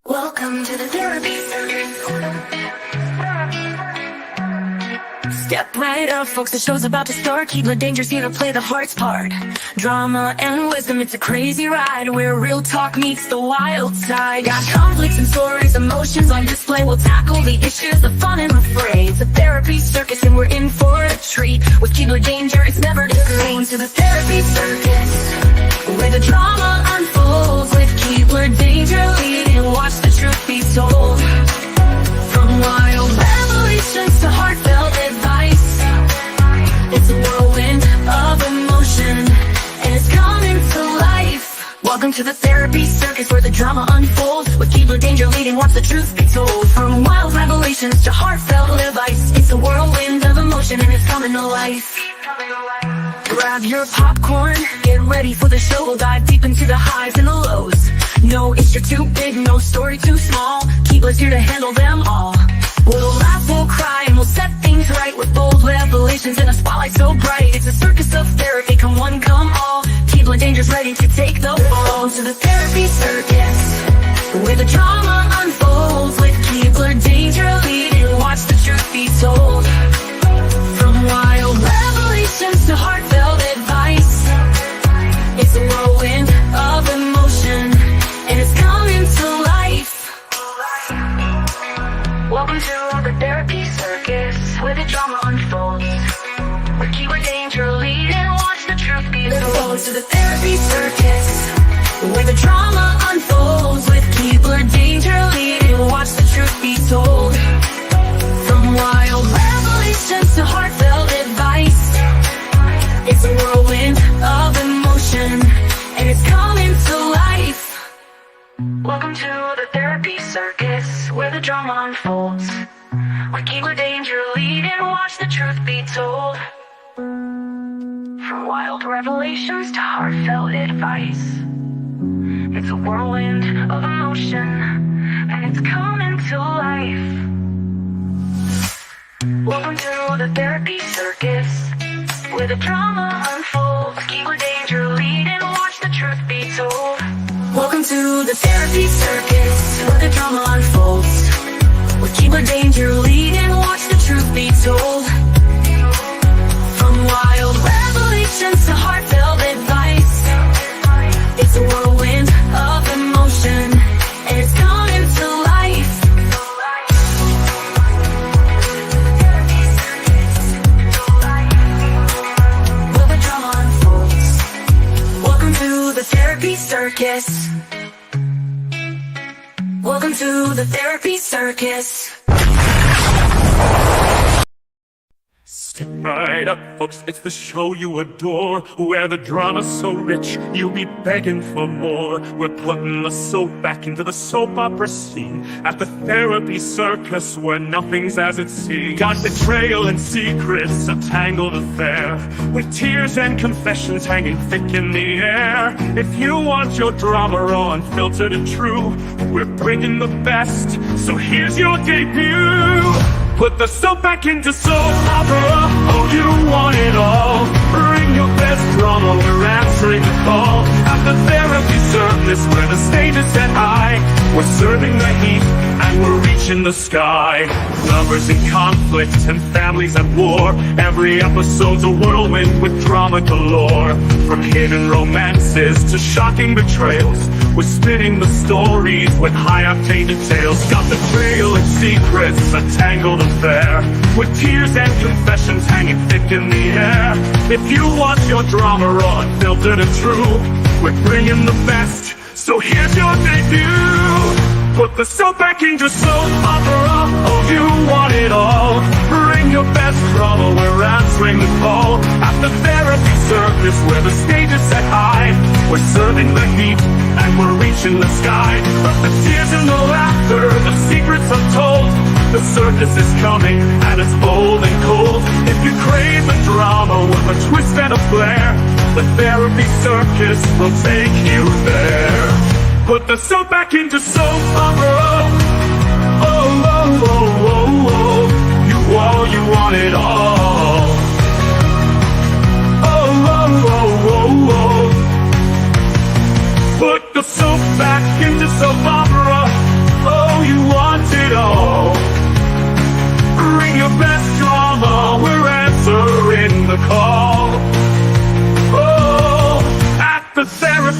Welcome to the therapy circus. Step right up, folks, the show's about to start. Keep the dangers here to play the heart's part. Drama and wisdom, it's a crazy ride where real talk meets the wild side. Got conflicts and stories, emotions on display. We'll tackle the issues, the fun and the fray. It's a therapy circus and we're in for a treat. With Keebler Danger, it's never discreet. To the therapy circus, where the drama unfolds. With Keebler Danger leading, watch the truth be told. From wild revelations to heartfelt advice, it's a whirlwind of emotion, and it's coming to life. Welcome to the therapy circus, where the drama unfolds. With Keebler Danger leading, watch the truth be told. From wild revelations to heartfelt advice, it's a whirlwind of emotion, and it's coming to life. Grab your popcorn, get ready for the show. We'll dive deep into the highs and the lows. No issue too big, no story too small. Keebler's here to handle them all. We'll laugh, we'll cry, and we'll set things right. With bold revelations and a spotlight so bright. It's a circus of therapy, come one, come all. Keebler Danger's ready to take the ball. To the therapy circus, where the drama unfolds. With Keebler Danger leading, watch the truth be told. From wild revelations to heartfelt advice, it's a whirlwind of emotion, and it's coming to life. Welcome to the therapy circus, where the drama unfolds. With Keebler Danger leading, watch the truth be told. To the therapy circus, where the drama unfolds. With Keebler Danger leading, watch the truth be told. From wild revelations to heartfelt advice, it's a whirlwind of emotion, and it's coming to life. Welcome to the therapy circus, where the drama unfolds. With Keebler Danger leading, watch the truth be told. From wild revelations to heartfelt advice, it's a whirlwind of emotion, and it's coming to life. Welcome to the therapy circus, where the drama unfolds. Keebler Danger leading, watch the truth be told. Welcome to the therapy circus, where the drama unfolds. With Keebler Danger leading, watch the truth be told. From wild revelations to heartfelt advice, it's a whirlwind of emotion, and it's coming to life. Where the drama unfolds. Welcome to the therapy circus. Welcome to the therapy circus. Step right up, folks, it's the show you adore, where the drama's so rich, you'll be begging for more. We're putting the soap back into the soap opera scene at the therapy circus, where nothing's as it seems. Got betrayal and secrets, a tangled affair, with tears and confessions hanging thick in the air. If you want your drama raw, unfiltered and true, we're bringing the best, so here's your debut. Put the soap back into soap opera, oh you want it all. Bring your best drama, we're answering the call. At the therapy circus, where the stage is set high, we're serving the heat and we're reaching the sky. Lovers in conflict and families at war, every episode's a whirlwind with drama galore. From hidden romances to shocking betrayals, we're spinning the stories with high-octane details. Got betrayal and secrets, a tangled affair, with tears and confessions hanging thick in the air. If you want your drama raw, unfiltered and true, we're bringing the best, so here's your debut. Put the soap back into soap opera, oh you want it all. Bring your best drama, we're answering the call. At the therapy circus, where the stage is set high, we're serving the heat and we're reaching the sky. But the tears and the laughter, the secrets untold, the circus is coming and it's bold and cold. If you crave the drama with a twist and a flair, the therapy circus will take you there. Put the soap back into soap opera, oh, oh, oh, oh, oh. You want it all. Oh, oh, oh, oh, oh. Put the soap back into soap opera,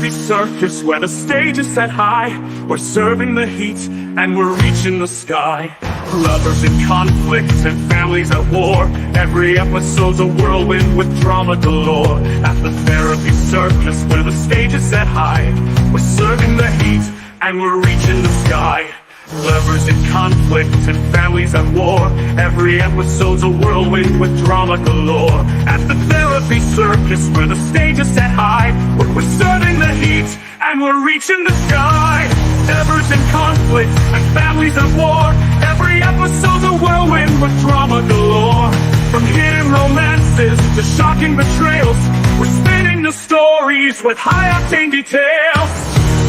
therapy circus where the stage is set high. We're serving the heat and we're reaching the sky. Lovers in conflict and families at war. Every episode's a whirlwind with drama galore. At the therapy circus where the stage is set high. We're serving the heat and we're reaching the sky. Lovers in conflict and families at war. Every episode's a whirlwind with drama galore. At the therapy circus where the stage is set high. We're serving the heat and we're reaching the sky. Lovers in conflict and families at war. Every episode's a whirlwind with drama galore. From hidden romances to shocking betrayals, we're spinning the stories with high-octane details.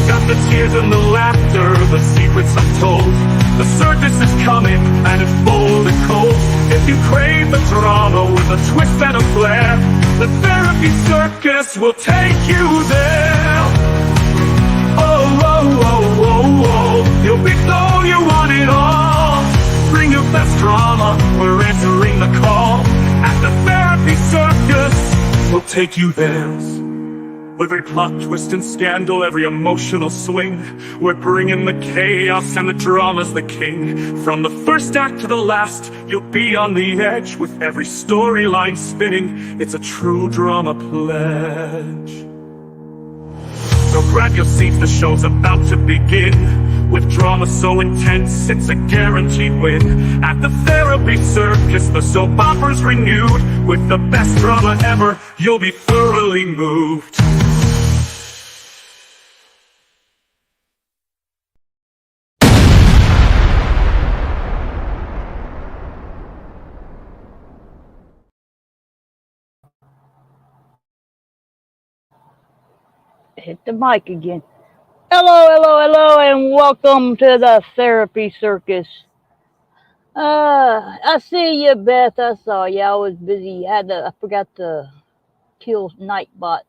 Got the tears and the laughter, the secrets untold. The circus is coming and it's bold and cold. If you crave the drama with a twist and a flair, the therapy circus will take you there. Oh, oh, oh, oh, oh, you'll be told you want it all. Bring your best drama, we're answering the call. At the therapy circus, we'll take you there. Every plot twist and scandal, every emotional swing, we're bringing the chaos and the drama's the king. From the first act to the last, you'll be on the edge with every storyline spinning. It's a true drama pledge. So grab your seats, the show's about to begin. With drama so intense, it's a guaranteed win. At the therapy circus, the soap opera's renewed. With the best drama ever, you'll be thoroughly moved. Hit the mic again. Hello, hello, hello, and welcome to the therapy circus. I see you, Beth. I saw you. I was busy. I forgot to kill Nightbot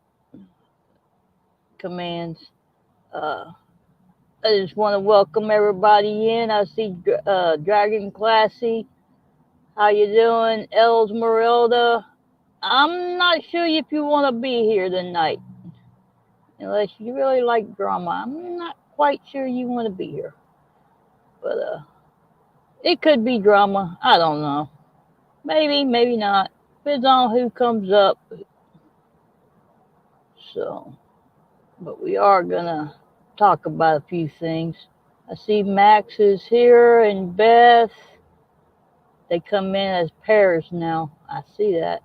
commands. I just want to welcome everybody in. I see Dragon Classy. How you doing, Elsmeralda? I'm not sure if you want to be here tonight. Unless you really like drama. I'm not quite sure you want to be here. But it could be drama. I don't know. Maybe, maybe not. Depends on who comes up. So, but we are going to talk about a few things. I see Max is here and Beth. They come in as pairs now. I see that.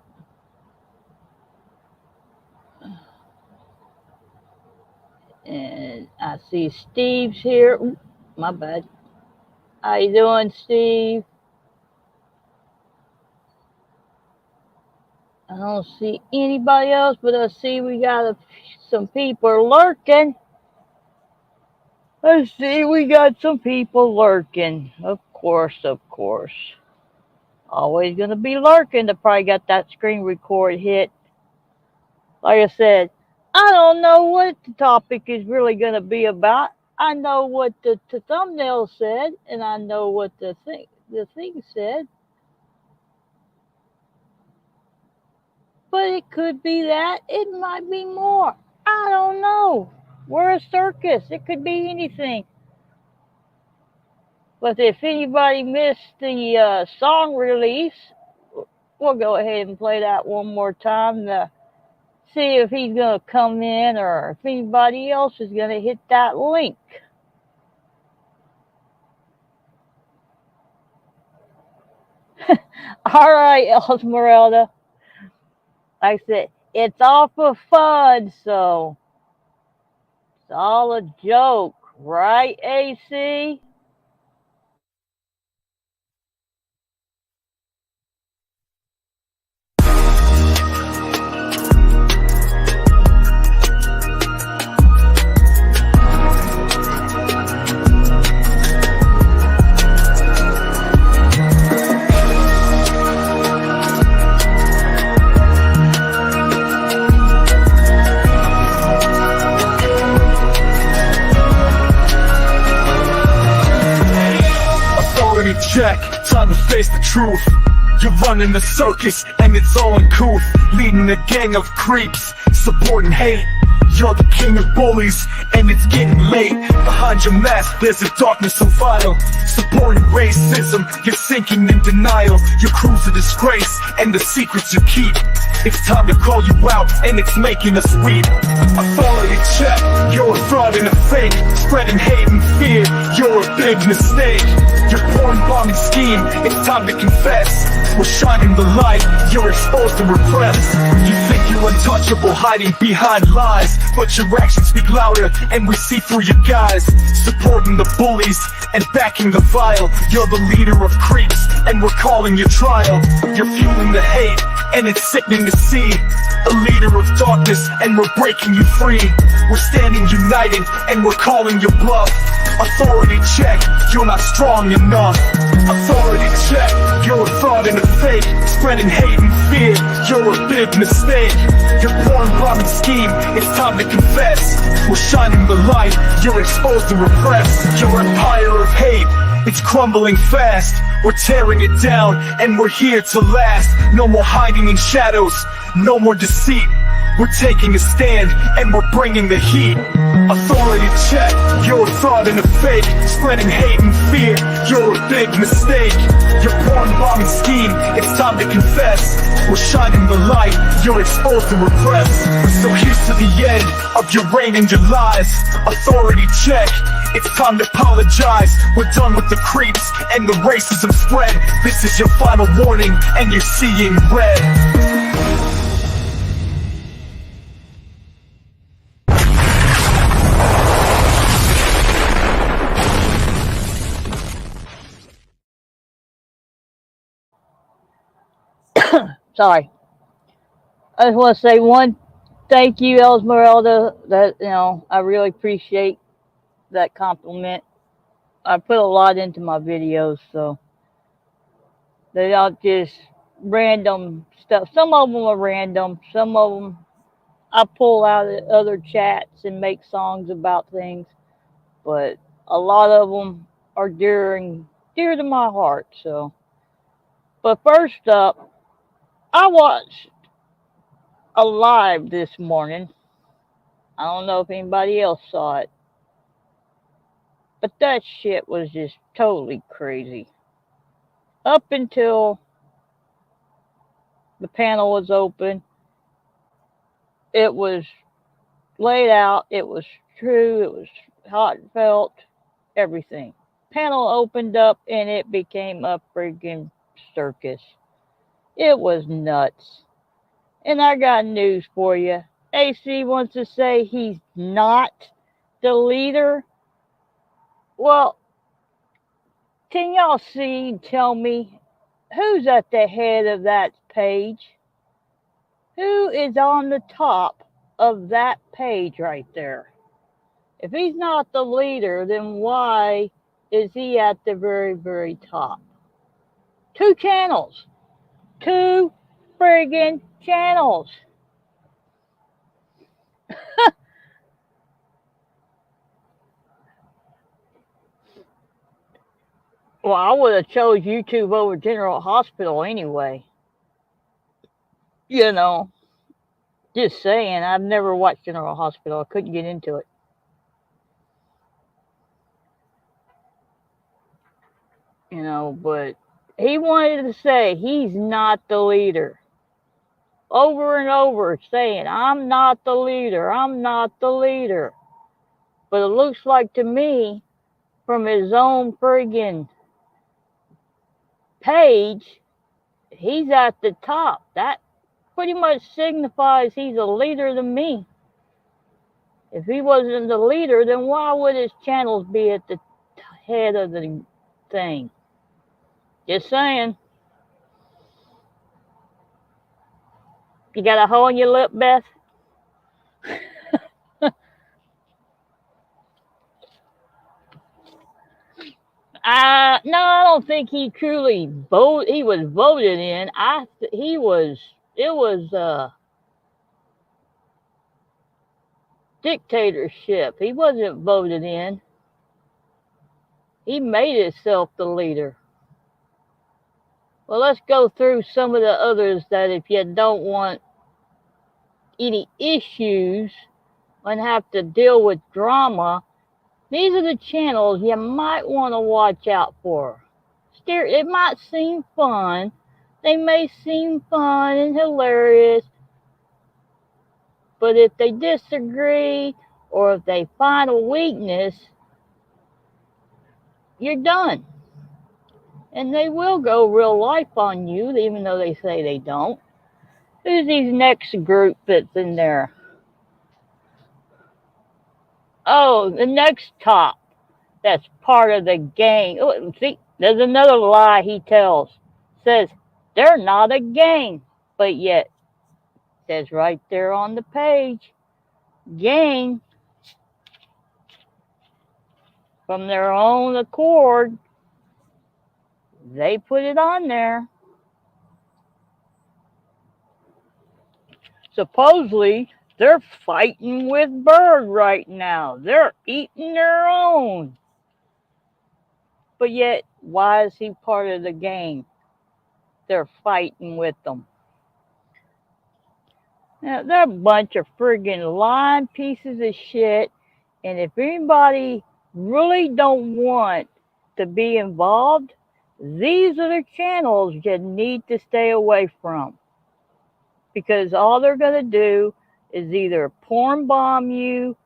And I see Steve's here. Ooh, my bad. How you doing, Steve? I don't see anybody else, but I see we got some people lurking. Let's see, we got some people lurking. Of course, of course. Always gonna be lurking. They probably got that screen record hit. Like I said, I don't know what the topic is really going to be about. I know what the thumbnail said, and I know what the thing said. But it could be that. It might be more. I don't know. We're a circus. It could be anything. But if anybody missed the song release, we'll go ahead and play that one more time. See if he's going to come in or if anybody else is going to hit that link. All right, Esmeralda. Like I said, it's all for fun, so it's all a joke, right, AC? Check, time to face the truth. You're running the circus and it's all uncouth. Leading a gang of creeps, supporting hate. You're the king of bullies, and it's getting late. Behind your mask, there's a darkness so vile. Supporting racism, you're sinking in denial. Your crew's a disgrace, and the secrets you keep. It's time to call you out, and it's making us weep. Authority check, you're a fraud and a fake. Spreading hate and fear, you're a big mistake. Your porn bombing scheme, it's time to confess. We're shining the light, you're exposed and repressed. You think you're untouchable, hiding behind lies, but your actions speak louder, and we see through your guys. Supporting the bullies and backing the vile. You're the leader of creeps, and we're calling your trial. You're fueling the hate, and it's sickening to see. A leader of darkness, and we're breaking you free. We're standing united, and we're calling your bluff. Authority check, you're not strong enough. Authority check, you're a fraud and a fake. Spreading hate and fear, you're a big mistake. Your porn bombing scheme, it's time to confess. We're shining the light, you're exposed and repressed. Your empire of hate, it's crumbling fast. We're tearing it down, and we're here to last. No more hiding in shadows, no more deceit. We're taking a stand, and we're bringing the heat. Authority check, you're a fraud and a fake. Spreading hate and fear, you're a big mistake. Your porn bombing scheme, it's time to confess. We're shining the light, you're exposed and repressed. So here's to the end of your reign and your lies. Authority check, it's time to apologize. We're done with the creeps and the racism spread. This is your final warning, and you're seeing red. Sorry. I just want to say one thank you, Esmeralda. That I really appreciate that compliment. I put a lot into my videos, so they're not just random stuff. Some of them are random. Some of them I pull out of other chats and make songs about things, but a lot of them are dear to my heart. So, but first up, I watched a live this morning. I don't know if anybody else saw it, but that shit was just totally crazy. Up until the panel was open, it was laid out, it was true, it was heartfelt, everything. Panel opened up and it became a friggin' circus. It was nuts. And I got news for you. AC wants to say he's not the leader. Well, can y'all tell me, who's at the head of that page? Who is on the top of that page right there? If he's not the leader, then why is he at the very, very top? 2 channels. 2 friggin' channels. Well, I would have chose YouTube over General Hospital anyway. Just saying, I've never watched General Hospital. I couldn't get into it. But he wanted to say he's not the leader. Over and over saying, I'm not the leader, I'm not the leader. But it looks like to me, from his own friggin' page, he's at the top. That pretty much signifies he's a leader to me. If he wasn't the leader, then why would his channels be at the head of the thing? Just saying. You got a hole in your lip, Beth? No, I don't think he truly he was voted in. It was dictatorship. He wasn't voted in. He made himself the leader. Well, let's go through some of the others that if you don't want any issues and have to deal with drama, these are the channels you might want to watch out for. It might seem fun. They may seem fun and hilarious, but if they disagree or if they find a weakness, you're done. And they will go real life on you, even though they say they don't. Who's these next group that's in there? Oh, the next top. That's part of the gang. Oh, see, there's another lie he tells. Says they're not a gang, but yet says right there on the page, gang, from their own accord. They put it on there. Supposedly, they're fighting with Bird right now. They're eating their own. But yet, why is he part of the gang? They're fighting with them. Now, they're a bunch of friggin' lying pieces of shit. And if anybody really don't want to be involved, these are the channels you need to stay away from. Because all they're going to do is either porn bomb you,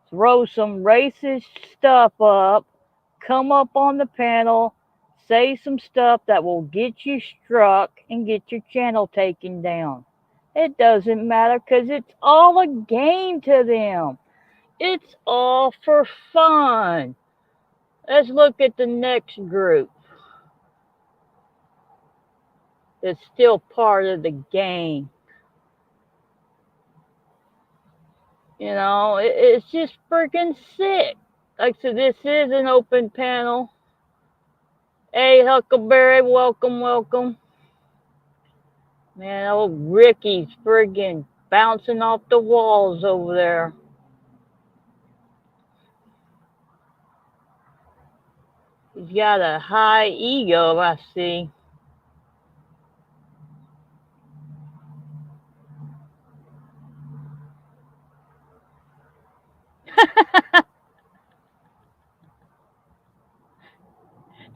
throw some racist stuff up, come up on the panel, say some stuff that will get you struck and get your channel taken down. It doesn't matter because it's all a game to them. It's all for fun. Let's look at the next group. It's still part of the game. You know, it's just freaking sick. Like I said, this is an open panel. Hey, Huckleberry, welcome, welcome. Man, old Ricky's friggin' bouncing off the walls over there. He's got a high ego, I see.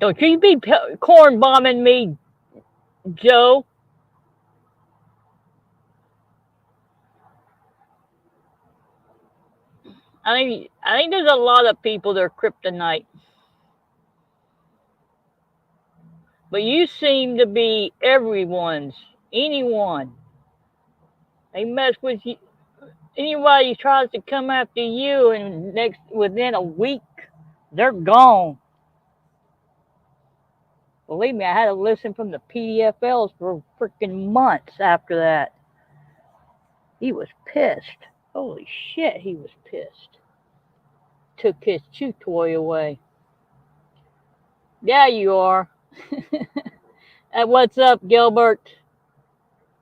Don't you be corn bombing me, Joe. I think there's a lot of people that are kryptonite. But you seem to be anyone. They mess with you. Anybody tries to come after you and within a week, they're gone. Believe me, I had to listen from the PDFLs for freaking months after that. He was pissed. Holy shit, he was pissed. Took his chew toy away. Yeah, you are. And what's up, Gilbert?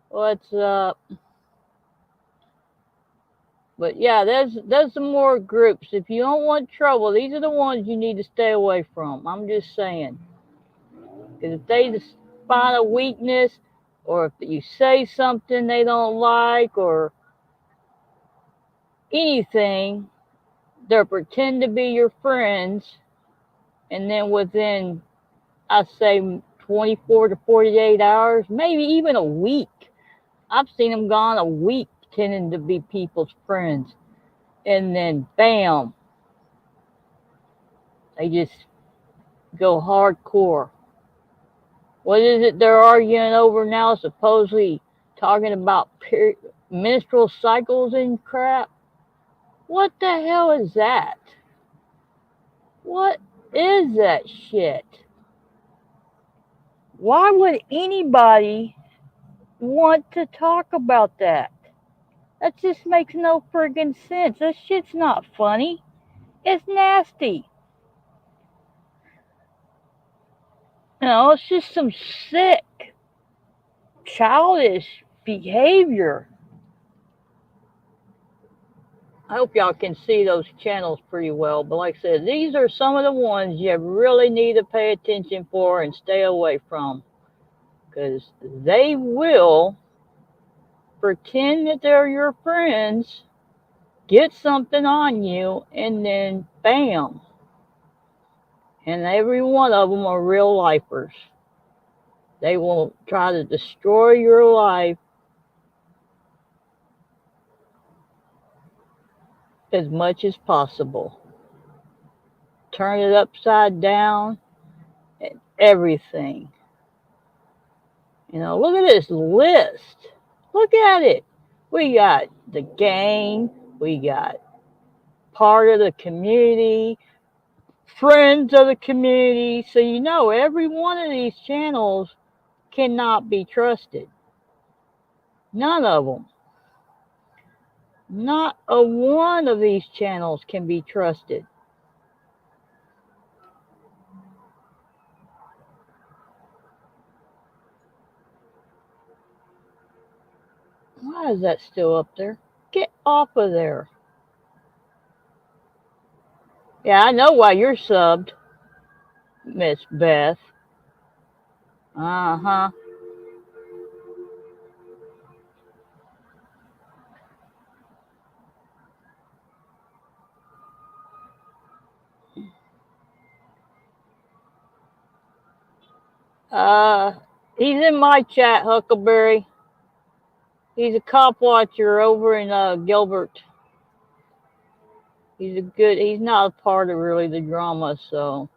What's up? But yeah, there's some more groups. If you don't want trouble, these are the ones you need to stay away from. I'm just saying. Because if they just find a weakness, or if you say something they don't like, or anything, they'll pretend to be your friends, and then within, I say, 24 to 48 hours, maybe even a week, I've seen them gone a week pretending to be people's friends, and then bam, they just go hardcore. What is it they're arguing over now? Supposedly talking about menstrual cycles and crap. What the hell is that? What is that shit? Why would anybody want to talk about that? That just makes no friggin' sense. That shit's not funny. It's nasty. You know, it's just some sick, childish behavior. I hope y'all can see those channels pretty well. But like I said, these are some of the ones you really need to pay attention for and stay away from. Because they will pretend that they're your friends, get something on you, and then bam. And every one of them are real lifers. They will try to destroy your life as much as possible. Turn it upside down and everything. Look at this list. Look at it. We got the gang, we got part of the community, friends of the community. So every one of these channels cannot be trusted. None of them. Not a one of these channels can be trusted. Why is that still up there? Get off of there. Yeah, I know why you're subbed, Miss Beth. Uh-huh. He's in my chat, Huckleberry. He's a cop watcher over in Gilbert. He's not a part of really the drama, so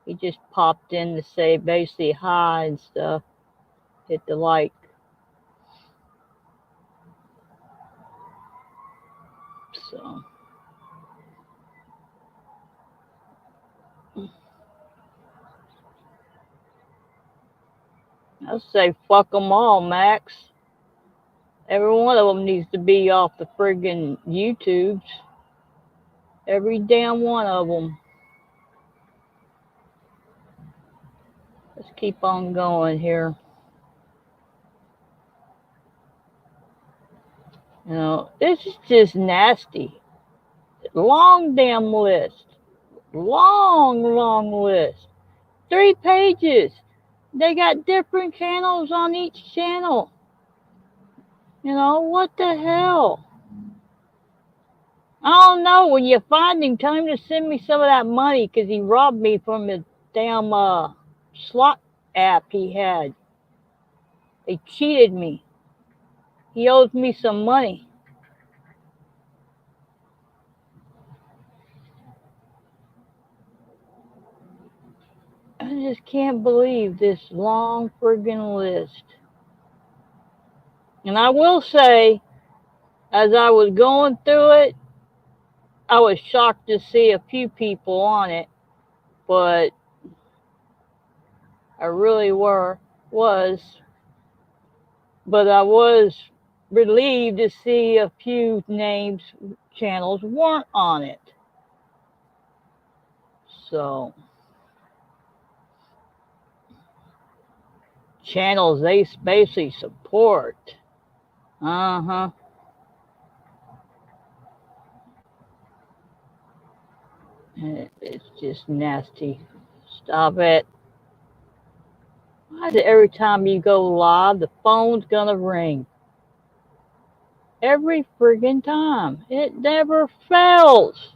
he just popped in to say basically hi and stuff. Hit the like. So I'll say fuck them all, Max. Every one of them needs to be off the friggin' YouTubes. Every damn one of them. Let's keep on going here. This is just nasty. Long damn list. Long list. 3 pages. They got different channels on each channel. What the hell? I don't know. When you find him, tell him to send me some of that money because he robbed me from the damn slot app he had. They cheated me. He owes me some money. I just can't believe this long friggin' list. And I will say, as I was going through it, I was shocked to see a few people on it, but I really was. But I was relieved to see a few channels weren't on it. So, channels they basically support. Uh-huh. It's just nasty. Stop it. Why is it every time you go live, the phone's gonna ring? Every friggin' time. It never fails.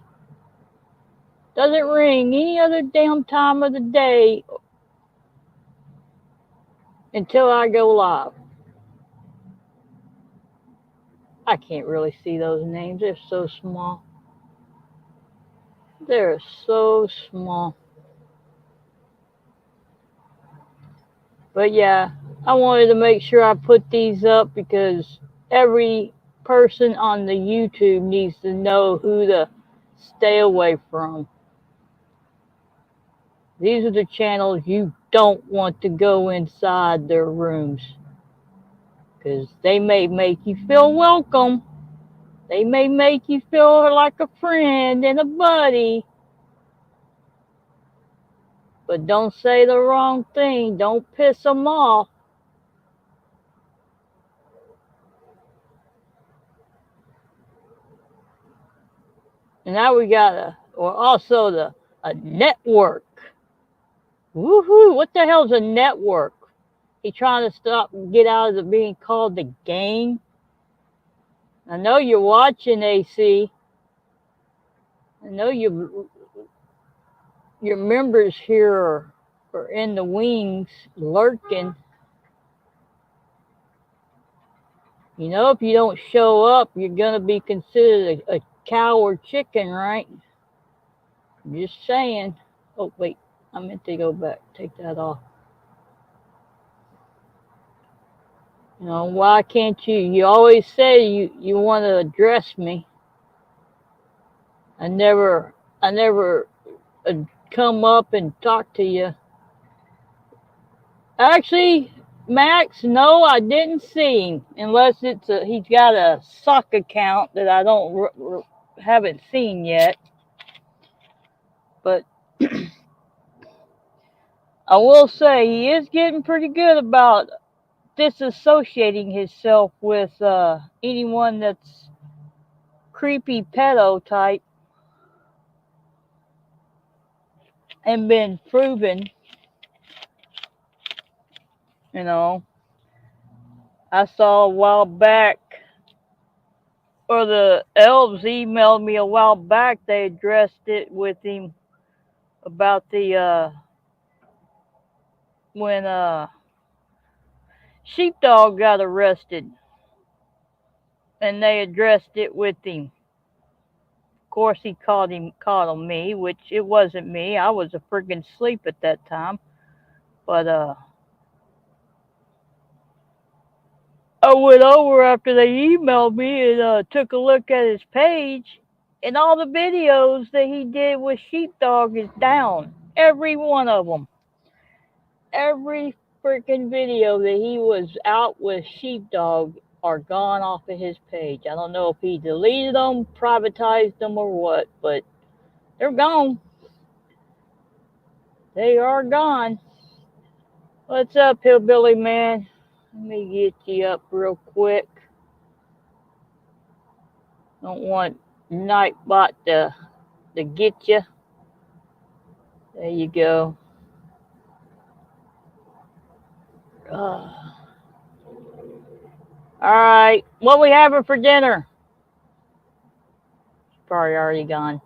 Doesn't ring any other damn time of the day until I go live. I can't really see those names. They're so small. They're so small. But yeah, I wanted to make sure I put these up because every person on the YouTube needs to know who to stay away from. These are the channels you don't want to go inside their rooms because they may make you feel welcome. They may make you feel like a friend and a buddy. But don't say the wrong thing. Don't piss them off. And now we got also a network. Woohoo! What the hell's a network? He trying to get out of the being called the gang. I know you're watching, AC. I know your members here are in the wings lurking. You know, if you don't show up, you're gonna be considered a cow or chicken, right? I'm just saying. Oh wait, I meant to go back. Take that off. You know, why can't you? You always say you want to address me. I never come up and talk to you. Actually, Max, no, I didn't see him unless he's got a sock account that I don't haven't seen yet. But I will say he is getting pretty good about disassociating himself with anyone that's creepy pedo type and been proven, you know. I saw a while back, or the elves emailed me a while back, they addressed it with him about the when Sheepdog got arrested, and they addressed it with him. Of course, he called on me, which it wasn't me. I was a friggin' asleep at that time. But I went over after they emailed me and took a look at his page, and all the videos that he did with Sheepdog is down. Every one of them. Every freaking video that he was out with Sheepdog are gone off of his page. I don't know if he deleted them, privatized them, or what, but they're gone. They are gone. What's up, Hillbilly Man? Let me get you up real quick. Don't want Nightbot to get you. There you go. All right, what we having for dinner? It's probably already gone.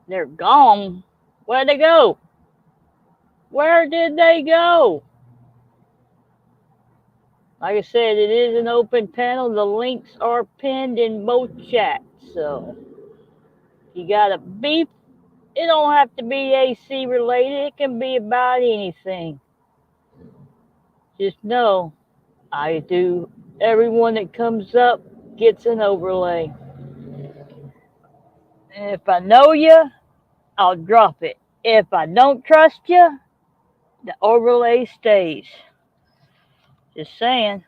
They're gone. Where'd they go? Where did they go? Like I said, it is an open panel. The links are pinned in both chats. So you got a beef. It don't have to be AC related. It can be about anything. Just know, I do. Everyone that comes up gets an overlay. And if I know you, I'll drop it. If I don't trust you, the overlay stays. Just saying.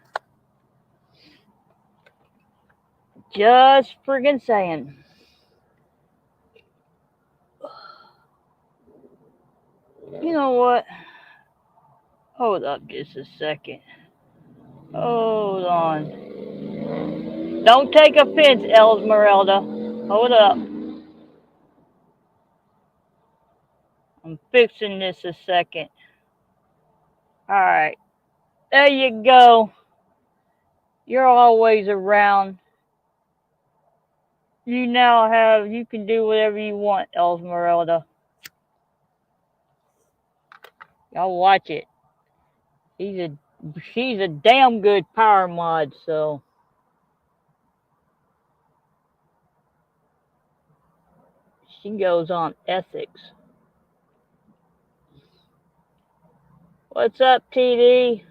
Just friggin' saying. You know what? Hold up just a second. Hold on. Don't take offense, Esmeralda. Hold up. I'm fixing this a second. Alright. There you go. You're always around. You can do whatever you want, Esmeralda. Y'all watch it. She's a damn good power mod, so. She goes on ethics. What's up, TD? I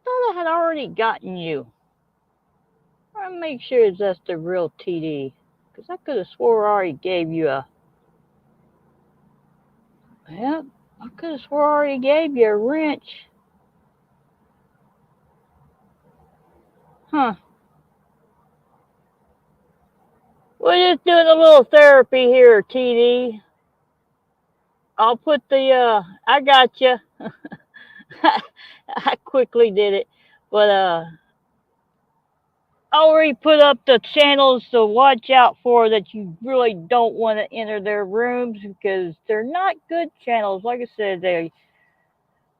thought I had already gotten you. I'll make sure that's the real TD. Because I could have swore I already gave you a... Yep, I could have swore I already gave you a wrench. Huh. We're just doing a little therapy here, TD. I'll put I got you. I quickly did it. But, I already put up the channels to watch out for that you really don't want to enter their rooms because they're not good channels. Like I said,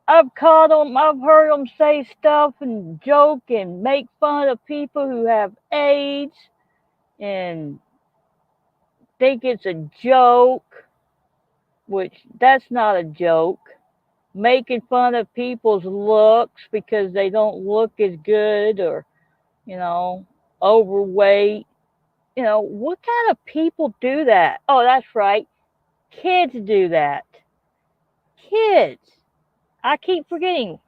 I've caught them, I've heard them say stuff and joke and make fun of people who have AIDS and think it's a joke, which that's not a joke. Making fun of people's looks because they don't look as good or, you know, overweight. You know, what kind of people do that? Oh, that's right. Kids do that. Kids. I keep forgetting.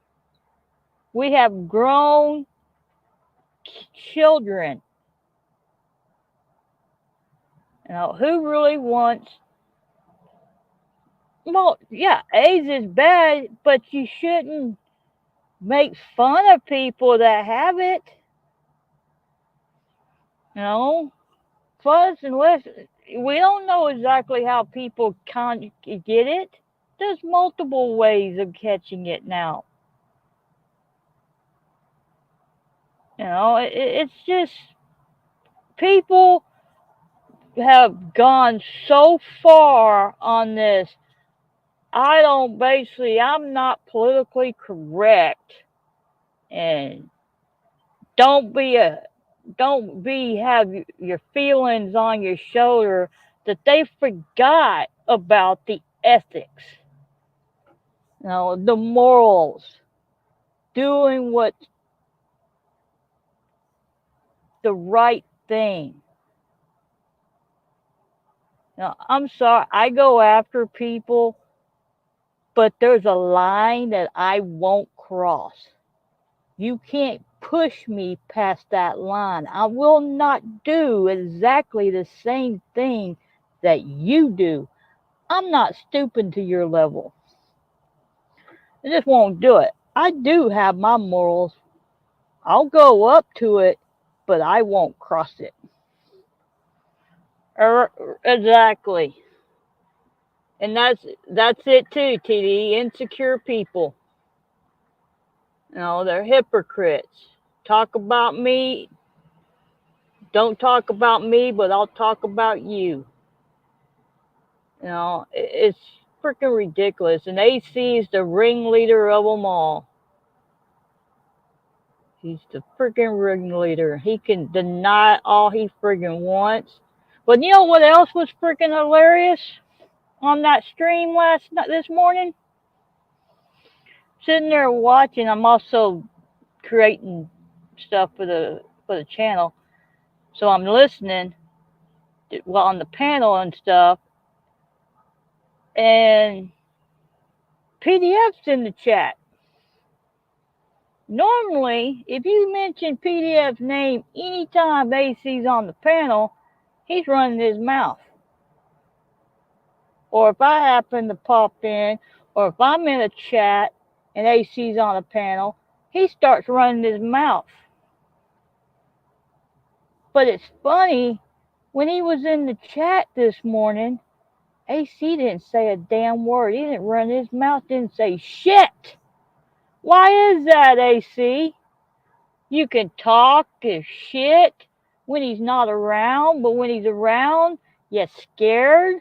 We have grown children. You know, who really wants. Well, yeah, AIDS is bad, but you shouldn't make fun of people that have it. You know, plus, unless we don't know exactly how people can get it. There's multiple ways of catching it now. You know, it's just people have gone so far on this. I'm not politically correct, and don't be a, don't be have your feelings on your shoulder that they forgot about the ethics, you know, the morals, doing what the right thing. Now, I'm sorry, I go after people, but there's a line that I won't cross. You can't push me past that line. I will not do exactly the same thing that you do. I'm not stooping to your level. I just won't do it. I do have my morals. I'll go up to it, but I won't cross it. Exactly. And that's it too, TD. Insecure people. You know, they're hypocrites. Talk about me. Don't talk about me, but I'll talk about you. You know, it's freaking ridiculous. And AC is the ringleader of them all. He's the freaking ringleader. He can deny all he freaking wants. But you know what else was freaking hilarious on that stream this morning? Sitting there watching. I'm also creating stuff for the channel, so I'm listening while on the panel and stuff. And PDF's in the chat. Normally, if you mention PDF's name anytime AC's on the panel, he's running his mouth. Or if I happen to pop in, or if I'm in a chat and AC's on a panel, he starts running his mouth. But it's funny, when he was in the chat this morning, AC didn't say a damn word. He didn't run his mouth, didn't say shit. Why is that, AC? You can talk shit when he's not around, but when he's around, you're scared?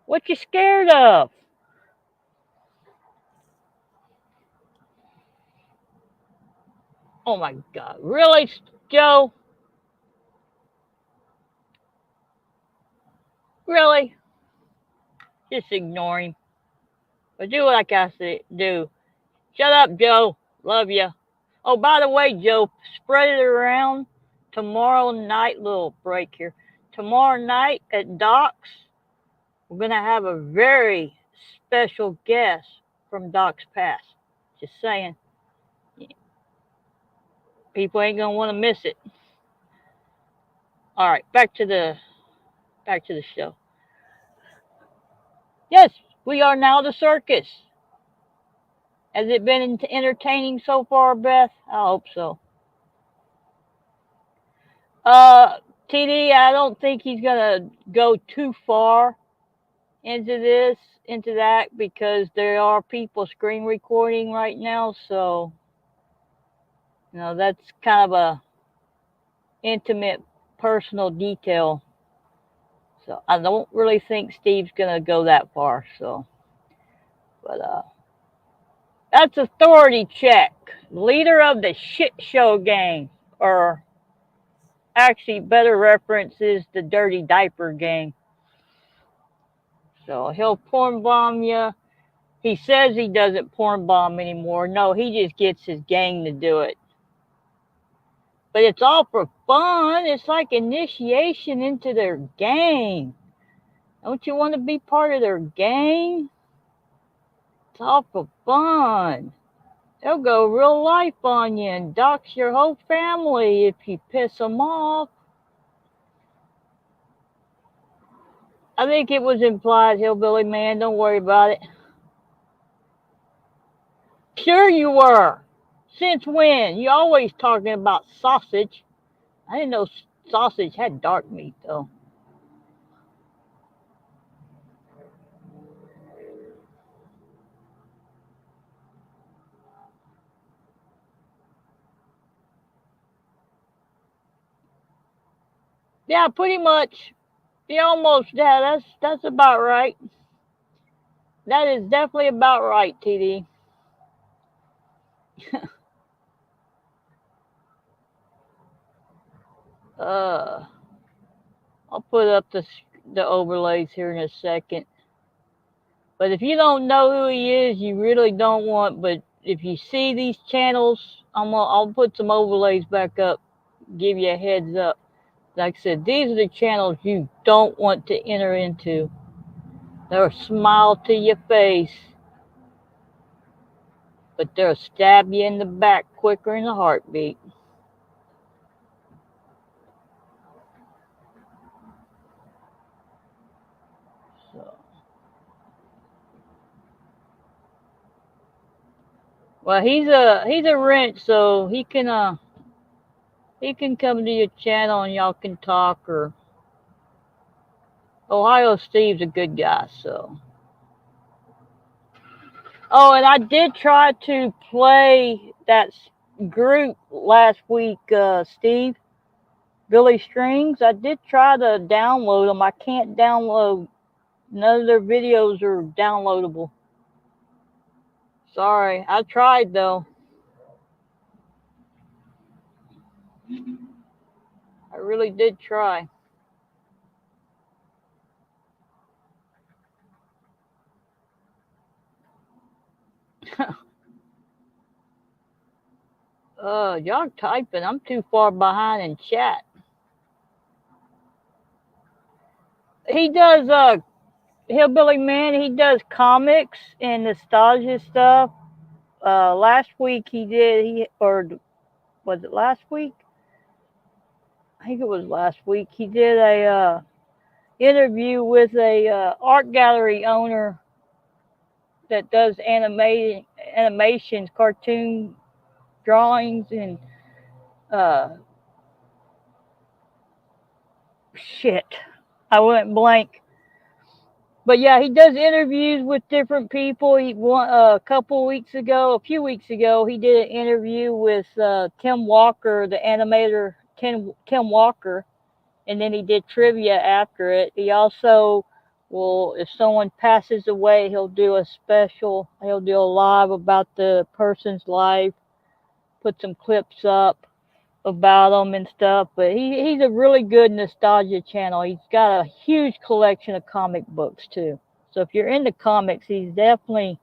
What you scared of? Oh my God. Really, Joe? Really? Just ignore him. But do what I gotta do. Shut up, Joe. Love you. Oh, by the way, Joe, spread it around tomorrow night. Little break here. Tomorrow night at Doc's, we're going to have a very special guest from Doc's Pass. Just saying. People ain't going to want to miss it. All right, back to the show. Yes, we are now the circus. Has it been entertaining so far, Beth? I hope so. TD, I don't think he's gonna go too far into that, because there are people screen recording right now. So, you know, that's kind of intimate personal detail. So I don't really think Steve's gonna go that far. So, but that's Authority Check, leader of the shit show gang, or actually better reference is the Dirty Diaper Gang. So he'll porn bomb you. He says he doesn't porn bomb anymore. No, he just gets his gang to do it. But it's all for fun. It's like initiation into their gang. Don't you want to be part of their gang? It's all for fun. They'll go real life on you and dox your whole family if you piss them off. I think it was implied, Hillbilly Man. Don't worry about it. Sure you were. Since when? You always talking about sausage. I didn't know sausage had dark meat, though. Yeah, pretty much. You almost, yeah, that's about right. That is definitely about right, TD. uh, I'll put up the overlays here in a second. But if you don't know who he is, you really don't want. But if you see these channels, I'll put some overlays back up, give you a heads up. Like I said, these are the channels you don't want to enter into. They'll smile to your face, but they'll stab you in the back quicker than a heartbeat. So, well, he's a wrench, so he can come to your channel and y'all can talk. Or Ohio Steve's a good guy, so. Oh, and I did try to play that group last week, Steve, Billy Strings. I did try to download them. I can't download. None of their videos are downloadable. Sorry, I tried though. I really did try. Y'all typing. I'm too far behind in chat. He does, Hillbilly Man, he does comics and nostalgia stuff. Last week or was it last week? I think it was last week. He did a interview with a art gallery owner that does animations, cartoon drawings, and shit. I went blank. But yeah, he does interviews with different people. He a few weeks ago, he did an interview with Tim Walker, the animator Tim Walker, and then he did trivia after it. He also if someone passes away, he'll do a live about the person's life, put some clips up about them and stuff. But he's a really good nostalgia channel. He's got a huge collection of comic books too. So if you're into comics, he's definitely,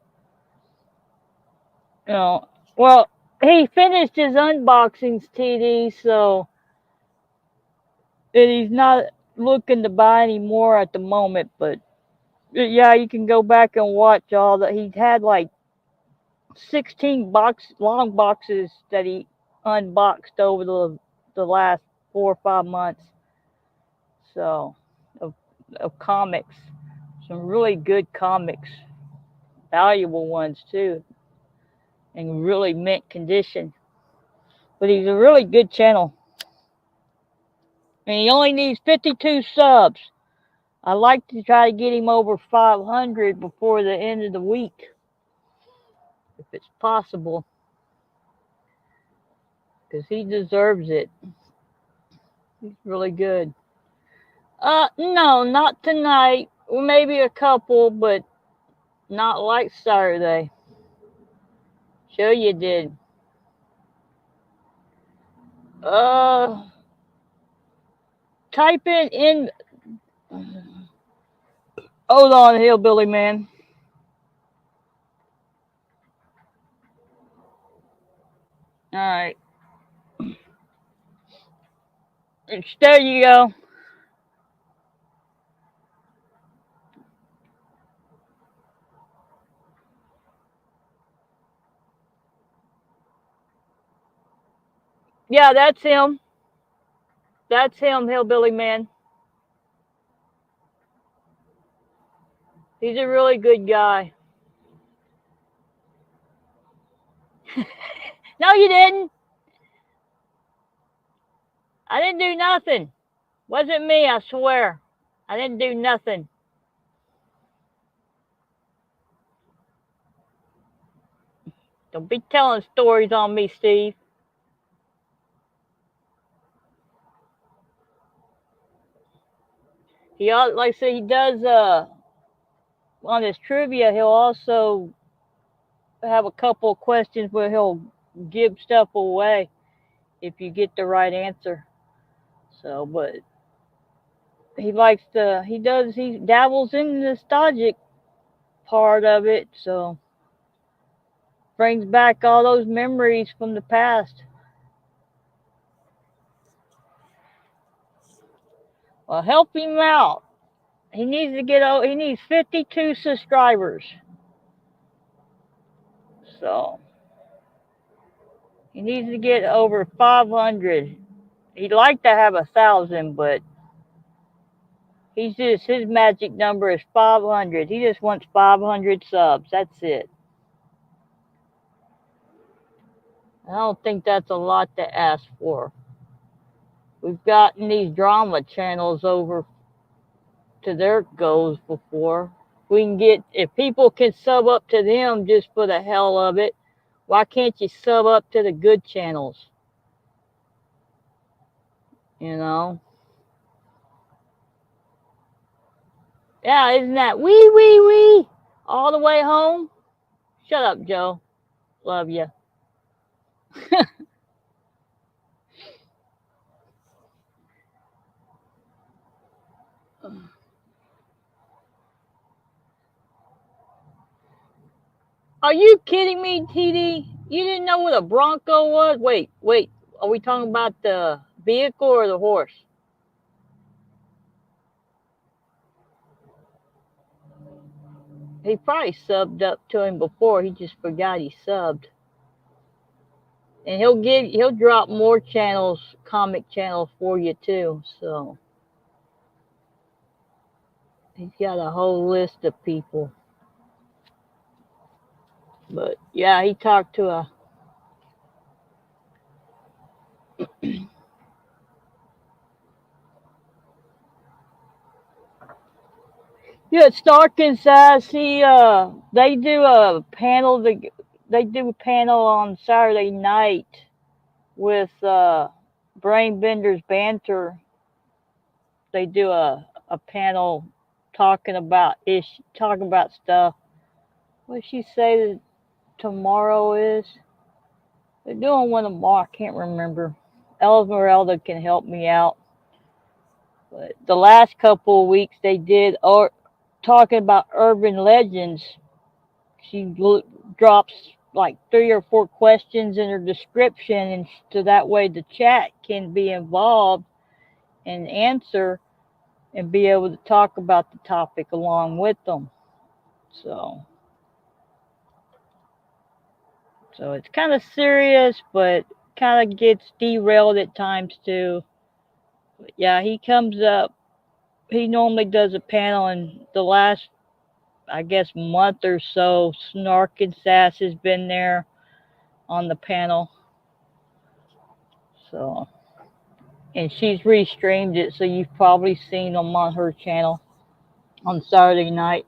well, he finished his unboxings, TD, so, and he's not looking to buy any more at the moment. But yeah, you can go back and watch all that. He had like 16 long boxes that he unboxed over the last 4 or 5 months. So of comics, some really good comics, valuable ones too, in really mint condition. But he's a really good channel, and he only needs 52 subs. I like to try to get him over 500 before the end of the week, if it's possible, because he deserves it. He's really good. No, not tonight. Well, maybe a couple, but not like Saturday. Sure you did. Uh, type in. Hold on, hillbilly man. All right, there you go. Yeah, that's him. That's him, hillbilly man. He's a really good guy. No, you didn't. I didn't do nothing. Wasn't me, I swear. I didn't do nothing. Don't be telling stories on me, Steve. Like I said, he does on his trivia. He'll also have a couple of questions where he'll give stuff away if you get the right answer. So, but he dabbles in the nostalgic part of it. So, brings back all those memories from the past. Well, help him out. He needs to he needs 52 subscribers. So, he needs to get over 500. He'd like to have 1,000, but his magic number is 500. He just wants 500 subs. That's it. I don't think that's a lot to ask for. We've gotten these drama channels over to their goals before. If people can sub up to them just for the hell of it, why can't you sub up to the good channels? You know? Yeah, isn't that wee all the way home? Shut up, Joe. Love you. Are you kidding me, TD? You didn't know what a Bronco was? Wait. Are we talking about the vehicle or the horse? He probably subbed up to him before. He just forgot he subbed. And he'll drop more channels, comic channels for you too. So he's got a whole list of people. But yeah, he talked to a yeah, Starkin says they do a panel on Saturday night with Brainbenders Banter. They do a panel talking about stuff. What did she say that tomorrow is? They're doing one tomorrow. I can't remember. Esmeralda can help me out. But the last couple of weeks they did talking about urban legends. She drops like 3 or 4 questions in her description, and so that way the chat can be involved and answer and be able to talk about the topic along with them. So it's kind of serious, but kind of gets derailed at times too. But yeah, he comes up. He normally does a panel, and the last, I guess, month or so, Snark and Sass has been there on the panel. So, and she's restreamed it, so you've probably seen them on her channel on Saturday night.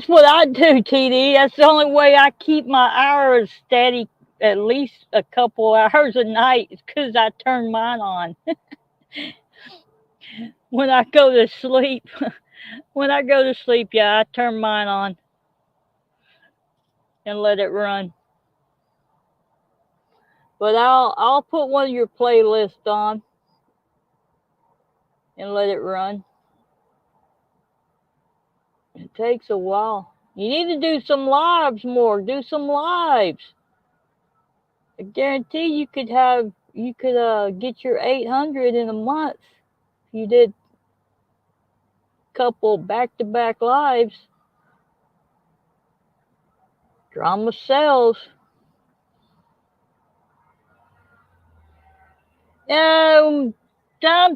That's what I do, TD. That's the only way I keep my hours steady, at least a couple hours a night, is because I turn mine on when I go to sleep. When I go to sleep, yeah, I turn mine on and let it run. But I'll put one of your playlists on and let it run. It takes a while. You need to do some lives more. Do some lives. I guarantee you could get your 800 in a month if you did a couple back-to-back lives. Drama sells. I'm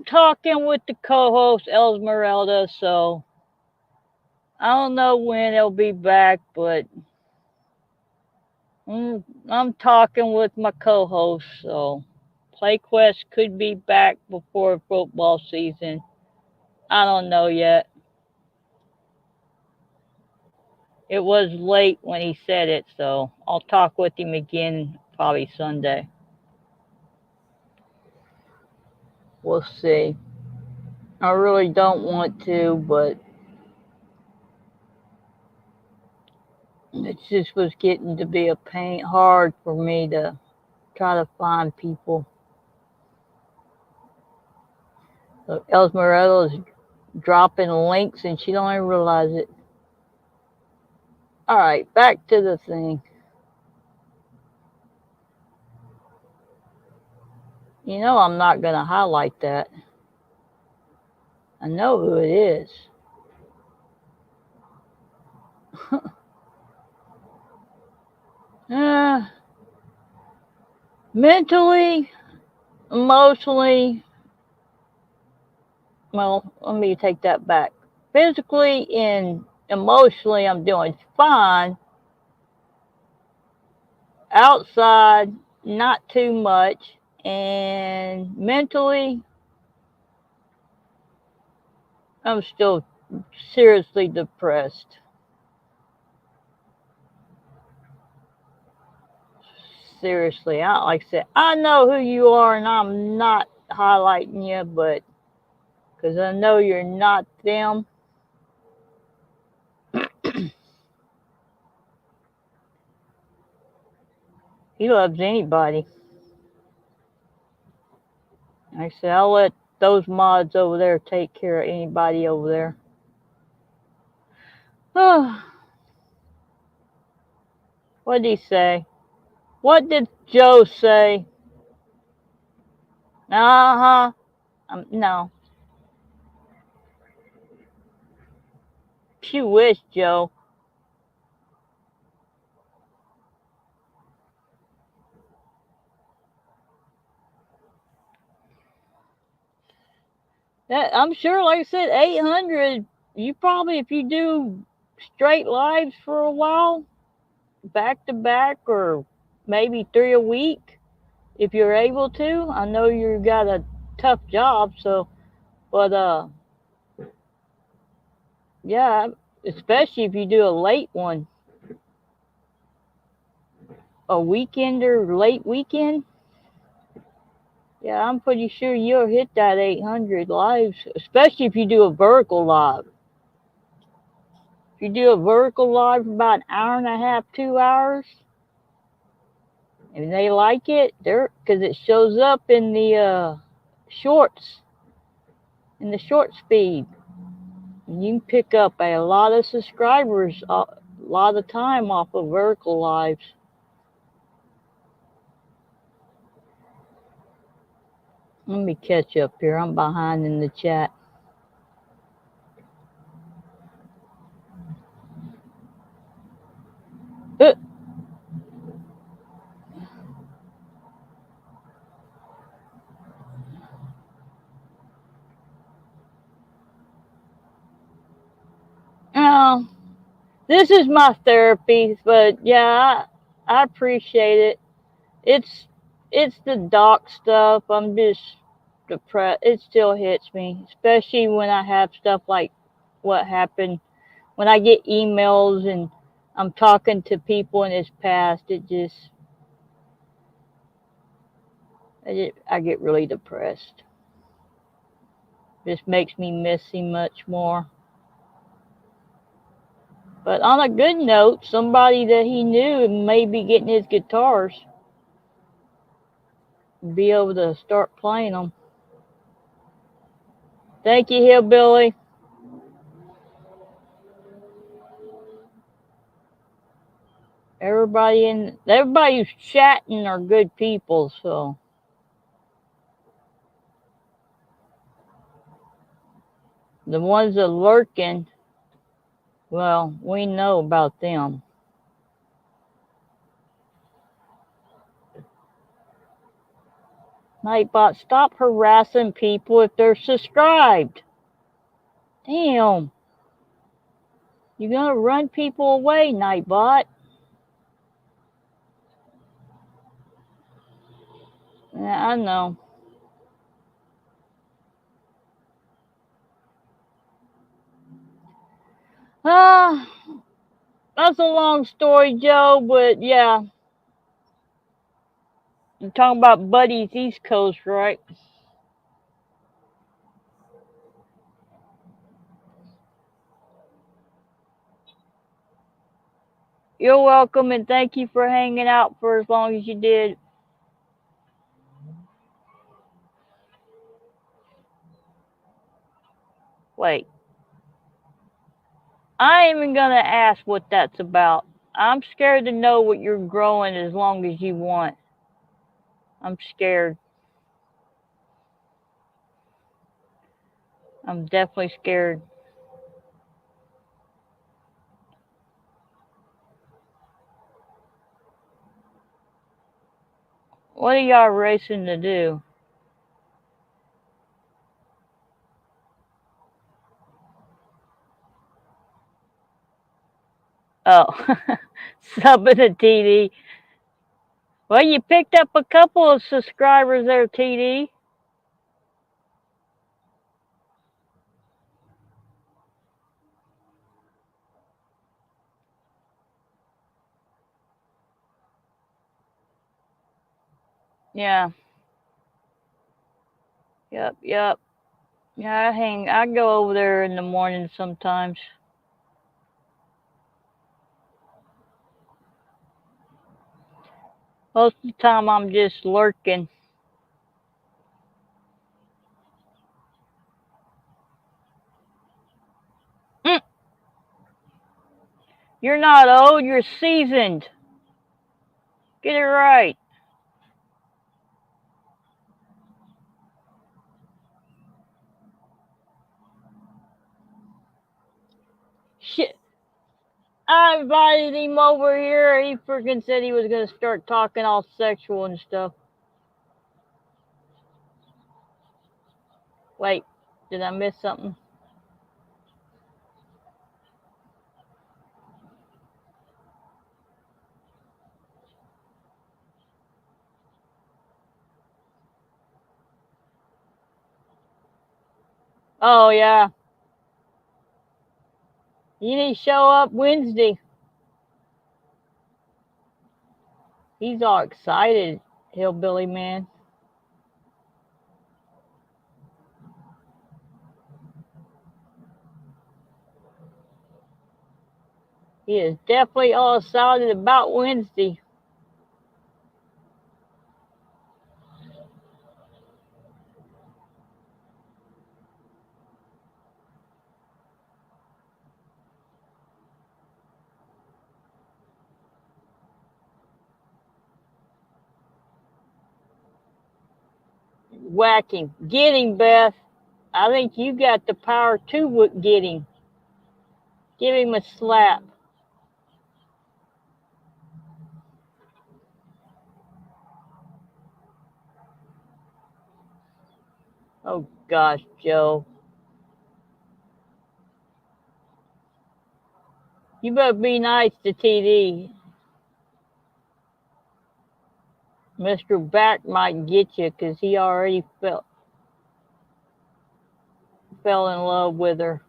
talking with the co-host Esmeralda, so I don't know when they'll be back, but I'm talking with my co-host, so PlayQuest could be back before football season. I don't know yet. It was late when he said it, so I'll talk with him again probably Sunday. We'll see. I really don't want to, but it just was getting to be a pain hard for me to try to find people. Look, Esmeralda's dropping links and she don't even realize it. All right, back to the thing. You know I'm not going to highlight that. I know who it is. Mentally, emotionally, well, let me take that back. Physically and emotionally, I'm doing fine. Outside, not too much. And mentally, I'm still seriously depressed. Seriously, like I said, I know who you are, and I'm not highlighting you, but because I know you're not them. He loves anybody. Like I said, I'll let those mods over there take care of anybody over there. Oh, what did he say? What did Joe say? Uh huh. No. You wish, Joe. I'm sure, like I said, 800. You probably, if you do straight lives for a while, back to back, or maybe 3 a week, if you're able to. I know you got a tough job, so, but yeah, especially if you do a late one, a weekend or late weekend. Yeah, I'm pretty sure you'll hit that 800 lives, especially if you do a vertical live. If you do a vertical live for about an hour and a half, 2 hours, and they like it, because it shows up in the shorts, in the short speed. And you can pick up a lot of subscribers a lot of time off of vertical lives. Let me catch up here. I'm behind in the chat. Uh, oh, this is my therapy, but yeah, I appreciate it. It's it's the doc stuff. I'm just depressed. It still hits me, especially when I have stuff like what happened when I get emails and I'm talking to people in his past, I get really depressed. Just makes me miss him much more. But on a good note, somebody that he knew may be getting his guitars, be able to start playing them. Thank you, Hillbilly. Everybody who's chatting are good people, so the ones that are lurking, well, we know about them. Nightbot, stop harassing people if they're subscribed. Damn. You're gonna run people away, Nightbot. Yeah, I know. Ah, that's a long story, Joe, but yeah. You're talking about Buddy's East Coast, right? You're welcome, and thank you for hanging out for as long as you did. Wait. I ain't even gonna ask what that's about. I'm scared to know what you're growing as long as you want. I'm scared. I'm definitely scared. What are y'all racing to do? Oh, subbing to TD. Well, you picked up a couple of subscribers there, TD. Yeah. Yep, yep. Yeah, I go over there in the morning sometimes. Most of the time I'm just lurking. Mm, you're not old, you're seasoned. Get it right. Shit. I invited him over here. He freaking said he was gonna start talking all sexual and stuff. Wait, did I miss something? Oh yeah. You need to show up Wednesday. He's all excited, hillbilly man. He is definitely all excited about Wednesday. Whack him. Get him, Beth. I think you got the power to get him. Give him a slap. Oh gosh, Joe. You better be nice to TD. Mr. Back might get you because he already fell in love with her.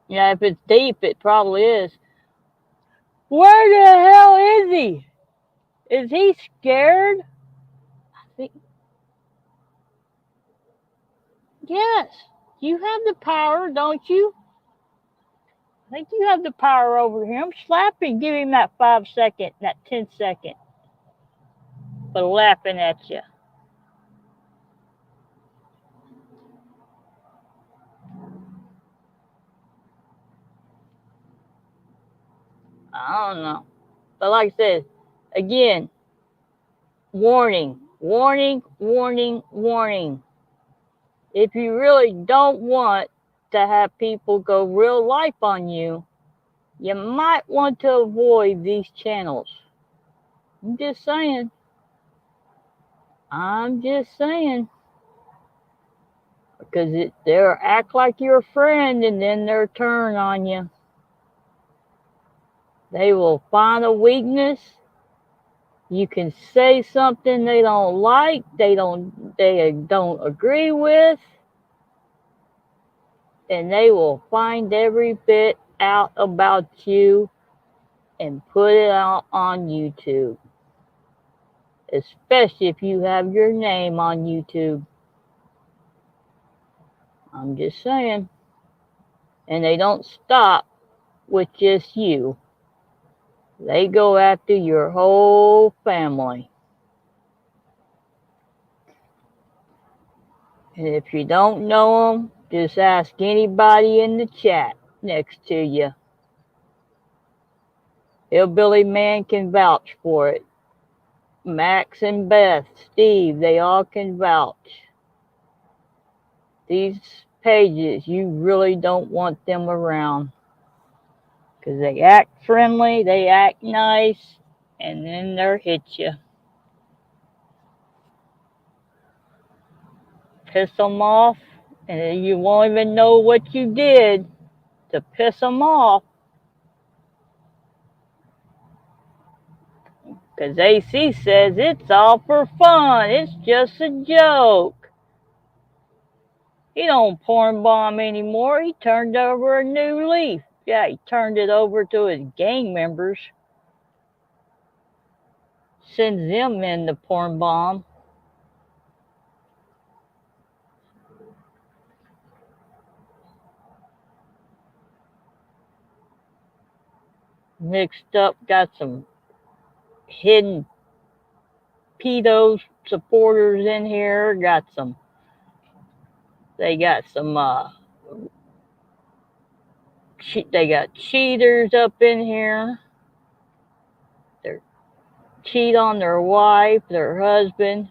Yeah, if it's deep, it probably is. Where the hell is he? Is he scared? I think, yes. You have the power, don't you? I think you have the power over him. Slap him. Give him that 5 second, that 10 second for laughing at you. I don't know. But like I said, again, warning, warning, warning, warning. If you really don't want to have people go real life on you, you might want to avoid these channels. I'm just saying. I'm just saying. Because they'll act like you're a friend and then they'll turn on you. They will find a weakness. You can say something they don't like, they don't agree with, and they will find every bit out about you and put it out on YouTube. Especially if you have your name on YouTube. I'm just saying. And they don't stop with just you. They go after your whole family. And if you don't know them, just ask anybody in the chat next to you. Hillbilly Man can vouch for it. Max and Beth, Steve, they all can vouch. These pages, you really don't want them around. Because they act friendly, they act nice, and then they'll hit you. Piss them off, and you won't even know what you did to piss them off. Because AC says it's all for fun, it's just a joke. He don't porn bomb anymore, he turned over a new leaf. Yeah, he turned it over to his gang members. Sends them in the porn bomb. Mixed up, got some hidden pedo supporters in here. They got cheaters up in here. They cheat on their wife, their husband.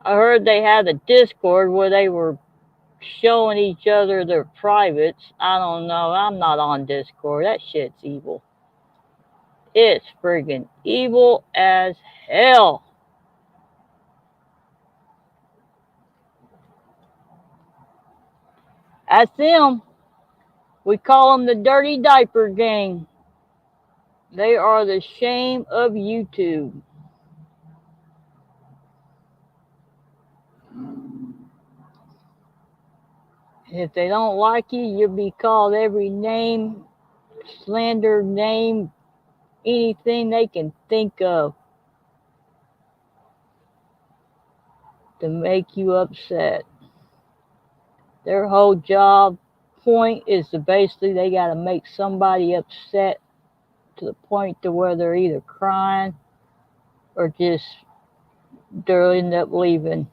I heard they had a Discord where they were showing each other their privates. I don't know. I'm not on Discord. That shit's evil. It's friggin' evil as hell. That's them. We call them the Dirty Diaper Gang. They are the shame of YouTube. If they don't like you, you'll be called every name, slander name, anything they can think of to make you upset. Their whole job point is to basically they got to make somebody upset to the point to where they're either crying or just they'll end up leaving.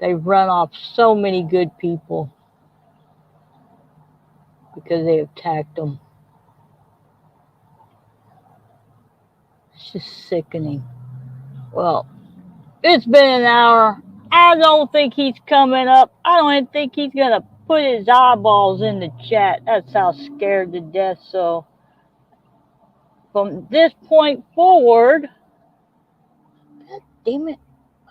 They've run off so many good people because they attacked them. It's just sickening. Well, it's been an hour. I don't think he's coming up. I don't even think he's going to put his eyeballs in the chat. That's how scared to death. So from this point forward, God damn it,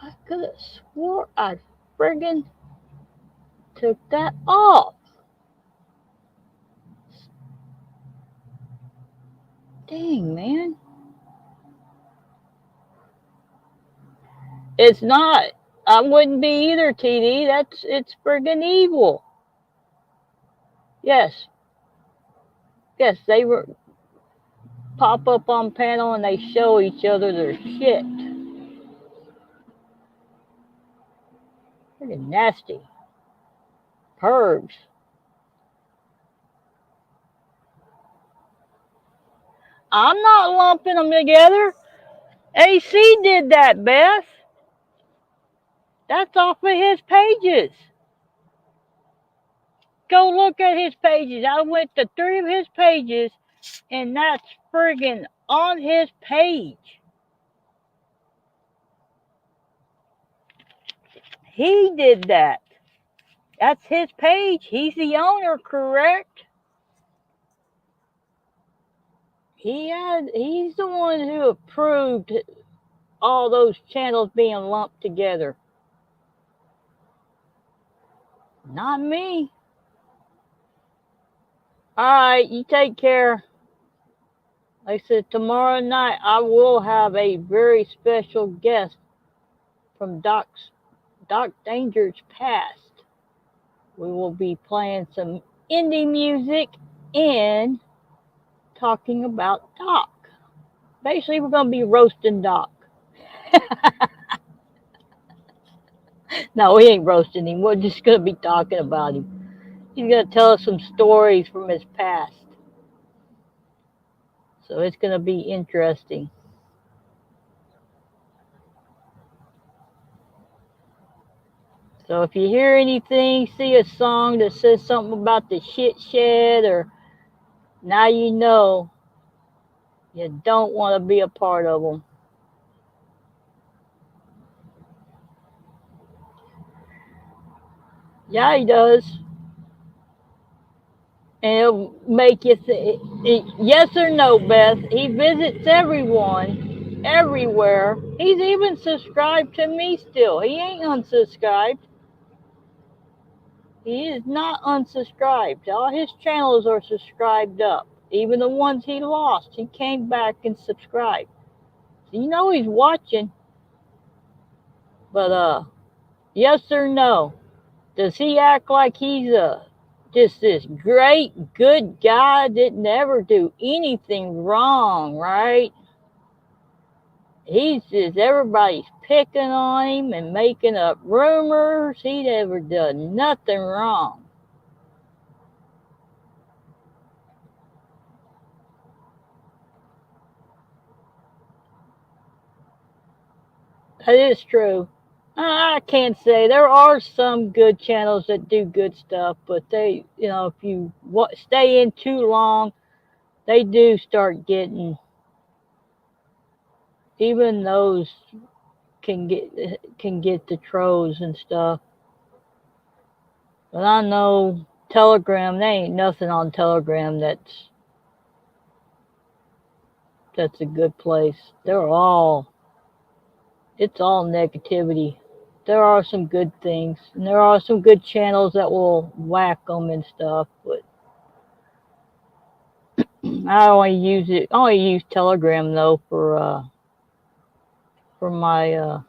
I could have swore I friggin' took that off. Dang, man. It's not. I wouldn't be either, TD. It's friggin' evil. Yes, yes, they were pop up on panel and they show each other their shit. Pretty nasty. Pervs. I'm not lumping them together. AC did that, Beth. That's off of his pages. Go look at his pages. I went to 3 of his pages, and that's friggin' on his page. He did that. That's his page. He's the owner, correct? He's the one who approved all those channels being lumped together. Not me. Alright, you take care. Like I said, tomorrow night I will have a very special guest from Doc Danger's past. We will be playing some indie music and talking about Doc. Basically, we're going to be roasting Doc. No, we ain't roasting him. We're just going to be talking about him. He's going to tell us some stories from his past. So it's going to be interesting. So if you hear anything, see a song that says something about the shit shed, or now you know you don't want to be a part of them. Yeah, he does. And it'll make you think, yes or no, Beth. He visits everyone, everywhere. He's even subscribed to me still. He ain't unsubscribed. He is not unsubscribed. All his channels are subscribed up. Even the ones he lost, he came back and subscribed. So you know he's watching. But yes or no? Does he act like he's just this great, good guy that never do anything wrong, right? He's just, everybody's picking on him and making up rumors. He never done nothing wrong. That is true. I can't say. There are some good channels that do good stuff, but they, if you stay in too long, they do start getting, even those can get the trolls and stuff. But I know Telegram, there ain't nothing on Telegram that's a good place. It's all negativity. There are some good things, and there are some good channels that will whack them and stuff, but I only use Telegram though for my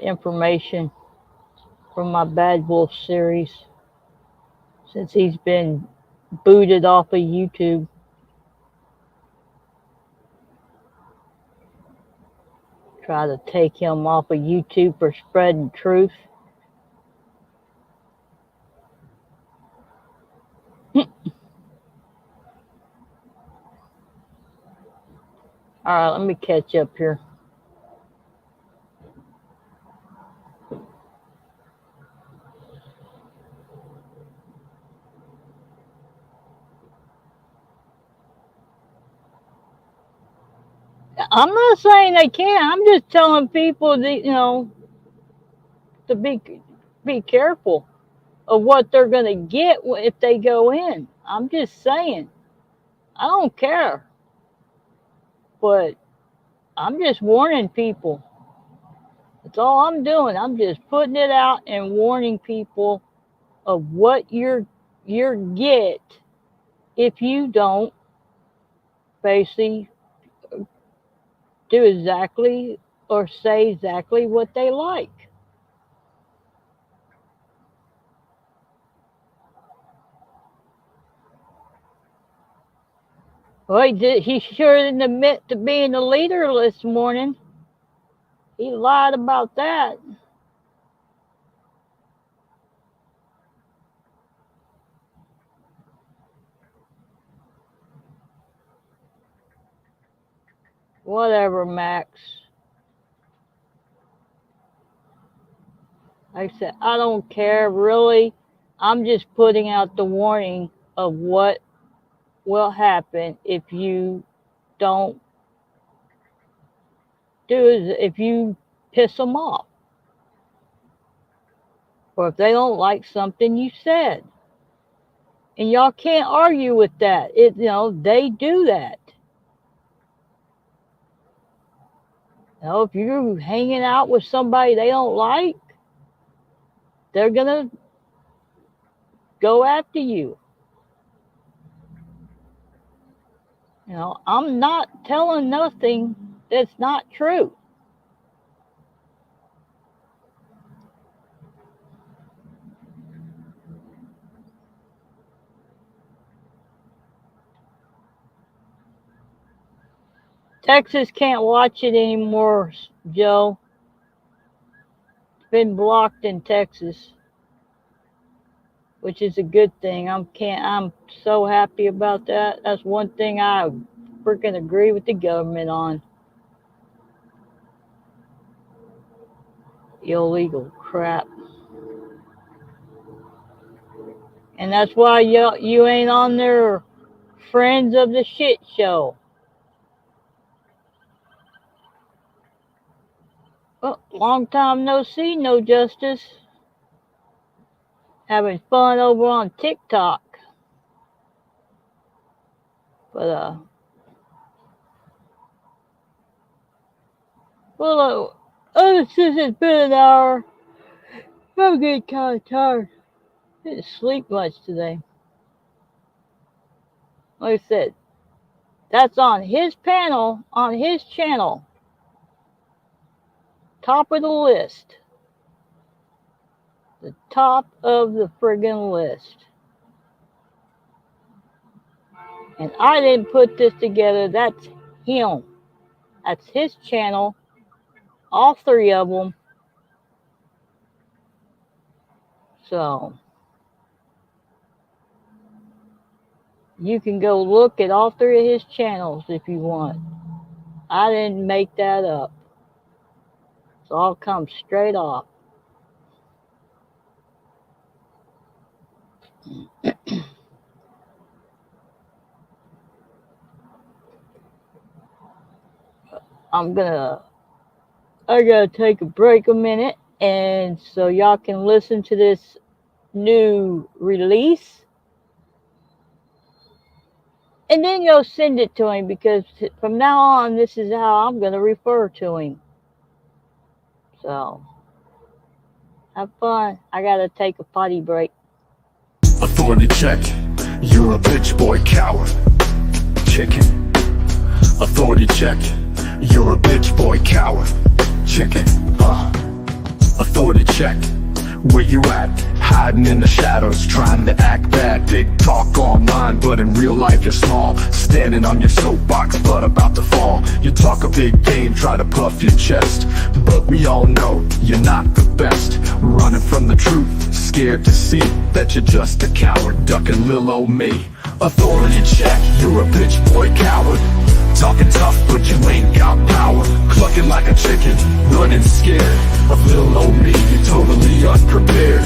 information from my Bad Wolf series, since he's been booted off of YouTube. Try to take him off of YouTube for spreading truth. All right, let me catch up here. I'm not saying they can't. I'm just telling people that, to be careful of what they're going to get if they go in. I'm just saying. I don't care. But I'm just warning people. That's all I'm doing. I'm just putting it out and warning people of what you're get if you don't basically do exactly or say exactly what they like. Well, he sure didn't admit to being the leader this morning. He lied about that. Whatever, Max. Like I said, I don't care, really. I'm just putting out the warning of what will happen if you don't if you piss them off. Or if they don't like something you said. And y'all can't argue with that. They do that. If you're hanging out with somebody they don't like, they're gonna go after you. I'm not telling nothing that's not true. Texas can't watch it anymore, Joe. It's been blocked in Texas, which is a good thing. I'm so happy about that. That's one thing I freaking agree with the government on. Illegal crap. And that's why you ain't on their Friends of the Shit Show. Well, long time no see, no justice. Having fun over on TikTok. But, well, since it's been an hour, I'm getting kind of tired. I didn't sleep much today. Like I said, that's on his panel, on his channel. Top of the list. The top of the friggin' list. And I didn't put this together. That's him. That's his channel. All three of them. So, you can go look at all three of his channels if you want. I didn't make that up. It's all come straight off. I gotta take a break a minute, and so y'all can listen to this new release. And then you'll send it to him, because from now on, this is how I'm gonna refer to him. So, have fun. I gotta take a potty break. Authority check. You're a bitch boy coward. Chicken. Authority check. You're a bitch boy coward. Chicken. Authority check. Where you at? Hiding in the shadows, trying to act bad. Big talk online, but in real life you're small. Standing on your soapbox, but about to fall. You talk a big game, try to puff your chest, but we all know you're not the best. Running from the truth, scared to see that you're just a coward, ducking lil' old me. Authority check, you're a bitch boy coward. Talking tough, but you ain't got power. Clucking like a chicken, running scared of little old me. You're totally unprepared.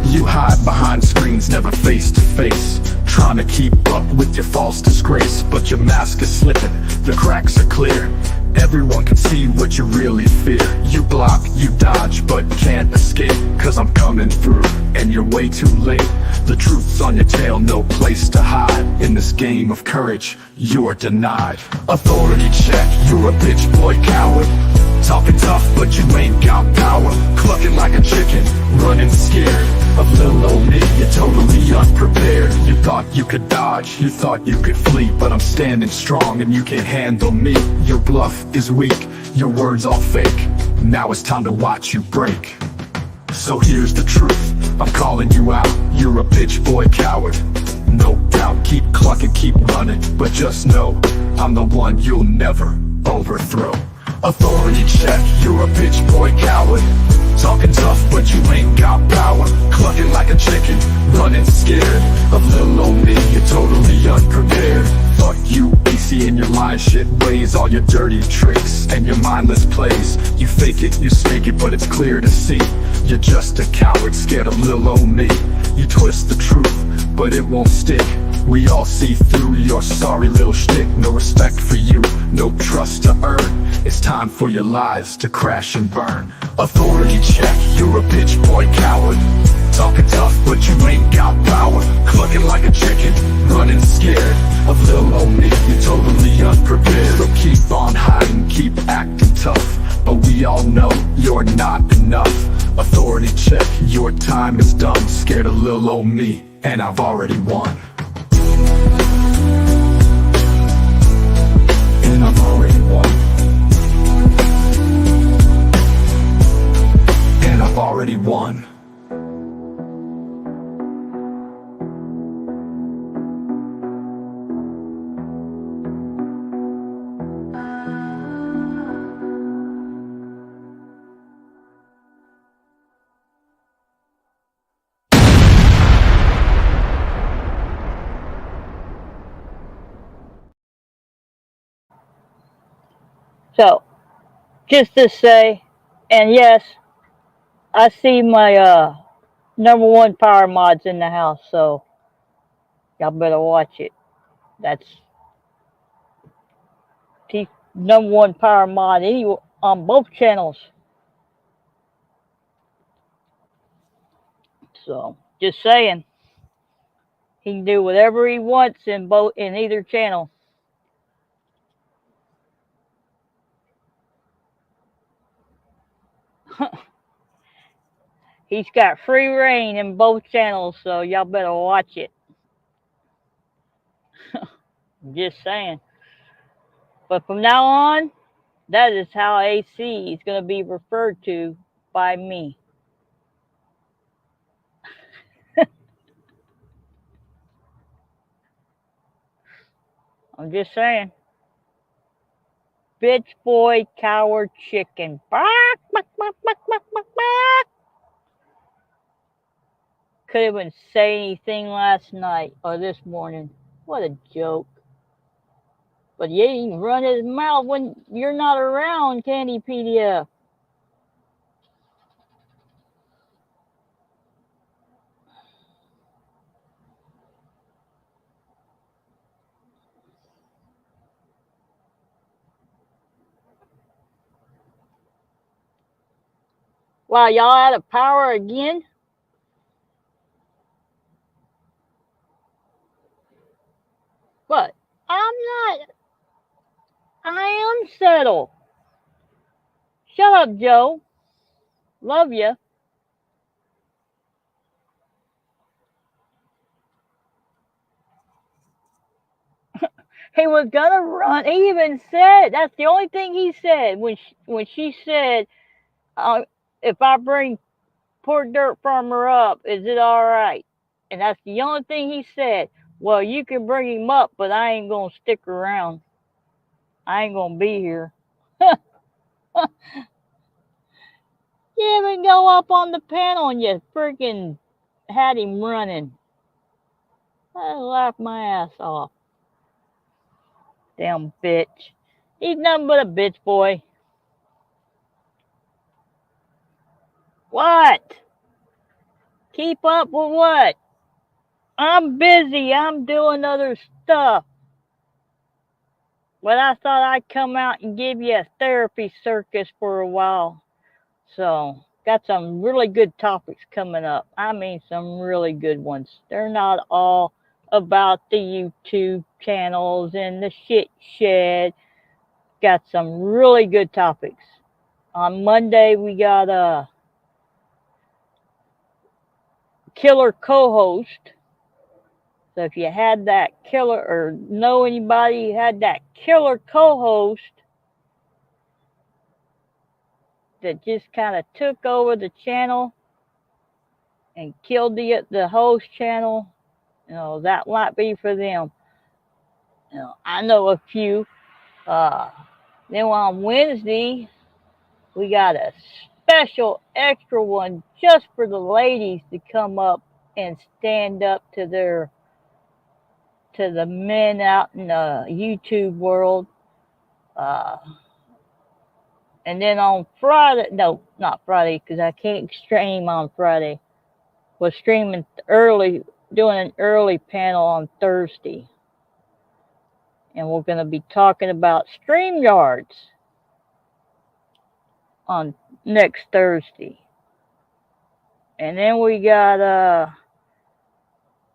You hide behind screens, never face to face, trying to keep up with your false disgrace. But your mask is slipping, the cracks are clear. Everyone can see what you really fear. You block, you dodge, but can't escape, cause I'm coming through, and you're way too late. The truth's on your tail, no place to hide. In this game of courage, you're denied. Authority check, you're a bitch boy coward. Talking tough, but you ain't got power. Clucking like a chicken, running scared of little old me. You're totally unprepared. You thought you could dodge, you thought you could flee, but I'm standing strong and you can't handle me. Your bluff is weak, your words all fake. Now it's time to watch you break. So here's the truth, I'm calling you out. You're a bitch boy coward, no doubt. Keep clucking, keep running, but just know I'm the one you'll never overthrow. Authority check, you're a bitch boy coward. Talking tough, but you ain't got power. Clucking like a chicken, running scared of little old me, you're totally unprepared. Fuck you, easy in your lying shit ways, all your dirty tricks and your mindless plays. You fake it, you snake it, but it's clear to see you're just a coward, scared of little old me. You twist the truth, but it won't stick. We all see through your sorry little shtick. No respect for you, no trust to earn. It's time for your lives to crash and burn. Authority check, you're a bitch boy coward. Talking tough, but you ain't got power. Clucking like a chicken, running scared of little old me, you're totally unprepared. So keep on hiding, keep acting tough, but we all know you're not enough. Authority check, your time is done. Scared of little old me, and I've already won. And I've already won. And I've already won. So, just to say, and yes, I see my number one power mods in the house, so y'all better watch it. That's the number one power mod on both channels. So, just saying, he can do whatever he wants in either channel. He's got free reign in both channels, so y'all better watch it. Just saying. But from now on, that is how AC is going to be referred to by me. I'm just saying. Bitch boy, coward, chicken. Bark, bark, bark, bark, bark, bark, bark. Couldn't even say anything last night or this morning. What a joke. But yeah, he can run his mouth when you're not around, Candypedia. Wow, y'all out of power again? But I'm not. I am settled. Shut up, Joe. Love you. He was gonna run. He even said that's the only thing he said when she said, "If I bring poor dirt farmer up, is it all right?" And that's the only thing he said. Well, you can bring him up, but I ain't gonna stick around. I ain't gonna be here. You even go up on the panel and you freaking had him running. I laughed my ass off. Damn bitch. He's nothing but a bitch boy. What? Keep up with what? I'm busy. I'm doing other stuff. But I thought I'd come out and give you a therapy circus for a while. So, got some really good topics coming up. I mean, some really good ones. They're not all about the YouTube channels and the shit shed. Got some really good topics. On Monday, we got a killer co-host. So if you had that killer or know anybody who had that killer co-host that just kind of took over the channel and killed the host channel, That might be for them. I know a few. Uh, then on Wednesday, we got a special extra one just for the ladies to come up and stand up to the men out in the YouTube world. Uh, and then on Friday, no, not Friday, because I can't stream on Friday. We're streaming early, doing an early panel on Thursday. And we're going to be talking about StreamYards on next Thursday. And then we're going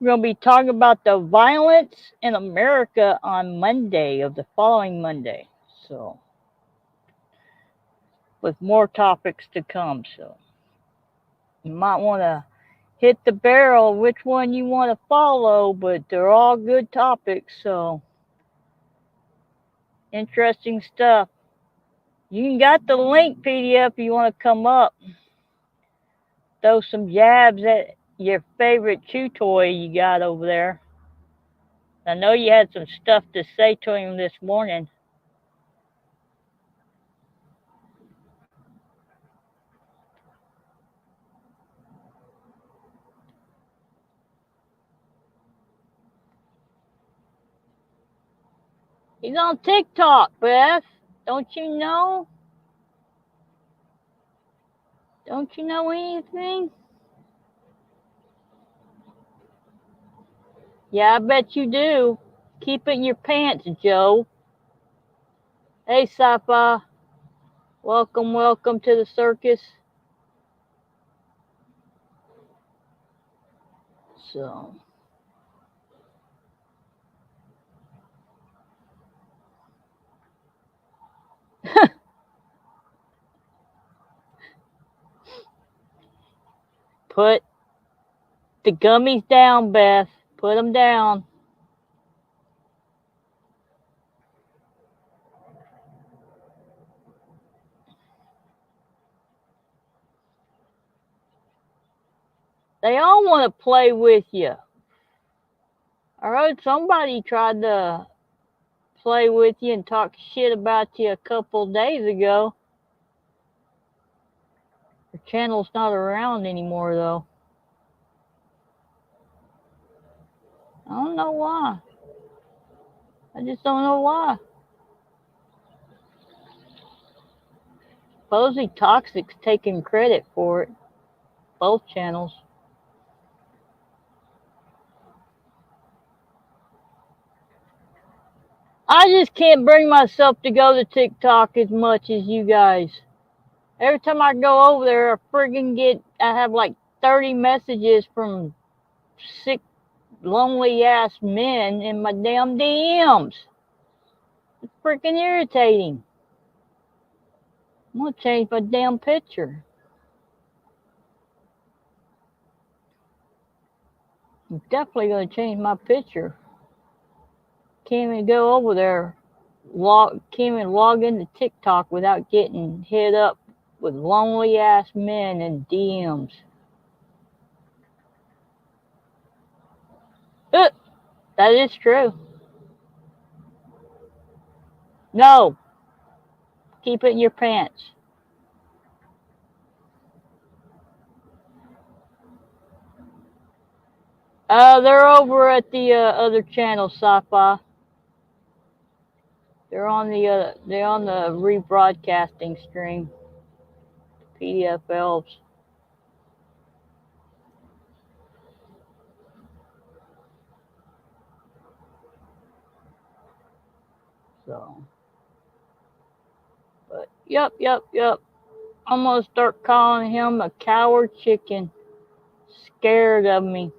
to be talking about the violence in America on Monday of the following Monday. So, with more topics to come. So, you might want to hit the barrel which one you want to follow, but they're all good topics. So, interesting stuff. You can got the link PDF if you want to come up. Throw some jabs at your favorite chew toy you got over there. I know you had some stuff to say to him this morning. He's on TikTok, Beth. Don't you know? Don't you know anything? Yeah, I bet you do. Keep it in your pants, Joe. Hey, Safa. Welcome, welcome to the circus. So. Put the gummies down, Beth. Put them down. They all want to play with you. I heard somebody tried to play with you and talk shit about you a couple days ago. Your channel's not around anymore, though. I don't know why. I just don't know why. Supposedly Toxic's taking credit for it. Both channels. I just can't bring myself to go to TikTok as much as you guys. Every time I go over there, I have like 30 messages from sick, lonely ass men in my damn DMs. It's freaking irritating. I'm gonna change my damn picture. I'm definitely gonna change my picture. Can't even go over there. Can't even log into TikTok without getting hit up with lonely ass men and DMs. That is true. No. Keep it in your pants. They're over at the other channel, Sci-Fi. They're on the rebroadcasting stream. PDF elves. So, but yep. I'm gonna start calling him a coward chicken. Scared of me.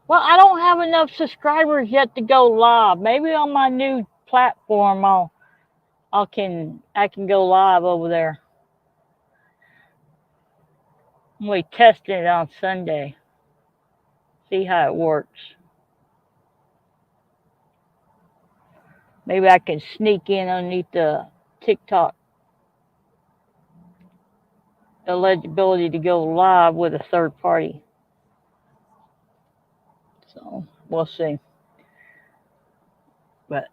Well, I don't have enough subscribers yet to go live. Maybe on my new platform, I can go live over there. I'm gonna be testing it on Sunday. See how it works. Maybe I can sneak in underneath the TikTok eligibility to go live with a third party. So we'll see. But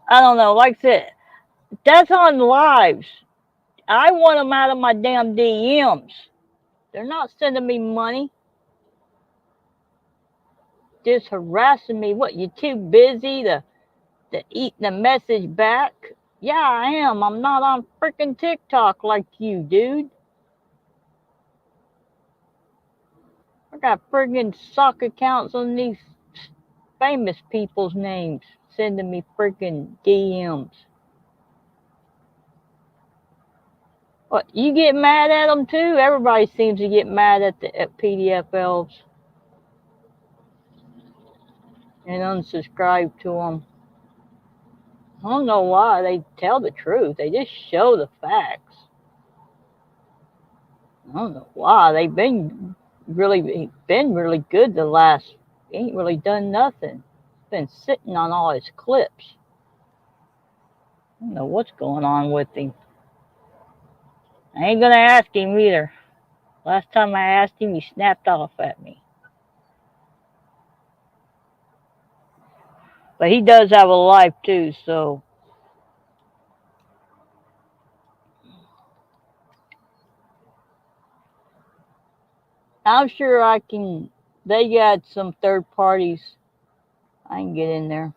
I don't know. Like I said, that's on lives. I want them out of my damn DMs. They're not sending me money. Just harassing me. What, you too busy to eat the message back? Yeah, I am. I'm not on freaking TikTok like you, dude. I got friggin' sock accounts on these famous people's names sending me freaking DMs. What, you get mad at them too? Everybody seems to get mad at PDF elves and unsubscribe to them. I don't know why. They tell the truth. They just show the facts. I don't know why. They've been really good the last. Ain't really done nothing. Been sitting on all his clips. I don't know what's going on with him. I ain't gonna ask him either. Last time I asked him, he snapped off at me. But he does have a life too, so. I'm sure I can. They got some third parties. I can get in there.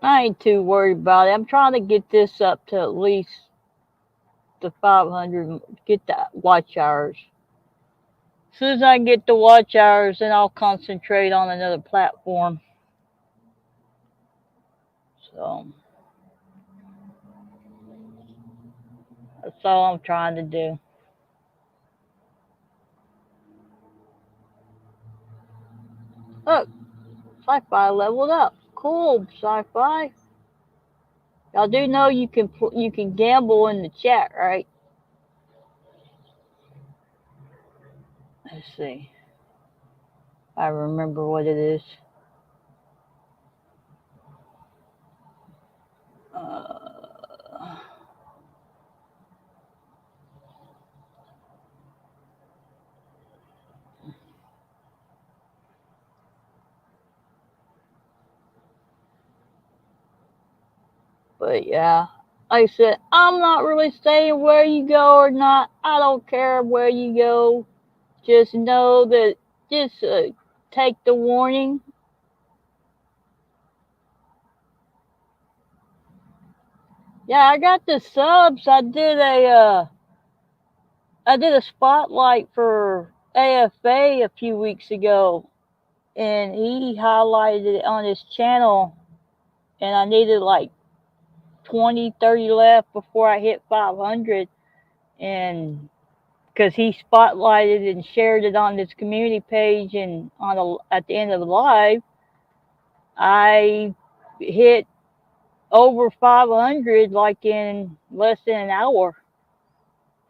I ain't too worried about it. I'm trying to get this up to at least the 500, get the watch hours. As soon as I get the watch hours, then I'll concentrate on another platform. So that's all I'm trying to do. Look, sci-fi leveled up. Cool, sci-fi. Y'all do know you can gamble in the chat, right? Let's see. I remember what it is. But yeah, like I said, I'm not really saying where you go or not. I don't care where you go. Just know that, just take the warning. Yeah, I got the subs. I did a spotlight for AFA a few weeks ago, and he highlighted it on his channel, and I needed like 20, 30 left before I hit 500, and because he spotlighted and shared it on his community page, and at the end of the live, I hit over 500 like in less than an hour.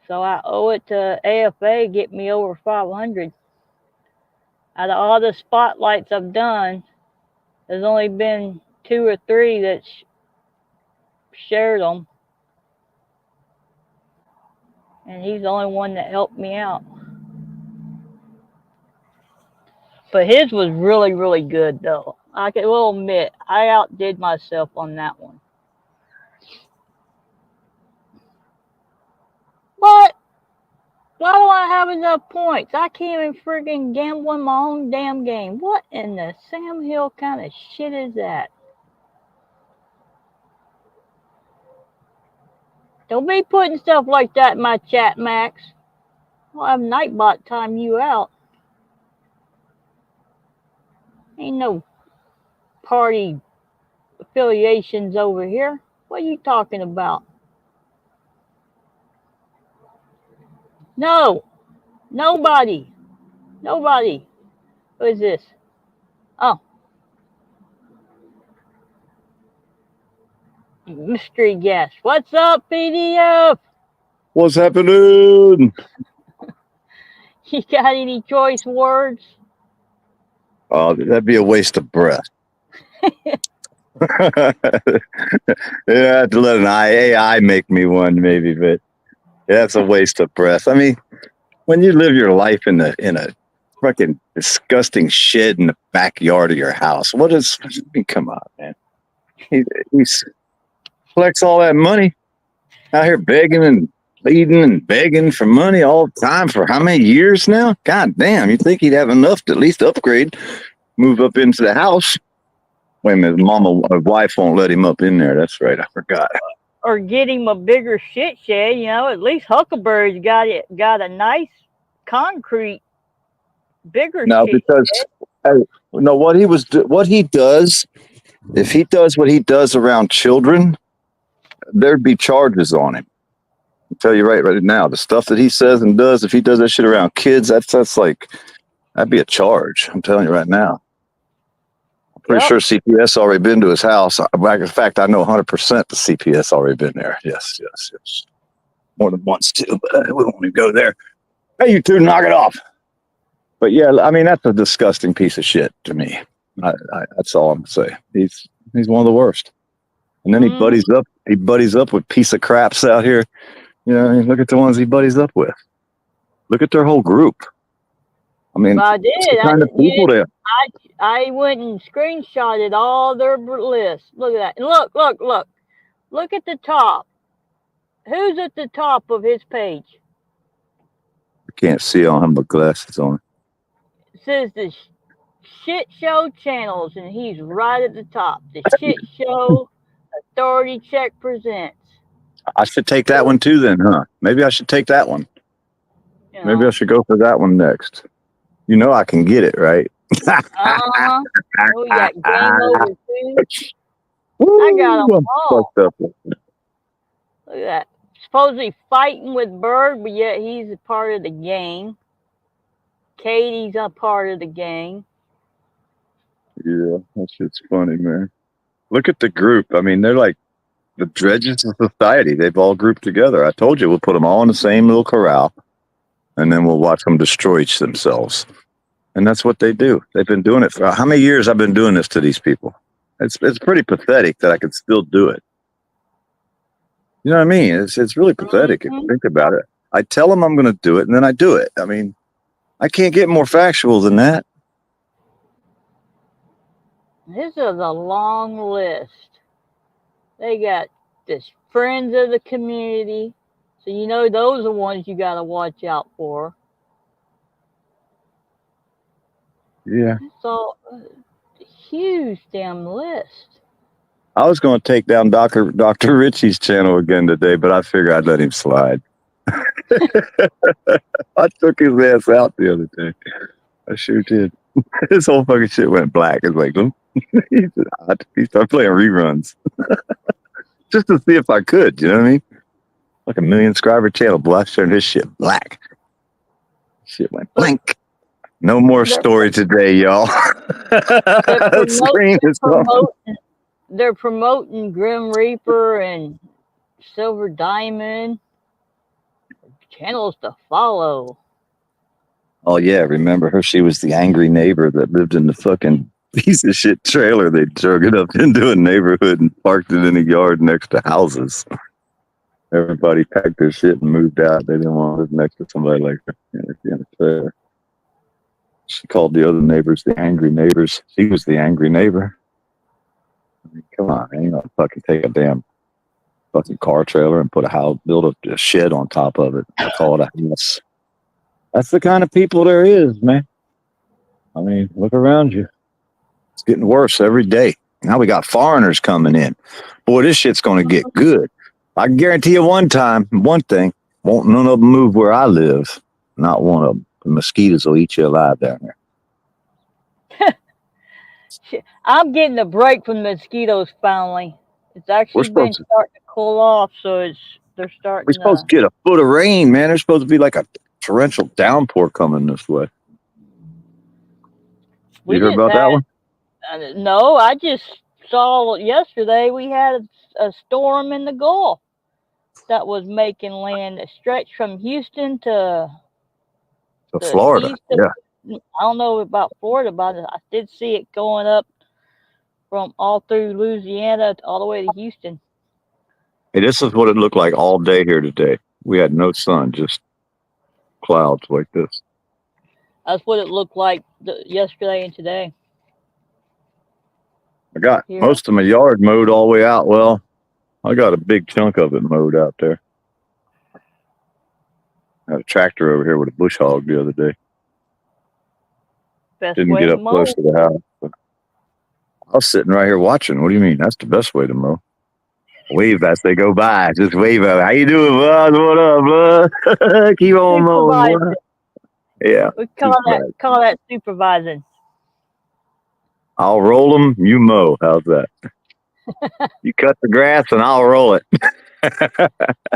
So I owe it to AFA get me over 500. Out of all the spotlights I've done, there's only been 2 or 3 that shared them. And he's the only one that helped me out. But his was really, really good, though. I will admit, I outdid myself on that one. But why do I have enough points? I can't even friggin' gamble in my own damn game. What in the Sam Hill kind of shit is that? Don't be putting stuff like that in my chat, Max. I'll have Nightbot time you out. Ain't no party affiliations over here. What are you talking about? No. Nobody. Nobody. Who is this? Oh. Mystery guest. What's up, PDF? What's happening? You got any choice words? Oh, that'd be a waste of breath. Yeah, I have to let an AI make me one, maybe, but Yeah, it's a waste of breath. I mean, when you live your life in a fucking disgusting shed in the backyard of your house, what is? I mean, come on, man. He collects all that money out here begging and pleading and begging for money all the time for how many years now? God damn, you think he'd have enough to at least upgrade, move up into the house? Wait a minute, his wife won't let him up in there. That's right, I forgot. Or get him a bigger shit shed, you know. At least Huckleberry's got a nice concrete bigger No, shit because no, what he does, if he does what he does around children, there'd be charges on him. I'll tell you right now, the stuff that he says and does, if he does that shit around kids, that's like that'd be a charge. I'm telling you right now. I'm pretty sure CPS already been to his house. In fact, I know 100% the CPS already been there. Yes. More than once too, but we won't even go there. Hey, you two, knock it off. But yeah, I mean, that's a disgusting piece of shit to me. That's all I'm gonna say. He's one of the worst. And then he buddies up with piece of craps out here. You know, I mean, look at the ones he buddies up with. Look at their whole group. I mean, I did. the kind of people there. I went and screenshotted all their lists. Look at that. And look. Look at the top. Who's at the top of his page? I can't see on him, but glasses on. It says the shit show channels, and he's right at the top. The shit show Authority Check presents. I should take that one too, then, huh? Maybe I should take that one. You know. Maybe I should go for that one next. You know, I can get it, right? Oh, we got Game Over too. I got them all. Look at that. Supposedly fighting with Bird, but yet he's a part of the gang. Katie's a part of the gang. Yeah, that shit's funny, man. Look at the group. I mean, they're like the dredges of society. They've all grouped together. I told you, we'll put them all in the same little corral, and then we'll watch them destroy themselves. And that's what they do. They've been doing it for how many years? I've been doing this to these people. It's pretty pathetic that I can still do it. You know what I mean? It's really pathetic if you think about it. I tell them I'm going to do it, and then I do it. I mean, I can't get more factual than that. This is a long list. They got this friends of the community. So you know those are the ones you got to watch out for. Yeah. So, a huge damn list. I was going to take down Dr. Richie's channel again today, but I figured I'd let him slide. I took his ass out the other day. I sure did. His whole fucking shit went black. It's like, he started playing reruns. Just to see if I could, you know what I mean? Like a 1 million subscriber channel, boy, I turned his shit black. Shit went blank. No more story today, y'all. They're promoting Grim Reaper and Silver Diamond. Channels to follow. Oh, yeah. Remember her? She was the angry neighbor that lived in the fucking piece of shit trailer. They drug it up into a neighborhood and parked it in a yard next to houses. Everybody packed their shit and moved out. They didn't want to live next to somebody like her in a trailer. She called the other neighbors the angry neighbors. She was the angry neighbor. I mean, come on, man. You know, fucking take a damn fucking car trailer and put a house, build a shed on top of it. Call it a house. That's the kind of people there is, man. I mean, look around you. It's getting worse every day. Now we got foreigners coming in. Boy, this shit's going to get good. I can guarantee you one thing, won't none of them move where I live. Not one of them. The mosquitoes will eat you alive down there. I'm getting a break from the mosquitoes finally. It's actually been starting to cool off, so they're starting. We're supposed to get a foot of rain, man. There's supposed to be like a torrential downpour coming this way. You heard about that one? No, I just saw yesterday we had a storm in the Gulf that was making land that stretched from Houston to Florida. Yeah. I don't know about Florida, but I did see it going up from all through Louisiana all the way to Houston. Hey, this is what it looked like all day here today. We had no sun, just clouds like this. That's what it looked like yesterday and today. I got Here. most of my yard mowed all the way out. Well, I got a big chunk of it mowed out there. I had a tractor over here with a bush hog the other day. Best Didn't way get to up mow. close to the house. But I was sitting right here watching. What do you mean? That's the best way to mow. Wave as they go by. Just wave out. How you doing, bud? What up, bud? Keep on mowing. Supervising. Yeah. We call that supervising. I'll roll them. You mow. How's that? You cut the grass and I'll roll it.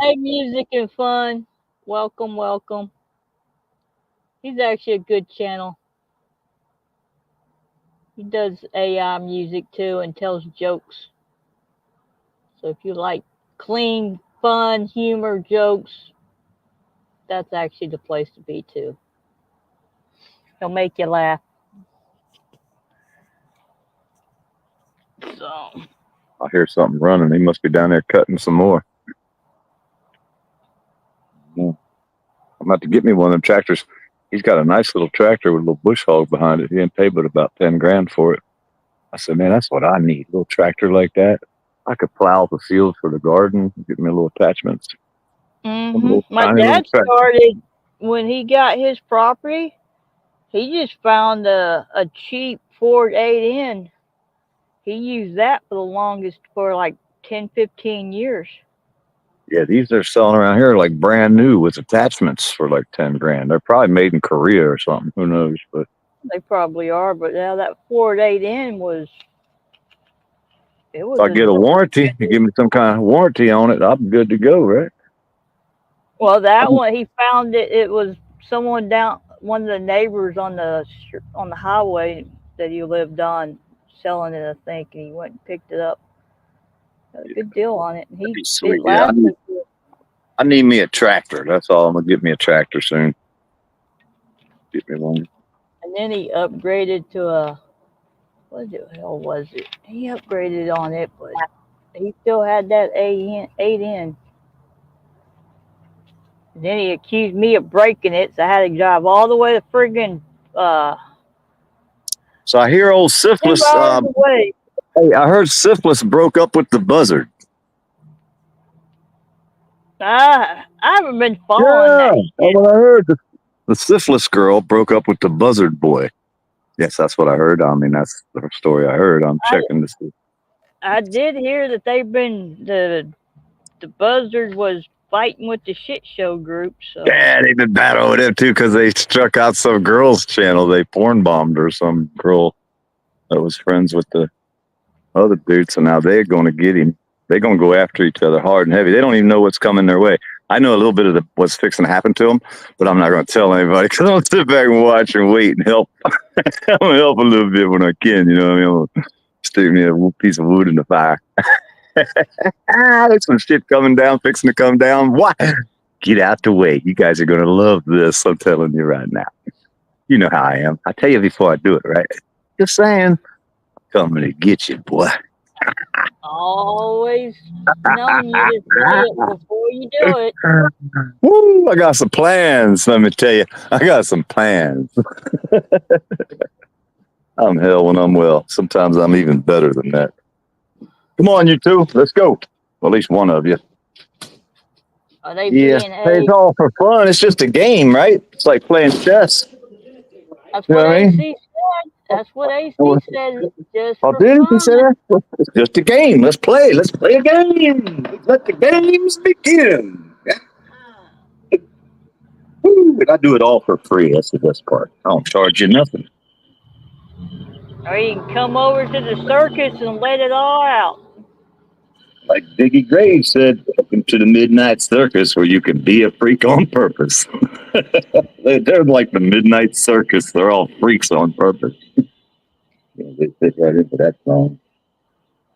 Hey, music and fun. Welcome, welcome. He's actually a good channel. He does AI music too and tells jokes. So if you like clean, fun, humor, jokes, that's actually the place to be too. He'll make you laugh. So I hear something running. He must be down there cutting some more. I'm about to get me one of them tractors. He's got a nice little tractor with a little bush hog behind it. He didn't pay but about 10 grand for it. I said, man, that's what I need. A little tractor like that. I could plow the field for the garden, get me a little attachments. My dad started when he got his property. He just found a cheap Ford 8N. He used that for the longest, for like 10, 15 years. Yeah, these are selling around here like brand new with attachments for like 10 grand. They're probably made in Korea or something. Who knows? But they probably are. But now that Ford 8N was. If I get a warranty, you give me some kind of warranty on it, I'm good to go, right? Well, that one, he found it. It was someone down, one of the neighbors on the highway that he lived on, selling it, I think, and he went and picked it up. Got a good deal on it. And he sweet. Yeah, I need me a tractor. That's all. I'm gonna get me a tractor soon. Get me one. And then he upgraded to a. What the hell was it? He upgraded on it, but he still had that 8N. And then he accused me of breaking it, so I had to drive all the way to friggin'. So I hear old Syphilis. Hey, I heard Syphilis broke up with the buzzard. I haven't been following that. That's what I heard. The Syphilis girl broke up with the buzzard boy. Yes, that's what I heard. I mean, that's the story I heard. I'm checking to see. I did hear that they've been the buzzard was fighting with the shit show group. So. Yeah, they've been battling with him too because they struck out some girl's channel. They porn bombed her, some girl that was friends with the other dude. So now they're going to get him. They're going to go after each other hard and heavy. They don't even know what's coming their way. I know a little bit of what's fixing to happen to them, but I'm not going to tell anybody because I'll sit back and watch and wait and help. I'm going to help a little bit when I can, you know what I mean? I'm going to stick me a piece of wood in the fire. There's some shit coming down, fixing to come down. What? Get out the way. You guys are going to love this. I'm telling you right now. You know how I am. I tell you before I do it, right? Just saying. Coming to get you, boy. Always knowing you to say it before you do it. Woo, I got some plans, let me tell you. I got some plans. I'm hell when I'm well. Sometimes I'm even better than that. Come on, you two. Let's go. Well, at least one of you. Are they being it's all for fun. It's just a game, right? It's like playing chess. That's what AC said. That's what AC said. Just for didn't fun. he say that? It's just a game. Let's play. Let's play a game. Let the games begin. Woo, and I do it all for free. That's the best part. I don't charge you nothing. Or you can come over to the circus and let it all out. Like Diggy Graves said, welcome to the Midnight Circus where you can be a freak on purpose. They're like the Midnight Circus. They're all freaks on purpose. Yeah, they fit right into that song.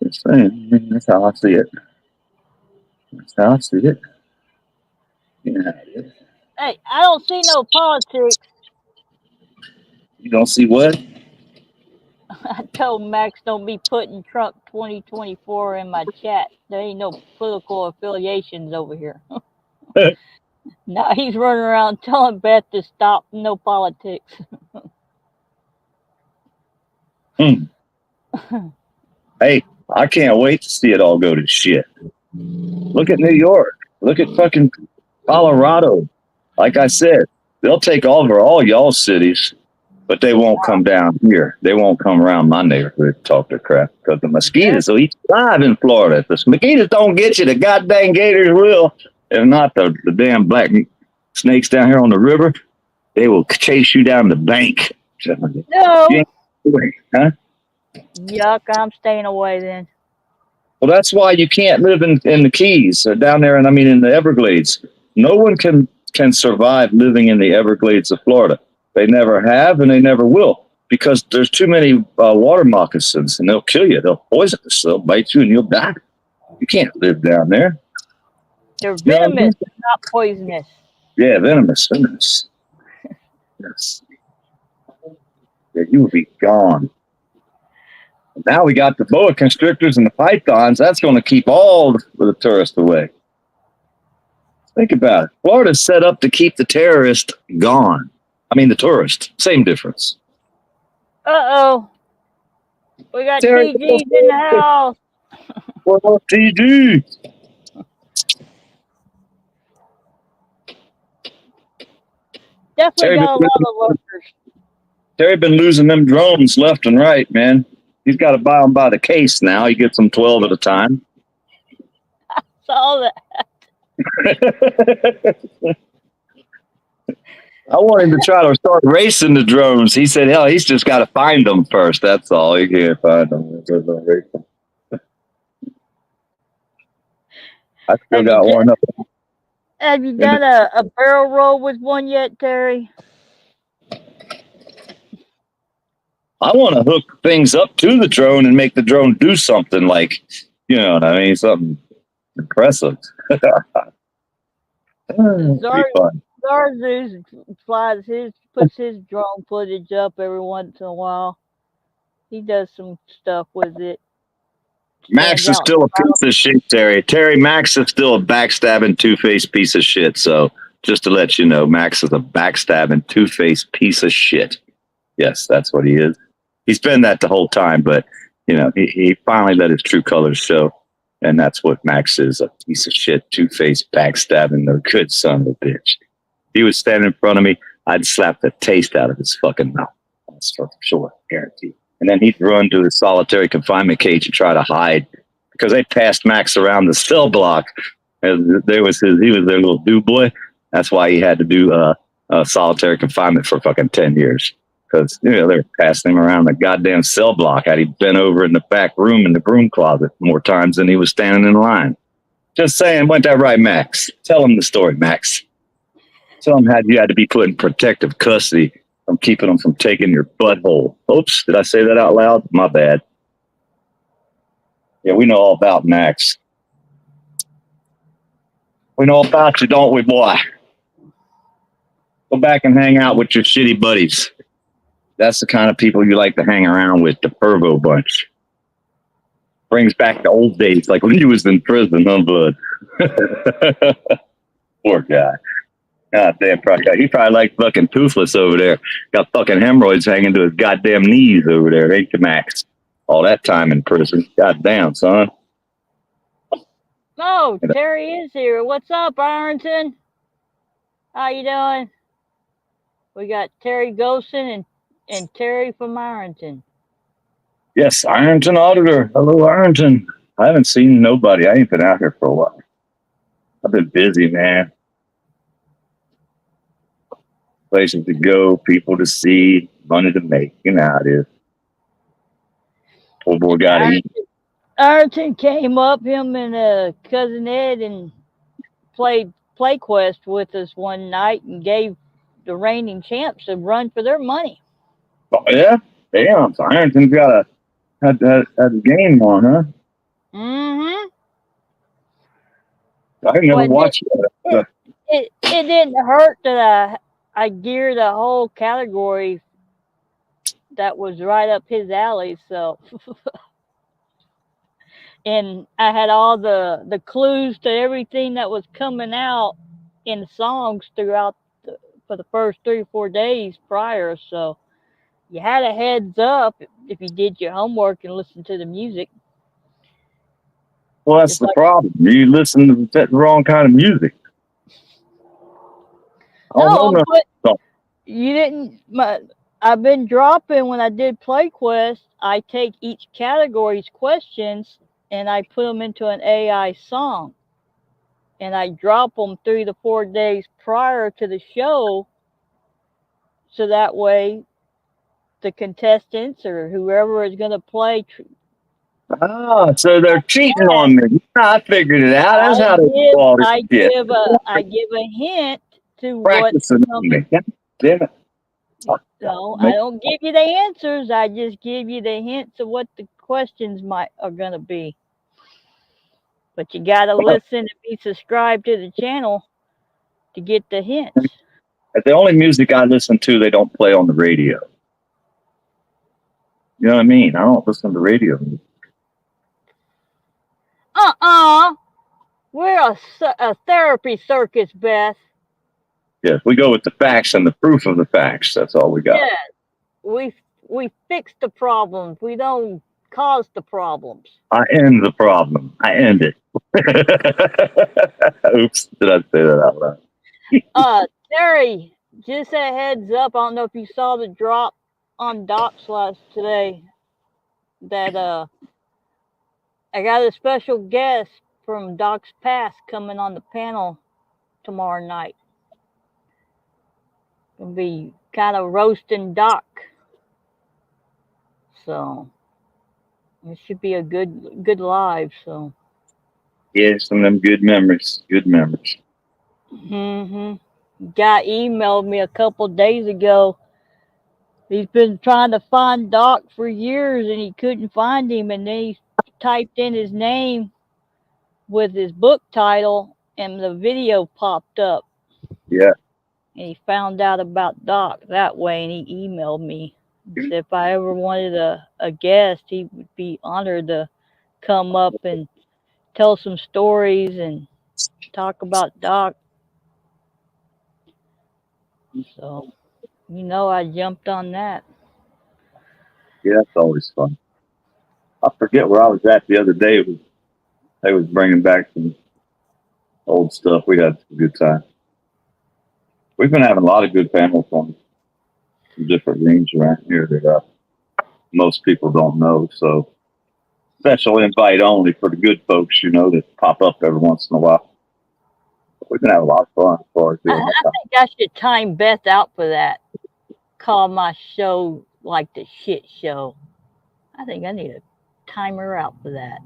Just saying, that's how I see it. That's how I see it. Yeah, it is. Hey, I don't see no politics. You don't see what? I told Max don't be putting Trump 2024 in my chat. There ain't no political affiliations over here. Now he's running around telling Beth to stop no politics. Hmm. Hey, I can't wait to see it all go to shit. Look at New York. Look at fucking Colorado. Like I said, they'll take over all y'all cities, but they won't come down here. They won't come around my neighborhood to talk their crap because the mosquitoes will eat you alive in Florida. If the mosquitoes don't get you, the goddamn gators will. If not, the damn black snakes down here on the river, they will chase you down the bank. No. You ain't away, huh? Yuck, I'm staying away then. Well, that's why you can't live in the Keys or down there, and I mean in the Everglades. No one can survive living in the Everglades of Florida. They never have, and they never will, because there's too many water moccasins, and they'll kill you. They'll poison us. They'll bite you, and you'll die. You can't live down there. They're You know what I mean? venomous, not poisonous. Yeah, venomous. Yes. Yeah, you will be gone. Now we got the boa constrictors and the pythons. That's going to keep all the tourists away. Think about it. Florida's set up to keep the terrorist gone. I mean, the tourist. Same difference. Uh-oh. We got Terry, TGs in the house. What up, TG? Definitely Terry got a lot of lurkers. Terry been losing them drones left and right, man. He's got to buy them by the case now. He gets them 12 at a time. Saw that. I want him to try to start racing the drones. He said, hell, he's just got to find them first. That's all. He can't find them. I still got one up. Have you done a barrel roll with one yet, Terry? I want to hook things up to the drone and make the drone do something like, you know what I mean? Something impressive. Zarzoos puts his drone footage up every once in a while. He does some stuff with it. Max is still a piece of shit, Terry. Terry, Max is still a backstabbing, two-faced piece of shit. So just to let you know, Max is a backstabbing, two-faced piece of shit. Yes, that's what he is. He's been that the whole time, but, you know, he finally let his true colors show. And that's what Max is, a piece of shit, two-faced, backstabbing, no good son of a bitch. He was standing in front of me, I'd slap the taste out of his fucking mouth. That's for sure, guaranteed. And then he'd run to his solitary confinement cage and try to hide because they passed Max around the cell block. And he was their little do boy. That's why he had to do solitary confinement for fucking 10 years. Because, you know, they were passing him around the goddamn cell block. Had he been over in the back room in the broom closet more times than he was standing in line. Just saying, wasn't that right, Max? Tell him the story, Max. Tell him how you had to be put in protective custody from keeping them from taking your butthole. Oops, did I say that out loud? My bad. Yeah, we know all about Max. We know all about you, don't we, boy? Go back and hang out with your shitty buddies. That's the kind of people you like to hang around with, the Pervo bunch. Brings back the old days, like when he was in prison, huh, bud? Poor guy. God damn, he probably like fucking toothless over there. Got fucking hemorrhoids hanging to his goddamn knees over there, ain't you, Max? All that time in prison. God damn, son. Oh, Terry is here. What's up, Ironton? How you doing? We got Terry Golson and Terry from Ironton. Yes, Ironton Auditor. Hello, Ironton. I haven't seen nobody. I ain't been out here for a while. I've been busy, man. Places to go, people to see, money to make. You know how it is. Poor boy got to eat. Ironton came up, him and Cousin Ed, and played PlayQuest with us one night and gave the reigning champs a run for their money. Oh, yeah? Damn, so Ironton's got a game on, huh? Mm-hmm. I never watched that. It didn't hurt that I geared a whole category that was right up his alley, so and I had all the clues to everything that was coming out in songs throughout for the first 3 or 4 days prior. So you had a heads up if you did your homework and listened to the music. Well, that's Just the like problem. You listen to the wrong kind of music. I don't know no, nothing. but you didn't. I've been dropping when I did Play Quest. I take each category's questions and I put them into an AI song, and I drop them 3 to 4 days prior to the show, so that way the contestants or whoever is going to play. Ah, so they're cheating on me. I figured it out. That's I how they do give all this I shit. give a hint to what's Practicing on coming. me. God damn it. No, I don't give you the answers. I just give you the hints of what the questions are gonna be. But you gotta listen and be subscribed to the channel to get the hints. The only music I listen to, they don't play on the radio. You know what I mean? I don't listen to radio. We're a therapy circus, Beth. Yeah, we go with the facts and the proof of the facts. That's all we got. Yeah, we fix the problems. We don't cause the problems. I end the problem. I end it. Oops, did I say that out loud? Terry, just a heads up. I don't know if you saw the drop on Docs today. That I got a special guest from Doc's Past coming on the panel tomorrow night. Gonna be kind of roasting Doc. So it should be a good live. So Yeah, some of them good memories. Good memories. Guy emailed me a couple days ago. He's been trying to find Doc for years and he couldn't find him, and then he typed in his name with his book title and the video popped up. Yeah. And he found out about Doc that way, and he emailed me. He said if I ever wanted a guest, he would be honored to come up and tell some stories and talk about Doc. So, I jumped on that. Yeah, that's always fun. I forget where I was at the other day. They was bringing back some old stuff. We had a good time. We've been having a lot of good panels on some different rooms around here that most people don't know. So special invite only for the good folks, that pop up every once in a while. We've been having a lot of fun as far as doing that. I think I should time Beth out for that. Call my show like the shit show. I think I need to time her out for that.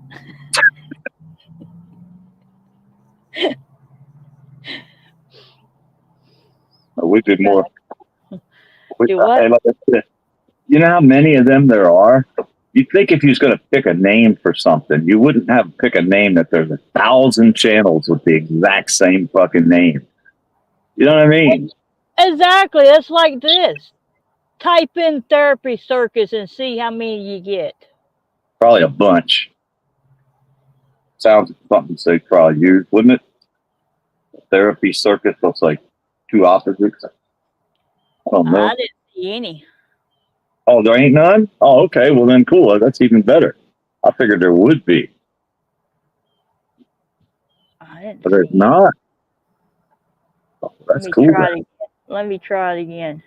We did more. Do what? You know how many of them there are? You'd think if you was going to pick a name for something, you wouldn't pick a name that there's 1,000 channels with the exact same fucking name. You know what I mean? Exactly. It's like this. Type in Therapy Circus and see how many you get. Probably a bunch. Sounds like something they probably use, wouldn't it? Therapy Circus looks like two opposites. I don't know. I didn't see any. Oh, there ain't none? Oh, okay. Well, then cool. That's even better. I figured there would be. But there's not. Oh, that's cool. Let me try it again.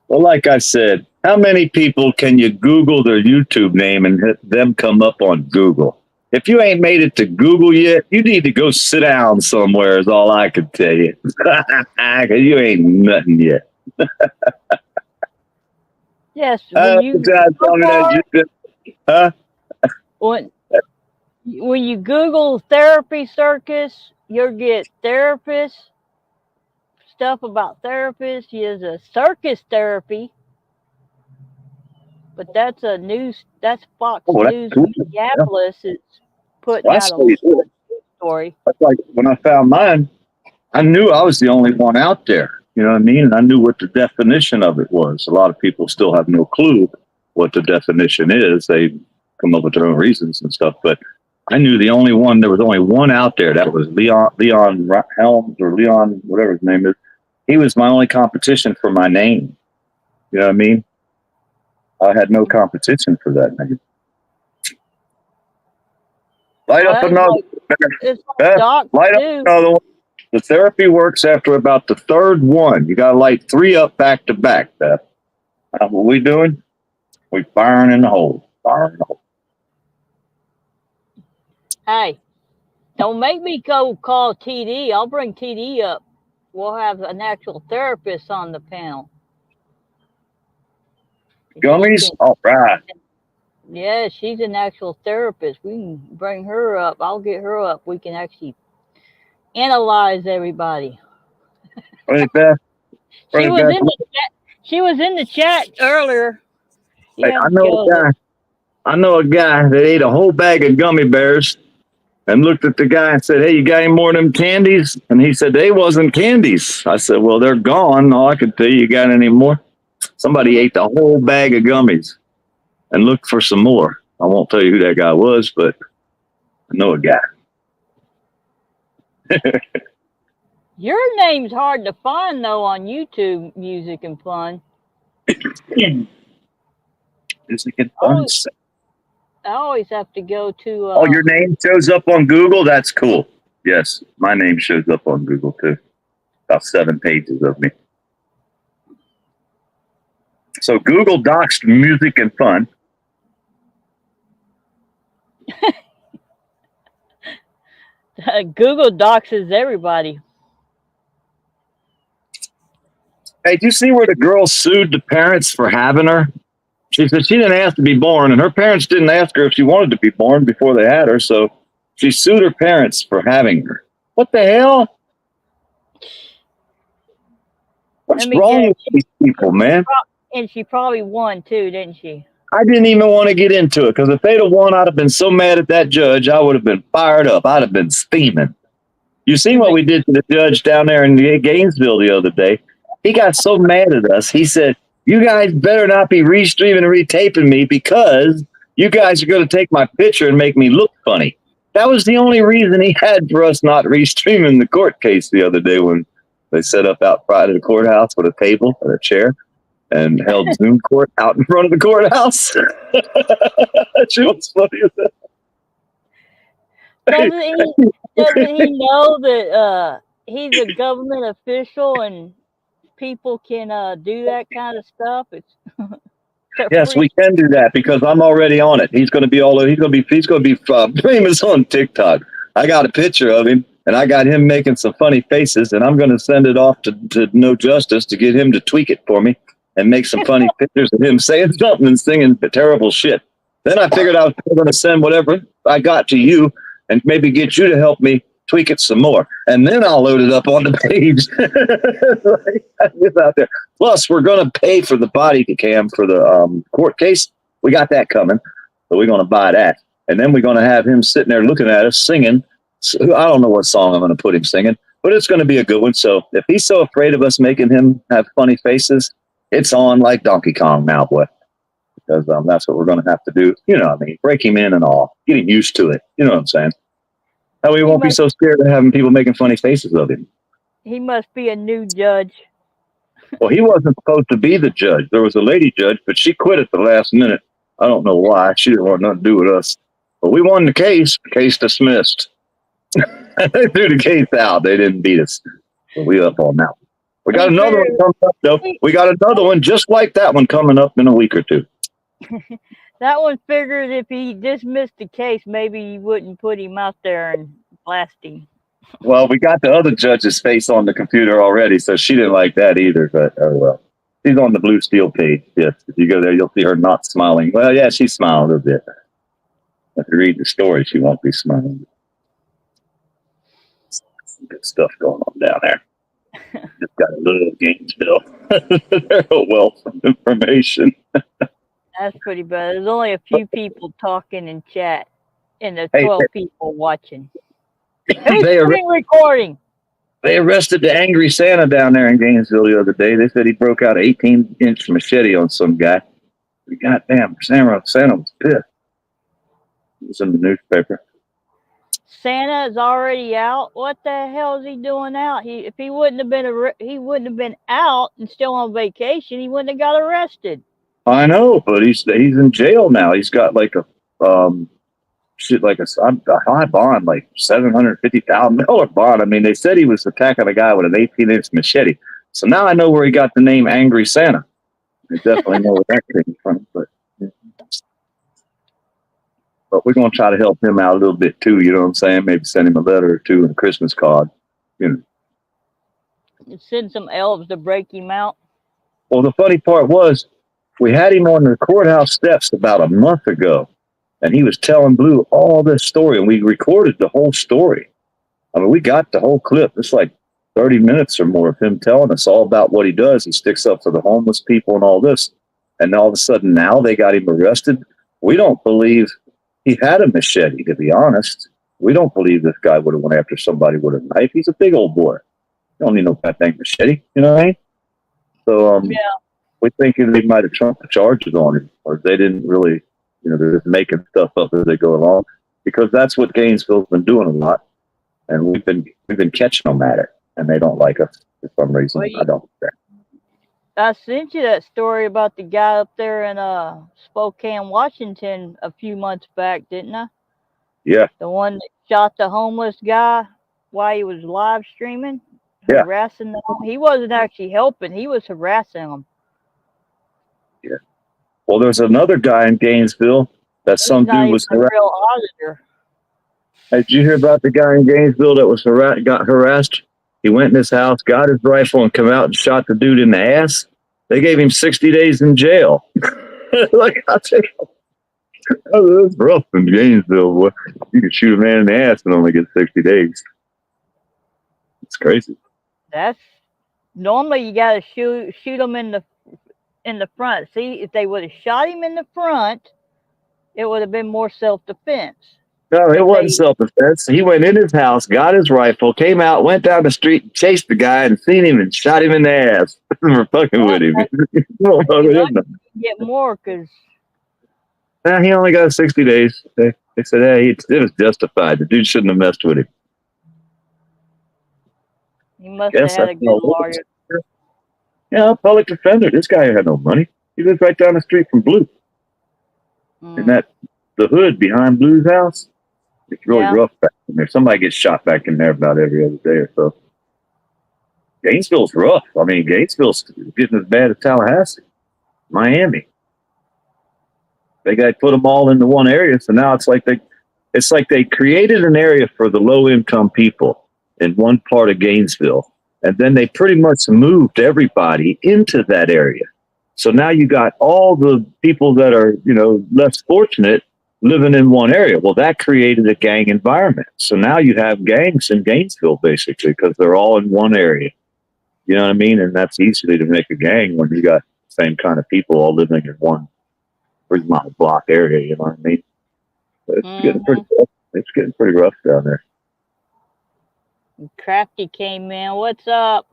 Well, like I said, how many people can you Google their YouTube name and hit them come up on Google? If you ain't made it to Google yet, you need to go sit down somewhere is all I can tell you. Because you ain't nothing yet. Yes. When you Google Therapy Circus, you'll get therapists, stuff about therapists. There's a circus therapy, but that's Fox News Minneapolis is putting out a story. That's like when I found mine, I knew I was the only one out there. You know what I mean? And I knew what the definition of it was. A lot of people still have no clue what the definition is. They come up with their own reasons and stuff. But I knew the only one. There was only one out there. That was Leon Helms or Leon, whatever his name is. He was my only competition for my name. You know what I mean? I had no competition for that name. Light up another. It's like Beth, Doc light up too. another one. The therapy works after about the third one. You got to light 3 up back to back, Beth. What we doing? We firing in the hole. Firing in the hole. Hey, don't make me go call TD. I'll bring TD up. We'll have an actual therapist on the panel. Gummies? All right. Yeah, she's an actual therapist. We can bring her up. I'll get her up. We can actually analyze everybody. Hey, Beth. She Hey, was Beth. in the chat. She was in the chat earlier. Hey, Yeah, I know a guy that ate a whole bag of gummy bears and looked at the guy and said, "Hey, you got any more of them candies?" And he said, "They wasn't candies." I said, "Well, they're gone. All I can tell you got any more?" Somebody ate the whole bag of gummies and looked for some more. I won't tell you who that guy was, but I know a guy. Your name's hard to find though on YouTube, Music and Fun. Music and Fun. I always have to go to. Oh, your name shows up on Google? That's cool. Yes, my name shows up on Google too. About 7 pages of me. So Google doxed Music and Fun. Google doxes everybody. Hey, do you see where the girl sued the parents for having her? She said she didn't ask to be born, and her parents didn't ask her if she wanted to be born before they had her, so she sued her parents for having her. What the hell? What's wrong with these people, man? And she probably won too, didn't she? I didn't even want to get into it, because if they'd have won, I'd have been so mad at that judge, I would have been fired up. I'd have been steaming. You seen what we did to the judge down there in Gainesville the other day? He got so mad at us. He said, "You guys better not be restreaming and retaping me, because you guys are going to take my picture and make me look funny." That was the only reason he had for us not restreaming the court case the other day, when they set up out front of the courthouse with a table and a chair and held Zoom court out in front of the courthouse. She was funny as that. Doesn't he know that he's a government official and people can do that kind of stuff? It's yes, we can do that, because I'm already on it. He's going to be he's going to be famous on TikTok. I got a picture of him, and I got him making some funny faces, and I'm going to send it off to No Justice to get him to tweak it for me and make some funny pictures of him saying something and singing terrible shit. Then I figured I was going to send whatever I got to you and maybe get you to help me tweak it some more. And then I'll load it up on the page. Out there. Plus, we're going to pay for the body cam for the court case. We got that coming. So we're going to buy that. And then we're going to have him sitting there looking at us singing. So I don't know what song I'm going to put him singing, but it's going to be a good one. So if he's so afraid of us making him have funny faces, it's on like Donkey Kong now, boy. Because that's what we're going to have to do. You know what I mean? Break him in and all. Get him used to it. You know what I'm saying? That way he won't be so scared of having people making funny faces of him. He must be a new judge. Well, he wasn't supposed to be the judge. There was a lady judge, but she quit at the last minute. I don't know why. She didn't want nothing to do with us. But we won the case. Case dismissed. They threw the case out. They didn't beat us. So we up on that one. We got another one coming up, though. We got another one just like that one coming up in a week or two. That one figured if he dismissed the case, maybe he wouldn't put him out there and blast him. Well, we got the other judge's face on the computer already, so she didn't like that either. But oh well. She's on the Blue Steel page. Yes, if you go there, you'll see her not smiling. Well, yeah, she's smiling a bit. If you read the story, she won't be smiling. Some good stuff going on down there. Just got a little Gainesville. They're a wealth of information. That's pretty bad. There's only a few people talking in chat, and there's 12 people watching. Who's recording? They arrested the angry Santa down there in Gainesville the other day. They said he broke out an 18-inch machete on some guy. Goddamn, Santa was pissed. It was in the newspaper. Santa is already out. What the hell is he doing out? If he wouldn't have been he wouldn't have been out and still on vacation, he wouldn't have got arrested. I know, but he's in jail now. He's got like a shit like a high bond, like $750,000 bond. I mean, they said he was attacking a guy with an 18-inch machete. So now I know where he got the name Angry Santa. I definitely know where that came from. But we're gonna try to help him out a little bit too. You know what I'm saying? Maybe send him a letter or two and a Christmas card. You know. Send some elves to break him out. Well, the funny part was we had him on the courthouse steps about a month ago, and he was telling Blue all this story, and we recorded the whole story. I mean, we got the whole clip. It's like 30 minutes or more of him telling us all about what he does. He sticks up for the homeless people and all this. And all of a sudden now they got him arrested. We don't believe he had a machete, to be honest. We don't believe this guy would have went after somebody with a knife. He's a big old boy. You don't need no goddamn machete. You know what I mean? So Yeah. we think they might have trumped the charges on him, or they didn't really, you know, they're just making stuff up as they go along, because that's what Gainesville's been doing a lot, and we've been catching them at it, and they don't like us for some reason. Well, I don't care. I sent you that story about the guy up there in Spokane, Washington, a few months back, didn't I? Yeah, The one that shot the homeless guy while he was live streaming, Yeah. harassing them. He wasn't actually helping; he was harassing them. yeah. Well, there's another guy in Gainesville that some He's not dude even was a real auditor. Did you hear about the guy in Gainesville that was got harassed? He went in his house, got his rifle, and come out and shot the dude in the ass. They gave him 60 days in jail. Like, I tell you, that's rough in Gainesville, boy. You can shoot a man in the ass and only get 60 days. It's crazy. That's normally you gotta shoot them in the front. See, if they would have shot him in the front, it would have been more self-defense. No, it wasn't self-defense. He went in his house, got his rifle, came out, went down the street, chased the guy, and seen him and shot him in the ass. We're fucking with him. Get more because He only got 60 days. They said, hey, it was justified. The dude shouldn't have messed with him. he must have had a good lawyer. Yeah, public defender. This guy had no money. He lives right down the street from Blue. And the hood behind Blue's house, it's really rough back in there. Somebody gets shot back in there about every other day or so. Gainesville's rough. I mean, Gainesville's getting as bad as Tallahassee, Miami. They got to put them all into one area. So now it's like they created an area for the low income people in one part of Gainesville, and then they pretty much moved everybody into that area. So now you got all the people that are, you know, less fortunate living in one area. Well, that created a gang environment. So now you have gangs in Gainesville, basically, because they're all in one area. You know what I mean? And that's easy to make a gang when you got the same kind of people all living in one 3-mile block area. You know what I mean? But it's getting pretty rough. It's getting pretty rough down there. Crafty came in. What's up?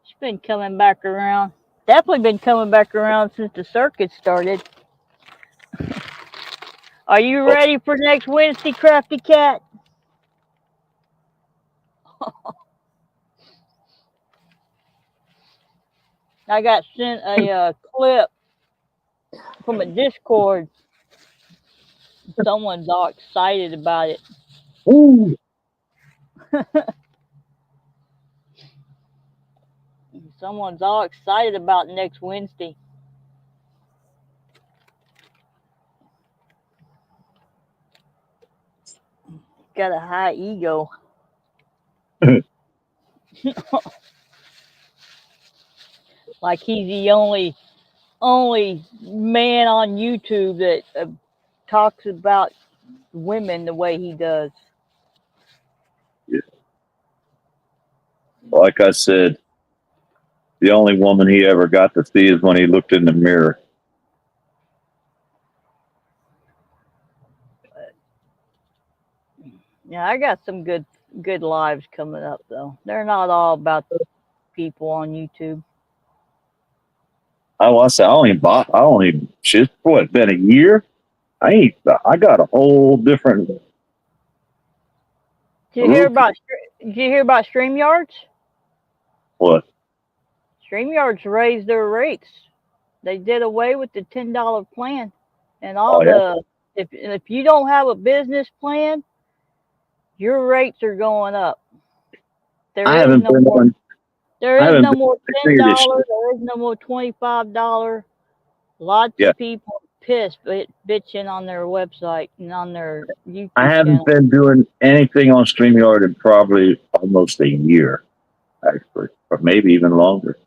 She's been coming back around. Definitely been coming back around since the circuit started. Are you ready for next Wednesday, Crafty Cat? I got sent a clip from a Discord. Someone's all excited about it. Ooh. Someone's all excited about next Wednesday. Got a high ego. Like he's the only man on YouTube that talks about women the way he does. Yeah. Like I said, the only woman he ever got to see is when he looked in the mirror. Yeah, I got some good lives coming up though. They're not all about the people on YouTube. I said, shit, what, been a year? I got a whole different Did you hear about StreamYards? What? StreamYards raised their rates. They did away with the $10 plan, and all Oh, yeah. the if you don't have a business plan, your rates are going up. I There is haven't no been more. on. There I is haven't no been more on any of this shit. $10. There is no more $25. Lots Yeah. of people are pissed, bitching on their website and on their I YouTube haven't channel. been doing anything on StreamYard in probably almost a year, actually, or maybe even longer.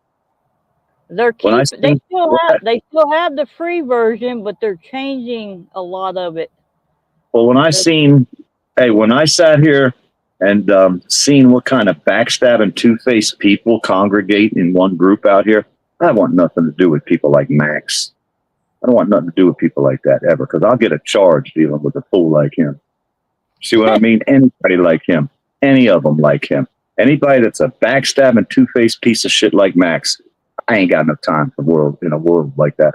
They're When I they seen, they still have the free version, but they're changing a lot of it. well, when I seen, hey, when I sat here and seen what kind of backstabbing, two-faced people congregate in one group out here, I want nothing to do with people like Max. I don't want nothing to do with people like that ever, because I'll get a charge dealing with a fool like him. See what I mean? Anybody like him, any of them like him, anybody that's a backstabbing, two-faced piece of shit like Max, I ain't got enough time for in a world like that,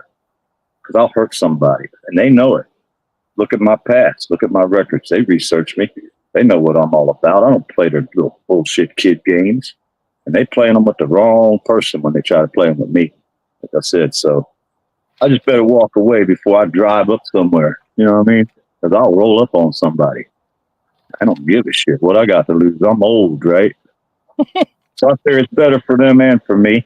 because I'll hurt somebody, and they know it. Look at my past. Look at my records. They research me. They know what I'm all about. I don't play their little bullshit kid games, and they playing them with the wrong person when they try to play them with me. Like I said, so I just better walk away before I drive up somewhere. You know what I mean? Because I'll roll up on somebody. I don't give a shit what I got to lose. I'm old, right? So I figure it's better for them and for me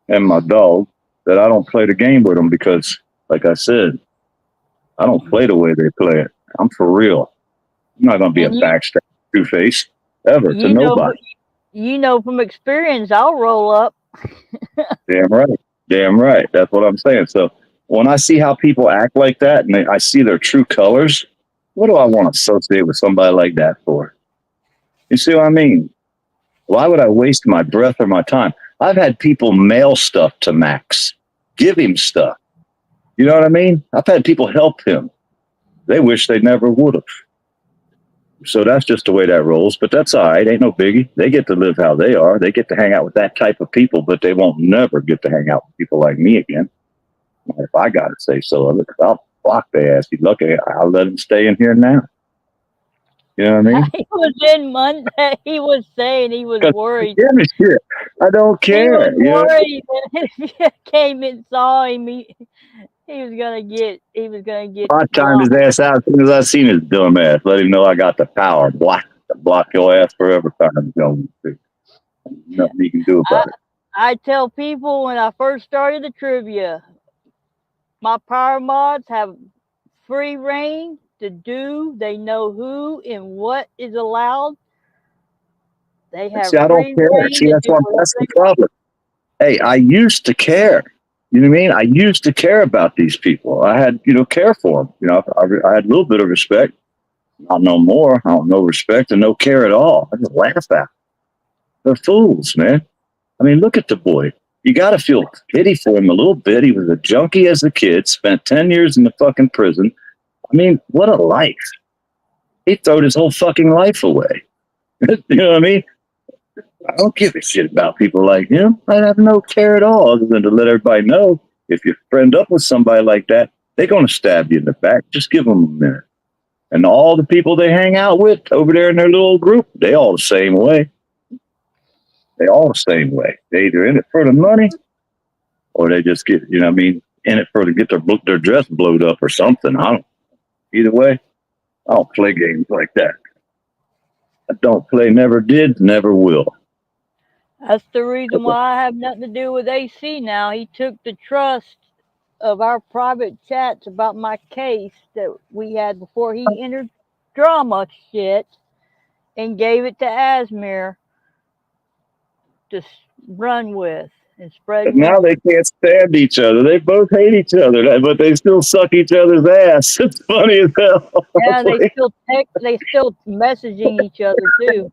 and my dog that I don't play the game with them, because, like I said, I don't play the way they play it. I'm for real. I'm not going to be a And backstab two-face ever to you know nobody. you know from experience, I'll roll up. Damn right. Damn right. That's what I'm saying. So when I see how people act like that and I see their true colors, what do I want to associate with somebody like that for? You see what I mean? Why would I waste my breath or my time? I've had people mail stuff to Max, give him stuff. You know what I mean? I've had people help him. They wish they never would have. So that's just the way that rolls, but that's all right. Ain't no biggie. They get to live how they are. They get to hang out with that type of people, but they won't never get to hang out with people like me again. If I got to say so of it, I'll block their ass. You lucky, I'll let them stay in here now. You know what I mean? He was in Monday. He was saying he was worried. Give me shit. I don't He care. was You know? worried that if you came and saw him, he was gonna get I timed his blocked. ass out as soon as I seen his dumb ass. Let him know I got the power. Block your ass forever. Time. You know, nothing you can do about it. I tell people when I first started the trivia, my power mods have free reign to do. They know who and what is allowed. They have See, I don't free care. reign See, to that's do what whatever that's the they want. problem. Hey, I used to care. You know what I mean? I used to care about these people. I had, care for them. I had a little bit of respect. Not no more. I don't know respect and no care at all. I just laugh at them. They're fools, man. I mean, look at the boy. You got to feel pity for him a little bit. He was a junkie as a kid, spent 10 years in the fucking prison. I mean, what a life. He throwed his whole fucking life away. You know what I mean? I don't give a shit about people like him. I have no care at all, other than to let everybody know if you friend up with somebody like that, they're going to stab you in the back. Just give them a minute. And all the people they hang out with over there in their little group, they all the same way. They all the same way. They either in it for the money, or they just get, in it for to get their dress blowed up or something. I don't. Either way, I don't play games like that. I don't play. Never did. Never will. That's the reason why I have nothing to do with AC now. He took the trust of our private chats about my case that we had before he entered drama shit and gave it to Asmir to run with and spread But now they rumors. can't stand each other. They both hate each other, but they still suck each other's ass. It's funny as hell. Yeah, they still messaging each other too.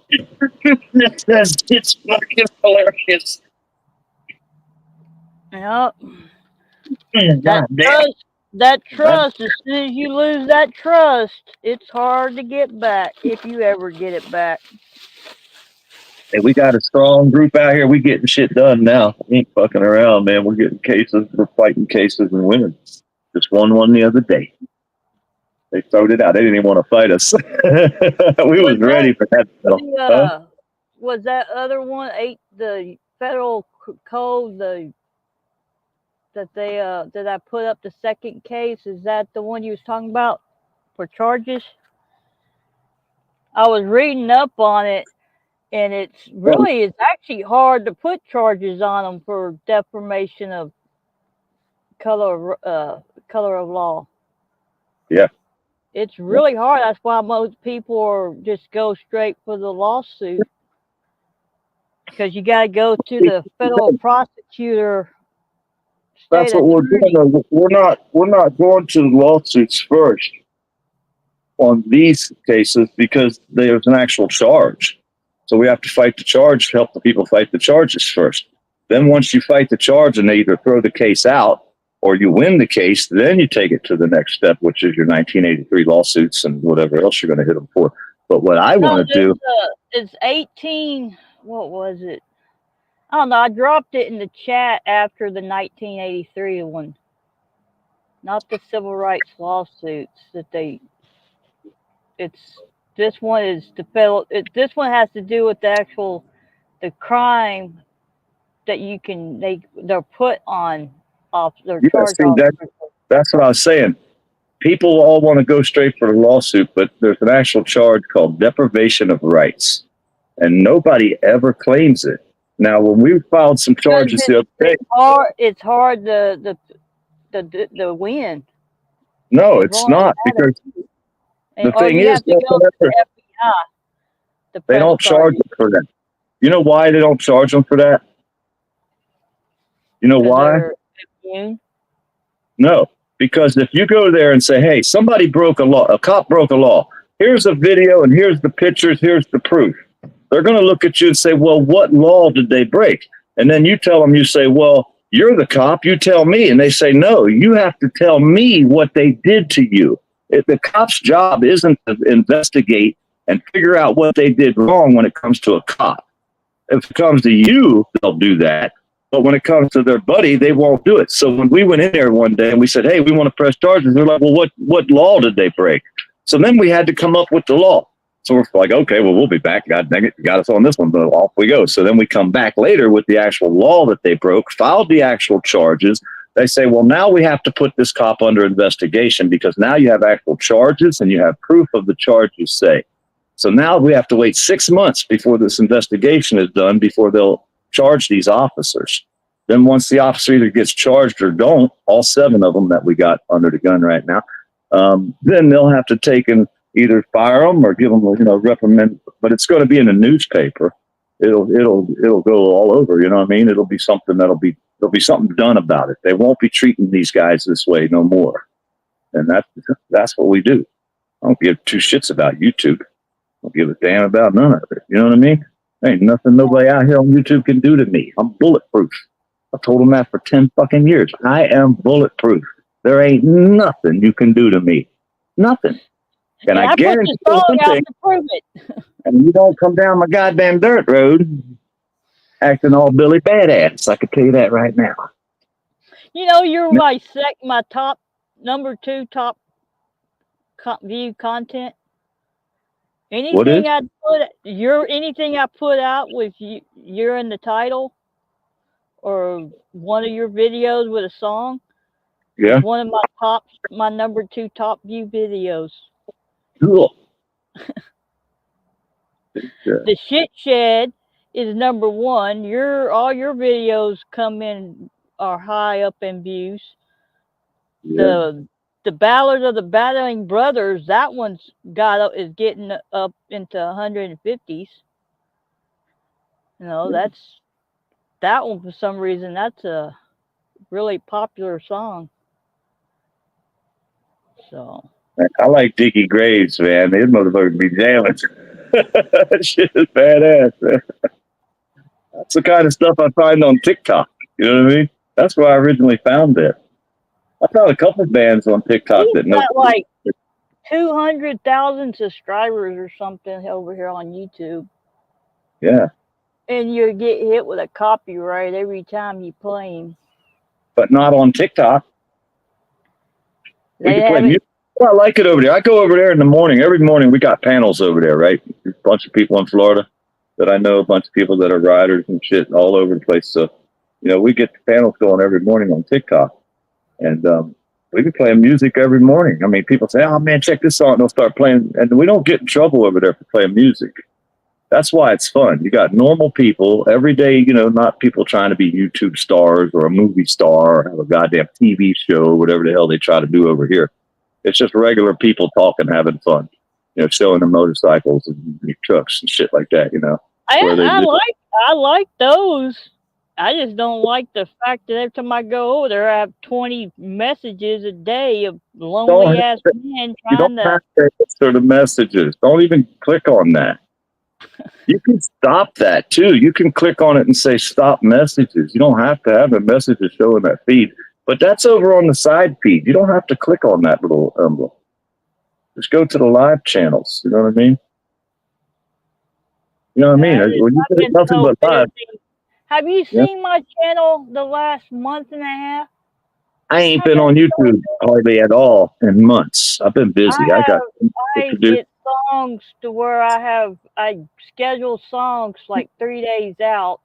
It's fucking hilarious. Yep. God damn. That trust, as soon as you lose that trust, it's hard to get back if you ever get it back. Hey, we got a strong group out here. We getting shit done now. We ain't fucking around, man. We're getting cases. We're fighting cases and winning. Just won one the other day. They throwed it out. They didn't even want to fight us. We was ready for that. Was that other one the federal code that I put up the second case? Is that the one you was talking about for charges? I was reading up on it, and it's actually hard to put charges on them for defamation of color of law. Yeah. It's really hard. That's why most people just go straight for the lawsuit, because you got to go to the federal prosecutor. That's what we're doing. We're not going to the lawsuits first on these cases because there's an actual charge. So we have to fight the charge, help the people fight the charges first. Then once you fight the charge and they either throw the case out or you win the case, then you take it to the next step, which is your 1983 lawsuits and whatever else you're going to hit them for. But what I want to do... It's 18... What was it? I don't know. I dropped it in the chat after the 1983 one. Not the civil rights lawsuits that they... This one is the federal... This one has to do with the crime that they're put on their charge officers. That's what I was saying. People all want to go straight for the lawsuit, but there's an actual charge called deprivation of rights, and nobody ever claims it. Now, when we filed some charges the other day, it's hard to win. No, it's not, because the thing is, they don't charge them for that. You know why they don't charge them for that? You know why? No, because if you go there and say, hey, somebody broke a law, a cop broke a law, here's a video and here's the pictures, here's the proof. They're going to look at you and say, well, what law did they break? And then you tell them, you say, well, you're the cop, you tell me. And they say, no, you have to tell me what they did to you. If the cop's job isn't to investigate and figure out what they did wrong when it comes to a cop. If it comes to you, they'll do that. But when it comes to their buddy, they won't do it. So when we went in there one day and we said, hey, we want to press charges, they're like, well, what law did they break? So then we had to come up with the law. So we're like, okay, well, we'll be back. God dang it, you got us on this one, but off we go. So then we come back later with the actual law that they broke, filed the actual charges. They say, well, now we have to put this cop under investigation because now you have actual charges and you have proof of the charge you say. So now we have to wait 6 months before this investigation is done, before they'll charge these officers. Then once the officer either gets charged or don't, all 7 of them that we got under the gun right now, then they'll have to take and either fire them or give them, reprimand. But it's going to be in a newspaper. It'll go all over. You know what I mean? It'll be something there'll be something done about it. They won't be treating these guys this way no more. And that's what we do. I don't give 2 shits about YouTube. I don't give a damn about none of it. You know what I mean? There ain't nothing nobody out here on YouTube can do to me. I'm bulletproof. I told them that for 10 fucking years. I am bulletproof. There ain't nothing you can do to me. Nothing. And I guarantee you something. And you don't come down my goddamn dirt road acting all Billy Badass. I can tell you that right now. You're my top number 2 top view content. Anything I put out with you're in the title or one of your videos with a song. Yeah. One of my number 2 top view videos. Cool. The Shit Shed is number 1. All your videos are high up in views. Yeah. The Ballad of the Battling Brothers, that one's is getting up into 150s. That one for some reason, that's a really popular song. So I like Dickie Graves, man. His motherfuckers be jamming. That shit is badass, man. That's the kind of stuff I find on TikTok. You know what I mean? That's where I originally found it. I found a couple of bands on TikTok that know. Like 200,000 subscribers or something over here on YouTube. Yeah. And you get hit with a copyright every time you play him. But not on TikTok. We can play music Well, I like it over there. I go over there in the morning. Every morning we got panels over there, right? A bunch of people in Florida that I know, a bunch of people that are riders and shit all over the place. So, we get the panels going every morning on TikTok. And we be playing music every morning. I mean, people say, oh, man, check this out. And they'll start playing. And we don't get in trouble over there for playing music. That's why it's fun. You got normal people every day, not people trying to be YouTube stars or a movie star or have a goddamn TV show or whatever the hell they try to do over here. It's just regular people talking, having fun, showing their motorcycles and trucks and shit like that, I like those. I just don't like the fact that every time I go over there, I have 20 messages a day of lonely ass men trying to answer the messages. Don't even click on that. You can stop that too. You can click on it and say stop messages. You don't have to have the messages showing that feed, but that's over on the side feed. You don't have to click on that little emblem. Just go to the live channels. You know what I mean? You know what I mean? When you say nothing but live. Have you seen my channel the last month and a half? I ain't been on YouTube hardly at all in months. I've been busy. I get songs to where I schedule songs like 3 days out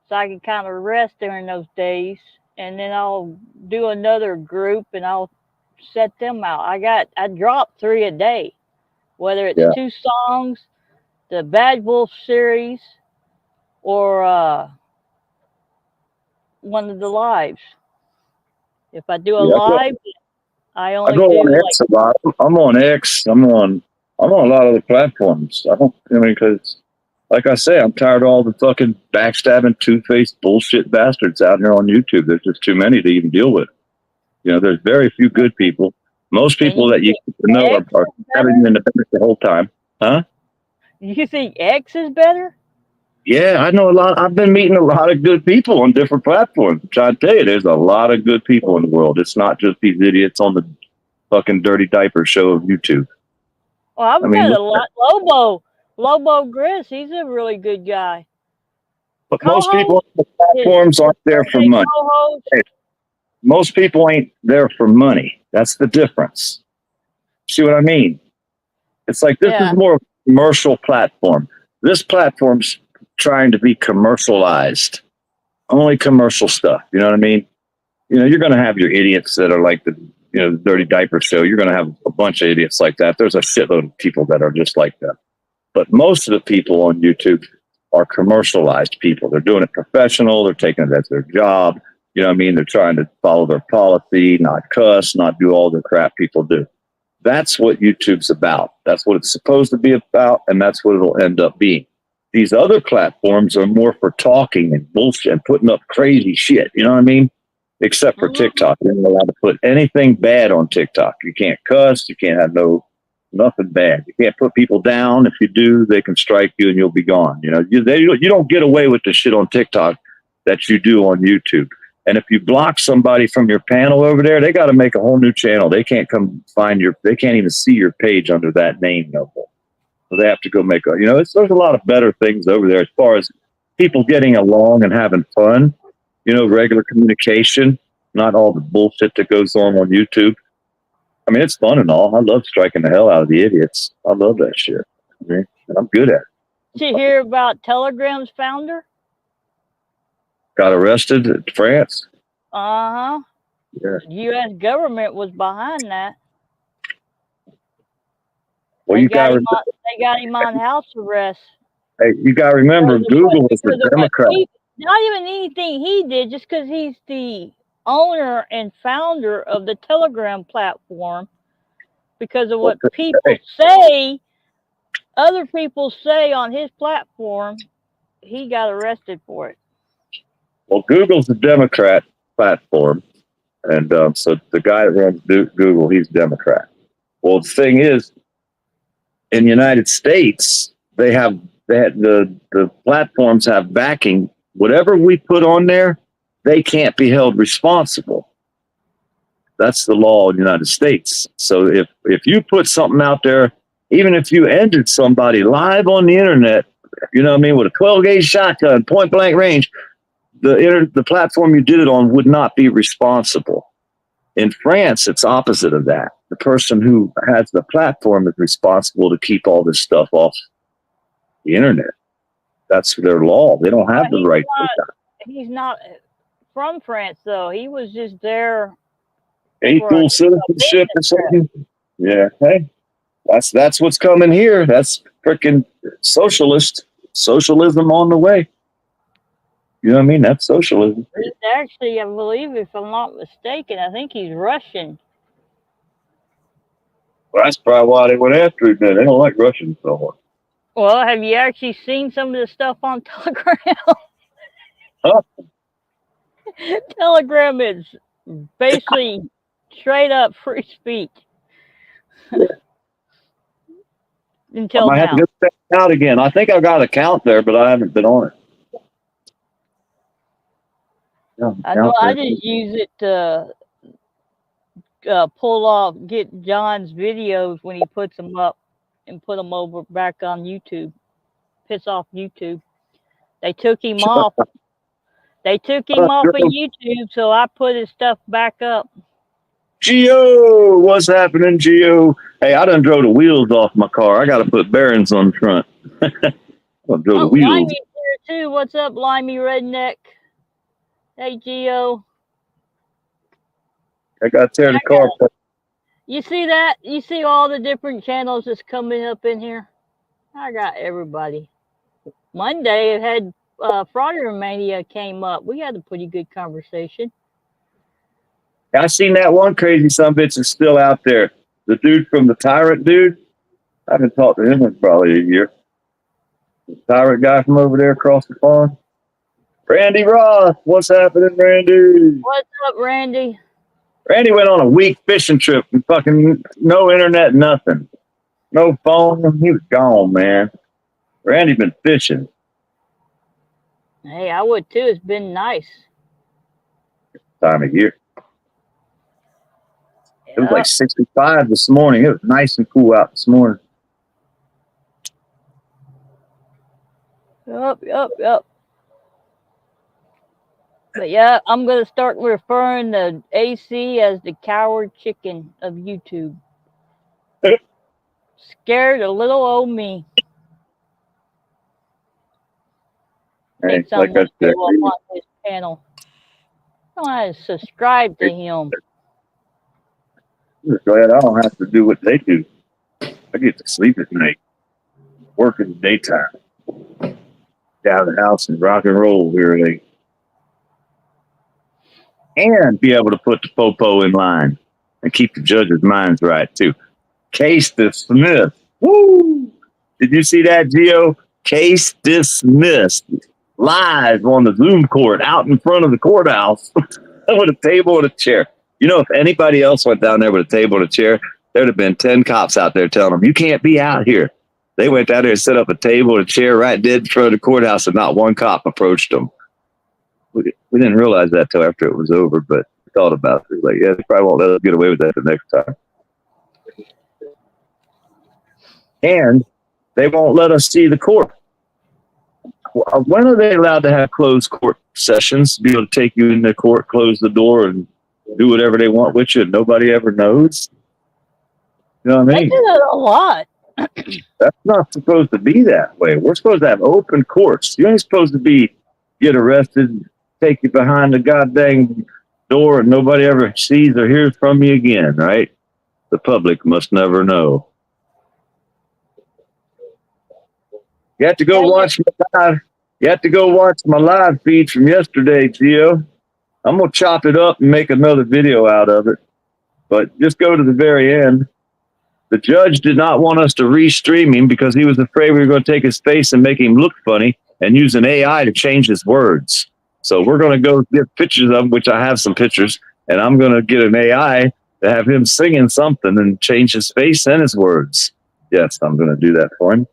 so I can kind of rest during those days, and then I'll do another group and I'll set them out. I drop 3 a day, whether it's 2 songs, the Bad Wolf series, or one of the lives. If I do a live, I only go on X a lot. I'm on X. I'm on a lot of the platforms. Because like I say, I'm tired of all the fucking backstabbing, two-faced bullshit bastards out here on YouTube. There's just too many to even deal with. There's very few good people. Most people that you know are having you in the business the whole time. Huh? You think X is better? Yeah, I know a lot. I've been meeting a lot of good people on different platforms. I'm trying to tell you, there's a lot of good people in the world. It's not just these idiots on the fucking dirty diaper show of YouTube. Well, I've met a lot. Lobo Gris, he's a really good guy. But most people on the platforms aren't there for money. Hey, most people ain't there for money. That's the difference. See what I mean? It's like this is more of a commercial platform. This platform's trying to be commercialized. Only commercial stuff. You know what I mean? You're going to have your idiots that are like the dirty diaper show. You're going to have a bunch of idiots like that. There's a shitload of people that are just like that. But most of the people on YouTube are commercialized people. They're doing it professional. They're taking it as their job. You know what I mean? They're trying to follow their policy, not cuss, not do all the crap people do. That's what YouTube's about. That's what it's supposed to be about, and that's what it'll end up being. These other platforms are more for talking and bullshit and putting up crazy shit. You know what I mean? Except for TikTok. You're not allowed to put anything bad on TikTok. You can't cuss. You can't have nothing bad. You can't put people down. If you do, they can strike you and you'll be gone. You don't get away with the shit on TikTok that you do on YouTube. And if you block somebody from your panel over there, they got to make a whole new channel. They can't come they can't even see your page under that name no more. So they have to go make there's a lot of better things over there as far as people getting along and having fun, regular communication, not all the bullshit that goes on YouTube. I mean, it's fun and all. I love striking the hell out of the idiots. I love that shit. And I'm good at it. Did you hear about Telegram's founder? Got arrested in France? Uh-huh. Yeah. The U.S. government was behind that. Well, they got him on house arrest. Hey, you got to remember, Google is a Democrat. Not even anything he did, just because he's the owner and founder of the Telegram platform, because of what people say, other people say on his platform, he got arrested for it. Well, Google's a Democrat platform, and so the guy that runs Google, he's Democrat. Well, the thing is, in the United States, the platforms have backing. Whatever we put on there, they can't be held responsible. That's the law in the United States. So if you put something out there, even if you ended somebody live on the internet, with a 12-gauge shotgun, point blank range, the platform you did it on would not be responsible. In France, it's opposite of that. the person who has the platform is responsible to keep all this stuff off the internet. That's their law. They don't have the right to that. He's not from France, though. He was just there. Equal citizenship or something. Yeah. Hey, that's what's coming here. That's freaking socialism on the way. You know what I mean? That's socialism. He's actually, I believe, if I'm not mistaken, I think he's Russian. Well, that's probably why they went after him. They don't like Russians so much. Well, have you actually seen some of the stuff on Telegram? Huh? Telegram is basically straight up free speech. Until I might have to now. go check it out again. I think I've got an account there, but I haven't been on it. Yeah, I know I just use it to get John's videos when he puts them up and put them over back on YouTube. Piss off YouTube. They took him off. They took him off of YouTube, so I put his stuff back up. Geo, what's happening, Geo? Hey, I done drove the wheels off my car. I got to put bearings on the front. I drove the wheels. Limey's here too. What's up, Limey Redneck? Hey, Geo. I got to tear the car apart. You see that? You see all the different channels that's coming up in here? I got everybody. Monday, it had Frogger Mania came up. We had a pretty good conversation. I seen that one crazy sumbitch is still out there. The dude from the Tyrant dude. I haven't talked to him in probably a year. The Tyrant guy from over there across the pond. Randy Roth, what's happening, Randy? What's up, Randy? Randy went on a week fishing trip and fucking no internet, nothing. No phone. He was gone, man. Randy been fishing. Hey, I would too. It's been nice. Time of year. It was like 65 this morning. It was nice and cool out this morning. Yep. But yeah, I'm going to start referring to AC as the coward chicken of YouTube. Scared of little old me. Hey, Like I said, on his channel. I want to subscribe to him. I'm glad I don't have to do what they do. I get to sleep at night, work in the daytime, get out of the house and rock and roll here late, and be able to put the popo in line and keep the judges' minds right too. Case dismissed. Woo! Did you see that, Gio? Case dismissed. Live on the Zoom court out in front of the courthouse with a table and a chair. You know, if anybody else went down there with a table and a chair, there'd have been 10 cops out there telling them, you can't be out here. They went down there and set up a table and a chair right dead in front of the courthouse, and not one cop approached them. We didn't realize that till after it was over, but we thought about it. Like, yeah, they probably won't let us get away with that the next time. And they won't let us see the court. When are they allowed to have closed court sessions, be able to take you into court, close the door, and do whatever they want with you, and nobody ever knows? You know what I mean? They do that a lot. That's not supposed to be that way. We're supposed to have open courts. You ain't supposed to get arrested, take you behind the goddamn door, and nobody ever sees or hears from you again, right? The public must never know. You have to go watch my live. You have to go watch my live feed from yesterday, Gio. I'm gonna chop it up and make another video out of it. But just go to the very end. The judge did not want us to restream him because he was afraid we were going to take his face and make him look funny and use an AI to change his words. So we're going to go get pictures of him, which I have some pictures, and I'm going to get an AI to have him singing something and change his face and his words. Yes, I'm going to do that for him.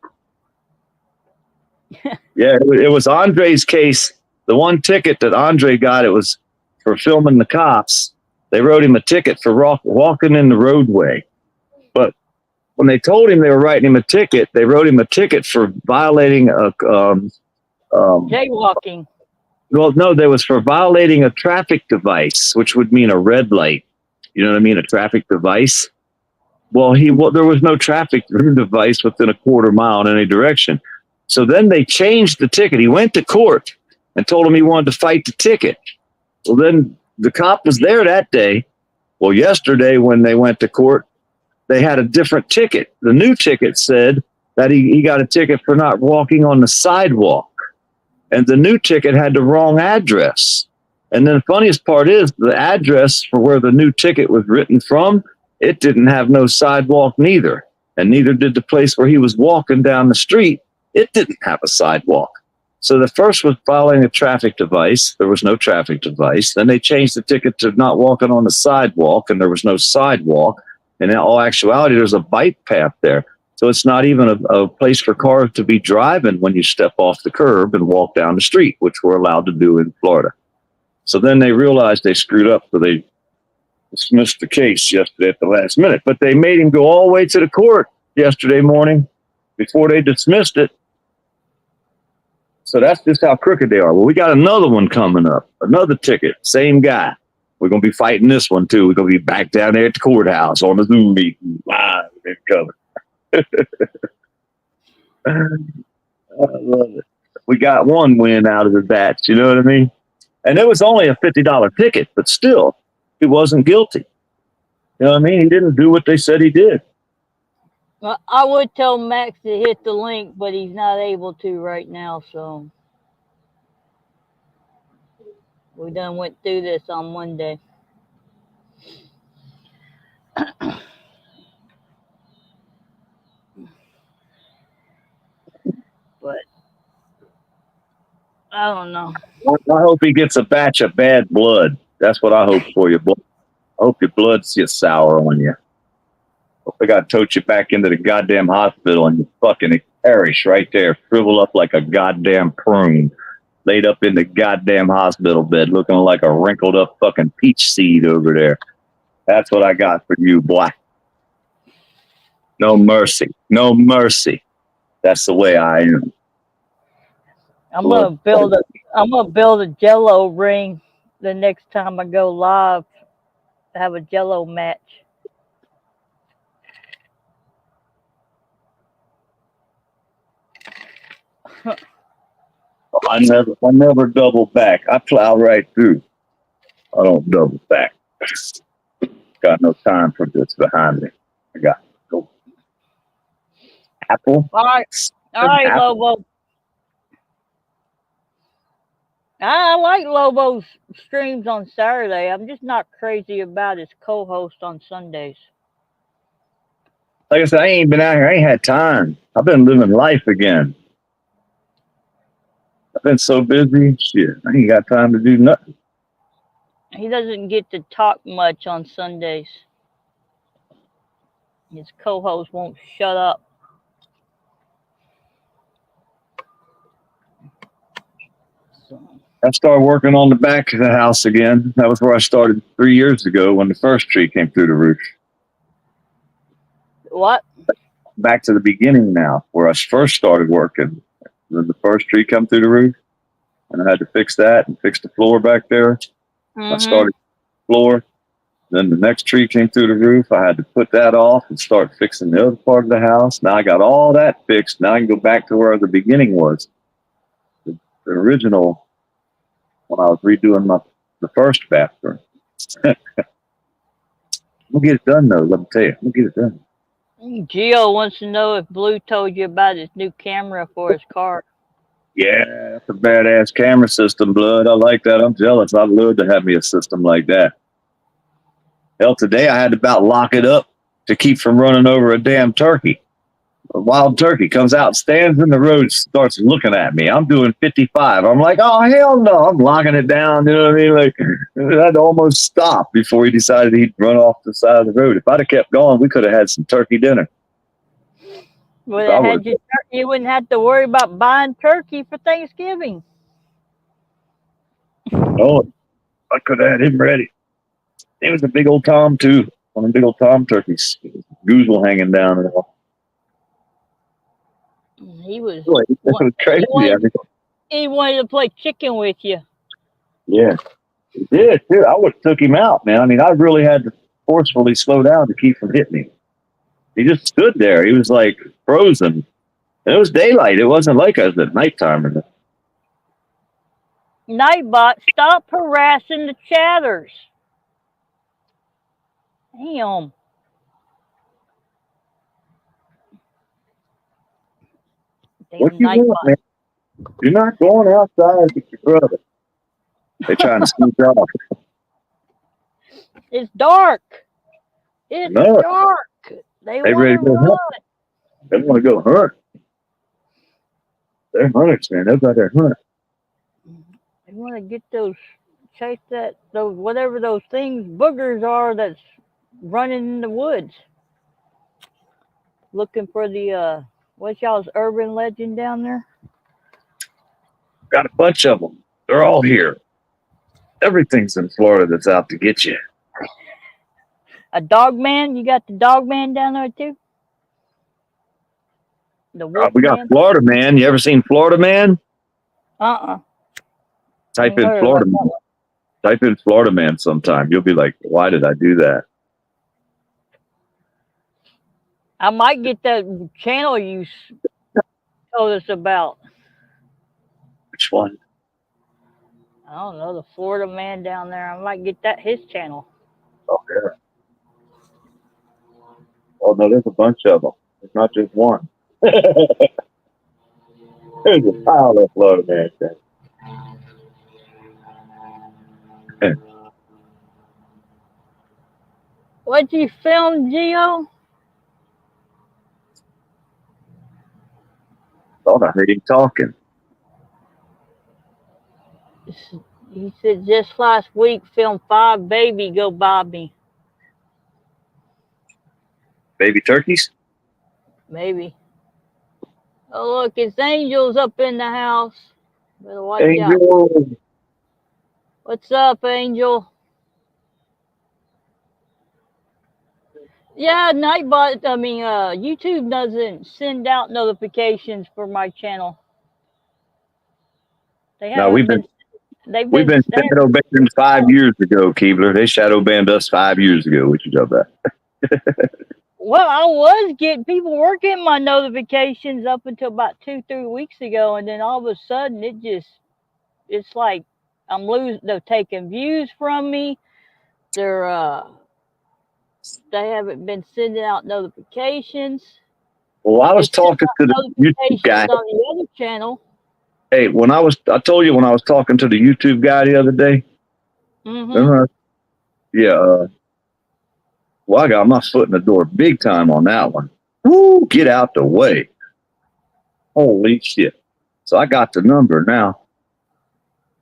Yeah, it was Andre's case. The one ticket that Andre got, it was for filming the cops. They wrote him a ticket for walking in the roadway. But when they told him they were writing him a ticket, they wrote him a ticket for violating a jaywalking. Well, no, there was for violating a traffic device, which would mean a red light. You know what I mean? A traffic device. Well, there was no traffic device within a quarter mile in any direction. So then they changed the ticket. He went to court and told him he wanted to fight the ticket. Well, then the cop was there that day. Well, yesterday when they went to court, they had a different ticket. The new ticket said that he got a ticket for not walking on the sidewalk. And the new ticket had the wrong address. And then the funniest part is the address for where the new ticket was written from, it didn't have no sidewalk neither. And neither did the place where he was walking down the street. It didn't have a sidewalk. So the first was following a traffic device. There was no traffic device. Then they changed the ticket to not walking on the sidewalk, and there was no sidewalk. And in all actuality, there's a bike path there. So it's not even a place for cars to be driving when you step off the curb and walk down the street, which we're allowed to do in Florida. So then they realized they screwed up, so they dismissed the case yesterday at the last minute. But they made him go all the way to the court yesterday morning before they dismissed it. So that's just how crooked they are. Well, we got another one coming up, another ticket, same guy. We're going to be fighting this one, too. We're going to be back down there at the courthouse on the Zoom meeting. Live and covered. I love it. We got one win out of the batch, you know what I mean? And it was only a $50 ticket, but still, he wasn't guilty. You know what I mean? He didn't do what they said he did. Well, I would tell Max to hit the link, but he's not able to right now, so we done went through this on Monday. But I don't know. I hope he gets a batch of bad blood. That's what I hope for you. I hope your blood's just sour on you. Hope they got to tote you back into the goddamn hospital and you fucking perish right there, shrivel up like a goddamn prune, laid up in the goddamn hospital bed, looking like a wrinkled up fucking peach seed over there. That's what I got for you, boy. No mercy. No mercy. That's the way I am. I'm gonna build a Jello ring the next time I go live. Have a Jello match. I never double back. I plow right through. I don't double back. Got no time for this behind me. I got go. Apple. All right, Lobo. I like Lobo's streams on Saturday. I'm just not crazy about his co-host on Sundays. Like I said, I ain't been out here. I ain't had time. I've been living life again. I've been so busy. Shit, I ain't got time to do nothing. He doesn't get to talk much on Sundays. His co-host won't shut up. I started working on the back of the house again. That was where I started 3 years ago when the first tree came through the roof. What? Back to the beginning now, where I first started working. Then the first tree come through the roof, and I had to fix that and fix the floor back there. I started the floor. Then the next tree came through the roof. I had to put that off and start fixing the other part of the house. Now I got all that fixed. Now I can go back to where the beginning was. The original, when I was redoing the first bathroom. We'll get it done, though. Let me tell you. We'll get it done. Gio wants to know if Blue told you about his new camera for his car. Yeah, that's a badass camera system, Blood. I like that. I'm jealous. I'd love to have me a system like that. Hell, today I had to about lock it up to keep from running over a damn turkey. A wild turkey comes out, stands in the road, starts looking at me. I'm doing 55. I'm like, oh, hell no. I'm locking it down. You know what I mean? Like, I had to almost stop before he decided he'd run off the side of the road. If I'd have kept going, we could have had some turkey dinner. Well, you wouldn't have to worry about buying turkey for Thanksgiving. Oh, I could have had him ready. It was a big old Tom, too. One of the big old Tom turkeys. Goozle hanging down and all. He was crazy. He wanted to play chicken with you. Yeah, he did, too. I would have took him out, man. I mean, I really had to forcefully slow down to keep from hitting him. He just stood there. He was like frozen. And it was daylight. It wasn't like us at nighttime. Or Nightbot, stop harassing the chatters. Damn. what Damn you want, Nightbot. man? You're not going outside with your brother. They're trying to sneak off. It's dark. It's No, dark. They they want ready to to go run. hunt. They want to go hunt. They're hunters, man. They're about their hunt. They want to get those, chase those, whatever those things, boogers are that's running in the woods. Looking for the, what's y'all's urban legend down there? Got a bunch of them. They're all here. Everything's in Florida that's out to get you. A dog man? You got the dog man down there too? The wolf We got man? Florida Man. You ever seen Florida Man? Type Ain't in heard Florida about that Man. one. Type in Florida Man sometime. You'll be like, why did I do that? I might get that channel you told us about. Which one? I don't know, the Florida man down there. I might get his channel. Oh, yeah. Oh, no, there's a bunch of them. It's not just one. There's a pile of Florida Man things. What'd you film, Gio? Thought I heard him talking. He said just last week filmed 5 baby go by me. Baby turkeys? Maybe. Oh look, it's Angel's up in the house. Better watch out. Angel. What's up, Angel? Yeah, Nightbot. I mean, YouTube doesn't send out notifications for my channel. They No, haven't been. we've been shadow banned 5 years ago, Keebler. They shadow banned us 5 years ago. What you talking about? Well, I was getting people were getting my notifications up until about 2-3 weeks ago, and then all of a sudden it's like I'm losing. They're taking views from me. They haven't been sending out notifications. Well, I was talking to the YouTube guy on the other channel. Hey, I told you when I was talking to the YouTube guy the other day. Mm-hmm. Yeah. Well, I got my foot in the door big time on that one. Woo! Get out the way. Holy shit! So I got the number now.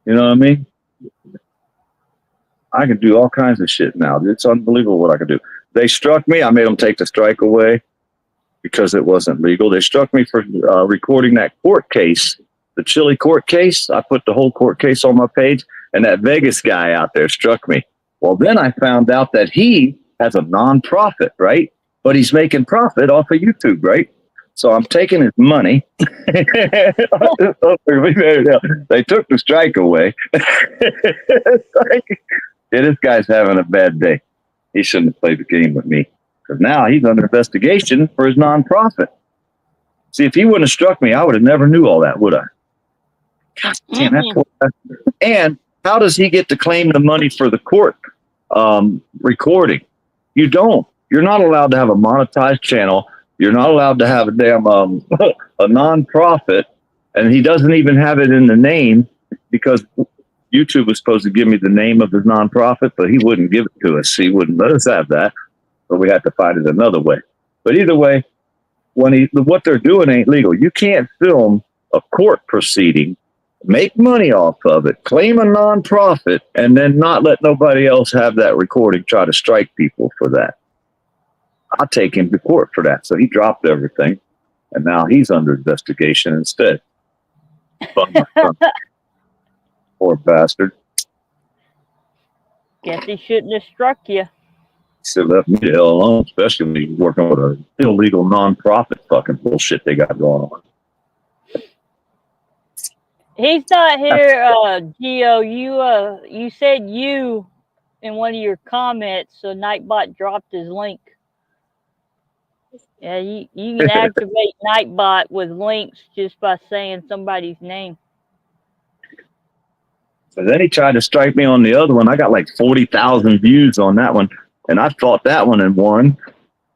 You know what I mean? I can do all kinds of shit now. It's unbelievable what I can do. They struck me. I made them take the strike away because it wasn't legal. They struck me for recording that court case. The Chile court case, I put the whole court case on my page, and that Vegas guy out there struck me. Well, then I found out that he has a nonprofit, right? But he's making profit off of YouTube, right? So I'm taking his money. They took the strike away. Yeah, this guy's having a bad day. He shouldn't have played the game with me because now he's under investigation for his nonprofit. See, if he wouldn't have struck me, I would have never knew all that, would I? God damn, that's and how does he get to claim the money for the court recording? You don't. You're not allowed to have a monetized channel. You're not allowed to have a damn a nonprofit, and he doesn't even have it in the name because YouTube was supposed to give me the name of his nonprofit, but he wouldn't give it to us. He wouldn't let us have that, so we had to find it another way. But either way, what they're doing ain't legal. You can't film a court proceeding, make money off of it, claim a nonprofit, and then not let nobody else have that recording, try to strike people for that. I'll take him to court for that. So he dropped everything, and now he's under investigation instead. Poor bastard. Guess he shouldn't have struck you. He should have left me the hell alone, especially when he's working with an illegal nonprofit fucking bullshit they got going on. He's not here, Gio. You said you in one of your comments, so Nightbot dropped his link. Yeah, you can activate Nightbot with links just by saying somebody's name. So then he tried to strike me on the other one. I got like 40,000 views on that one, and I fought that one and won.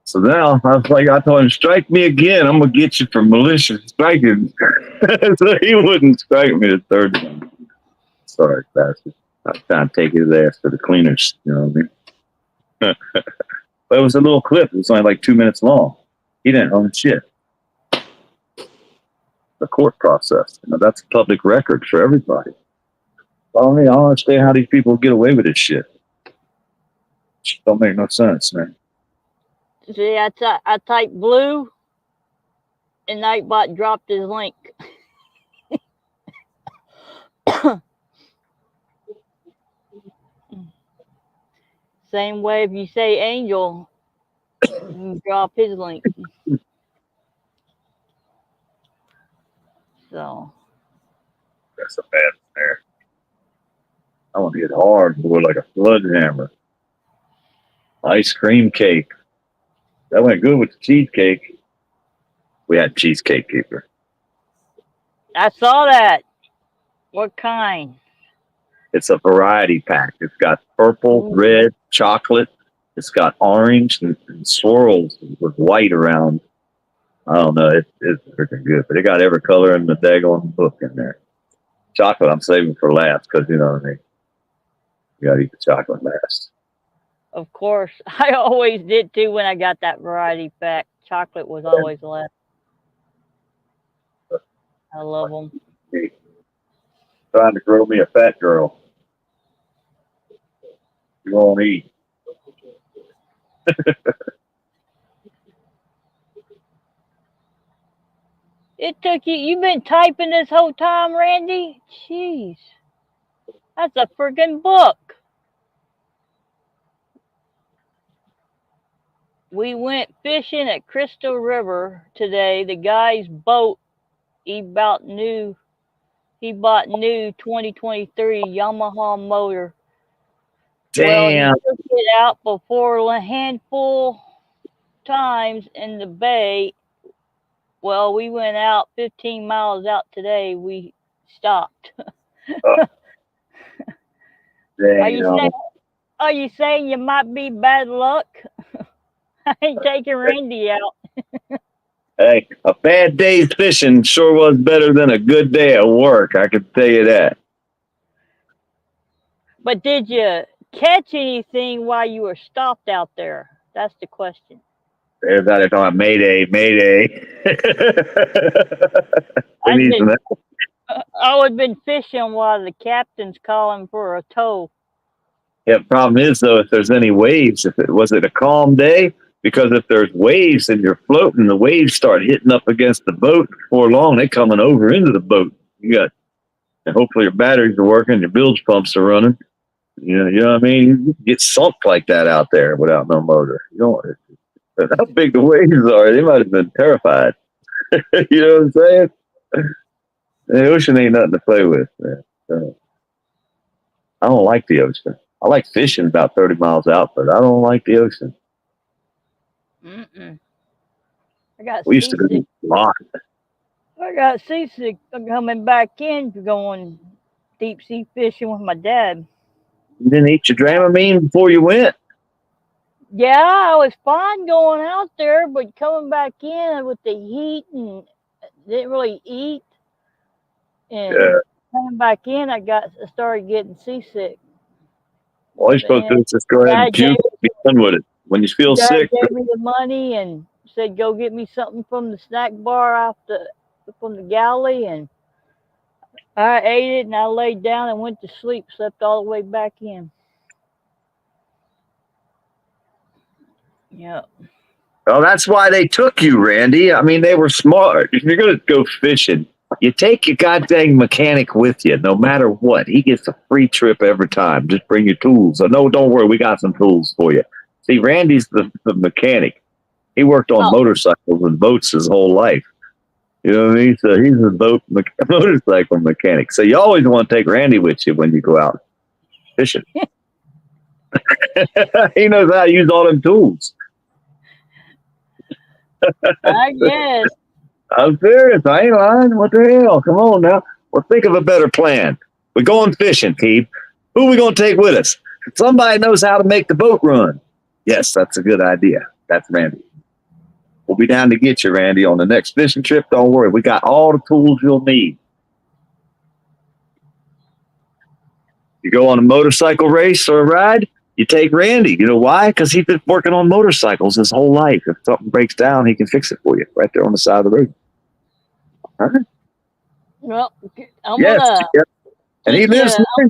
So now I was like, I told him, strike me again. I'm gonna get you for malicious striking. So he wouldn't strike me the third time. Sorry, bastard. I was trying to take his ass to the cleaners. You know what I mean? But it was a little clip. It was only like 2 minutes long. He didn't own shit. The court process. You know, that's a public record for everybody. I don't understand how these people get away with this shit. It don't make no sense, man. See, I typed blue, and Nightbot dropped his link. Same way if you say Angel, you drop his link. So That's a bad snare. I want to hit hard, boy, like a sledgehammer. Ice cream cake. That went good with the cheesecake. We had cheesecake keeper. I saw that. What kind? It's a variety pack. It's got purple, red, chocolate. It's got orange and swirls with white around. I don't know. It's freaking good. But it got every color in the daggone book in there. Chocolate I'm saving for last because, you know what I mean? You got to eat the chocolate last. Of course. I always did too when I got that variety pack. Chocolate was always left. I love them. Trying to grow me a fat girl. You won't eat. It took you've been typing this whole time, Randy? Jeez. That's a friggin' book. We went fishing at Crystal River today. The guy's boat, he bought new 2023 Yamaha motor. Damn. Well, he took it out before a handful times in the bay. Well, we went out 15 miles out today. We stopped. Are you saying you might be bad luck? I ain't taking Randy out. Hey, a bad day's fishing sure was better than a good day at work. I can tell you that. But did you catch anything while you were stopped out there? That's the question. Everybody talking Mayday, Mayday. I would have been fishing while the captain's calling for a tow. Yeah, the problem is though, if there's any waves, was it a calm day? Because if there's waves and you're floating, the waves start hitting up against the boat. Before long, they're coming over into the boat. And hopefully your batteries are working, your bilge pumps are running. You know what I mean? You get sunk like that out there without no motor. How big the waves are, they might have been terrified. You know what I'm saying? The ocean ain't nothing to play with, man. So, I don't like the ocean. I like fishing about 30 miles out, but I don't like the ocean. I got we used to go a lot. I got seasick coming back in going deep sea fishing with my dad. You didn't eat your Dramamine before you went? Yeah, it was fine going out there, but coming back in with the heat and didn't really eat. And coming back in, I started getting seasick. All you're supposed to do is just go ahead and puke and be done with it. When you feel sick, gave me the money and said, "Go get me something from the snack bar from the galley." And I ate it and I laid down and went to sleep. Slept all the way back in. Yeah. Well, that's why they took you, Randy. I mean, they were smart. If you're going to go fishing, you take your goddamn mechanic with you, no matter what. He gets a free trip every time. Just bring your tools. So, no, don't worry. We got some tools for you. See, Randy's the mechanic. He worked on motorcycles and boats his whole life. You know what I mean? So he's a motorcycle mechanic. So you always want to take Randy with you when you go out fishing. He knows how to use all them tools. I guess. I'm serious. I ain't lying. What the hell? Come on now. Well, think of a better plan. We're going fishing, Pete. Who are we going to take with us? Somebody knows how to make the boat run. Yes, that's a good idea. That's Randy. We'll be down to get you, Randy, on the next fishing trip. Don't worry. We got all the tools you'll need. You go on a motorcycle race or a ride, you take Randy. You know why? Because he's been working on motorcycles his whole life. If something breaks down, he can fix it for you right there on the side of the road. All right. Well, I'm Yes. gonna. Yes. And he lives. I'm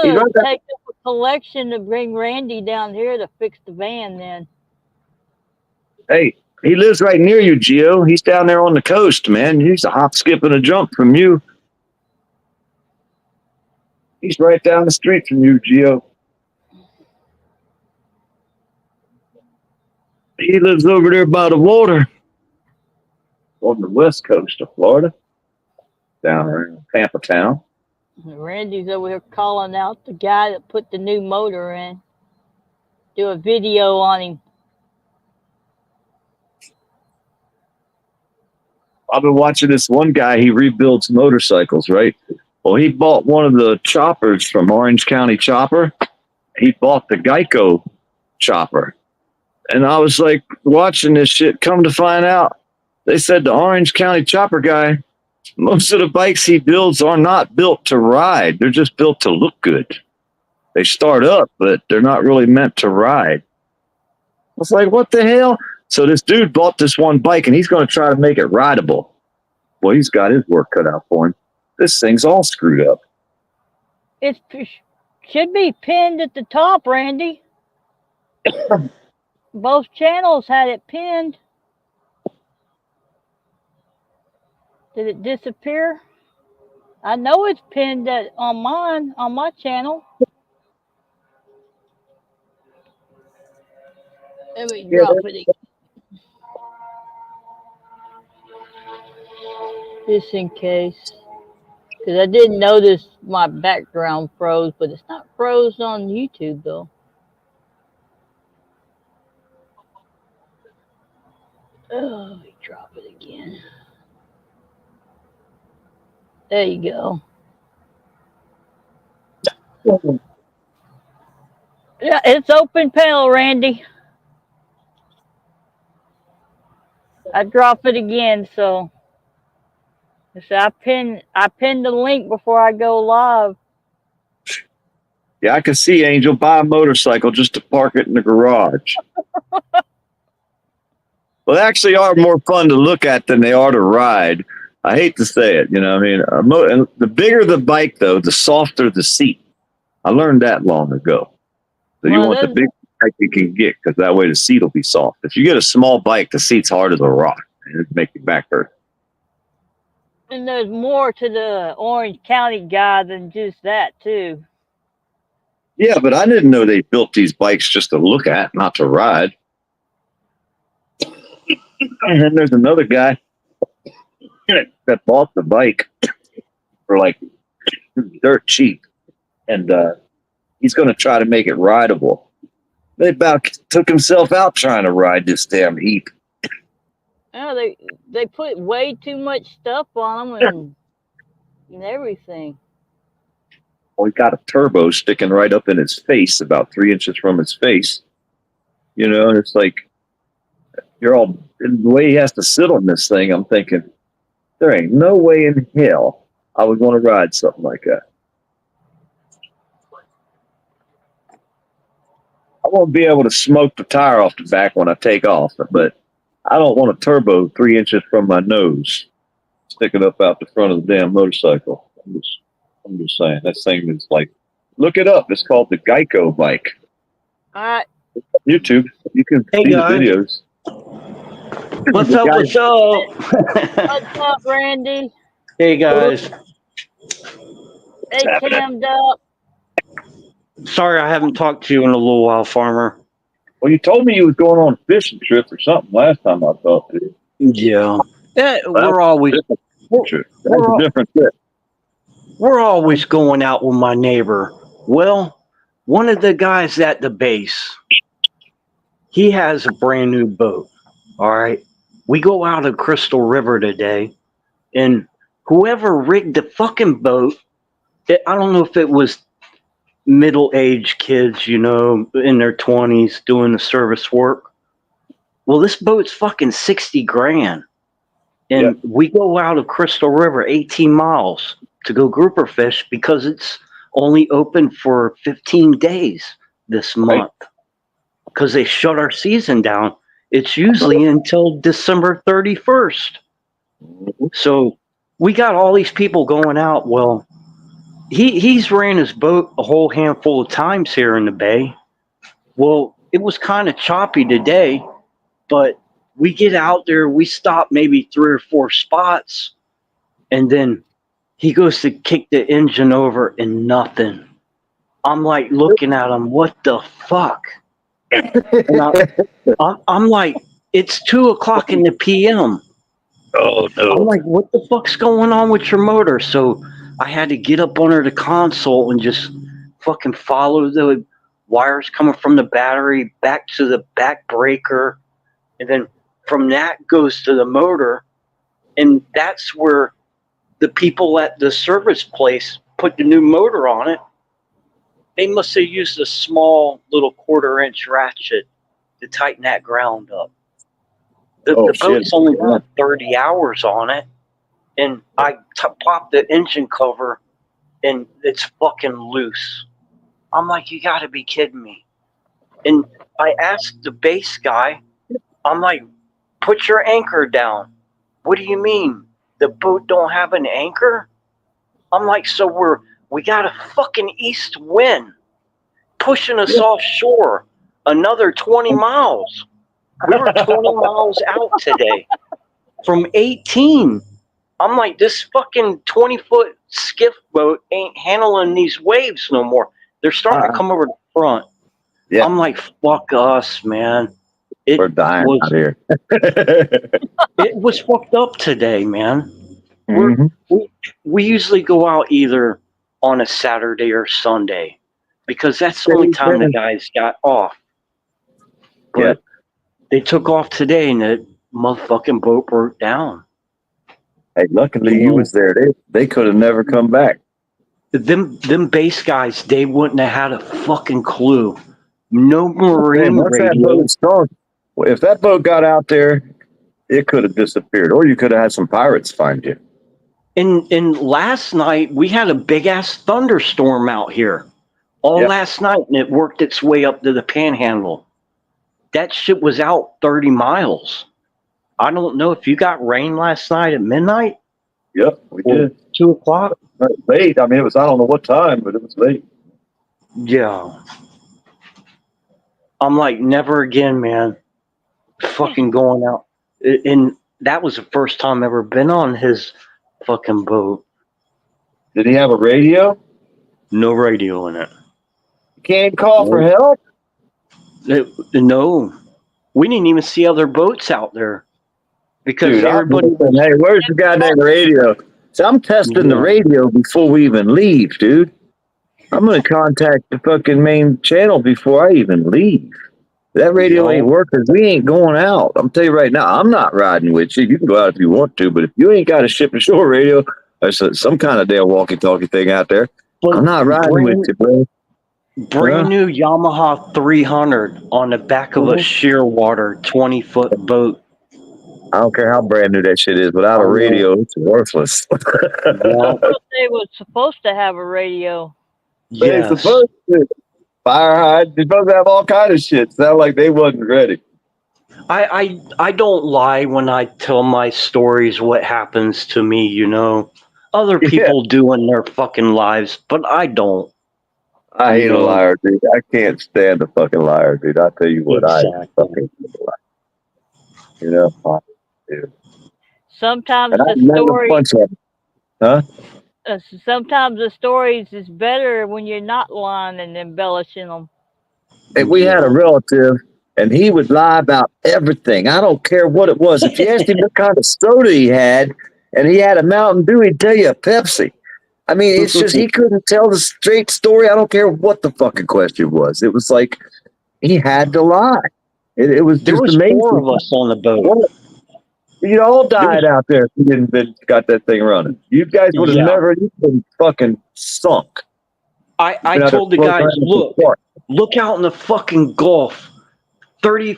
He's gonna right there. take up a collection to bring Randy down here to fix the van. Then. Hey, he lives right near you, Gio. He's down there on the coast, man. He's a hop, skip, and a jump from you. He's right down the street from you, Gio. He lives over there by the water on the west coast of Florida, down there in Tampa Town. Randy's over here calling out the guy that put the new motor in. Do a video on him. I've been watching this one guy. He rebuilds motorcycles, right? Well, he bought one of the choppers from Orange County Chopper. He bought the Geico chopper. And I was like watching this shit. Come to find out, they said the Orange County Chopper guy, most of the bikes he builds are not built to ride. They're just built to look good. They start up, but they're not really meant to ride. I was like, what the hell? So this dude bought this one bike, and he's going to try to make it rideable. Well, he's got his work cut out for him. This thing's all screwed up. It should be pinned at the top, Randy. Both channels had it pinned. Did it disappear? I know it's pinned on my channel. Let me drop it again. Just in case. Because I didn't notice my background froze, but it's not froze on YouTube though. Oh, let me drop it again. There you go. Yeah, it's open panel, Randy. I drop it again, so I pinned the link before I go live. Yeah, I can see Angel buy a motorcycle just to park it in the garage. Well, they actually are more fun to look at than they are to ride. I hate to say it, you know. I mean, and the bigger the bike, though, the softer the seat. I learned that long ago. So you want the big bike you can get, because that way the seat will be soft. If you get a small bike, the seat's hard as a rock, and it'll make your back hurt. And there's more to the Orange County guy than just that, too. Yeah, but I didn't know they built these bikes just to look at, not to ride. And then there's another guy that bought the bike for like dirt cheap, and he's going to try to make it rideable. They about took himself out trying to ride this damn heap. Oh, they put way too much stuff on them and everything. Well, he got a turbo sticking right up in his face, about 3 inches from his face. You know, and it's like, you're all, the way he has to sit on this thing, I'm thinking, there ain't no way in hell I would want to ride something like that. I won't be able to smoke the tire off the back when I take off, but I don't want a turbo 3 inches from my nose sticking up out the front of the damn motorcycle. I'm just saying, that thing is like, look it up. It's called the Geico bike. All right. YouTube, you can see the videos. What's up? What's up? What's up, Randy? Hey guys. Hey, cammed up. Sorry I haven't talked to you in a little while, Farmer. Well, you told me you was going on a fishing trip or something last time I talked to you. Yeah. We're always a different trip. We're always going out with my neighbor. Well, one of the guys at the base, he has a brand new boat. All right. we go out of Crystal River today, and whoever rigged the fucking boat, I don't know if it was middle-aged kids, you know, in their 20s doing the service work. Well, this boat's fucking 60 grand. And we go out of Crystal River 18 miles to go grouper fish because it's only open for 15 days this month. Because they shut our season down. It's usually until December 31st. So we got all these people going out. Well, he's ran his boat a whole handful of times here in the bay. Well, it was kind of choppy today, but we get out there, we stop maybe 3 or 4 spots, and then he goes to kick the engine over and nothing. I'm like looking at him, what the fuck? And I'm like, it's 2 o'clock in the PM. Oh no! I'm like, what the fuck's going on with your motor? So I had to get up under the console and just fucking follow the wires coming from the battery back to the back breaker, and then from that goes to the motor, and that's where the people at the service place put the new motor on it. They must have used a small little 1/4-inch ratchet to tighten that ground up. The boat's only got 30 hours on it, and I popped the engine cover, and it's fucking loose. I'm like, you gotta be kidding me. And I asked the base guy, I'm like, put your anchor down. What do you mean? The boat don't have an anchor? I'm like, so we got a fucking east wind pushing us offshore another 20 miles. We were 20 miles out today from 18. I'm like, this fucking 20-foot skiff boat ain't handling these waves no more. They're starting to come over the front. Yeah. I'm like, fuck us, man. We're dying out here. It was fucked up today, man. We usually go out either on a Saturday or Sunday because that's the only time the guys got off. But they took off today and the motherfucking boat broke down. Hey, luckily you was there. They could have never come back. Them base guys, they wouldn't have had a fucking clue. No marine radio. If that boat got out there, it could have disappeared, or you could have had some pirates find you. And last night we had a big ass thunderstorm out here all last night, and it worked its way up to the Panhandle. That shit was out 30 miles. I don't know if you got rain last night at midnight. Yep, we did. 2 o'clock. Late. I mean, it was, I don't know what time, but it was late. Yeah. I'm like, never again, man. Fucking going out. And that was the first time I've ever been on his fucking boat. Did he have a radio? No radio in it. You can't call for help? No. We didn't even see other boats out there. Because everybody was, hey, where's the goddamn radio? So I'm testing the radio before we even leave, dude. I'm going to contact the fucking main channel before I even leave. That radio ain't working. We ain't going out. I'm telling you right now, I'm not riding with you. You can go out if you want to, but if you ain't got a ship and shore radio or some kind of damn walkie-talkie thing out there, I'm not riding with you, bro. Brand new Yamaha 300 on the back of a shearwater 20-foot boat. I don't care how brand new that shit is. Without a radio, it's worthless. I thought they were supposed to have a radio. They're supposed to. Fire hydrant. They're supposed to have all kind of shit. Sound like they wasn't ready. I don't lie when I tell my stories what happens to me, you know. Other people do in their fucking lives, but I don't. I hate a liar, dude. I can't stand a fucking liar, dude. I tell you what, I fucking hate a liar. You know, dude. Sometimes the story, sometimes the stories is better when you're not lying and embellishing them. And we had a relative, and he would lie about everything. I don't care what it was. If you asked him what kind of soda he had, and he had a Mountain Dew, he'd tell you a Pepsi. I mean, it's just he couldn't tell the straight story. I don't care what the fucking question was. It was like he had to lie. It was there just was amazing. 4 of us on the boat. You'd all died out there if you didn't got that thing running. You guys would have Yeah. you'd been fucking sunk. I Been out there told the floating guys, around in the park. look out in the fucking Gulf. 30,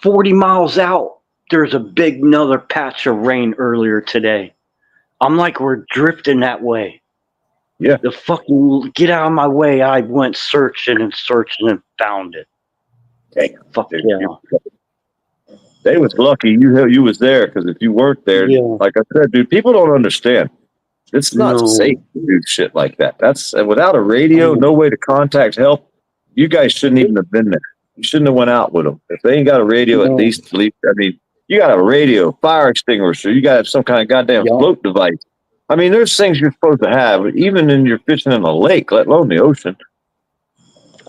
40 miles out, there's a big another patch of rain earlier today. I'm like, we're drifting that way. Yeah. The fucking get out of my way. I went searching and found it. Damn. Fuck Dude, yeah. They was lucky you was there, because if you weren't there, Yeah. like I said, dude, people don't understand. It's not No. safe to do shit like that. That's without a radio, no way to contact help. You guys shouldn't even have been there. You shouldn't have went out with them. If they ain't got a radio, No. at least, I mean, you got a radio, fire extinguisher. You got to have some kind of goddamn Yeah. float device. I mean, there's things you're supposed to have, even in your fishing in a lake, let alone the ocean.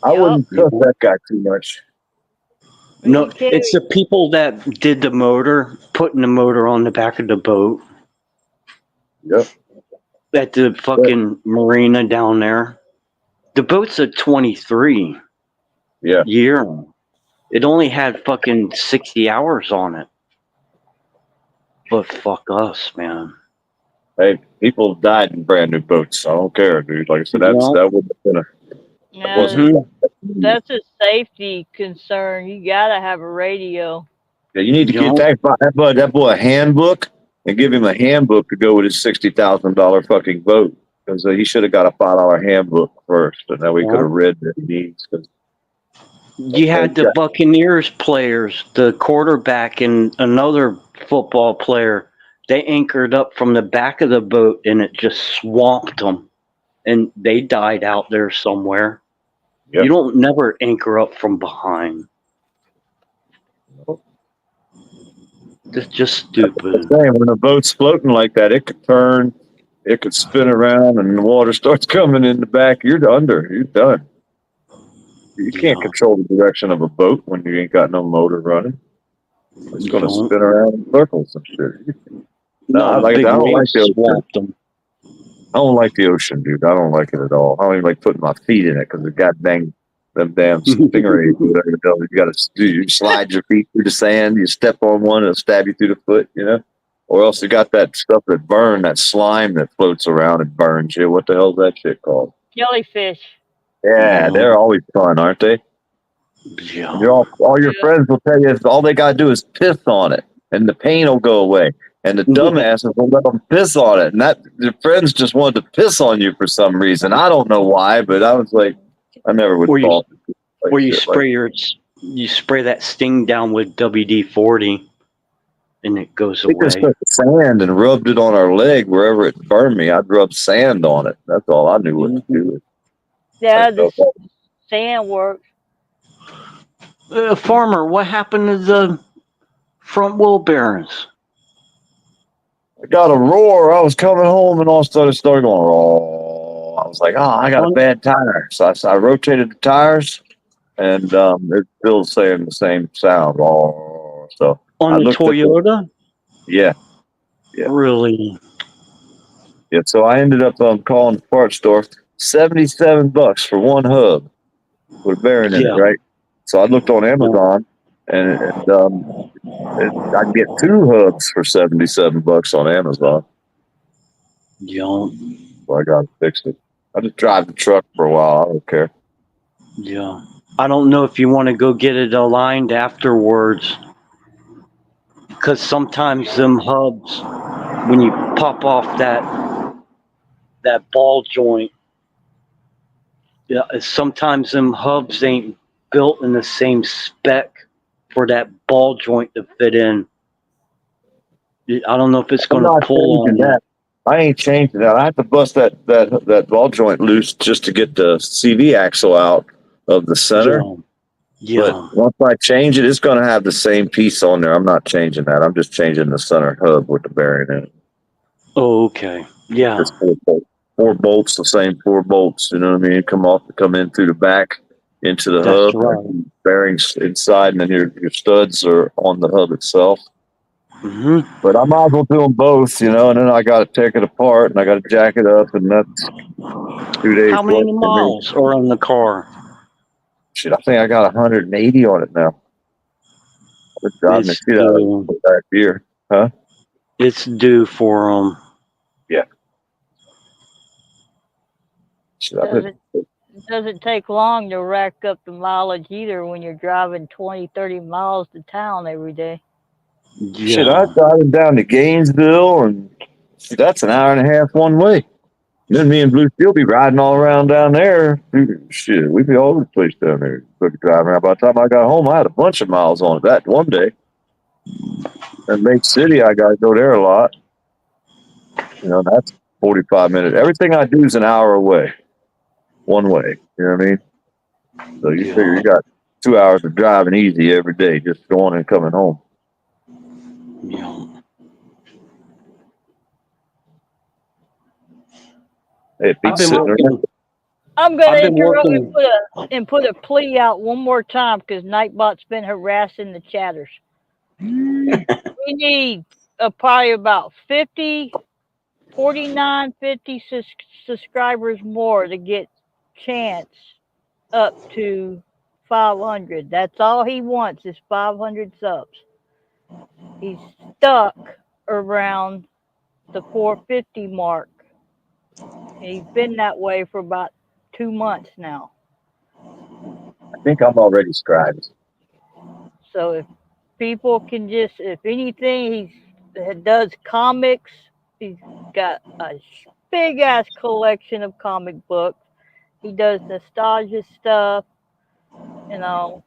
I wouldn't trust that guy too much. No, it's the people that did the motor, putting the motor on the back of the boat. Yep. At the fucking marina down there. The boat's a 23 year. It only had fucking 60 hours on it. But fuck us, man. Hey, people died in brand new boats. I don't care, dude. Like I said, that wouldn't have been a. That's a safety concern. You gotta have a radio. Yeah, you need to get that boy a handbook and give him a handbook to go with his $60,000 fucking boat, because he should have got a $5 handbook first, and then we could have read that he needs. You had the Buccaneers players, the quarterback, and another football player. They anchored up from the back of the boat, and it just swamped them, and they died out there somewhere. Yep. You don't never anchor up from behind. It's just stupid. When a boat's floating like that, it could turn, it could spin around, and the water starts coming in the back. You're under. You're done. You can't control the direction of a boat when you ain't got no motor running. It's going to spin around in circles and shit. I don't like the ocean. I don't like the ocean, dude. I don't like it at all. I don't even like putting my feet in it, because the goddamn them damn stingrays, whatever the hell you got to do. You slide your feet through the sand, you step on one, it'll stab you through the foot, Or else you got that stuff that that slime that floats around and burns you. What the hell's that shit called? Jellyfish. Yeah, they're always fun, aren't they? Yeah. All your friends will tell you is all they got to do is piss on it, and the pain will go away. And the dumbasses will let them piss on it. And your friends just wanted to piss on you for some reason. I don't know why, but I was like, I never would fall. Or you spray that sting down with WD-40 and it goes away. We just took sand and rubbed it on our leg wherever it burned me. I'd rub sand on it. That's all I knew what to do. Yeah, the sand works. Farmer, what happened to the front wheel bearings? I got a roar. I was coming home and all of a sudden it started going, oh. I was like, I got a bad tire. So I rotated the tires, and it's still saying the same sound. Oh, so on the Toyota? Yeah. Really? Yeah, so I ended up calling the parts store. $77 for one hub with a bearing in it, right? So I looked on Amazon, and I can get 2 hubs for $77 on Amazon. Yeah. So I got to fix it. I just drive the truck for a while. I don't care. Yeah. I don't know if you want to go get it aligned afterwards, because sometimes them hubs, when you pop off that ball joint, sometimes them hubs ain't built in the same spec for that ball joint to fit in. I don't know if it's going to pull on that. I ain't changing that. I have to bust that ball joint loose just to get the CV axle out of the center. Yeah. But once I change it, it's going to have the same piece on there. I'm not changing that. I'm just changing the center hub with the bearing in it. Oh, okay. Yeah. Just 4 bolts, the same 4 bolts. You know what I mean? Come in through the back into the hub. Right. Bearings inside, and then your studs are on the hub itself. Mm-hmm. But I might as well do them both, and then I got to take it apart, and I got to jack it up, and that's 2 days. How many miles are on the car? Shit, I think I got 180 on it now. I've been driving the shit out of it for that year. Huh? It's due for them. Shit, I've been- It doesn't take long to rack up the mileage either when you're driving 20, 30 miles to town every day. Shit, I Yeah. was driving down to Gainesville, and that's an hour and a half one way. Then me and Blue Steel be riding all around down there. Shit, we'd be all over the place down there. Driving around. By the time I got home, I had a bunch of miles on it that one day. And Lake City, I got to go there a lot. You know, that's 45 minutes. Everything I do is an hour away, one way. You know what I mean? So you figure you got 2 hours of driving easy every day, just going and coming home. Yeah. Hey, I've been working. I'm going I've to been interrupt working. and put a plea out one more time because Nightbot's been harassing the chatters. We need probably about 50, 49, 50 subscribers more to get Chance up to 500. That's all he wants is 500 subs. He's stuck around the 450 mark. And he's been that way for about 2 months now. I think I'm already scribed. So if people can just, if anything, he does comics. He's got a big ass collection of comic books. He does nostalgia stuff. You know,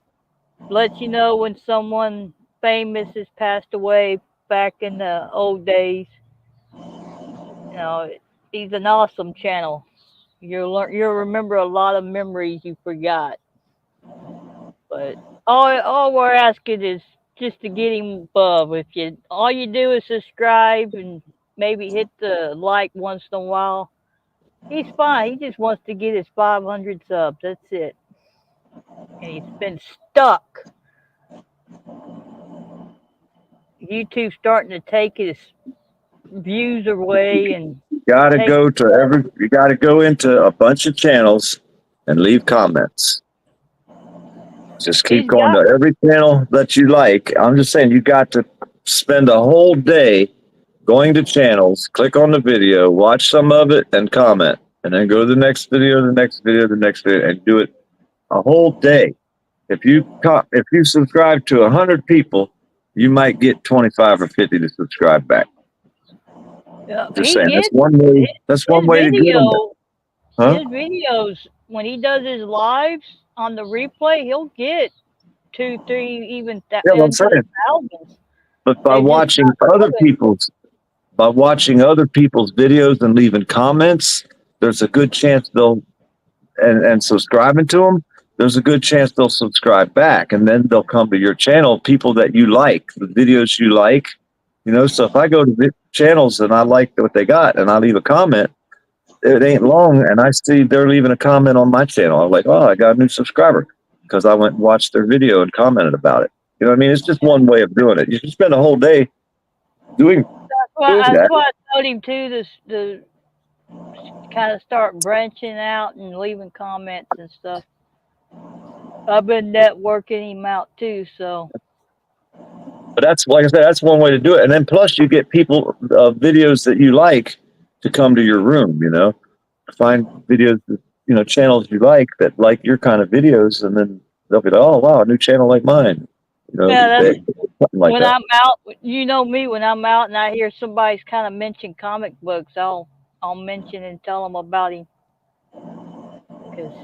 lets you know when someone famous has passed away back in the old days. You know, he's an awesome channel. You'll remember a lot of memories you forgot. But all we're asking is just to get him above. If you all you do is subscribe and maybe hit the like once in a while, he's fine. He just wants to get his 500 subs. That's it. And he's been stuck. YouTube's starting to take his views away and Gotta take. go to you gotta go into a bunch of channels and leave comments. Just keep He's going got. to every channel that you like. I'm just saying you got to spend a whole day going to channels, click on the video, watch some of it, and comment. And then go to the next video, the next video, the next video, and do it a whole day. If you subscribe to 100 people, you might get 25 or 50 to subscribe back. Just He saying, that's gets one way. That's one his way to get them. Huh? his videos when he does his lives on the replay. He'll get 2, 3, even Yeah, I'm into the saying. thousands. But They're just not public. by watching other people's videos and leaving comments, there's a good chance they'll and subscribing to them. There's a good chance they'll subscribe back, and then they'll come to your channel. People that you like, the videos you like, you know. So if I go to channels and I like what they got, and I leave a comment, it ain't long, and I see they're leaving a comment on my channel. I'm like, oh, I got a new subscriber because I went and watched their video and commented about it. You know what I mean? It's just one way of doing it. You can spend a whole day doing That's that. why I told him to kind of start branching out and leaving comments and stuff. I've been networking him out too, so. But that's like I said, that's one way to do it. And then plus you get people videos that you like to come to your room. You know, find videos, channels you like that like your kind of videos, and then they'll be like, oh wow, a new channel like mine. You know, Yeah, that's something like when that. I'm out. You know me, when I'm out and I hear somebody's kind of mention comic books, I'll mention and tell them about him.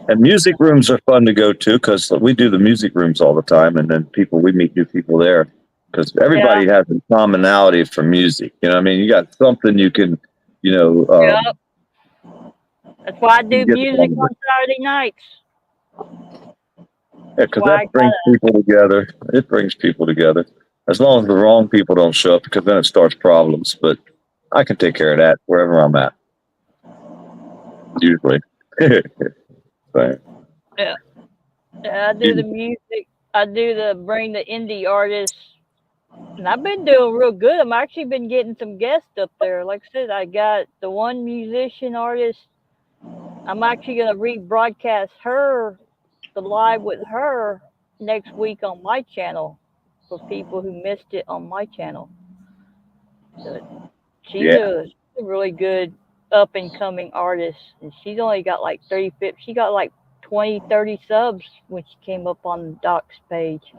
And music rooms are fun to go to because we do the music rooms all the time, and then we meet new people there because everybody has a commonality for music. You know, what I mean, you got something you can, Yep. That's why I do get music on Saturday nights. Yeah, because that brings people together. It brings people together. As long as the wrong people don't show up, because then it starts problems. But I can take care of that wherever I'm at. Usually. Right. Yeah. I do the music. I bring the indie artists. And I've been doing real good. I'm actually been getting some guests up there. Like I said, I got the one musician artist. I'm actually going to rebroadcast the live with her next week on my channel for people who missed it on my channel. But she's Yeah. a really good up and coming artist, and she's only got like 30. She got like 20, 30 subs when she came up on Doc's page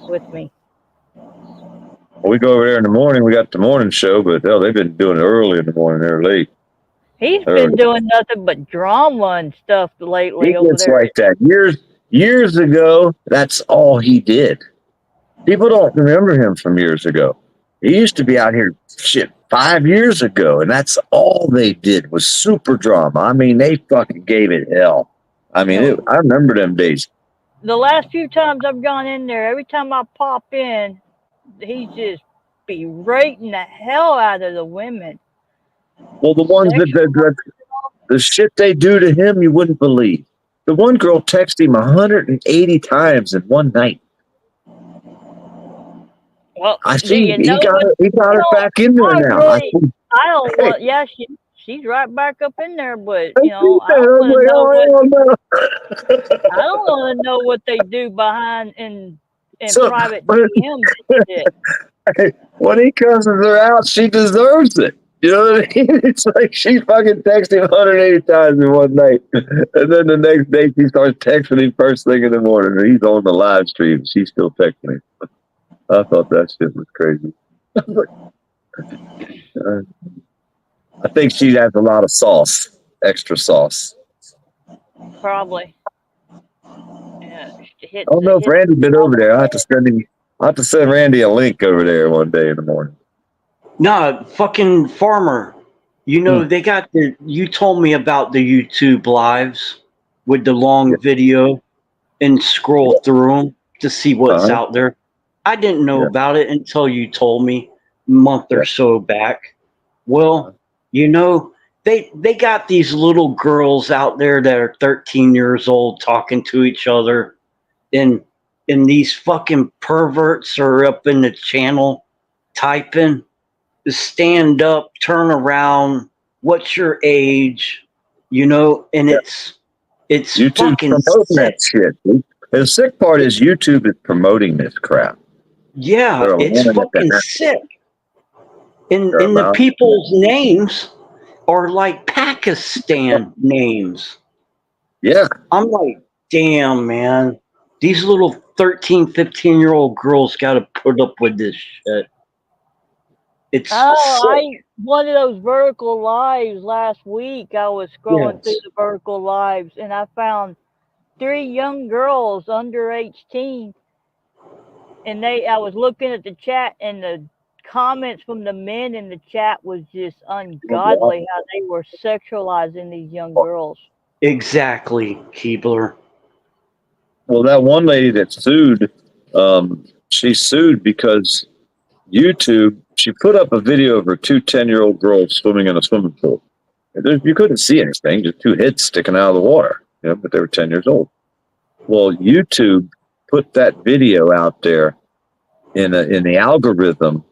with me. We go over there in the morning. We got the morning show, but hell, they've been doing it early in the morning. They're late. He's Early. been doing nothing but drama and stuff He lately over gets there. like that. Years ago, that's all he did. People don't remember him from years ago. He used to be out here, shit, 5 years ago, and that's all they did was super drama. I mean, they fucking gave it hell. I mean, I remember them days. The last few times I've gone in there, every time I pop in, he's just berating the hell out of the women. Well, the ones the shit they do to him, you wouldn't believe. The one girl texted him 180 times in one night. Well, I do see. you know He got her back in there now. I don't want. Yeah, she's right back up in there. But I don't want to know what they do behind in private DMs and shit. When he cusses her out, she deserves it. You know what I mean? It's like she fucking texted him 180 times in one night. And then the next day she starts texting him first thing in the morning. And he's on the live stream. She's still texting him. I thought that shit was crazy. I think she has a lot of sauce, extra sauce. Probably. Yeah, I don't know if Randy's been over there. I have to send Randy a link over there one day in the morning. No, fucking Farmer. You know, they got you told me about the YouTube lives with the long video and scroll through them to see what's out there. I didn't know about it until you told me a month or so back. Well, you know, they got these little girls out there that are 13 years old talking to each other, and these fucking perverts are up in the channel typing, stand up, turn around, what's your age, you know, and it's YouTube's fucking promoting sick. that shit. And the sick part is YouTube is promoting this crap. Yeah, it's fucking sick. And the people's names are like Pakistan names. Yeah. I'm like, damn, man. These little 13, 15-year-old girls got to put up with this shit. It's one of those vertical lives last week. I was scrolling through the vertical lives, and I found 3 young girls under 18. And I was looking at the chat, and the comments from the men in the chat was just ungodly how they were sexualizing these young girls. Exactly, Keebler. Well, that one lady that sued, she sued because YouTube, she put up a video of her 2 10-year-old girls swimming in a swimming pool. You couldn't see anything, just 2 heads sticking out of the water, you know, but they were 10 years old. Well, YouTube put that video out there in the algorithm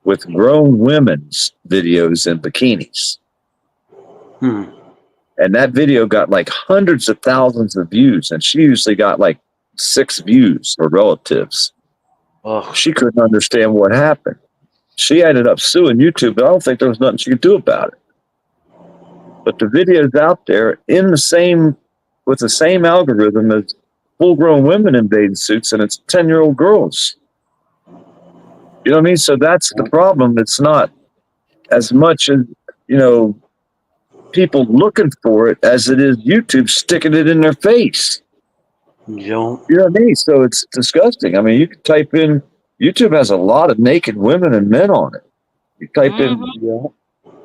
with grown women's videos in bikinis. And that video got like hundreds of thousands of views, and she usually got like 6 views for relatives. She couldn't understand what happened. She ended up suing YouTube, but I don't think there was nothing she could do about it. But the video's out there with the same algorithm as full-grown women in bathing suits, and it's 10-year-old girls. You know what I mean? So that's the problem. It's not as much as, you know, people looking for it as it is YouTube sticking it in their face. You know what I mean? So it's disgusting. I mean, you can type in, YouTube has a lot of naked women and men on it. You type in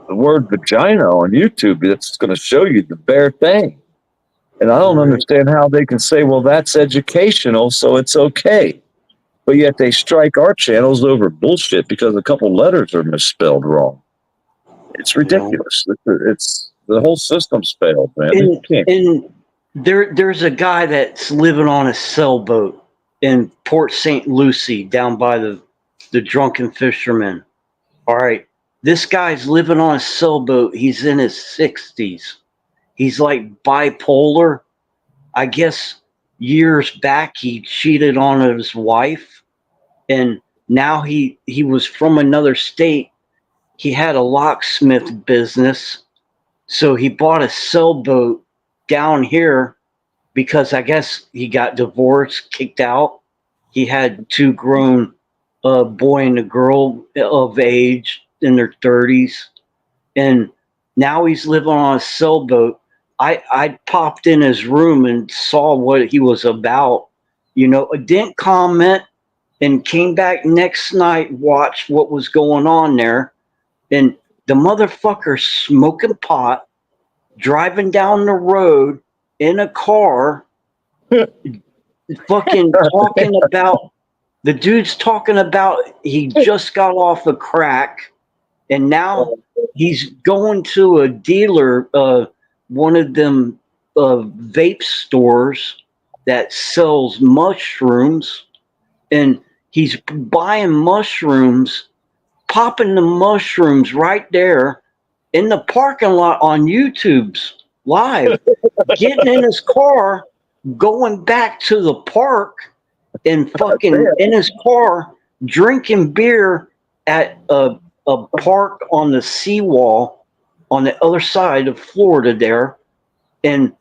the word vagina on YouTube, it's going to show you the bare thing. And I don't understand how they can say, well, that's educational, so it's okay. But yet they strike our channels over bullshit because a couple letters are misspelled wrong. It's ridiculous. It's the whole system's failed, man. And there's a guy that's living on a sailboat in Port St. Lucie down by the Drunken Fisherman. All right. This guy's living on a sailboat. He's in his 60s. He's like bipolar. I guess years back he cheated on his wife, and now he was from another state, he had a locksmith business, so he bought a sailboat down here because I guess he got divorced, kicked out. He had two grown, boy and a girl of age in their 30s, and now he's living on a sailboat. I popped in his room and saw what he was about. You know, I didn't comment, and came back next night, watched what was going on there, and the motherfucker smoking pot, driving down the road in a car, fucking talking about the dude's talking about he just got off of crack, and now he's going to a dealer, one of them vape stores that sells mushrooms, and he's buying mushrooms, popping the mushrooms right there in the parking lot on YouTube's live, getting in his car, going back to the park, and fucking in his car drinking beer at a park on the seawall on the other side of Florida there, and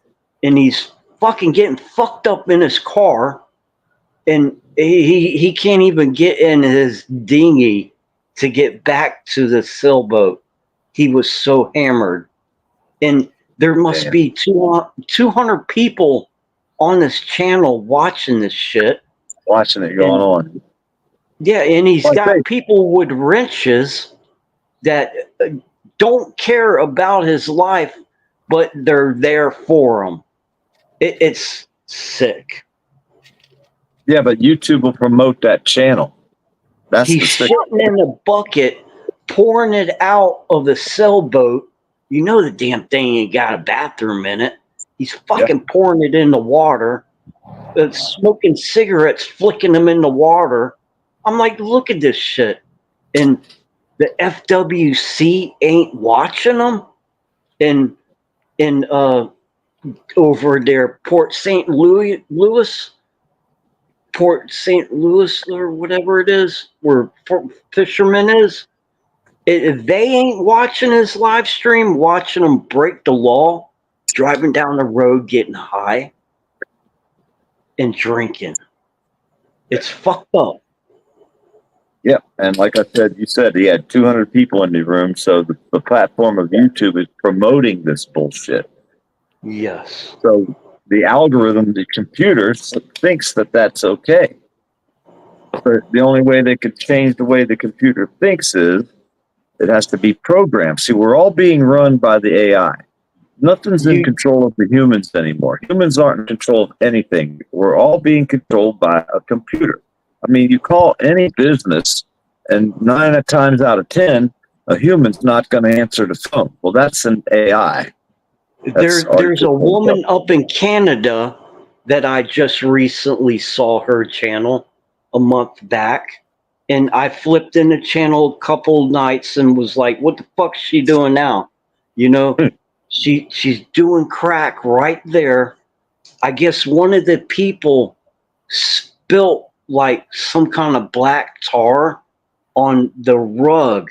he's fucking getting fucked up in his car, and he can't even get in his dinghy to get back to the sailboat. He was so hammered, and there must be 200 people on this channel watching this shit. Watching it going on. Yeah, and he's got people with wrenches that don't care about his life, but they're there for him. It's sick. Yeah, but YouTube will promote that channel. That's He's shitting in a bucket, pouring it out of the sailboat. You know the damn thing ain't got a bathroom in it. He's fucking pouring it in the water, smoking cigarettes, flicking them in the water. I'm like, look at this shit. And the FWC ain't watching them. And over there, Port St. Louis, or whatever it is, where Fisherman is, if they ain't watching his live stream, watching him break the law, driving down the road, getting high, and drinking. It's fucked up. Yep, and like I said, you said he had 200 people in the room, so the platform of YouTube is promoting this bullshit. Yes. So the algorithm, the computer, thinks that that's okay. But the only way they could change the way the computer thinks is it has to be programmed. See, we're all being run by the AI. Nothing's in control of the humans anymore. Humans aren't in control of anything. We're all being controlled by a computer. I mean, you call any business, and 9 times out of 10, a human's not going to answer the phone. Well, that's an AI. There's a woman up in Canada that I just recently saw her channel a month back, and I flipped in the channel a couple nights and was like, what the fuck's she doing now? You know, she's doing crack right there. I guess one of the people spilt like some kind of black tar on the rug.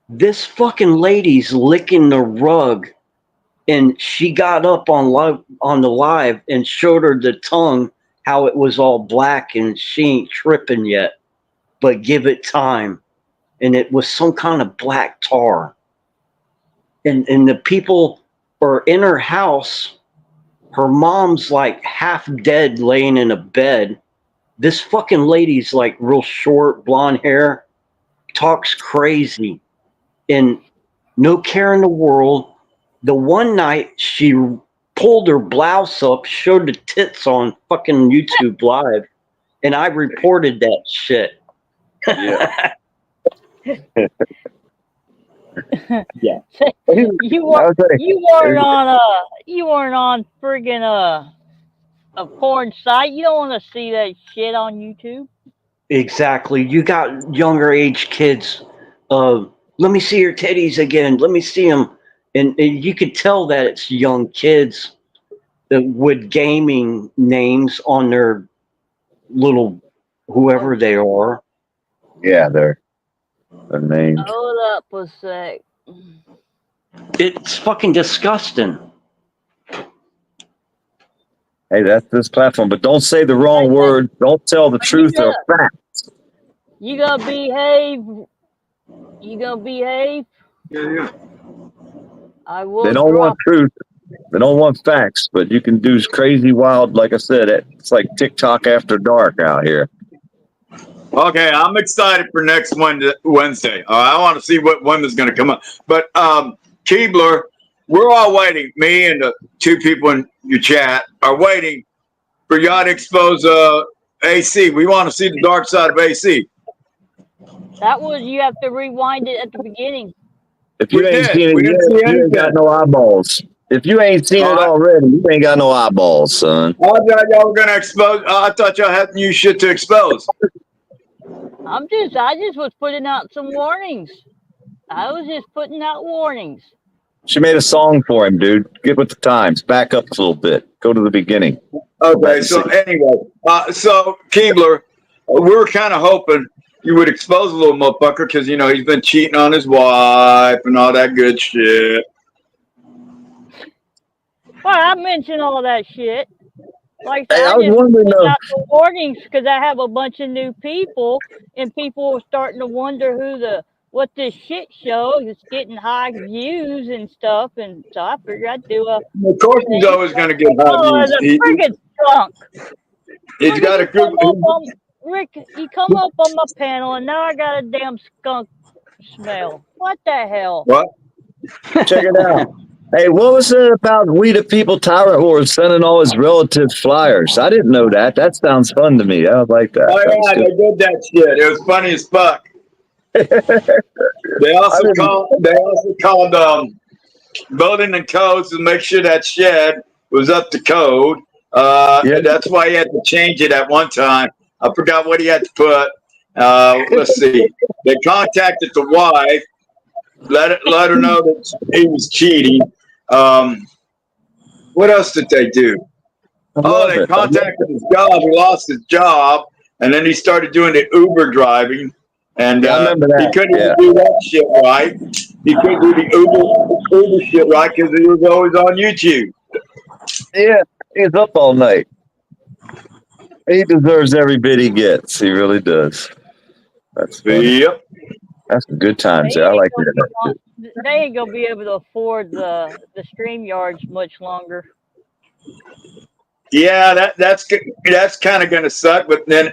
This fucking lady's licking the rug, and she got up on the live and showed her the tongue, how it was all black, and she ain't tripping yet, but give it time. And it was some kind of black tar. And the people are in her house. Her mom's like half dead, laying in a bed. This fucking lady's like real short, blonde hair, talks crazy, and no care in the world. The one night she pulled her blouse up, showed the tits on fucking YouTube Live, and I reported that shit. Yeah. Yeah. You weren't on friggin' a porn site. You don't want to see that shit on YouTube. Exactly. You got younger age kids. Let me see your titties again. Let me see them. And you could tell that it's young kids with gaming names on their little whoever they are. Yeah, they're Her name. Hold up a sec. It's fucking disgusting. Hey, that's this platform, but don't say the wrong Right, word. Don't tell the truth or fact. you gonna behave? You gonna behave? Yeah. I will They don't want drop. truth. They don't want facts, but you can do crazy, wild. Like I said, it's like TikTok after dark out here. Okay, I'm excited for next Wednesday. I want to see what one is going to come up. But Keebler, we're all waiting. Me and the two people in your chat are waiting for y'all to expose AC. We want to see the dark side of AC. That was you have to rewind it at the beginning. If you We ain't did. seen it We didn't see yet, you ain't anything. got no eyeballs. If you ain't seen it already, you ain't got no eyeballs, son. I thought y'all were going to expose. I thought y'all had new shit to expose. I just was putting out some warnings. I was just putting out warnings. She made a song for him, dude. Get with the times. Back up a little bit. Go to the beginning. Okay, so anyway, so Keebler, we were kind of hoping you would expose a little motherfucker because, you know, he's been cheating on his wife and all that good shit. Well, I mentioned all that shit. Like Hey, I I was just wondering put though. out the warnings because I have a bunch of new people, and people were starting to wonder what this shit show is getting high views and stuff, and so I figured I'd do a. Of course, he's always going to get high Oh, views. the friggin' skunk! He's got a good. Rick, you come up on my panel, and now I got a damn skunk smell. What the hell? What? Check it out. Hey, what was it about We the People Tyrant Wars sending all his relatives flyers? I didn't know that. That sounds fun to me. I like that. Oh That was yeah, good. they did that shit. It was funny as fuck. They also called building and codes to make sure that shed was up to code. Yeah. That's why he had to change it at one time. I forgot what he had to put. Let's see. They contacted the wife, let her know that he was cheating. What else did they do? Oh, they contacted his job. He lost his job, and then he started doing the Uber driving. And Yeah, I remember that. he couldn't even do that shit right. He couldn't do the Uber shit right because he was always on YouTube. Yeah, he's up all night. He deserves every bit he gets. He really does. That's funny. Yep. That's some good times. They Yeah, I ain't like gonna that. They ain't gonna be able to afford the StreamYards much longer. Yeah, that's kind of gonna suck. But then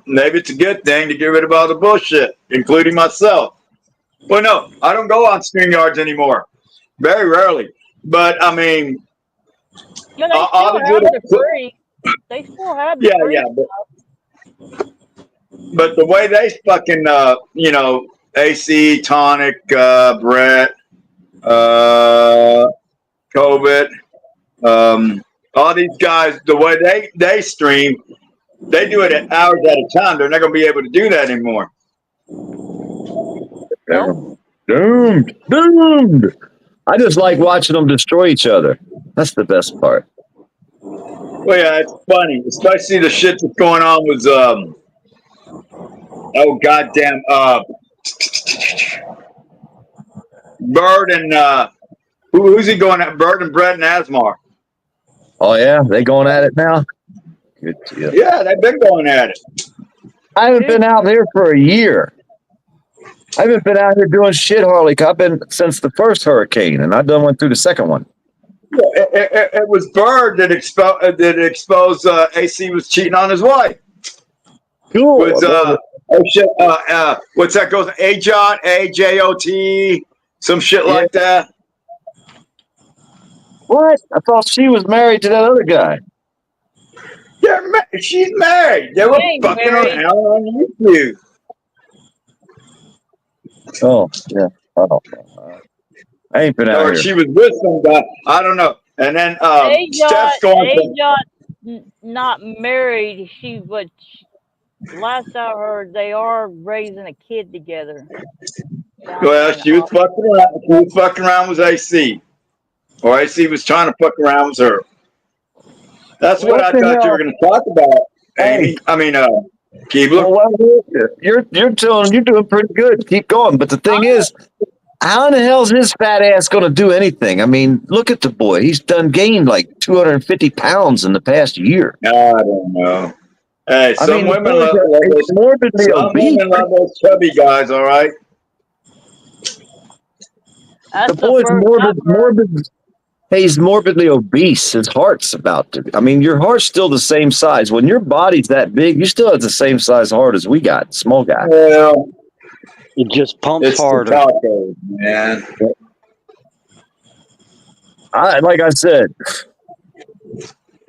maybe it's a good thing to get rid of all the bullshit, including myself. Well, no, I don't go on StreamYards anymore. Very rarely. But I mean, Yeah, they still have the free. They still have the free. Yeah. But the way they fucking, AC, Tonic, Brett, COVID, all these guys, the way they stream, they do it at hours at a time. They're not going to be able to do that anymore. Nope. Doomed. I just like watching them destroy each other. That's the best part. Well, yeah, it's funny, especially the shit that's going on with oh goddamn, Bird and who's he going at? Bird and Brett and Asmar. Oh yeah, they going at it now. Good deal. Yeah, they've been going at it. I haven't been out here for a year. I haven't been out here doing shit, Harley. I've been since the first hurricane, and I done went through the second one. It was Bird that exposed AC was cheating on his wife. Cool. With what's that goes? AJOT, some shit like that. What? I thought she was married to that other guy. Yeah, she's married. They were fucking on YouTube. Oh yeah. Oh. I ain't been out here. She was with some guy. I don't know. And then Steph's going. Not married. Last I heard, they are raising a kid together. Well, she was fucking around. She was fucking around with AC, or AC was trying to fuck around with her. That's what I thought you were going to talk about, Amy. I mean, Keebler? Well, you're doing pretty good. Keep going. But the thing is, how in the hell is his fat ass going to do anything? I mean, look at the boy. He's done gained like 250 pounds in the past year. I don't know. Hey, I some mean, the women boy's love those. morbidly Some obese. women love those chubby guys. All right. That's The boy's first I've heard. He's morbidly obese. His heart's about to. I mean, your heart's still the same size. When your body's that big, you still have the same size heart as we got, small guy. Well, It just pumps it's harder. the tacos, man. Like I said,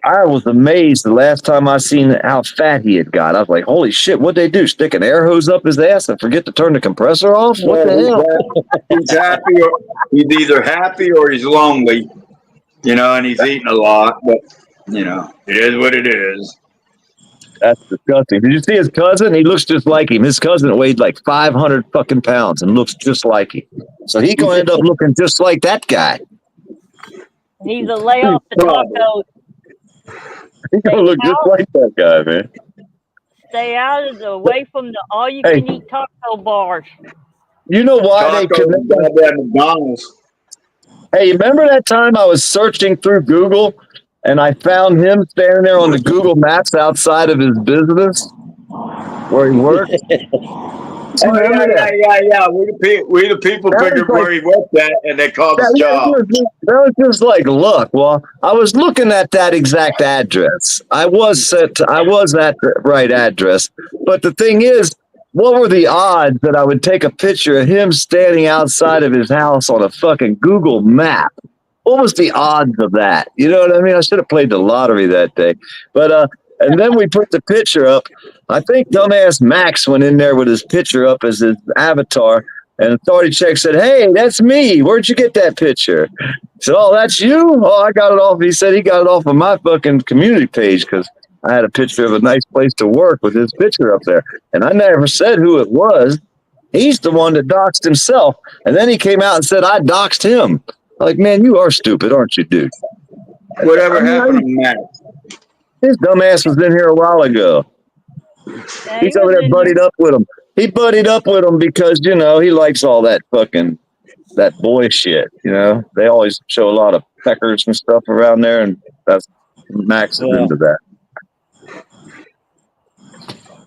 I was amazed the last time I seen how fat he had got. I was like, holy shit, what'd they do? Stick an air hose up his ass and forget to turn the compressor off? What the hell? He's happy, or he's either happy or he's lonely, you know, and he's eating a lot. But you know, it is what it is. That's disgusting. Did you see his cousin? He looks just like him. His cousin weighed like 500 fucking pounds and looks just like him. So he gonna end up looking just like that guy. He's a lay off the tacos. He gonna look just like that guy, man. Stay out of the away from the all you can eat taco bars. You know why they could? McDonald's. Hey, remember that time I was searching through Google and I found him standing there on the Google Maps outside of his business where he worked? Yeah. We the people figured where he worked at, and they called his job. That was just like luck. Well, I was looking at that exact address. I was at the right address. But the thing is, what were the odds that I would take a picture of him standing outside of his house on a fucking Google map? What was the odds of that? You know what I mean? I should have played the lottery that day. But and then we put the picture up. I think dumbass Max went in there with his picture up as his avatar, and authority check said, "Hey, that's me. Where'd you get that picture?" I said, "Oh, that's you? Oh, I got it off." He said he got it off of my fucking community page because I had a picture of a nice place to work with his picture up there. And I never said who it was. He's the one that doxed himself. And then he came out and said, I doxed him. I'm like, man, you are stupid, aren't you, dude? Whatever happened to Max? His dumbass was in here a while ago. Yeah, He's over there buddied up with him. He buddied up with him because, you know, he likes all that fucking, that boy shit, you know? They always show a lot of peckers and stuff around there, and that's Max is into that.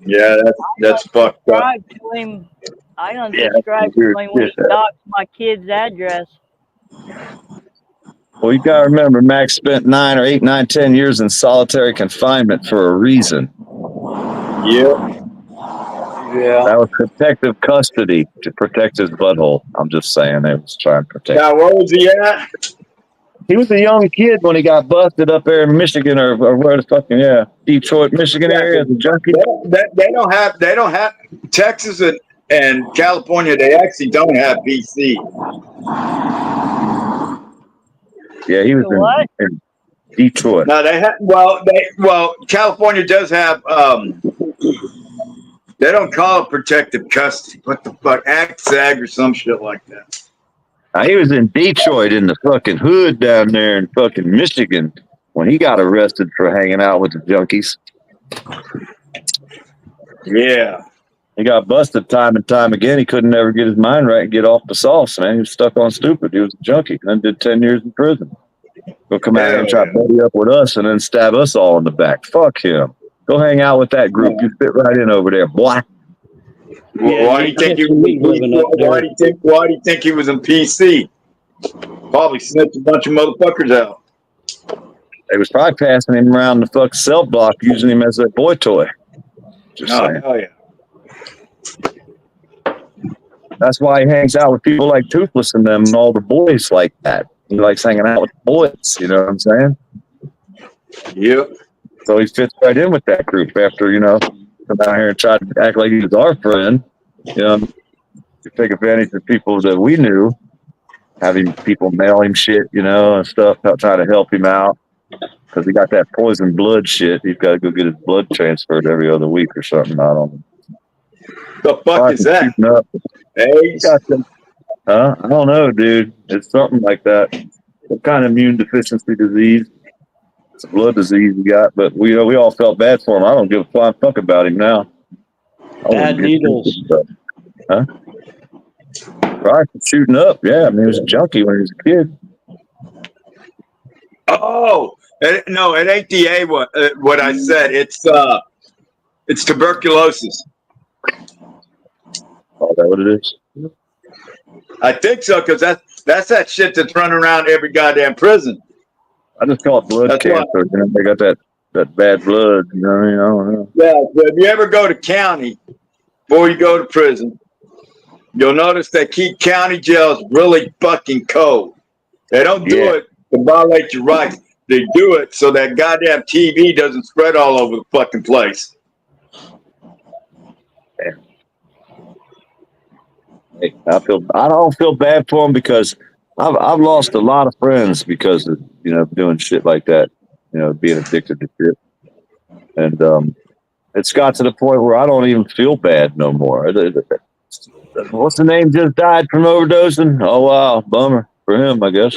Yeah, that's fucked up. I unsubscribed to him when he doxed my kid's address. Well, you gotta remember, Max spent 9 or 8, 9, 10 years in solitary confinement for a reason. Yeah. That was protective custody to protect his butthole. I'm just saying, they was trying to protect. Now, where was he at? He was a young kid when he got busted up there in Michigan or where the fucking Detroit, Michigan area. The junkie. They don't have Texas and California. They actually don't have PC. Yeah, he was in Detroit. No, they have. Well, California does have. They don't call it protective custody. What the fuck, ACSAG or some shit like that. He was in Detroit in the fucking hood down there in fucking Michigan when he got arrested for hanging out with the junkies. Yeah. He got busted time and time again. He couldn't ever get his mind right and get off the sauce, man. He was stuck on stupid. He was a junkie and then did 10 years in prison. He'll come out here and try to buddy up with us and then stab us all in the back. Fuck him. Go hang out with that group. You fit right in over there, boy. Yeah, why do you think he was in PC? Probably snitched a bunch of motherfuckers out. They was probably passing him around the fucking cell block, using him as a boy toy. Just saying. Hell yeah. That's why he hangs out with people like Toothless and them and all the boys like that. He likes hanging out with the boys, you know what I'm saying? Yep. So he fits right in with that group after, you know, come out here and try to act like he was our friend. You know, to take advantage of people that we knew, having people mail him shit, you know, and stuff, trying to help him out. Because he got that poison blood shit. He's got to go get his blood transferred every other week or something. I don't know. The fuck is that? AIDS? I don't know, dude. It's something like that. Some kind of immune deficiency disease. It's a blood disease he got, but we all felt bad for him. I don't give a flying fuck about him now. Bad needles. Huh? Probably from shooting up. Yeah, I mean, he was a junkie when he was a kid. Oh, no, it ain't the A one. What I said, it's tuberculosis. Oh, that what it is? I think so, because that's that shit that's running around every goddamn prison. I just call it blood That's cancer. why. You know, they got that bad blood. You know what I mean? I don't know. Yeah, so if you ever go to county before you go to prison, you'll notice they keep county jails really fucking cold. They don't do it to violate your rights. They do it so that goddamn TV doesn't spread all over the fucking place. Hey, I don't feel bad for them because I've lost a lot of friends because of doing shit like that, being addicted to shit, and it's got to the point where I don't even feel bad no more. What's the name just died from overdosing? Oh wow, bummer for him, I guess.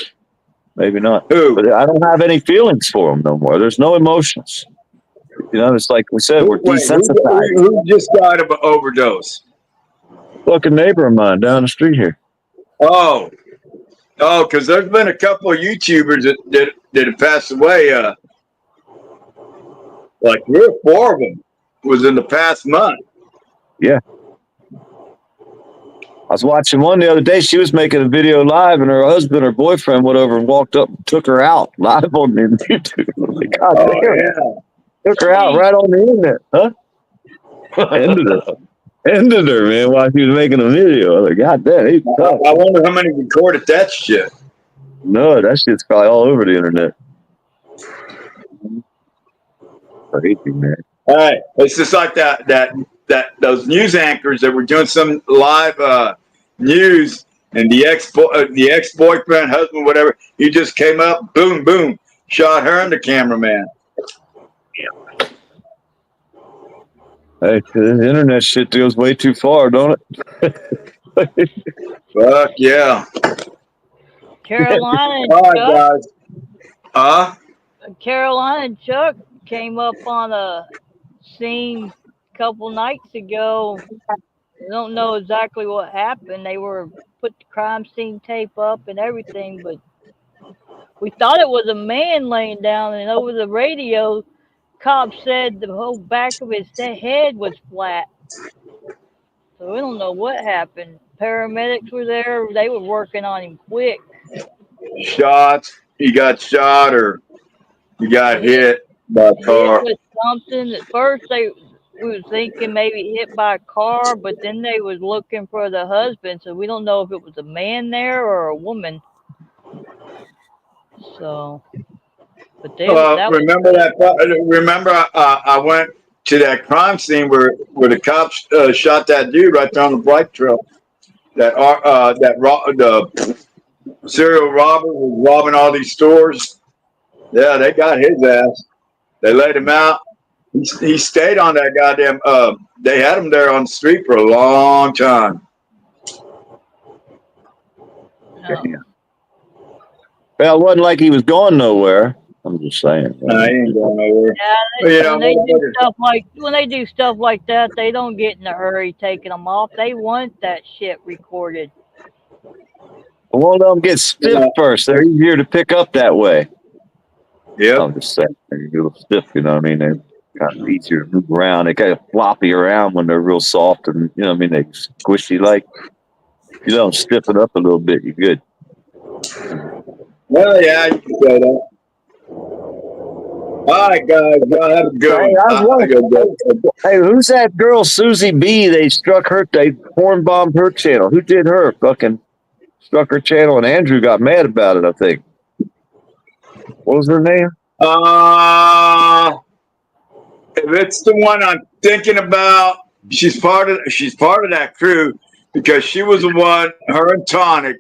Maybe not, Who? but I don't have any feelings for him no more. There's no emotions. It's like we said, we're Wait, desensitized. who just died of an overdose? Fucking neighbor of mine down the street here. Oh, because there's been a couple of YouTubers that have passed away. Like 3 or 4 of them was in the past month. Yeah. I was watching one the other day. She was making a video live, and her husband or boyfriend went over and walked up and took her out live on YouTube. I was like, God damn. Yeah. Took her out right on the internet, huh? Ended her, man, while she was making a video. I was like, God damn, he's tough. I wonder how many recorded that shit. No, that shit's probably all over the internet. Crazy, man. All right, it's just like that those news anchors that were doing some live news, and the ex boyfriend, husband, whatever, he just came up, boom, boom, shot her and the cameraman. Hey, the internet shit goes way too far, don't it? Fuck yeah. Carolina and All right, Chuck. guys. Carolina and Chuck came up on a scene a couple nights ago. I don't know exactly what happened. They were put the crime scene tape up and everything, but we thought it was a man laying down, and over the radio, cops said the whole back of his head was flat. So we don't know what happened. Paramedics were there. They were working on him quick. Shots. He got shot or he got hit by a car. Hit with something. At first, we was thinking maybe hit by a car, but then they was looking for the husband. So we don't know if it was a man there or a woman. So, but they remember I went to that crime scene where the cops shot that dude right there on the bike trail. The serial robber was robbing all these stores. Yeah, they got his ass. They laid him out. He stayed on that goddamn. They had him there on the street for a long time. No. Well, it wasn't like he was going nowhere. I'm just saying. He ain't going nowhere. Yeah, when they do stuff like that, they don't get in a hurry taking them off. They want that shit recorded. Well, let them get stiff first. They're easier to pick up that way. Yeah. I'm just saying. They're a little stiff, you know what I mean? They're kind of easier to move around. They kind of floppy around when they're real soft and, you know what I mean? They squishy like. If you don't stiffen up a little bit, you're good. Well, yeah, you can say that. All right, guys. Y'all have a good one. Hey, who's that girl, Susie B? They porn bombed her channel. Who did her? Fucking struck her channel, and Andrew got mad about it, I think. What was her name? If it's the one I'm thinking about, she's part of that crew because she was the one, her and Tonic.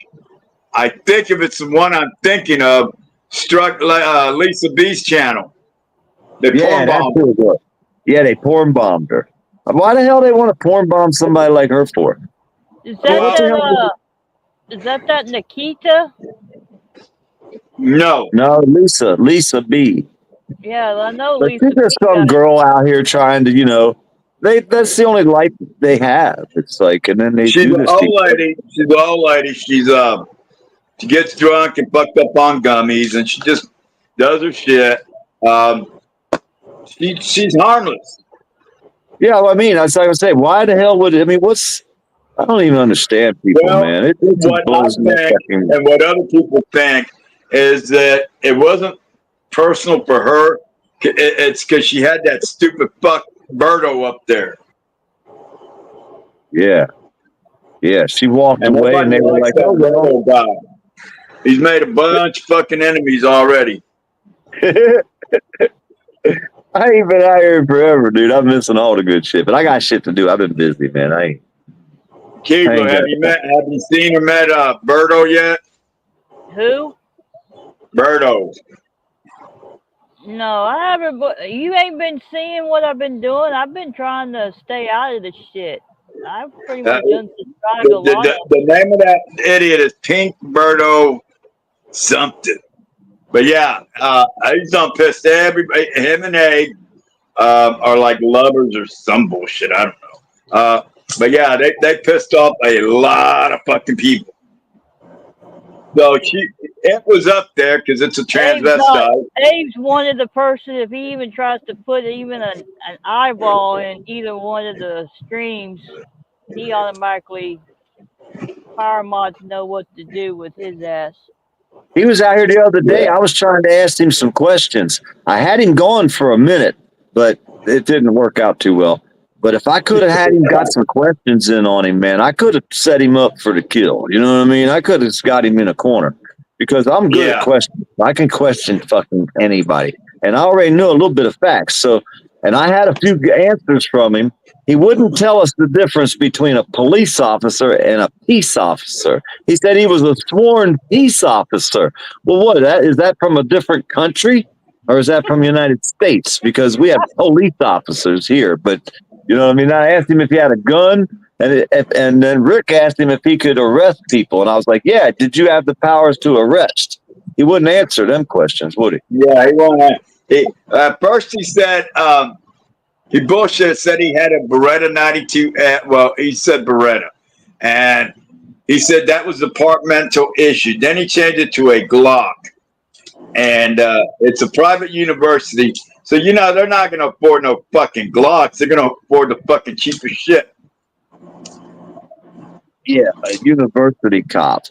I think if it's the one I'm thinking of, struck Lisa B's channel. They porn bombed her. Yeah, they porn bombed her. Why the hell they want to porn bomb somebody like her for? Is that Nikita? No, Lisa B. Yeah, I know But Lisa. she's just some girl out here trying to, that's the only life they have. It's like, and then they She's do an this. old lady. She's an old lady. She gets drunk and fucked up on gummies, and she just does her shit. She's harmless. Yeah, well, I mean, I was like I say, why the hell would I mean? I don't even understand people, Well, man. It just what I blows my think fucking. and what other people think is that it wasn't personal for her. It's because she had that stupid fuck Birdo up there. Yeah, yeah. She walked And away, and nobody they were likes like, that "Oh well." Birdo guy. He's made a bunch of fucking enemies already. I ain't been out here forever, dude. I'm missing all the good shit, but I got shit to do. I've been busy, man. I ain't Keebler, got- have you seen or met Birdo yet? Who? Birdo. No, I haven't. But you ain't been seeing what I've been doing. I've been trying to stay out of the shit. I've pretty much unsubscribed a lot of. The name of that idiot is Pink Birdo something. But yeah, he's done pissed everybody. Him and Egg are like lovers or some bullshit. I don't know. But yeah, they pissed off a lot of fucking people. So it was up there because it's a transvestite. Abe's wanted the person, if he even tries to put even an eyeball in either one of the streams, he automatically fire mods know what to do with his ass. He was out here the other day. I was trying to ask him some questions. I had him going for a minute, but it didn't work out too well. But if I could have had him got some questions in on him, man, I could have set him up for the kill. You know what I mean? I could have got him in a corner because I'm good at questions. I can question fucking anybody. And I already knew a little bit of facts. So, and I had a few answers from him. He wouldn't tell us the difference between a police officer and a peace officer. He said he was a sworn peace officer. Well, what is that from a different country, or is that from the United States? Because we have police officers here, but you know what I mean? I asked him if he had a gun, and then Rick asked him if he could arrest people, and I was like, "Yeah, did you have the powers to arrest?" He wouldn't answer them questions, would he? Yeah, he won't. First he said. He bullshit, said he had a Beretta 92. Well, he said Beretta. And he said that was departmental issue. Then he changed it to a Glock. And it's a private university. So, you know, they're not going to afford no fucking Glocks. They're going to afford the fucking cheapest shit. Yeah, a university cop.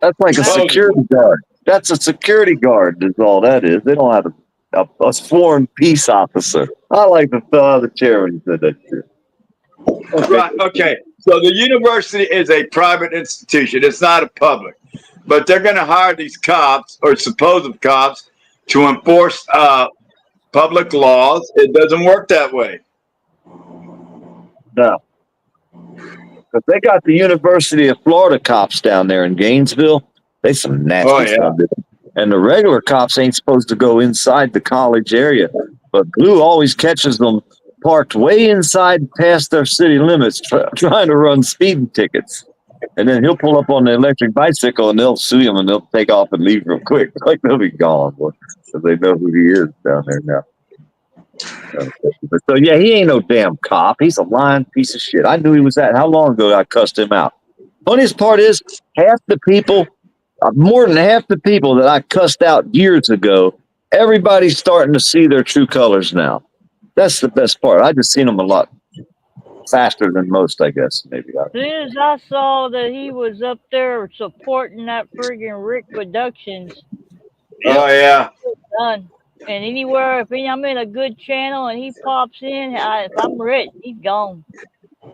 That's like a security guard. That's a security guard is all that is. They don't have a sworn peace officer. I like the chair when you said that shit. Right, okay. So the university is a private institution. It's not a public. But they're going to hire these cops or supposed cops to enforce public laws. It doesn't work that way. No. Because they got the University of Florida cops down there in Gainesville. They some nasty stuff. And the regular cops ain't supposed to go inside the college area. But Blue always catches them parked way inside past their city limits trying to run speeding tickets. And then he'll pull up on the electric bicycle and they'll sue him and they'll take off and leave real quick. Like they'll be gone because they know who he is down there now. So, yeah, he ain't no damn cop. He's a lying piece of shit. I knew he was that. How long ago I cussed him out? Funniest part is half the people, more than half the people that I cussed out years ago, everybody's starting to see their true colors now. That's the best part. I just seen them a lot faster than most, I guess. Maybe. As soon as I saw that he was up there supporting that friggin' Rick Productions. Oh, yeah. Done. And anywhere, if I'm in a good channel and he pops in, if I'm rich, he's gone.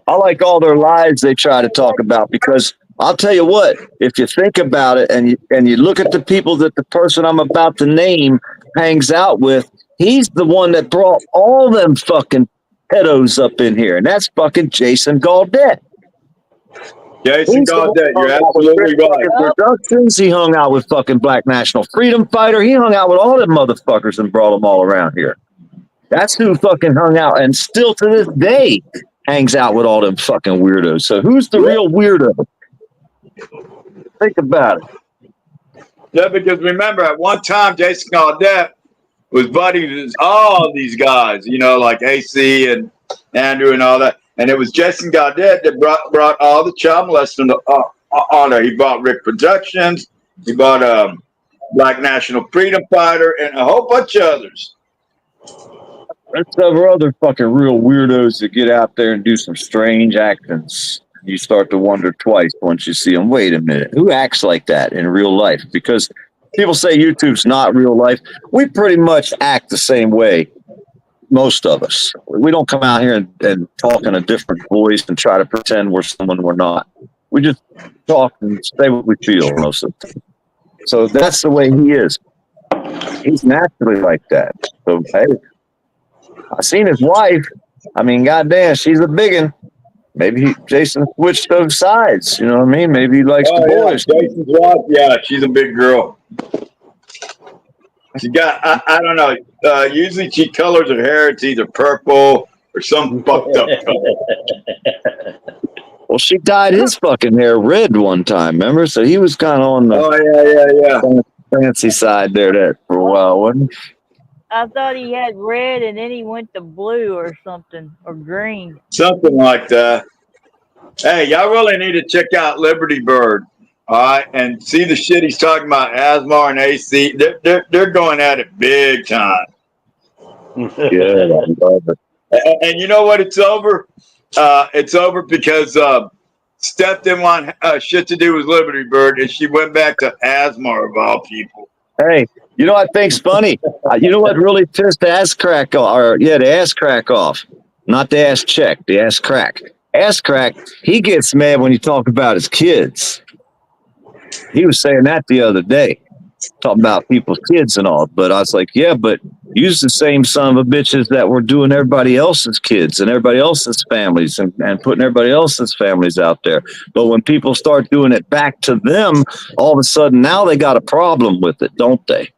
I like all their lies they try to talk about because I'll tell you what, if you think about it and you look at the people that the person I'm about to name hangs out with, he's the one that brought all them fucking pedos up in here, and that's fucking Jason Gaudette. Jason Gaudette, you're absolutely right. Productions, he hung out with fucking Black National Freedom Fighter. He hung out with all them motherfuckers and brought them all around here. That's who fucking hung out and still to this day hangs out with all them fucking weirdos. So who's the real weirdo? Think about it. Yeah, because remember, at one time, Jason Gaudette was buddies with all these guys, you know, like AC and Andrew and all that. And it was Jason Goddard that brought all the child molesting on there. He bought Rick Productions. He bought Black National Freedom Fighter and a whole bunch of others. There's several other fucking real weirdos that get out there and do some strange actions. You start to wonder twice once you see them. Wait a minute, who acts like that in real life? Because people say YouTube's not real life. We pretty much act the same way, most of us. We don't come out here and talk in a different voice and try to pretend we're someone we're not. We just talk and say what we feel most of the time. So that's the way he is. He's naturally like that. So, hey, I seen his wife. I mean, goddamn, she's a biggin'. Maybe Jason switched those sides. You know what I mean? Maybe he likes the boys. Jason's wife, yeah, she's a big girl. She got, I don't know. Usually she colors her hair. It's either purple or some fucked up color. Well, she dyed his fucking hair red one time, remember? So he was kind of on the fancy side there for a while, wasn't he? I thought he had red and then he went to blue or something, or green. Something like that. Hey, y'all really need to check out Liberty Bird, all right, and see the shit he's talking about. Asmar and AC, they're going at it big time. Good, I love it. And you know what? It's over. It's over because Steph didn't want shit to do with Liberty Bird, and she went back to Asmar of all people. Hey, you know what I think's funny? You know what really pissed the ass crack off? Or, yeah, the ass crack off. Not the ass check, the ass crack. Ass crack, he gets mad when you talk about his kids. He was saying that the other day, talking about people's kids and all. But I was like, yeah, but use the same son of a bitches that were doing everybody else's kids and everybody else's families and putting everybody else's families out there. But when people start doing it back to them, all of a sudden now they got a problem with it, don't they?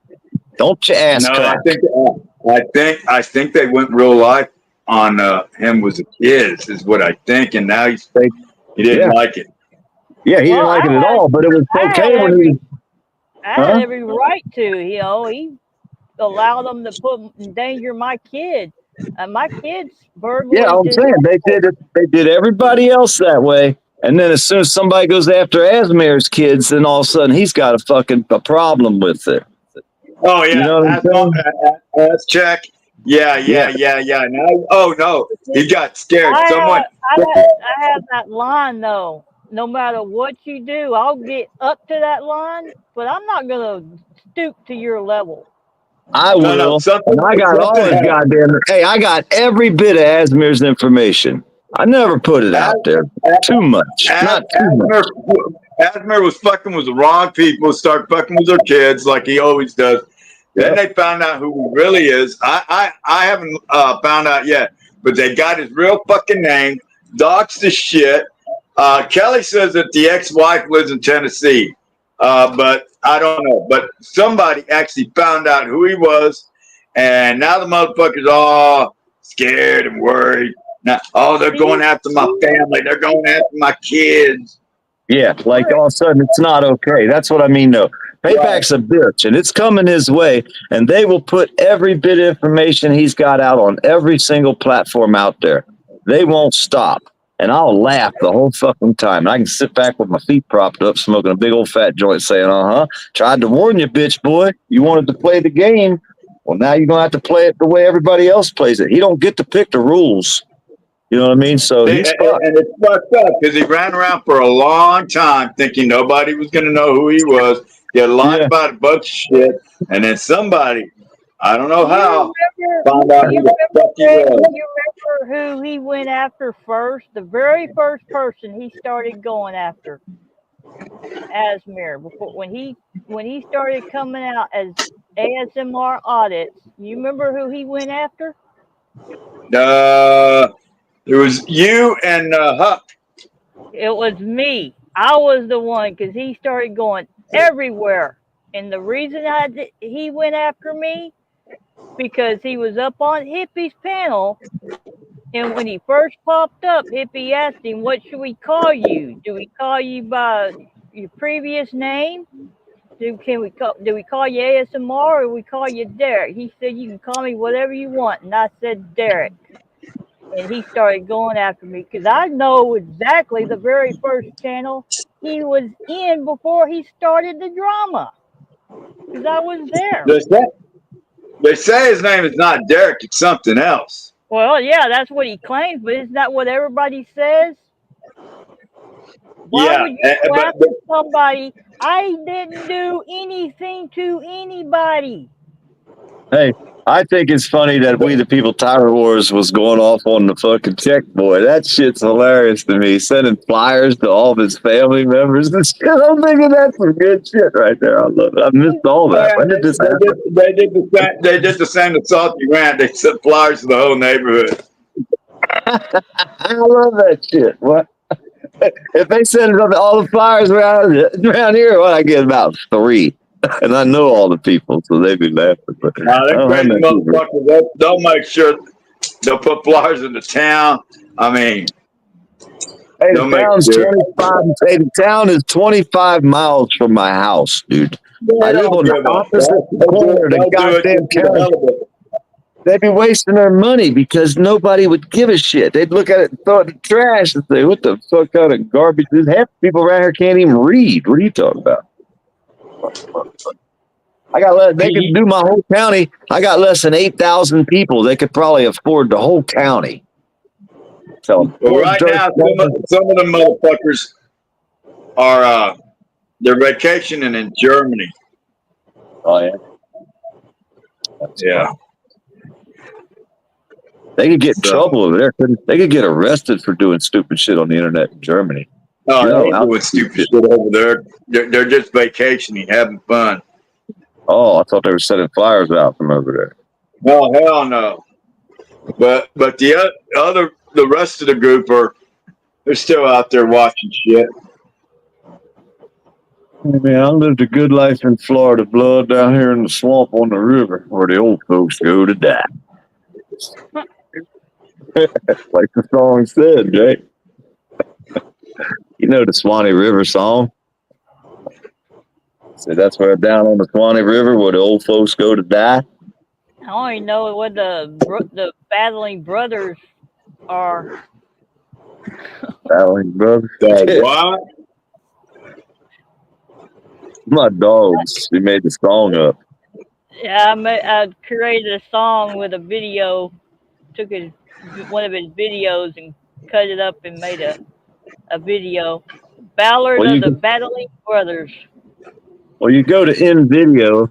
Don't you ask? No, I think they went real life on him was a kid, is what I think, and now he didn't like it. Yeah, he didn't like it at all, but it was okay when he. I had every right to, you know. He allowed them to put in danger my kid. My kids, Bird. Yeah, I'm saying they did it. They did everybody else that way, and then as soon as somebody goes after Asmir's kids, then all of a sudden he's got a problem with it. Oh yeah, you know that's check. Yeah. Now, oh no, he got scared. I have that line though. No matter what you do, I'll get up to that line, but I'm not gonna stoop to your level. I will. And I got all his goddamn. Hey, I got every bit of Asmir's information. I never put it out there too much. Not too much. Asmir was fucking with the wrong people, start fucking with their kids like he always does. Then they found out who he really is. I haven't found out yet, but they got his real fucking name, doxed the shit. Kelly says that the ex-wife lives in Tennessee, but I don't know. But somebody actually found out who he was, and now the motherfucker's all scared and worried. Now, they're going after my family. They're going after my kids. Yeah, like all of a sudden it's not okay. That's what I mean, though. Payback's a bitch, and it's coming his way, and they will put every bit of information he's got out on every single platform out there. They won't stop, and I'll laugh the whole fucking time. And I can sit back with my feet propped up, smoking a big old fat joint, saying, tried to warn you, bitch boy. You wanted to play the game. Well, now you're going to have to play it the way everybody else plays it. He don't get to pick the rules. You know what I mean? So he's fucked. And it's fucked up because he ran around for a long time thinking nobody was going to know who he was. He had lied about a bunch of shit, and then somebody, I don't know how, found out who the fuck he was. You remember who he went after first? The very first person he started going after, Asmir. Before when he started coming out as ASMR audits, you remember who he went after? There was you and Huck. It was me. I was the one because he started going everywhere. And the reason he went after me, because he was up on Hippie's panel. And when he first popped up, Hippie asked him, what should we call you? Do we call you by your previous name? Do we call you ASMR or we call you Derek? He said you can call me whatever you want, and I said Derek. And he started going after me because I know exactly the very first channel he was in before he started the drama. Because I was there. They say his name is not Derek, it's something else. Well, yeah, that's what he claims, but isn't that what everybody says? Why Yeah, would you go after somebody? I didn't do anything to anybody. Hey, I think it's funny that We the People Tire Wars was going off on the fucking check boy. That shit's hilarious to me. Sending flyers to all of his family members and shit. I'm thinking that's some good shit right there. I love it. I missed all that. When did this happen? They did the same to Salty Grant. They sent flyers to the whole neighborhood. I love that shit. What? If they send all the flyers around here, well, I get about 3. And I know all the people, so they be laughing. But They crazy motherfuckers. They'll make sure they'll put flyers in the town. I mean, hey, the town is 25 miles from my house, dude. I live on the opposite corner of the goddamn county. They'd be wasting their money because nobody would give a shit. They'd look at it and throw it in the trash and say, what the fuck kind of garbage is? Half the people around here can't even read. What are you talking about? They could do my whole county. I got less than 8,000 people. They could probably afford the whole county. So right now, some of the motherfuckers are they're vacationing in Germany. Oh yeah, yeah. They could get in trouble over there. They could get arrested for doing stupid shit on the internet in Germany. Oh, they're doing stupid shit over there. They're just vacationing, having fun. Oh, I thought they were sending flyers out from over there. No, hell no. But the rest of the group they're still out there watching shit. Man, I lived a good life in Florida, blood, down here in the swamp on the river, where the old folks go to die. Like the song said, Jay. You know the Swanee River song? So that's where down on the Swanee River where the old folks go to die. I only know what the battling brothers are. Battling brothers. What? My dogs. We made the song up. Yeah, I created a song with a video. Took one of his videos and cut it up and made a video. Ballad of the Battling Brothers. Well, you go to IN video,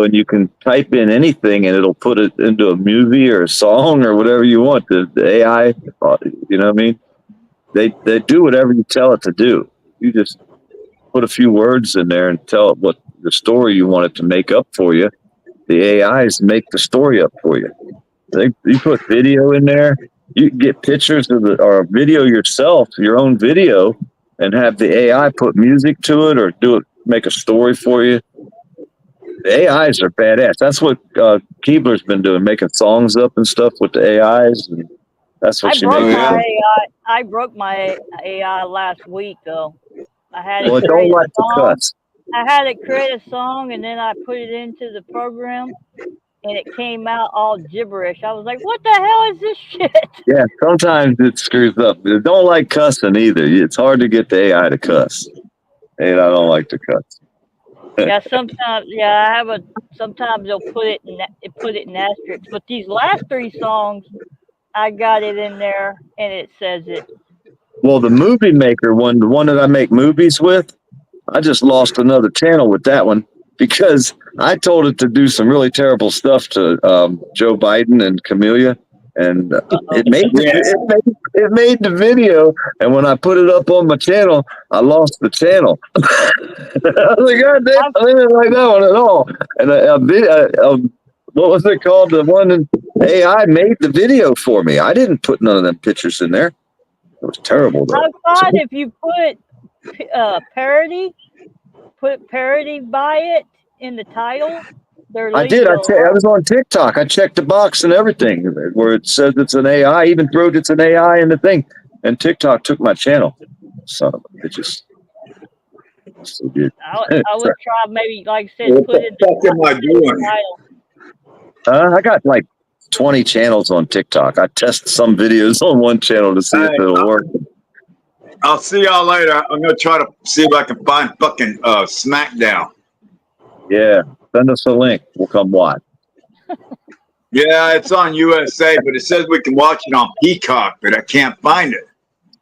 and you can type in anything, and it'll put it into a movie or a song or whatever you want. The AI, you know what I mean? They do whatever you tell it to do. You just put a few words in there and tell it what the story you want it to make up for you. The AIs make the story up for you. You put video in there. You can get pictures or video yourself, your own video, and have the AI put music to it or make a story for you. The AIs are badass. That's what Keebler's been doing, making songs up and stuff with the AIs. And that's what she made. I broke my AI last week, though. I had it don't like to cuss. I had it create a song, and then I put it into the program, and it came out all gibberish. I was like, what the hell is this shit? Yeah, sometimes it screws up. It don't like cussing either. It's hard to get the AI to cuss. And I don't like to cuss. Yeah, sometimes. Yeah, sometimes they'll put it in asterisks. But these last 3 songs, I got it in there, and it says it. Well, the Movie Maker one, the one that I make movies with, I just lost another channel with that one because I told it to do some really terrible stuff to Joe Biden and Camellia, and it made the video. And when I put it up on my channel, I lost the channel. I was like, God damn, I didn't like that one at all. And what was it called? The one in AI made the video for me. I didn't put none of them pictures in there. It was terrible, though. I thought if you put parody by it in the title, I did. I was on TikTok. I checked the box and everything where it says it's an AI. Even wrote it's an AI in the thing. And TikTok took my channel. So it just. So good. I would try maybe, like I said, What put the in fuck am I doing? title. I got like 20 channels on TikTok. I test some videos on one channel to see if Hey, it'll work. I'll see y'all later. I'm gonna try to see if I can find fucking SmackDown. Yeah, send us a link. We'll come watch. Yeah, it's on USA, but it says we can watch it on Peacock, but I can't find it.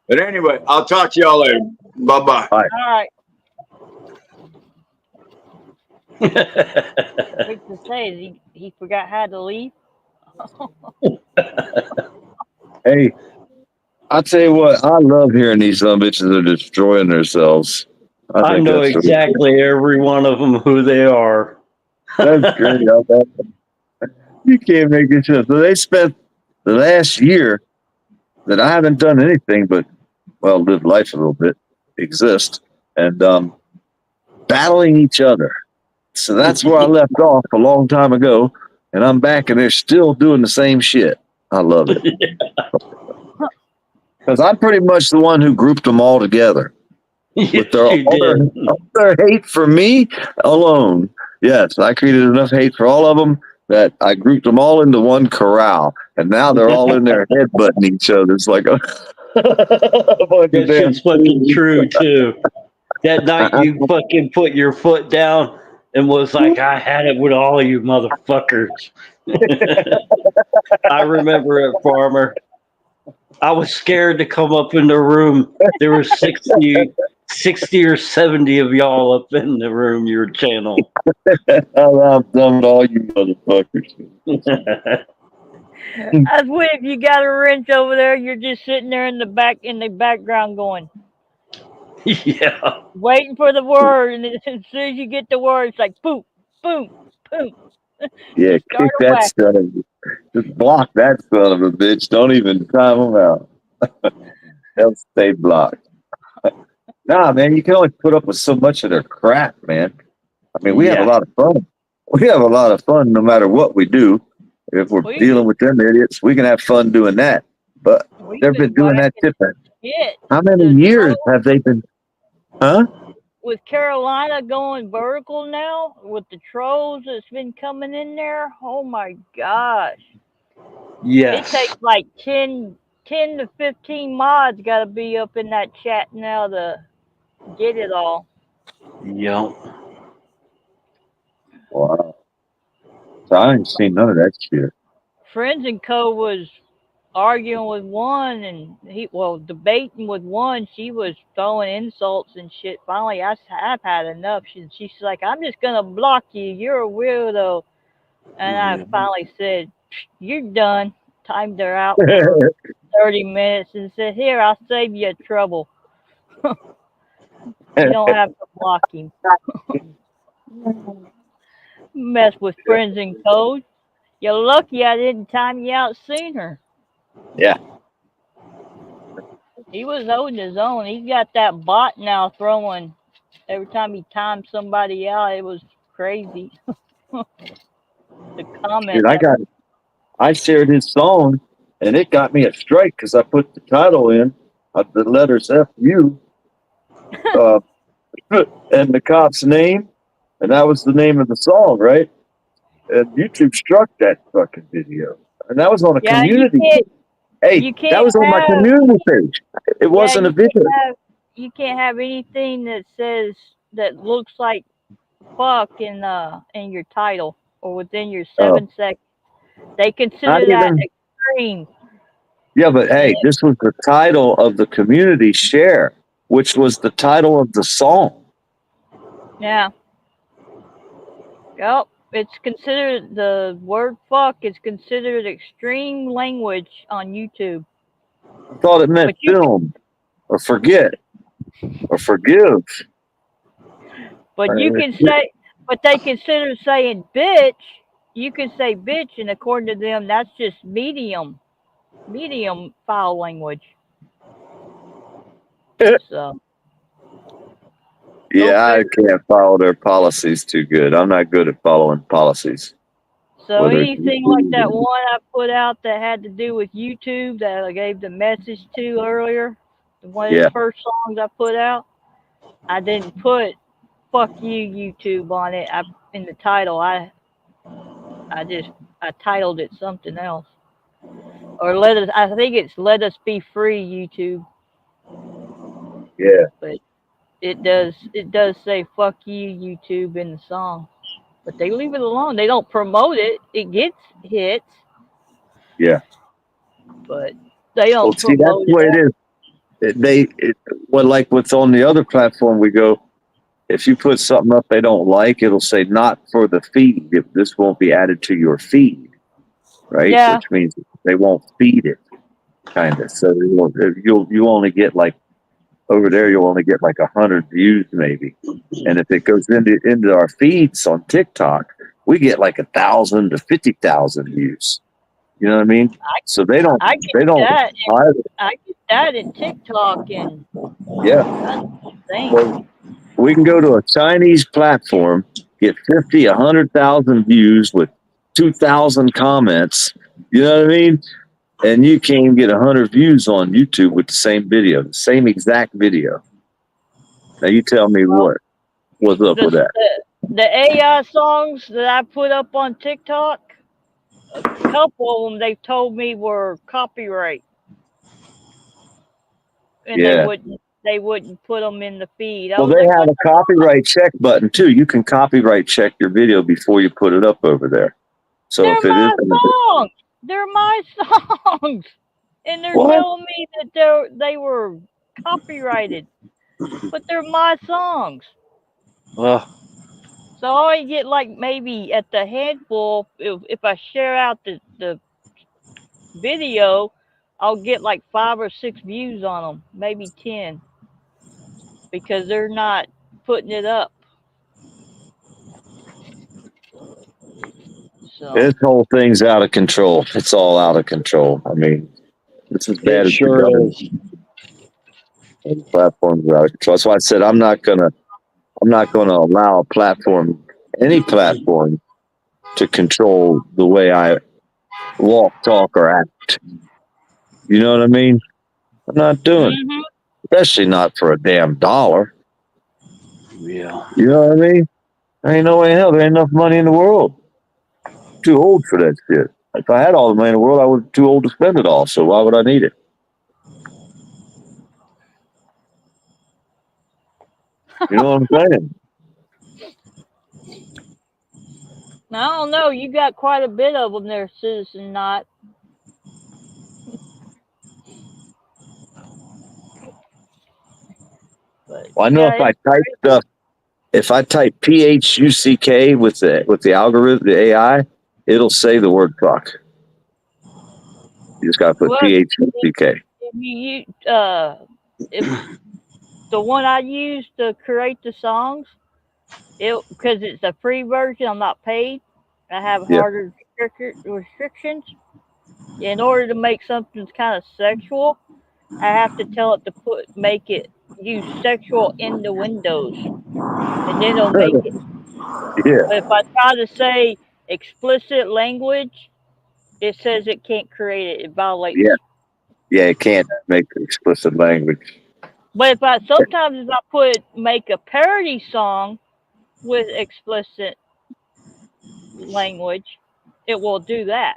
But anyway, I'll talk to y'all later. Bye-bye. Bye. All right. What's to say? Is he forgot how to leave? Hey, I'll tell you what, I love hearing these some bitches are destroying themselves. I I think know that's exactly every one of them who they are. that's great. You can't make this up. So they spent the last year that I haven't done anything but, well, live life a little bit, exist, and battling each other. So that's where I left off a long time ago, and I'm back, and they're still doing the same shit. I love it because I'm pretty much the one who grouped them all together Yes, with their, you did. all their hate for me alone. Yes, I created enough hate for all of them that I grouped them all into one corral, and now they're all in there headbutting each other. It's like a bunch of That damn shit's fucking true too. That night you fucking put your foot down and was like, I had it with all you motherfuckers. I remember it, Farmer. I was scared to come up in the room. There were 60 or 70 of y'all up in the room, your channel. I'm done with all you motherfuckers. That's what if you got a wrench over there, you're just sitting there in the background going, Yeah. waiting for the word, and as soon as you get the word, it's like boom, boom, boom. Yeah, Start kick a that whack. son of a, just block that son of a bitch. Don't even time them out. They'll stay blocked. Nah, man, you can only put up with so much of their crap, man. I mean, we have a Yeah. lot of fun. We have a lot of fun no matter what we do. If we're We dealing with them idiots, we can have fun doing that. But we've they've been been doing that whacking tip. shit. How many The years troll have they been? Huh? with Carolina going vertical now with the trolls that's been coming in there. Oh my gosh. It Yes. takes like 10 to 15 mods got to be up in that chat now to get it all. Yep. Wow. So I ain't seen none of that shit. Friends and Co was arguing with one and debating with one. She was throwing insults and shit. Finally, I've had enough. She's like, I'm just going to block you. You're a weirdo. And I finally said, you're done. Timed her out for 30 minutes and said, here, I'll save you trouble. You don't have to block him. Mess with friends and code. You're lucky I didn't time you out sooner. Yeah. He was holding his own. He's got that bot now throwing. Every time he timed somebody out, it was crazy. The comment. Dude, I shared his song and it got me a strike because I put the title in of the letters FU uh, and the cop's name, and that was the name of the song, right? And YouTube struck that fucking video, and that was on a Yeah, community. Hey, you that can't was on my have community page. It yeah, wasn't a video. you can't have anything that says that looks like fuck in your title or within your Oh, 7 seconds. They not consider that even. extreme. Yeah, but And hey, this was the title of the community share, which was the title of the song. yeah. Yep. It's considered the word fuck is considered extreme language on YouTube. I thought it meant But you film or forget or forgive. but you can say but they consider saying bitch. You can say bitch and according to them that's just medium foul language. So go Yeah, I figure. can't follow their policies too good. I'm not good at following policies. So Whether it's anything like that one I put out that had to do with YouTube that I gave the message to earlier, one of yeah, the first songs I put out, I didn't put "Fuck you, YouTube" on it. In the title, I titled it something else, or let us. I think it's "Let Us Be Free," YouTube, Yeah, but it does say "Fuck you, YouTube" in the song, but they leave it alone. They don't promote it. It gets hits, yeah. but they Well, don't see, that's promote the it. way it is. Well, like what's on the other platform, we go, if you put something up they don't like, it'll say not for the feed. If this won't be added to your feed, right? Yeah, Which means they won't feed it, kind of. So you only get like over there, you'll only get like 100 views maybe, and if it goes into our feeds on TikTok, we get like 1,000 to 50,000 views. You know what I mean? So they don't I get they don't that. either. I get that in TikTok and Yeah. Well, things. we can go to a Chinese platform, get 50, 100,000 views with 2,000 comments. You know what I mean? And you can't even get 100 views on YouTube with the same video, the same exact video. Now you tell me Well, what's up with that? the AI songs that I put up on TikTok, a couple of them they told me were copyright, and Yeah. they wouldn't put them in the feed. I Well, was they like, have what a the fuck? copyright check button too. You can copyright check your video before you put it up over there. So if They're it my isn't, songs. They're my songs, and they're what? telling me that they were copyrighted, but they're my songs. Well, So I only get like maybe at the handful. If I share out the video, I'll get like 5 or 6 views on them, maybe 10, because they're not putting it up. So This whole thing's out of control. It's all out of control. I mean, it's as it bad as the sure government is. and the platforms are out of control. That's why I said I'm not gonna allow a platform, any platform, to control the way I walk, talk, or act. You know what I mean? I'm not doing it, hmm especially not for a damn dollar. Yeah. You know what I mean? There ain't no way in hell. There ain't enough money in the world. Too old for that shit. If I had all the money in the world, I was too old to spend it all. So why would I need it? You know what I'm saying? I don't know. You got quite a bit of them there, Citizen Not. But Well, I know yeah, if I it's type crazy. stuff, if I type PHUCK with the algorithm, the AI, it'll say the word fuck. You just gotta put Well, PHUCK. if if the one I use to create the songs, it because it's a free version, I'm not paid. I have Yeah. harder restrictions. In order to make something kind of sexual, I have to tell it to make it use sexual innuendos, and then it'll make it. Yeah. But if I try to say explicit language, it says it can't create it. It violates. Yeah. Yeah. It can't make explicit language. But if I make a parody song with explicit language, it will do that.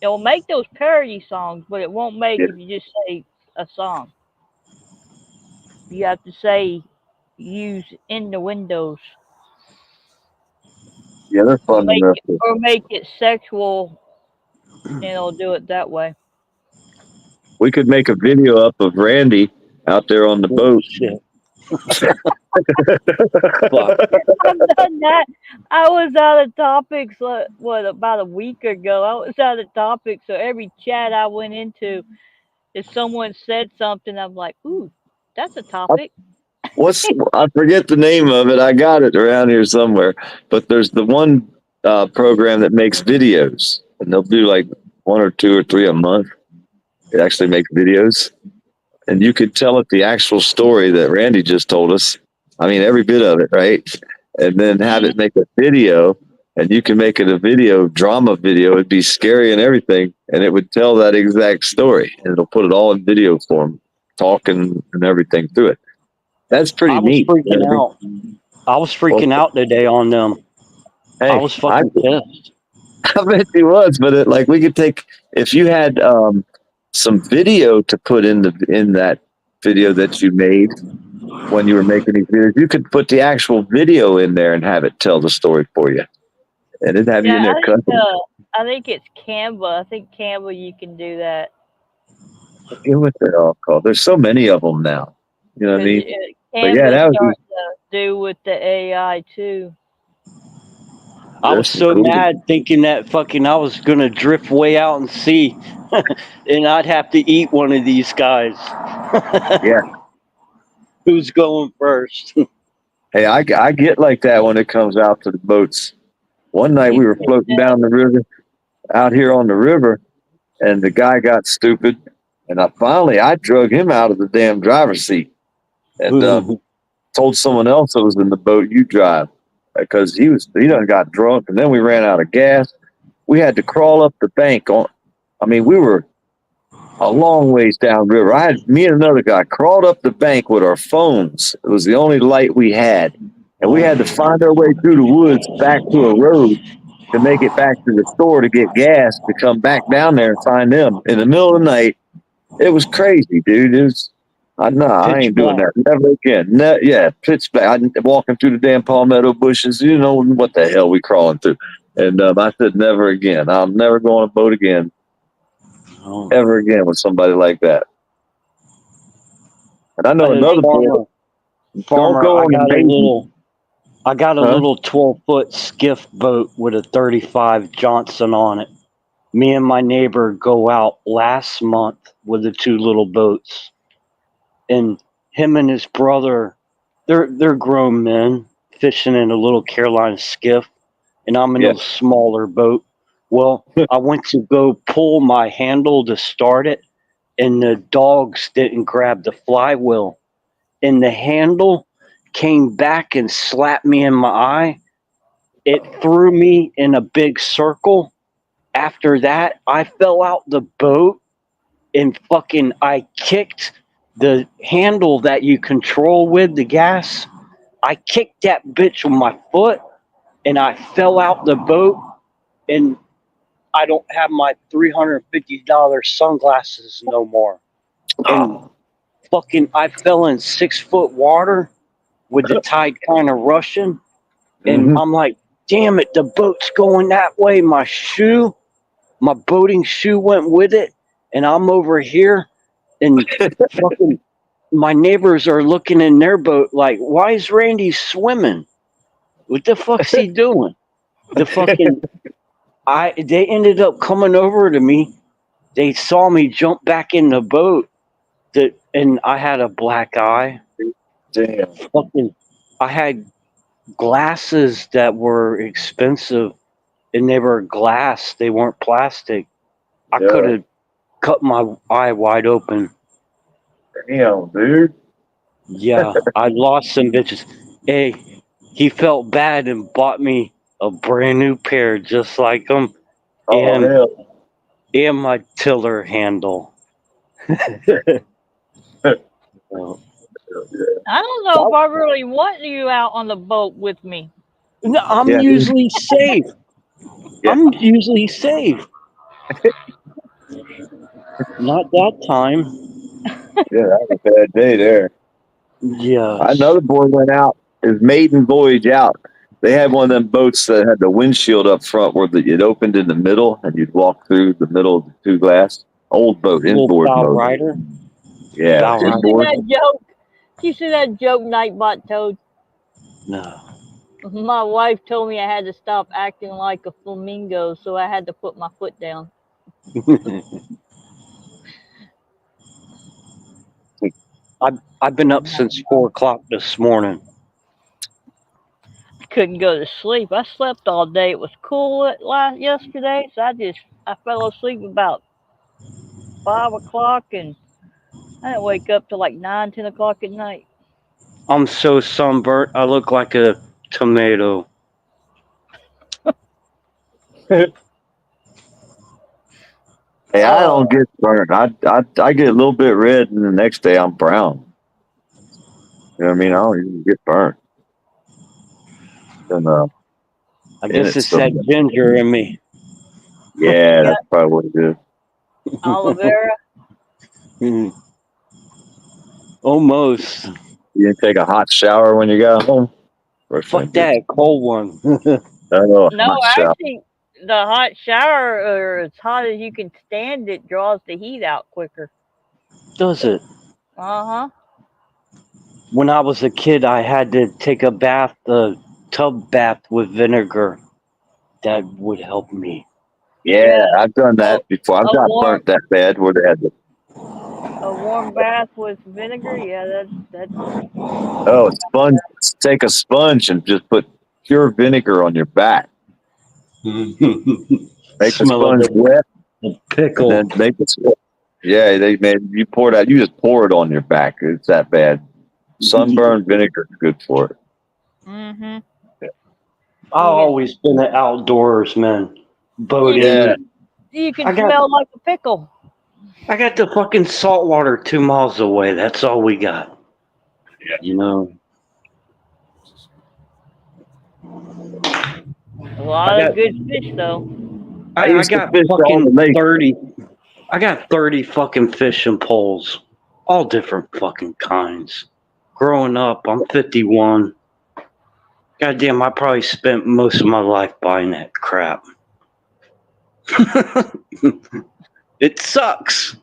It will make those parody songs, but it won't make Yeah. if you just say a song. You have to say use in the windows Yeah. They're fun enough. or make it sexual, and it'll do it that way. We could make a video up of Randy out there on the Oh, boat. shit. I've done that. I was out of topics. About a week ago? I was out of topics. So every chat I went into, if someone said something, I'm like, "Ooh, that's a topic." I forget the name of it. I got it around here somewhere. But there's the one program that makes videos, and they'll do like one or two or three a month. It actually makes videos, and you could tell it the actual story that Randy just told us. I mean, every bit of it, right? And then have Mhm. it make a video, and you can make it a video, drama video. It'd be scary and everything, and it would tell that exact story, and it'll put it all in video form, talking and everything through it. That's pretty I was neat. You know freaking what I mean? out. I was freaking out today on them. I Hey, was fucking pissed. I bet he was, but like we could take if you had some video to put in that video that you made when you were making these videos, you could put the actual video in there and have it tell the story for you, and it'd have you Yeah, in there cutting. I think it's Canva. I think Canva you can do that. I forget what they're all called. There's so many of them now. You know what I Because mean? But yeah, Canva's that was starting to do with the AI too. I was there's some so cool. mad thinking that fucking I was gonna drift way out and sea, and I'd have to eat one of these guys. Yeah. Who's going first? Hey, I get like that when it comes out to the boats. One night we were floating down the river out here on the river, and the guy got stupid, and I drug him out of the damn driver's seat and told someone else that was in the boat, you drive, because he done got drunk, and then we ran out of gas. We had to crawl up the bank we were a long ways downriver. Me and another guy crawled up the bank with our phones. It was the only light we had, and we had to find our way through the woods back to a road to make it back to the store to get gas to come back down there and find them in the middle of the night. It was crazy, dude. I Pitch ain't doing black. that never again. Yeah, pitch black. I'm walking through the damn palmetto bushes. You know what the hell we crawling through? And I said, never again. I'm never going on a boat again, Oh. ever again with somebody like that. And I know another boy. Don't Farmer, go on the Navy. I got a Huh? little 12-foot skiff boat with a 35 Johnson on it. Me and my neighbor go out last month with the two little boats, and him and his brother, they're grown men fishing in a little Carolina skiff, and I'm in Yeah. a smaller boat. Well, I went to go pull my handle to start it, and the dogs didn't grab the flywheel, and the handle came back and slapped me in my eye. It threw me in a big circle. After that, I fell out the boat and fucking I kicked the handle that you control with the gas. I kicked that bitch with my foot and I fell out the boat, and I don't have my $350 sunglasses no more. And fucking I fell in 6 foot water with the tide kind of rushing, and Mm-hmm. I'm like, damn it, the boat's going that way. My boating shoe went with it, and I'm over here, and fucking my neighbors are looking in their boat like, why is Randy swimming? What the fuck's he doing? The fucking they ended up coming over to me. They saw me jump back in the boat, and I had a black eye. Damn. Fucking, I had glasses that were expensive, and they were glass. They weren't plastic. I Yeah. could have cut my eye wide open. Damn, dude. Yeah, I lost some bitches. Hey, he felt bad and bought me a brand new pair just like them, Oh, and hell. my tiller handle. I don't know if I really want you out on the boat with me. No, I'm Yeah. usually safe. Yeah. I'm usually safe. Not that time. Yeah, that was a bad day there. Yes. Another boy went out, his maiden voyage out. They had one of them boats that had the windshield up front where it opened in the middle and you'd walk through the middle of the two glass. Old boat, Little inboard bow mode. rider. Yeah, Bow rider. inboard. You see that joke Nightbot told? No. My wife told me I had to stop acting like a flamingo, so I had to put my foot down. I've been up since 4 o'clock this morning. Couldn't go to sleep. I slept all day. It was cool yesterday, so I fell asleep about 5 o'clock, and I didn't wake up till like 9, 10 o'clock at night. I'm so sunburnt. I look like a tomato. Hey, I don't get burned. I get a little bit red, and the next day I'm brown. You know what I mean? I don't even get burned. And I in guess it it's that somewhere. ginger in me. Yeah, that's probably what it is. Aloe vera. Hmm. Almost. You didn't take a hot shower when you got home? First Fuck thing I did. that cold one. Oh, No, hot shower. actually, the hot shower, or as hot as you can stand it, draws the heat out quicker. Does it? Uh huh. When I was a kid, I had to take a bath, a tub bath with vinegar. That would help me. Yeah, Yeah. I've done A, that before. I've a got warm burnt that bad where they had to, a warm bath with vinegar. Yeah, that's oh, sponge. Take a sponge and just put pure vinegar on your back. Make the Smell of sponge the wet and pickle. then make it sweat. Yeah, they man, you pour it out. You just pour it on your back. It's that bad. Sunburn vinegar is good for it. mm-hmm. I've always been an outdoorsman. You can Yeah, Boating. you I can got smell like a pickle. I got the fucking salt water 2 miles away. That's all we got. You know. A I lot got of good fish though. I I used to got fish all the fucking lakes. 30. I got 30 fucking fishing poles. All different fucking kinds. Growing up, I'm 51. Goddamn, I probably spent most of my life buying that crap. It sucks.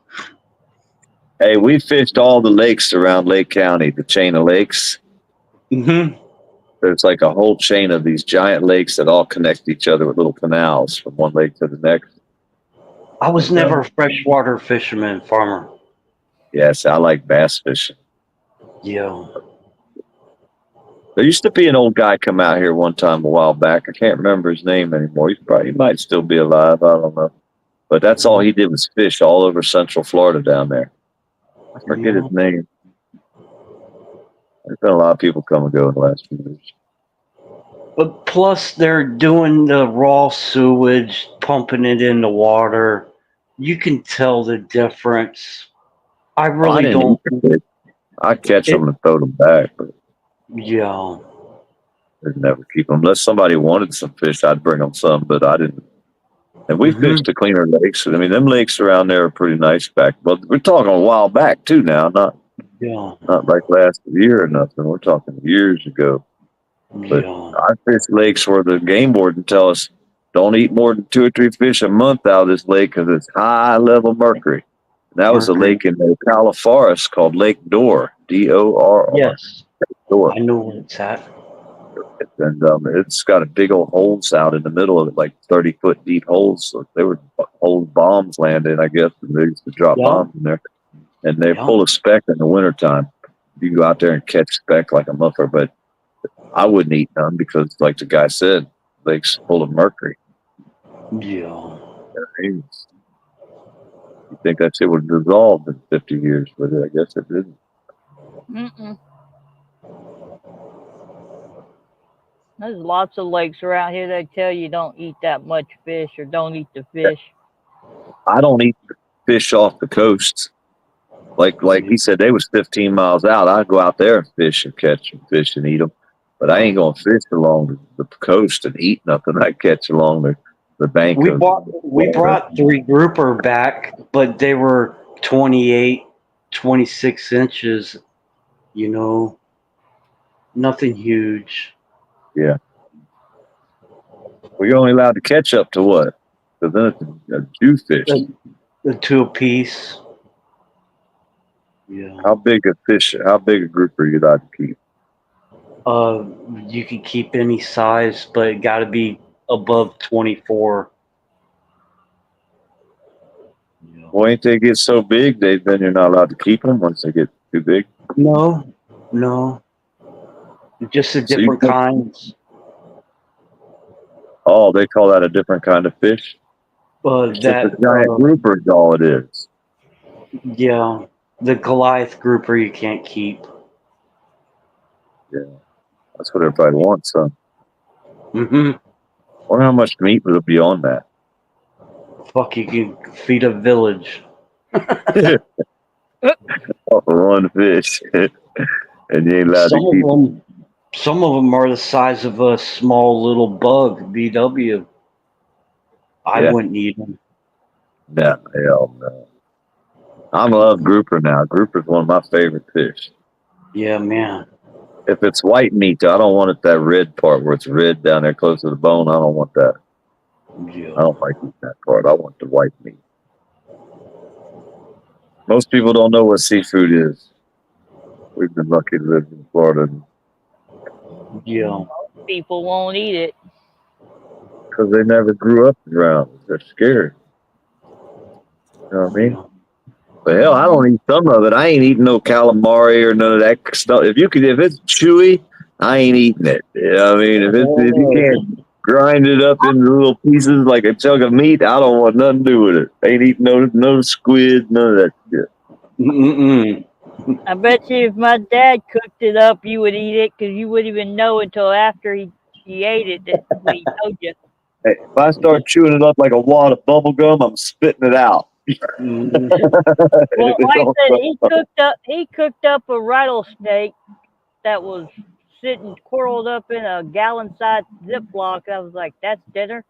Hey, we fished all the lakes around Lake County, the chain of lakes. Mm-hmm. There's like a whole chain of these giant lakes that all connect each other with little canals from one lake to the next. I was And, never a freshwater fisherman, farmer. yes, I like bass fishing. Yeah. There used to be an old guy come out here one time a while back. I can't remember his name anymore. He might still be alive. I don't know. But that's all he did was fish all over Central Florida down there. I forget his name. There's been a lot of people come and go in the last few years. But plus, they're doing the raw sewage, pumping it in the water. You can tell the difference. I I really didn't don't. eat the fish. I catch It, them and throw them back, but yeah. I'd never keep them. Unless somebody wanted some fish, I'd bring them some, but I didn't. And we Hmm. fished the cleaner lakes. I mean, them lakes around there are pretty nice back. But we're talking a while back too now, Yeah. not like last year or nothing. We're talking years ago. But Yeah. I fish lakes where the game warden tell us don't eat more than 2 or 3 fish a month out of this lake because it's high level mercury. And that was a Mercury. lake in the Ocala Forest called Lake Dorr, Dorr, Yes. Dorr. I know where it's at. And it's got a big old holes out in the middle of it, like 30-foot deep holes. So they were old bombs landing, I guess, and they used to drop Yeah. bombs in there. And they're Yeah. full of speck in the wintertime. You go out there and catch speck like a muffler, but I wouldn't eat none because, like the guy said, lake's full of mercury. Yeah. You think that shit would dissolve in 50 years, but I guess it didn't. Mm-mm. There's lots of lakes around here that tell you don't eat that much fish or don't eat the fish. I don't eat fish off the coast. Like he said, they was 15 miles out. I'd go out there and fish and catch some fish and eat them. But I ain't gonna fish along the coast and eat nothing I catch along the bank. We brought 3 grouper back, but they were 28, 26 inches. You know, nothing huge. Yeah. Well, you're only allowed to catch up to what? Because then it's a Jew fish. The 2 apiece. Yeah. How big a group are you allowed to keep? You can keep any size, but it got to be above 24. Yeah. Well, ain't they get so big, then you're not allowed to keep them once they get too big? No. Just the So different kinds. Oh, they call that a different kind of fish? It's just a giant grouper is all it is. Yeah, the Goliath grouper you can't keep. Yeah, that's what everybody wants, huh? Mm-hmm. I wonder how much meat would be on that. Fuck, you can feed a village. Off of one fish. And you ain't allowed to keep them. Some of them are the size of a small little bug. VW. I Yeah. wouldn't eat them. No, hell no. I love grouper now. Grouper's one of my favorite fish. Yeah, man. If it's white meat, though, I don't want it that red part where it's red down there close to the bone. I don't want that. Yeah. I don't like eating that part. I want the white meat. Most people don't know what seafood is. We've been lucky to live in Florida Yeah. People won't eat it. because they never grew up around it. They're scared. You know what I mean? Yeah. But hell, I don't eat some of it. I ain't eating no calamari or none of that stuff. If it's chewy, I ain't eating it. You know what I mean? If you can't grind it up into little pieces like a chunk of meat, I don't want nothing to do with it. Ain't eating no squid, none of that shit. Mm-mm. I bet you if my dad cooked it up, you would eat it because you wouldn't even know until after he ate it that what he told you. Hey, if I start chewing it up like a wad of bubble gum, I'm spitting it out. Mm-mm. Well, like I said, he cooked up a rattlesnake that was sitting curled up in a gallon-sized Ziploc. I was like, that's dinner.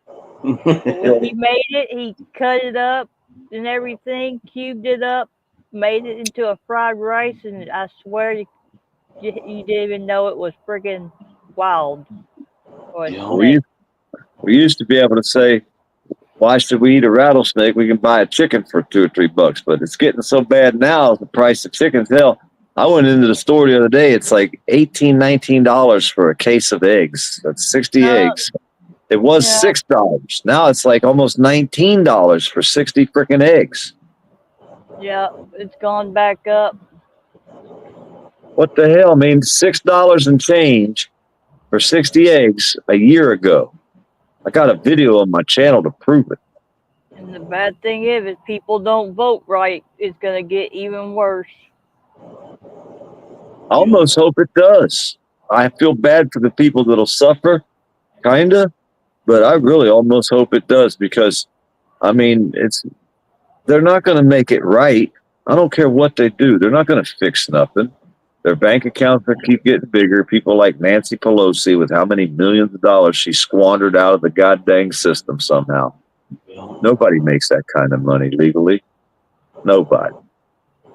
But when he made it, he cut it up and everything, cubed it up, made it into a fried rice, and I swear you didn't even know it was friggin' wild or a Yeah. snake. We used to be able to say, why should we eat a rattlesnake? We can buy a chicken for $2 or $3, but it's getting so bad now. The price of chickens, hell, I went into the store the other day. It's like $18, $19 for a case of eggs. That's 60 Uh, eggs. It was yeah, $6. Now it's like almost $19 for 60 freaking eggs. yeah, it's gone back up. What the hell? I mean, $6 and change for 60 eggs a year ago. I got a video on my channel to prove it. And the bad thing is, if people don't vote right, it's gonna get even worse. I almost hope it does. I feel bad for the people that'll suffer, kinda, but I really almost hope it does because, I mean, they're not going to make it right. I don't care what they do. They're not going to fix nothing. Their bank accounts will keep getting bigger. People like Nancy Pelosi, with how many millions of dollars she squandered out of the goddamn system somehow. Nobody makes that kind of money legally. Nobody.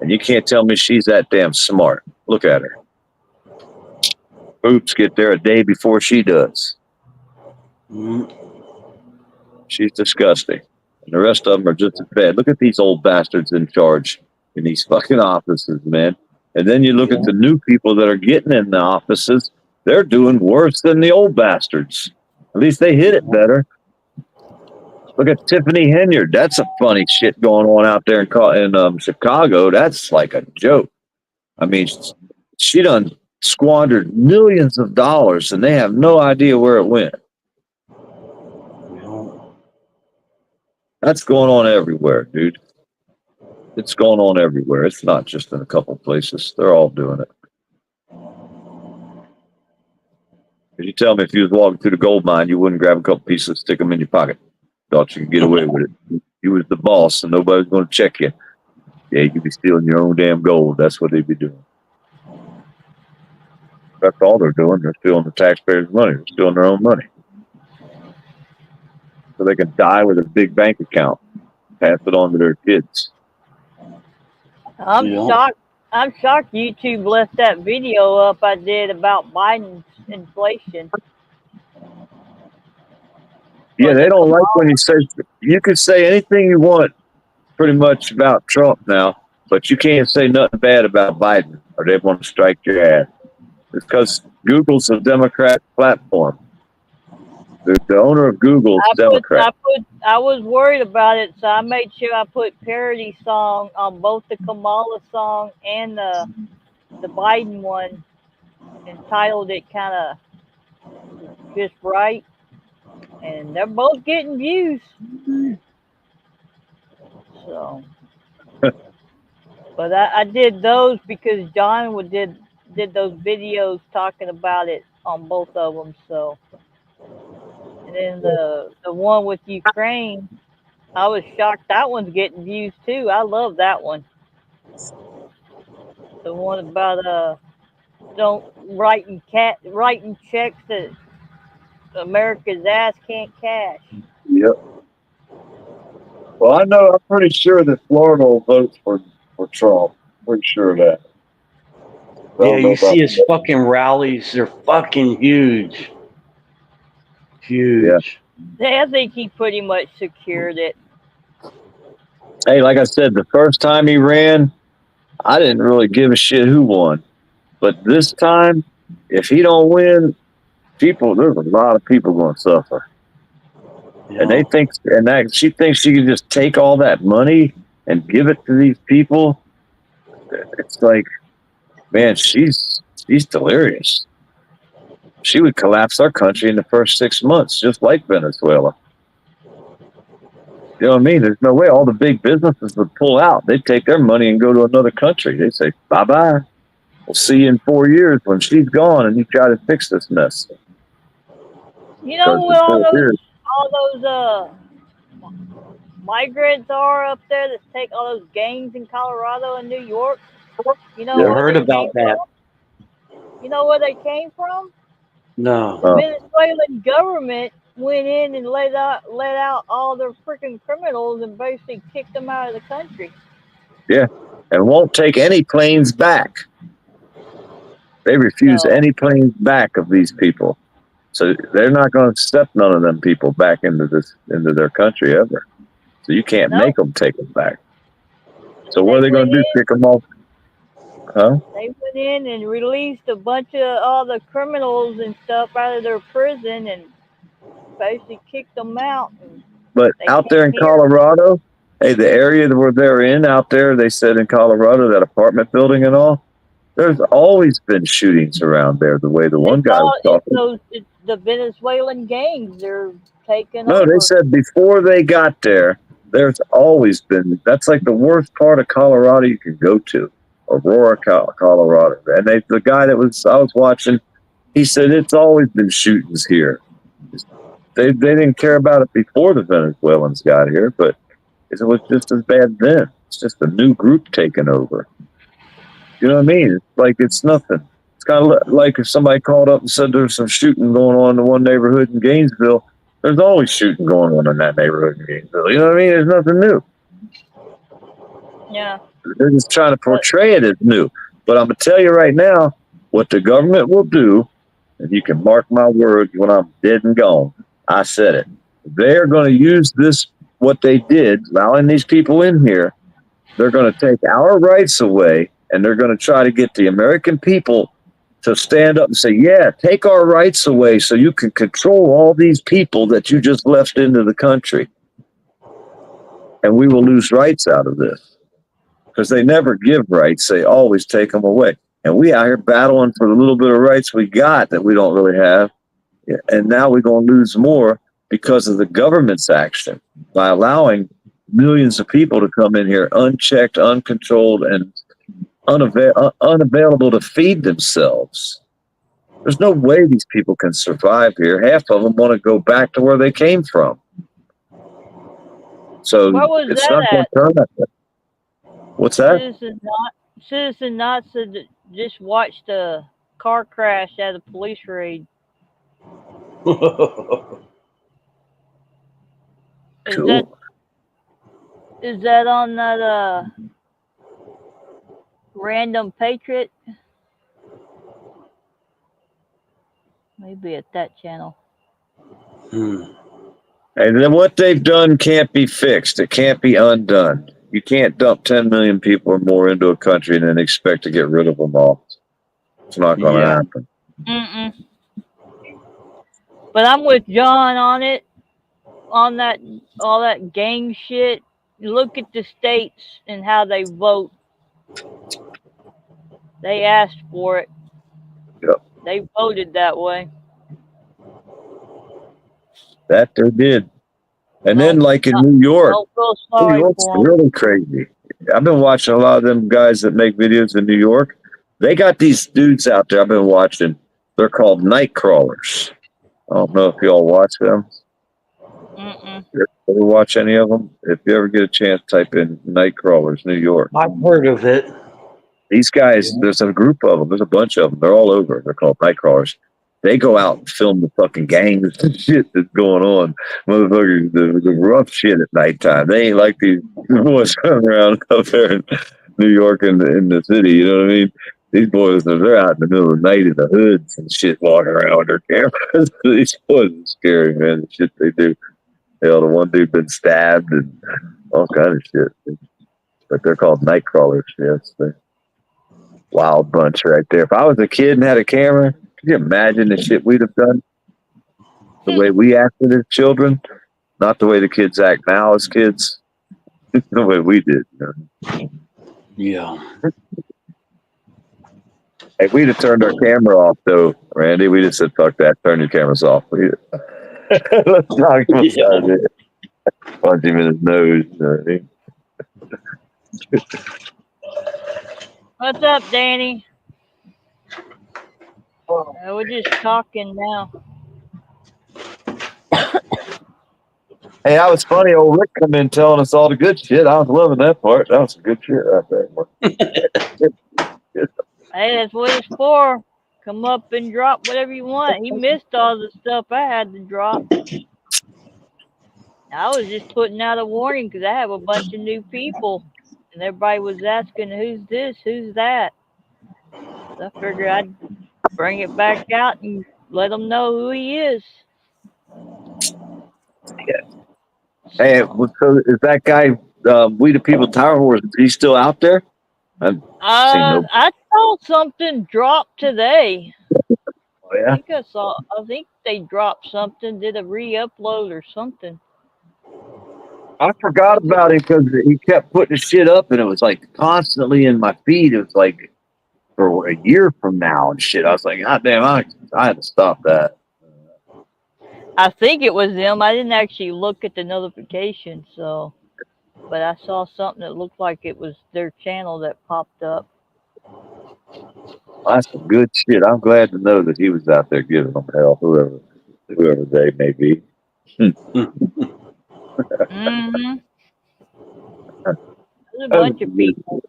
And you can't tell me she's that damn smart. Look at her. Boobs get there a day before she does. Mm. She's disgusting. And the rest of them are just as bad. Look at these old bastards in charge in these fucking offices, man. And then you look at the new people that are getting in the offices. They're doing worse than the old bastards. At least they hit it better. Look at Tiffany Henyard. That's a funny shit going on out there in Chicago. That's like a joke. I mean, she done squandered millions of dollars, and they have no idea where it went. That's going on everywhere, dude. It's going on everywhere. It's not just in a couple places. They're all doing it. If you tell me if you was walking through the gold mine, you wouldn't grab a couple pieces, stick them in your pocket. Thought you could get away with it. You was the boss, and nobody was going to check you. Yeah, you could be stealing your own damn gold. That's what they'd be doing. That's all they're doing. They're stealing the taxpayers' money. They're stealing their own money. So they can die with a big bank account, pass it on to their kids. I'm shocked. I'm shocked YouTube left that video up I did about Biden's inflation. Yeah, they don't like when you say, you can say anything you want pretty much about Trump now, but you can't say nothing bad about Biden or they want to strike your ass. It's because Google's a Democrat platform. The owner of Google is Democrat. I was worried about it, so I made sure I put parody song on both the Kamala song and the Biden one, and titled it kind of just right. And they're both getting views. So, but I did those because John did those videos talking about it on both of them. So, and then the one with Ukraine, I was shocked that one's getting views too. I love that one. The one about don't writing checks that America's ass can't cash. Yep. Well, I know. I'm pretty sure that Florida will vote for Trump. Pretty sure of that. I Yeah, don't know you about see his that. fucking rallies. They're fucking huge. Huge. I think he pretty much secured it. Hey, like I said, the first time he ran, I didn't really give a shit who won. But this time, if he don't win, there's a lot of people going to suffer. Yeah. And she thinks she can just take all that money and give it to these people. It's like, man, she's delirious. She would collapse our country in the first 6 months, just like Venezuela. You know what I mean? There's no way all the big businesses would pull out. They'd take their money and go to another country. They'd say, bye-bye. We'll see you in 4 years when she's gone and you try to fix this mess. You know Because what in 4 years, all those migrants are up there that take all those gangs in Colorado and New York? You know Yeah. where Heard they about came that. from? You know where they came from? No. The Venezuelan government went in and let out all their freaking criminals and basically kicked them out of the country. yeah, and won't take any planes back. They refuse So, any planes back of these people. So they're not going to accept none of them people back into their country ever. So you can't nope. make them take them back. So what They are they going to do? went Kick them off? Huh? They went in and released a bunch of all the criminals and stuff out of their prison and basically kicked them out. And But they out there in came here. Colorado, hey, the area where they're in out there, they said in Colorado, that apartment building and all, there's always been shootings around there. The way the one guy was talking. It's the Venezuelan gangs. They're taking No, over. they said before they got there, there's always been. That's like the worst part of Colorado you can go to, Aurora, Colorado. And the guy I was watching, he said it's always been shootings here. They didn't care about it before the Venezuelans got here, but it was just as bad then. It's just a new group taking over. You know what I mean? It's like it's nothing. It's kind of like if somebody called up and said there's some shooting going on in one neighborhood in Gainesville. There's always shooting going on in that neighborhood in Gainesville. You know what I mean? There's nothing new. Yeah. They're just trying to portray it as new. But I'm going to tell you right now, what the government will do, and you can mark my words when I'm dead and gone, I said it. They're going to use this, what they did, allowing these people in here. They're going to take our rights away, and they're going to try to get the American people to stand up and say, yeah, take our rights away so you can control all these people that you just left into the country. And we will lose rights out of this. Because they never give rights. They always take them away. And we out here battling for the little bit of rights we got that we don't really have. And now we're going to lose more because of the government's action by allowing millions of people to come in here unchecked, uncontrolled, and unavailable to feed themselves. There's no way these people can survive here. Half of them want to go back to where they came from. So Where was it's that not going at? to turn out that. What's that? Citizen Knots just watched a car crash at a police raid. Cool. Is that on that Random Patriot? Maybe at that channel. And then what they've done can't be fixed. It can't be undone. You can't dump 10 million people or more into a country and then expect to get rid of them all. It's not going to happen. Mm-mm. But I'm with John on it, on that all that gang shit. Look at the states and how they vote. They asked for it. Yep. They voted that way. That they did. And then, like in New York, Don't feel New sorry York's for them. really crazy. I've been watching a lot of them guys that make videos in New York. They got these dudes out there I've been watching. They're called night crawlers. I don't know if y'all watch them. Mm-mm. You ever watch any of them? If you ever get a chance, type in night crawlers, New York. I've heard of it. These guys, there's a group of them. There's a bunch of them. They're all over. They're called night crawlers. They go out and film the fucking gangs and shit that's going on. Motherfuckers, the rough shit at nighttime. They ain't like these boys running around up there in New York and in the city. You know what I mean? These boys, they're out in the middle of the night in the hoods and shit, walking around with their cameras. These boys are scary, man. The shit they do. Hell, the one dude been stabbed and all kind of shit. But they're called night crawlers. Yes, they're wild bunch right there. If I was a kid and had a camera, could you imagine the shit we'd have done? The way we acted as children, not the way the kids act now as kids. The way we did. You know? Yeah. Hey, we'd have turned our camera off, though, Randy. We just said, fuck that, turn your cameras off. Let's talk about it. Punch him in his nose. You know what I mean? What's up, Danny? We're just talking now. Hey, that was funny. Old Rick come in telling us all the good shit. I was loving that part. That was some good shit right there. Hey, that's what it's for. Come up and drop whatever you want. He missed all the stuff I had to drop. I was just putting out a warning because I have a bunch of new people. And everybody was asking, who's this? Who's that? So I figured I'd bring it back out and let them know who he is. Hey, so is that guy, We the People Tower Horse, is he still out there? I saw something drop today. Oh, yeah? I think they dropped something, did a re-upload or something. I forgot about him because he kept putting his shit up and it was like constantly in my feed. It was like for a year from now and shit. I was like, God damn, I had to stop that. I think it was them. I didn't actually look at the notification, but I saw something that looked like it was their channel that popped up. Well, that's some good shit. I'm glad to know that he was out there giving them hell, whoever they may be. Mm-hmm. There's a bunch of people.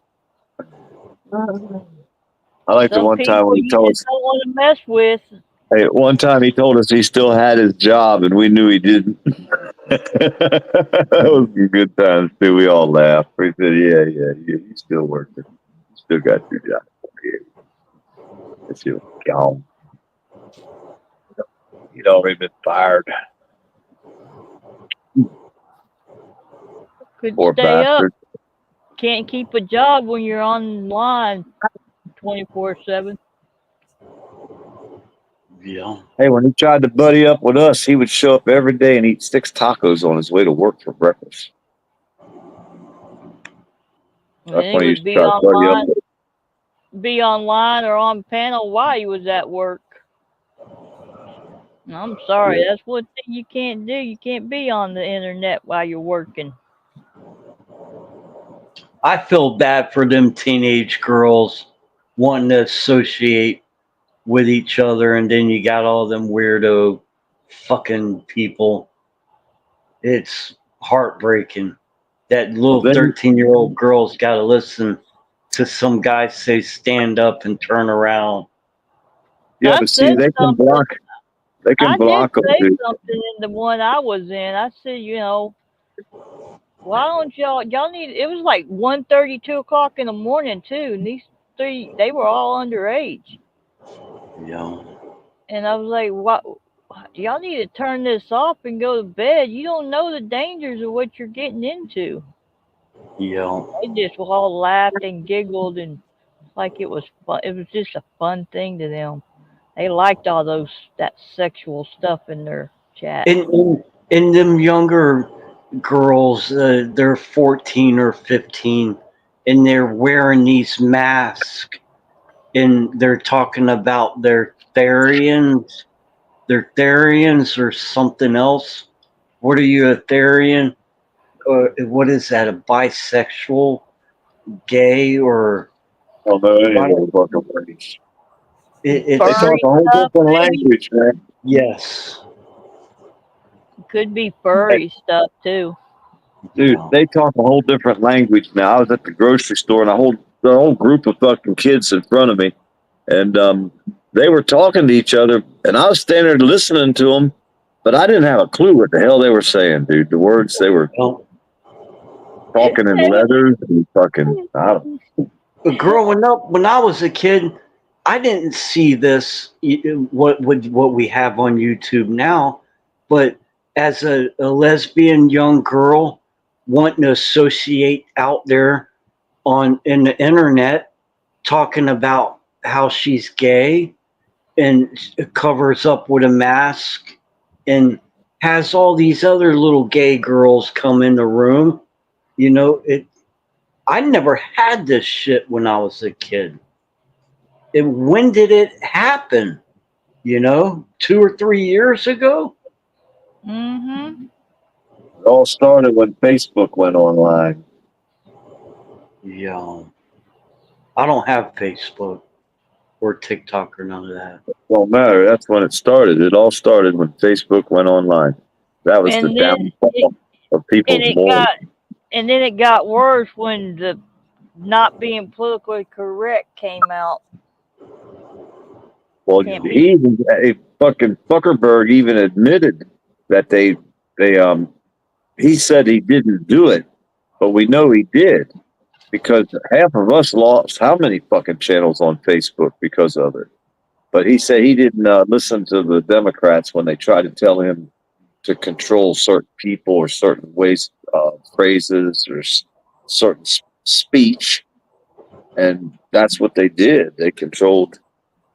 I like the Some one time when he told us. Don't want to mess with. Hey, one time he told us he still had his job, and we knew he didn't. That was some good times too. We all laughed. We said, "Yeah, he's still working. Still got your job. It's you gone. He'd already been fired." Could Poor stay bastard. up. Can't keep a job when you're online 24/7. Yeah. Hey, when he tried to buddy up with us, he would show up every day and eat 6 tacos on his way to work for breakfast. And he would be online or on panel while he was at work. I'm sorry, that's one thing you can't do. You can't be on the internet while you're working. I feel bad for them teenage girls wanting to associate with each other, and then you got all them weirdo fucking people. It's heartbreaking that little 13-year-old girl's got to listen to some guy say stand up and turn around. Yeah, but see, they can block. They can block them. I did say something in the one I was in. I said, why don't y'all need, it was like 1:30, 2 o'clock in the morning too, and these three, they were all underage. Yeah. And I was like, what, y'all need to turn this off and go to bed. You don't know the dangers of what you're getting into. Yeah. They just all laughed and giggled and like it was fun. It was just a fun thing to them. They liked all that sexual stuff in their chat. In them younger girls, they're 14 or 15, and they're wearing these masks, and they're talking about their Therians or something else. What are you, a Therian? What is that, a bisexual, gay, or... Oh, no, they talk a whole different language, man. Yes. Could be furry stuff too. Dude, they talk a whole different language now. I was at the grocery store and the whole group of fucking kids in front of me, and they were talking to each other, and I was standing there listening to them, but I didn't have a clue what the hell they were saying, dude. The words they were talking in letters and fucking. I don't. Growing up, when I was a kid, I didn't see this what we have on YouTube now, but as a lesbian young girl wanting to associate out there in the internet, talking about how she's gay and covers up with a mask and has all these other little gay girls come in the room. You know, I never had this shit when I was a kid. When did it happen? You know, 2 or 3 years ago? Mm-hmm. It all started when Facebook went online. Yeah. I don't have Facebook or TikTok or none of that. Don't matter. That's when it started. It all started when Facebook went online. That was the And then downfall of people's morals. and then it got worse when the not being politically correct came out. Well, Can't be. he even fucking Zuckerberg even admitted that he said he didn't do it, but we know he did because half of us lost how many fucking channels on Facebook because of it. But he said he didn't listen to the Democrats when they tried to tell him to control certain people or certain ways, phrases or certain speech. And that's what they did. They controlled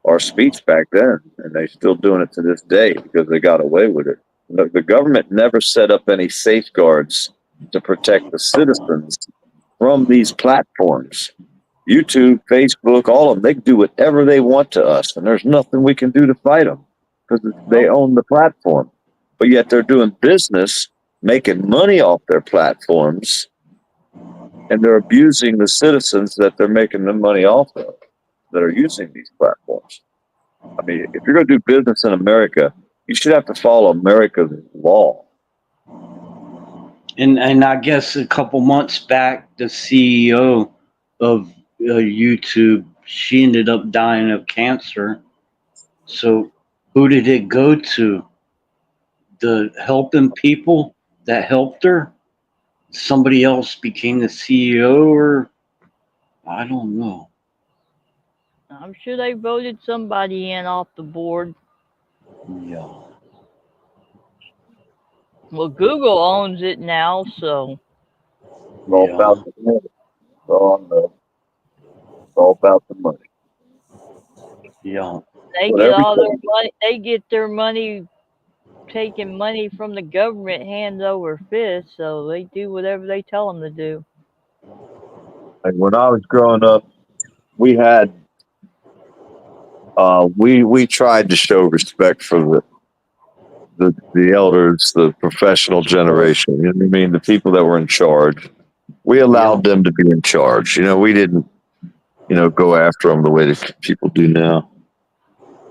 our speech back then, and they're still doing it to this day because they got away with it. The government never set up any safeguards to protect the citizens from these platforms. YouTube, Facebook, all of them, they can do whatever they want to us, and there's nothing we can do to fight them because they own the platform. But yet they're doing business, making money off their platforms, and they're abusing the citizens that they're making the money off of that are using these platforms. I mean, if you're going to do business in America, you should have to follow America's law. And I guess a couple months back, the CEO of YouTube, she ended up dying of cancer. So who did it go to? The helping people that helped her? Somebody else became the CEO, or I don't know. I'm sure they voted somebody in off the board. Yeah. Well, Google owns it now, so It's all about the money. It's all about the money. Yeah. they get all their money. They get their money, taking money from the government hands over fist. So they do whatever they tell them to do. And when I was growing up, we had we tried to show respect for the elders, the professional generation. You know what I mean? The people that were in charge. We allowed them to be in charge. You know, we didn't, go after them the way that people do now.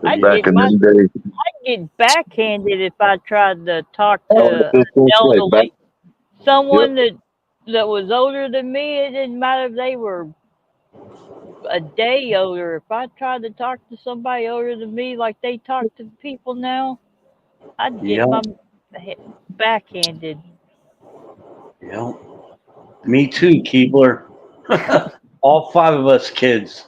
I'd Back in them days, I'd get backhanded if I tried to talk Oh, to that's an right. elderly, someone that was older than me. It didn't matter if they were a day older. If I tried to talk to somebody older than me like they talk to people now, I'd get my backhanded. Yeah. Me too, Keebler. All 5 of us kids.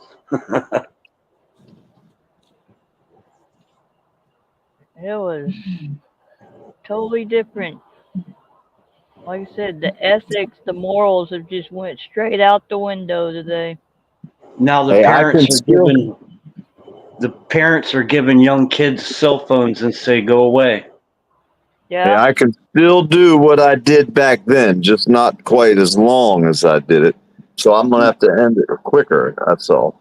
It was totally different. Like I said, the ethics, the morals have just went straight out the window today. Now the parents are giving young kids cell phones and say, "Go away." Yeah, I can still do what I did back then, just not quite as long as I did it. So I'm gonna have to end it quicker. That's all.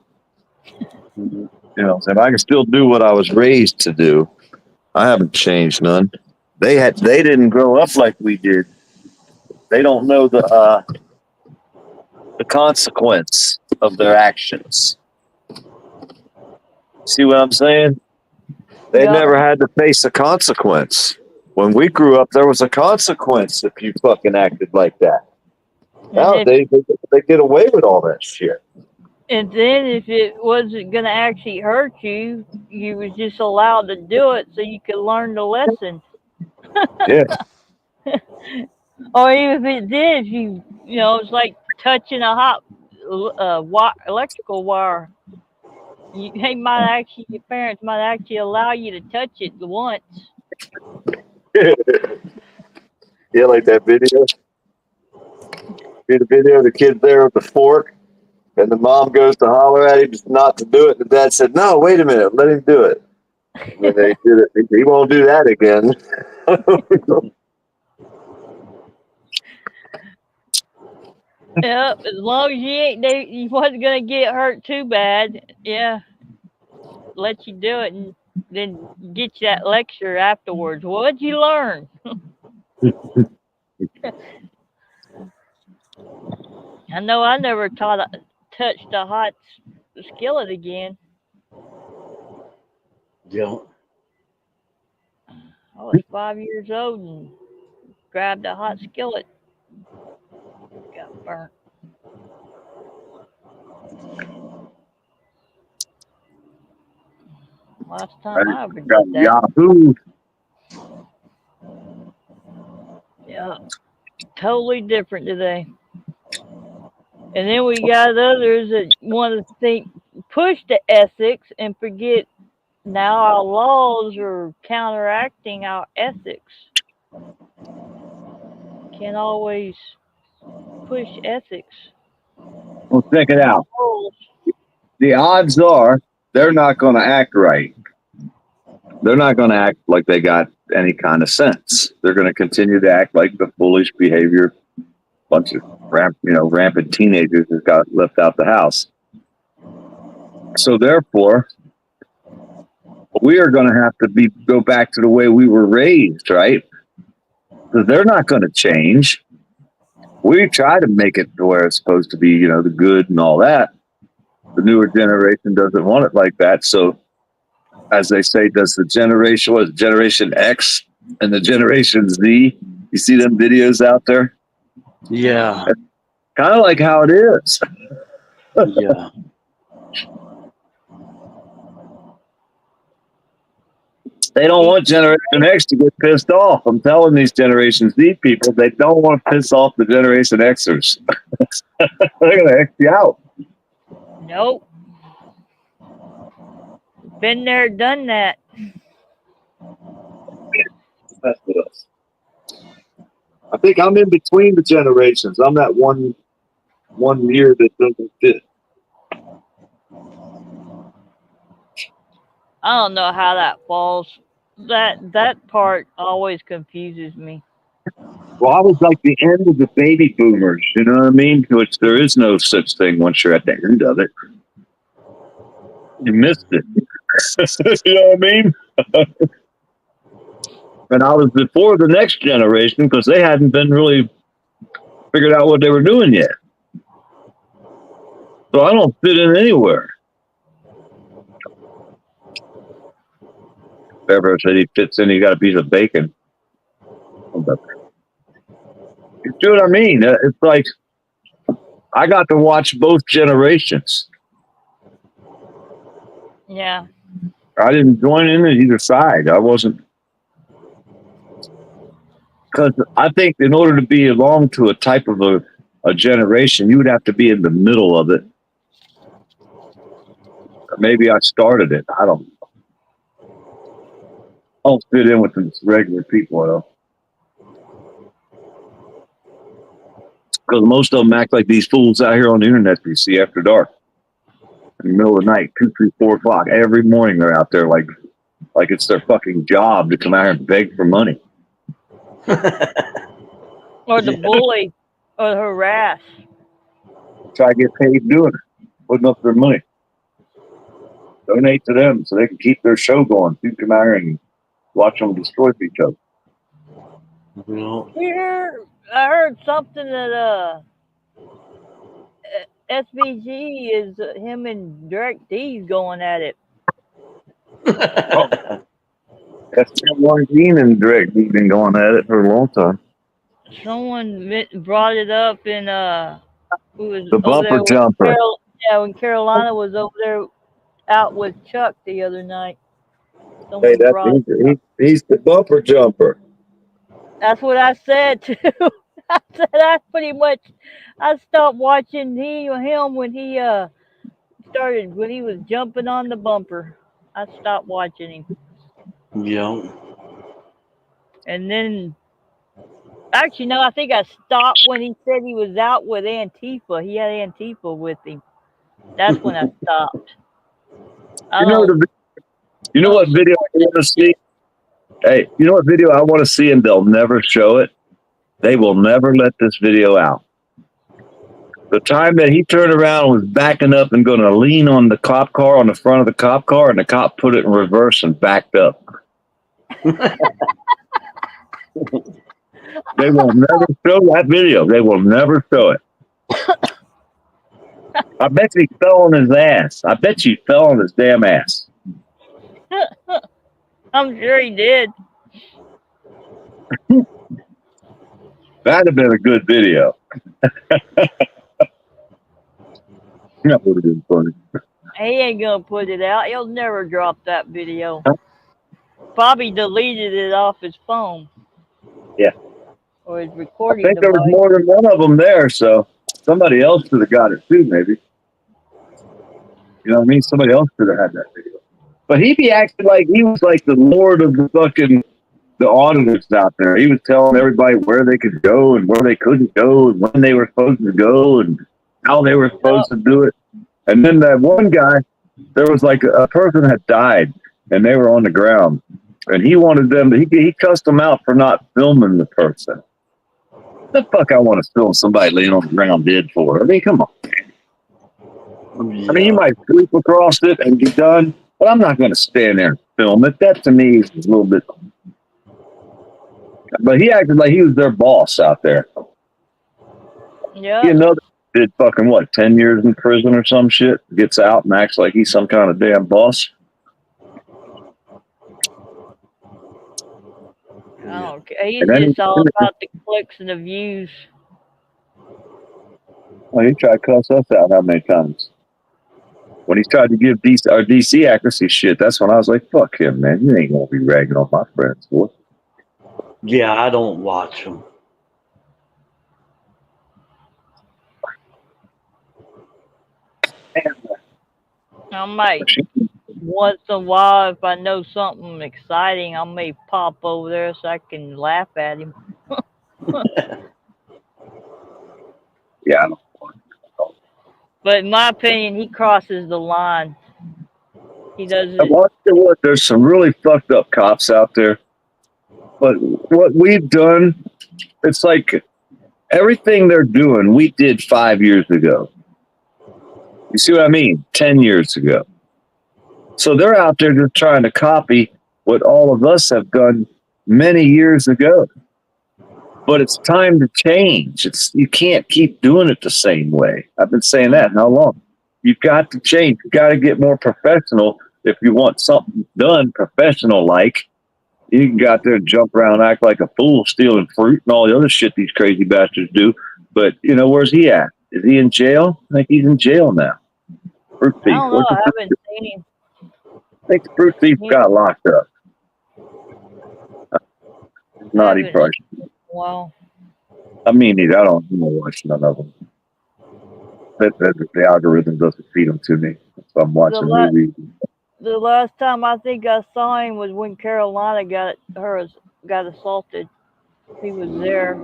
If I can still do what I was raised to do, I haven't changed none. They didn't grow up like we did. They don't know the consequence of their actions. See what I'm saying? They never had to face a consequence. When we grew up, there was a consequence if you fucking acted like that. Nowadays, they get away with all that shit. And then if it wasn't gonna actually hurt you, you was just allowed to do it so you could learn the lesson. Yeah. Or even if it did, if it's like touching a hot electrical wire. Your parents might actually allow you to touch it once. Yeah, like that video. See the video of the kid there with the fork, and the mom goes to holler at him not to do it. The dad said, "No, wait a minute, let him do it." And then they did it. He won't do that again. Yep, as long as you wasn't gonna get hurt too bad. Yeah, let you do it and then get you that lecture afterwards. What'd you learn? I know I never touched a hot skillet again. Yeah. I was 5 years old and grabbed a hot skillet. Got burnt. Last time I ever did that. Yahoo! Yeah, totally different today. And then we got others that want to push the ethics and forget now our laws are counteracting our ethics. Can't always push ethics. Well, check it out. Rules. The odds are they're not going to act right. They're not going to act like they got any kind of sense. They're going to continue to act like the foolish behavior bunch of rampant teenagers that got left out the house. So therefore, we are going to have to go back to the way we were raised, right? Because they're not going to change. We try to make it to where it's supposed to be, the good and all that. The newer generation doesn't want it like that. So, as they say, does the Generation X and the Generation Z? You see them videos out there? Yeah. Kind of like how it is. Yeah. They don't want Generation X to get pissed off. I'm telling these Generation Z people, they don't want to piss off the Generation Xers. They're going to X you out. Nope. Been there, done that. That's with us. I think I'm in between the generations. I'm that one year that doesn't fit. I don't know how that falls. That part always confuses me. Well, I was like the end of the baby boomers, you know what I mean? Which there is no such thing once you're at the end of it. You missed it. You know what I mean? And I was before the next generation because they hadn't been really figured out what they were doing yet. So I don't fit in anywhere. If ever said he fits in, he got a piece of bacon. You see what I mean? It's like I got to watch both generations. Yeah. I didn't join in at either side. I wasn't. Because I think in order to belong to a type of a generation, you would have to be in the middle of it. Maybe I started it. I don't know. I don't fit in with the regular people, though. Because most of them act like these fools out here on the internet you see after dark. In the middle of the night, 2, 3, 4 o'clock. Every morning they're out there like it's their fucking job to come out here and beg for money. Or the bully or harass. Try to get paid doing it, putting up their money. Donate to them so they can keep their show going. You come out here and watch them destroy each other. No. I heard something that SVG is him and Direct D's going at it. That's Margine and Direct. He's been going at it for a long time. Someone brought it up in who was The bumper jumper. Yeah, when Carolina was over there out with Chuck the other night, Hey, someone brought it up. he's the bumper jumper. That's what I said too. I said I pretty much I stopped watching him when he started when he was jumping on the bumper. I stopped watching him. Yeah. And then actually no, I think I stopped when he said he was out with Antifa. He had Antifa with him. That's when I stopped. I You know don't you I know don't what video support I want that to shit. see? Hey, you know what video I want to see, and they'll never show it. They will never let this video out. The time that he turned around and was backing up and going to lean on the cop car on the front of the cop car, and the cop put it in reverse and backed up. They will never show that video. They will never show it. I bet he fell on his ass. I bet you fell on his damn ass. I'm sure he did. That'd have been a good video. That would have been funny. He ain't gonna put it out. He'll never drop that video. Probably deleted it off his phone Yeah. or his I recording think there was device. more than one of them there, so somebody else should have got it too, maybe. You know what I mean? Somebody else should have had that video. But he'd be acting like he was like the lord of the auditors out there. He was telling everybody where they could go and where they couldn't go and when they were supposed to go and how they were supposed to do it. And then that one guy, there was like a person had died and they were on the ground. And he wanted them to, he cussed them out for not filming the person. The fuck I want to film somebody laying on the ground dead for? I mean, come on. Yeah. I mean, you might sweep across it and be done, but I'm not going to stand there and film it. That to me is a little bit. But he acted like he was their boss out there. Yeah. You know, did fucking what, 10 years in prison or some shit, gets out and acts like he's some kind of damn boss. I don't care. He's And then just all about the clicks and the views. he tried to cuss us out how many times? When he tried to give our DC accuracy shit, that's when I was like, fuck him, man. You ain't going to be ragging on my friends, boy. Yeah, I don't watch them. I might once in a while, if I know something exciting, I may pop over there so I can laugh at him. Yeah, I don't. But in my opinion, he crosses the line. He doesn't. There's some really fucked up cops out there. But what we've done, it's like everything they're doing, we did 5 years ago. You see what I mean? 10 years ago. So they're out there just trying to copy what all of us have done many years ago. But it's time to change. You can't keep doing it the same way. I've been saying that how long? You've got to change. You've got to get more professional if you want something done professional like. You can go out there and jump around, act like a fool, stealing fruit and all the other shit these crazy bastards do. But, where's he at? Is he in jail? I think he's in jail now. Fruit thief. I don't know. I haven't seen him. I think the fruit thief got locked up. Naughty price. Wow. I mean, I don't watch none of them. The algorithm doesn't feed them to me. So I'm watching movies. The last time I think I saw him was when Carolina got assaulted. He was there,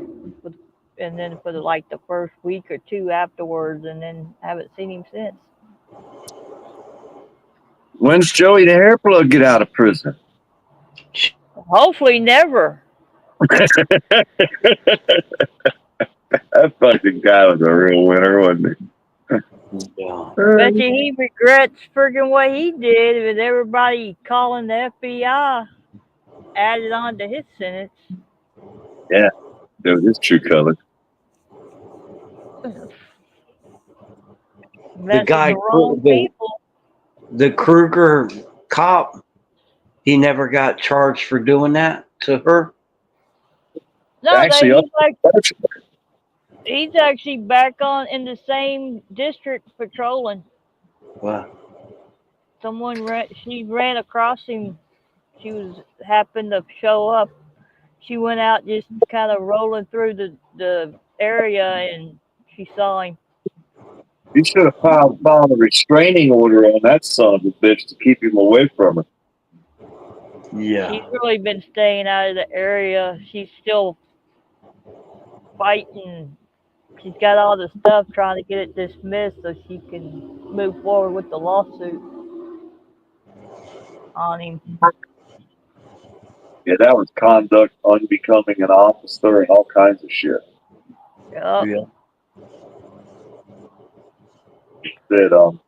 and then for the first week or two afterwards, and then haven't seen him since. When's Joey the hair plug get out of prison? Hopefully never. That fucking guy was a real winner, wasn't he? Yeah. Bet you he regrets friggin' what he did with everybody calling the FBI added on to his sentence. Yeah, that was his true color. The guy, the Kruger cop, he never got charged for doing that to her. No, Actually, he's actually back on in the same district patrolling. Well, She ran across him. Happened to show up. She went out just kind of rolling through the area, and she saw him. You should have filed a restraining order on that son of a bitch to keep him away from her. yeah. She's really been staying out of the area. She's still fighting. She's got all the stuff trying to get it dismissed so she can move forward with the lawsuit on him. Yeah, that was conduct unbecoming an officer and all kinds of shit. Yep. Yeah. That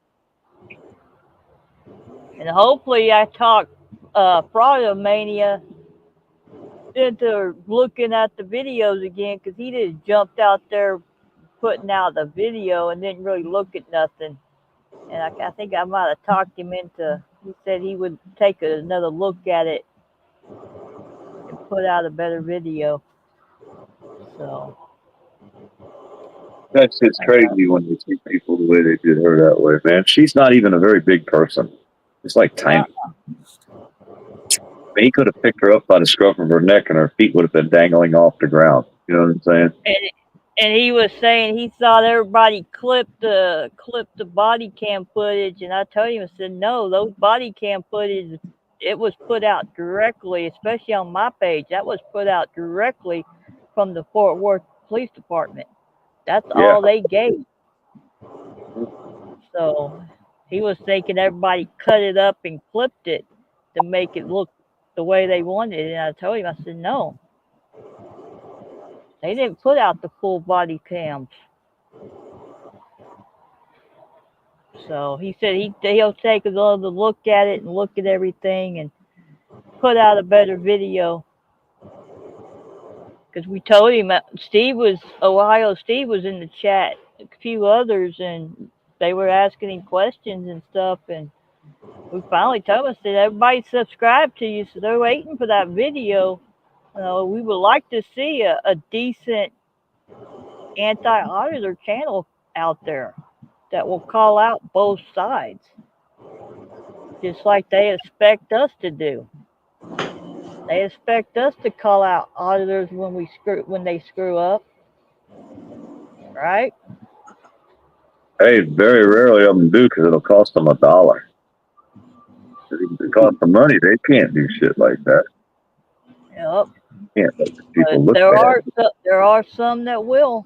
And hopefully I talked Frauda Mania into looking at the videos again, because he just jumped out there putting out the video and didn't really look at nothing. And I think I might have talked him into, he said he would take another look at it and put out a better video. So that's just crazy when you see people the way they did her that way, man. She's not even a very big person. It's like tiny. He could have picked her up by the scruff of her neck and her feet would have been dangling off the ground. You know what I'm saying? And he was saying he thought everybody clipped the body cam footage, and I told him, I said, no, those body cam footage, it was put out directly, especially on my page. That was put out directly from the Fort Worth Police Department. That's all they gave. So he was thinking everybody cut it up and clipped it to make it look the way they wanted it. And I told him, I said, no. They didn't put out the full body cams. So he said he'll take another look at it and look at everything and put out a better video. Because we told him, Ohio Steve was in the chat, a few others, and they were asking him questions and stuff. And we finally told him, I said, everybody subscribed to you, so they're waiting for that video. We would like to see a decent anti-auditor channel out there that will call out both sides, just like they expect us to do. They expect us to call out auditors when they screw up, right? Hey, very rarely of them do because it'll cost them $1. If it costs them money, they can't do shit like that. Yep. Can't let people But look there are some that will.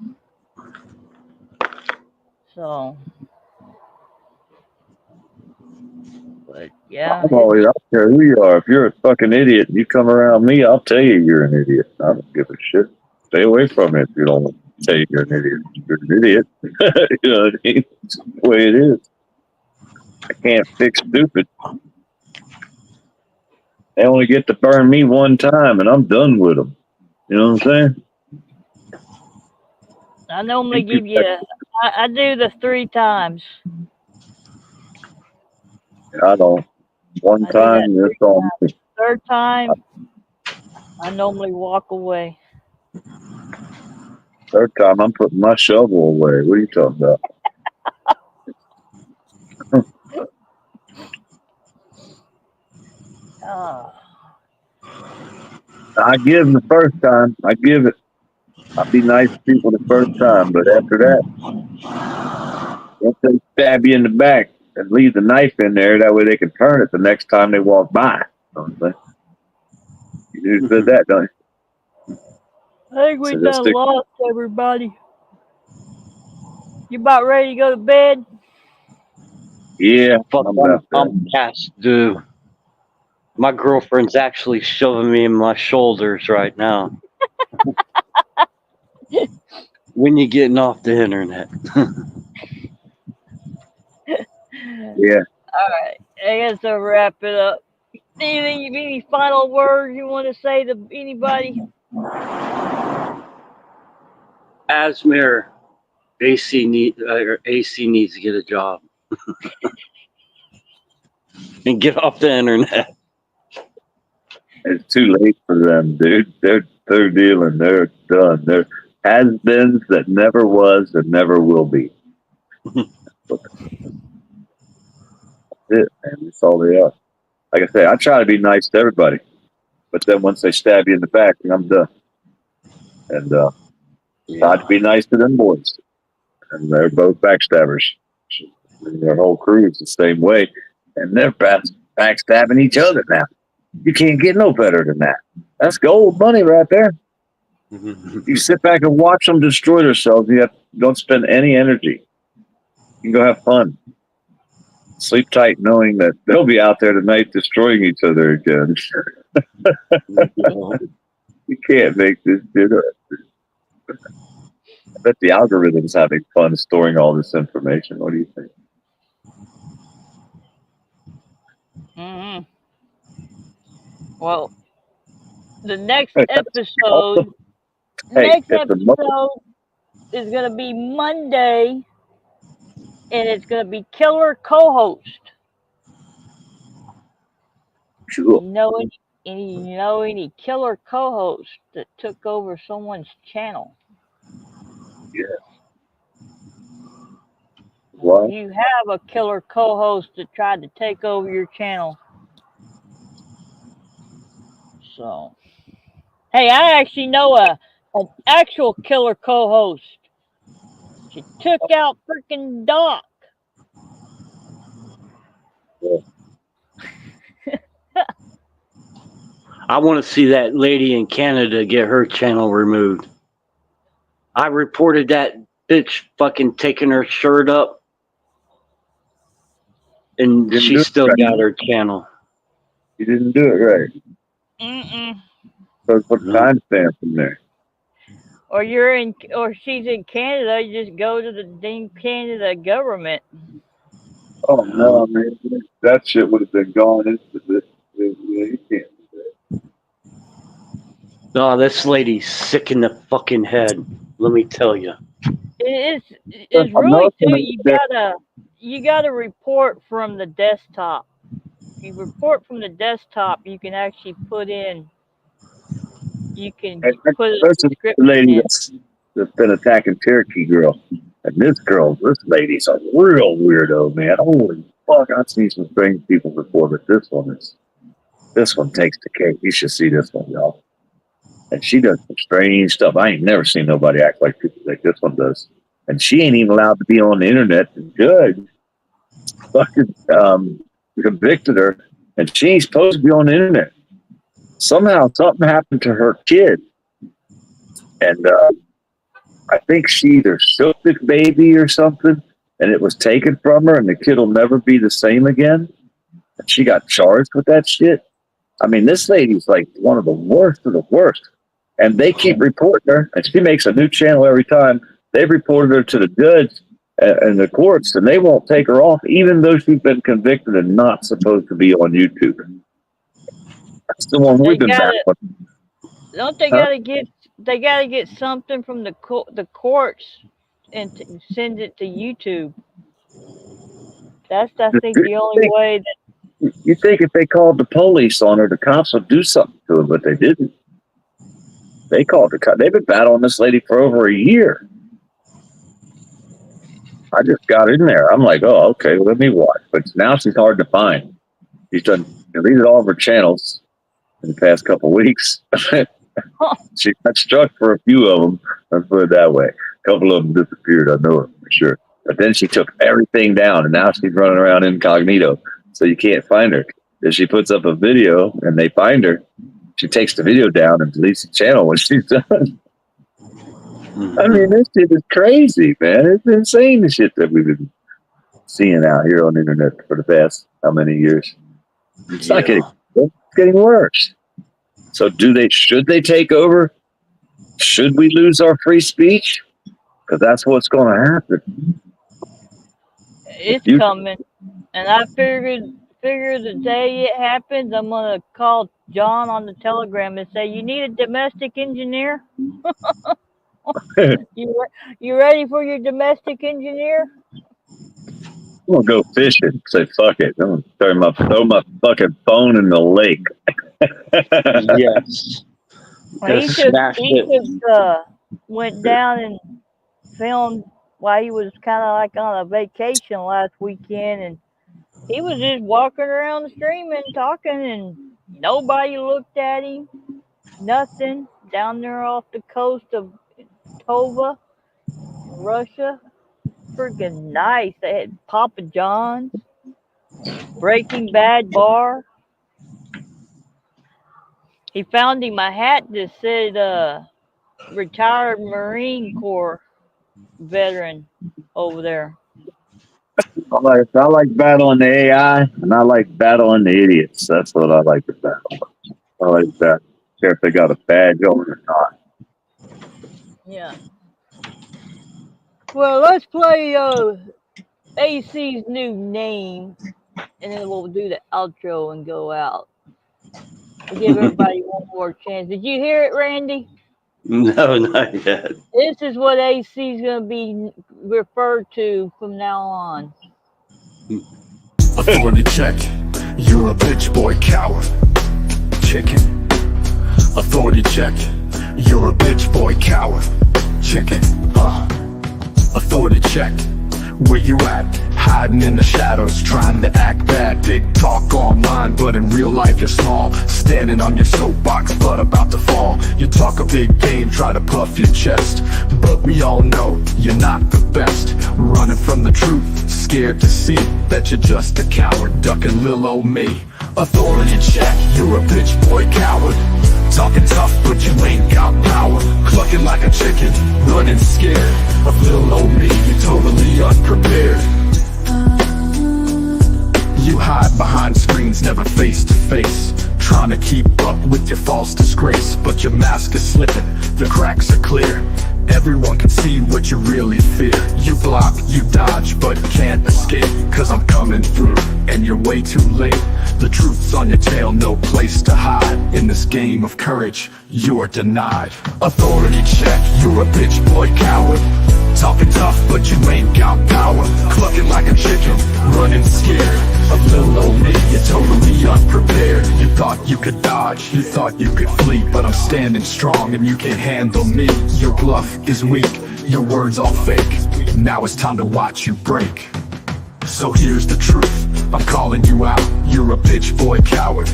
So, but yeah, I don't care who you are. If you're a fucking idiot and you come around me, I'll tell you you're an idiot. I don't give a shit. Stay away from it if you don't tell you you're an idiot. You're an idiot. You know what I mean? It's the way it is. I can't fix stupid. They only get to burn me one time and I'm done with them. You know what I'm saying? I normally give you, I do the 3 times. I don't. One time, that's all. Third time, I normally walk away. Third time, I'm putting my shovel away. What are you talking about? I give them the first time. I give it. I'll be nice to people the first time, but after that, once they stab you in the back and leave the knife in there, that way they can turn it the next time they walk by. You know what I'm saying? You said that, don't you? I think we done lost everybody. You about ready to go to bed? Yeah, I'm past due. My girlfriend's actually shoving me in my shoulders right now. When you getting off the internet? Yeah. All right. I guess I'll wrap it up. Any final words you want to say to anybody? Asmir, AC needs to get a job and get off the internet. It's too late for them, dude. They're dealing. They're done. They're has-beens that never was and never will be. it, man. That's all they are. Like I say, I try to be nice to everybody, but then once they stab you in the back, I'm done. And try to be nice to them boys, and they're both backstabbers. And their whole crew is the same way, and they're backstabbing each other now. You can't get no better than that. That's gold money right there. You sit back and watch them destroy themselves. Don't spend any energy. You can go have fun. Sleep tight knowing that they'll be out there tonight destroying each other again. You can't make this shit up. I bet the algorithm's having fun storing all this information. What do you think? Mm-hmm. Well, the next episode is going to be Monday, and it's going to be Killer Co-Host. Cool. You know any killer co-hosts that took over someone's channel? Yeah. What? You have a killer co-host that tried to take over your channel. So, hey, I actually know an actual killer co-host. She took out freaking Doc. Yeah. I want to see that lady in Canada get her channel removed. I reported that bitch fucking taking her shirt up, and she still got her channel. You didn't do it right. Mm-mm. So put timestamp in there. Or she's in Canada. You just go to the dang Canada government. Oh no, man, that shit would have been gone into this. You can't do that. Oh, this lady's sick in the fucking head. Let me tell you. It's really too. You gotta report from the desktop. If you report from the desktop, you can actually put in. You can put a description lady in. that's been attacking Cherokee girl, and this lady's a real weirdo, man. Holy fuck, I've seen some strange people before, but this one takes the cake. You should see this one, y'all. And she does some strange stuff. I ain't never seen nobody act like this one does. And she ain't even allowed to be on the internet. The judge fucking convicted her, and she ain't supposed to be on the internet. Somehow something happened to her kid, and I think she either shook the baby or something, and it was taken from her, and the kid will never be the same again. And she got charged with that shit. I mean, this lady's like one of the worst of the worst. And they keep reporting her, and she makes a new channel every time. They've reported her to the judge and the courts, and they won't take her off, even though she's been convicted and not supposed to be on YouTube. That's the one we've been battling. Don't they gotta get? They gotta get something from the courts and send it to YouTube. That's I think the only way that. You think if they called the police on her, the cops would do something to her, but they didn't. They called the cops. They've been battling this lady for over a year. I just got in there. I'm like, oh, okay, let me watch. But now she's hard to find. She's deleted all of her channels in the past couple of weeks. She got struck for a few of them. Let's put it that way. A couple of them disappeared. I know it for sure. But then she took everything down, and now she's running around incognito, so you can't find her. If she puts up a video and they find her, she takes the video down and deletes the channel when she's done. I mean, this shit is crazy, man. It's insane, the shit that we've been seeing out here on the internet for the past how many years. It's not getting worse. So should they take over? Should we lose our free speech? Because that's what's going to happen. It's coming. And I figure the day it happens, I'm going to call John on the Telegram and say, you need a domestic engineer? You ready for your domestic engineer? I'm going to go fishing. Say, fuck it. I'm going to throw my fucking phone in the lake. Yes. He went down and filmed while he was kind of like on a vacation last weekend, and He was just walking around the stream and talking, and nobody looked at him. Nothing. Down there off the coast of Tova, Russia. Freaking nice. They had Papa John's, Breaking Bad bar. He found him a hat that said retired Marine Corps veteran over there. I like battling the AI, and I like battling the idiots. That's what I like to battle. I like that. Care if they got a badge on or not. Yeah. Well, let's play AC's new name, and then we'll do the outro and go out. We'll give everybody one more chance. Did you hear it, Randy? No, not yet. This is what AC is going to be referred to from now on. Authority check. You're a bitch boy coward. Chicken. Authority check. You're a bitch boy coward. Chicken. Authority check. Where you at? Hiding in the shadows, trying to act bad. Big talk online, but in real life you're small. Standing on your soapbox, but about to fall. You talk a big game, try to puff your chest, but we all know you're not the best. Running from the truth, scared to see that you're just a coward, ducking lil' old me. Authority check, you're a bitch boy coward. Talking tough, but you ain't got power. Clucking like a chicken, running scared of little old me. You're totally unprepared. You hide behind screens, never face to face, trying to keep up with your false disgrace. But your mask is slipping, the cracks are clear. Everyone can see what you really fear. You block, you dodge, but can't escape, cause I'm coming through, and you're way too late. The truth's on your tail, no place to hide. In this game of courage, you're denied. Authority check, you're a bitch boy coward. Talking tough, but you ain't got power. Clucking like a chicken, running scared of little old me. You're totally unprepared. You thought you could dodge, you thought you could flee, but I'm standing strong and you can't handle me. Your bluff is weak, your words all fake. Now it's time to watch you break. So here's the truth, I'm calling you out. You're a bitch boy coward.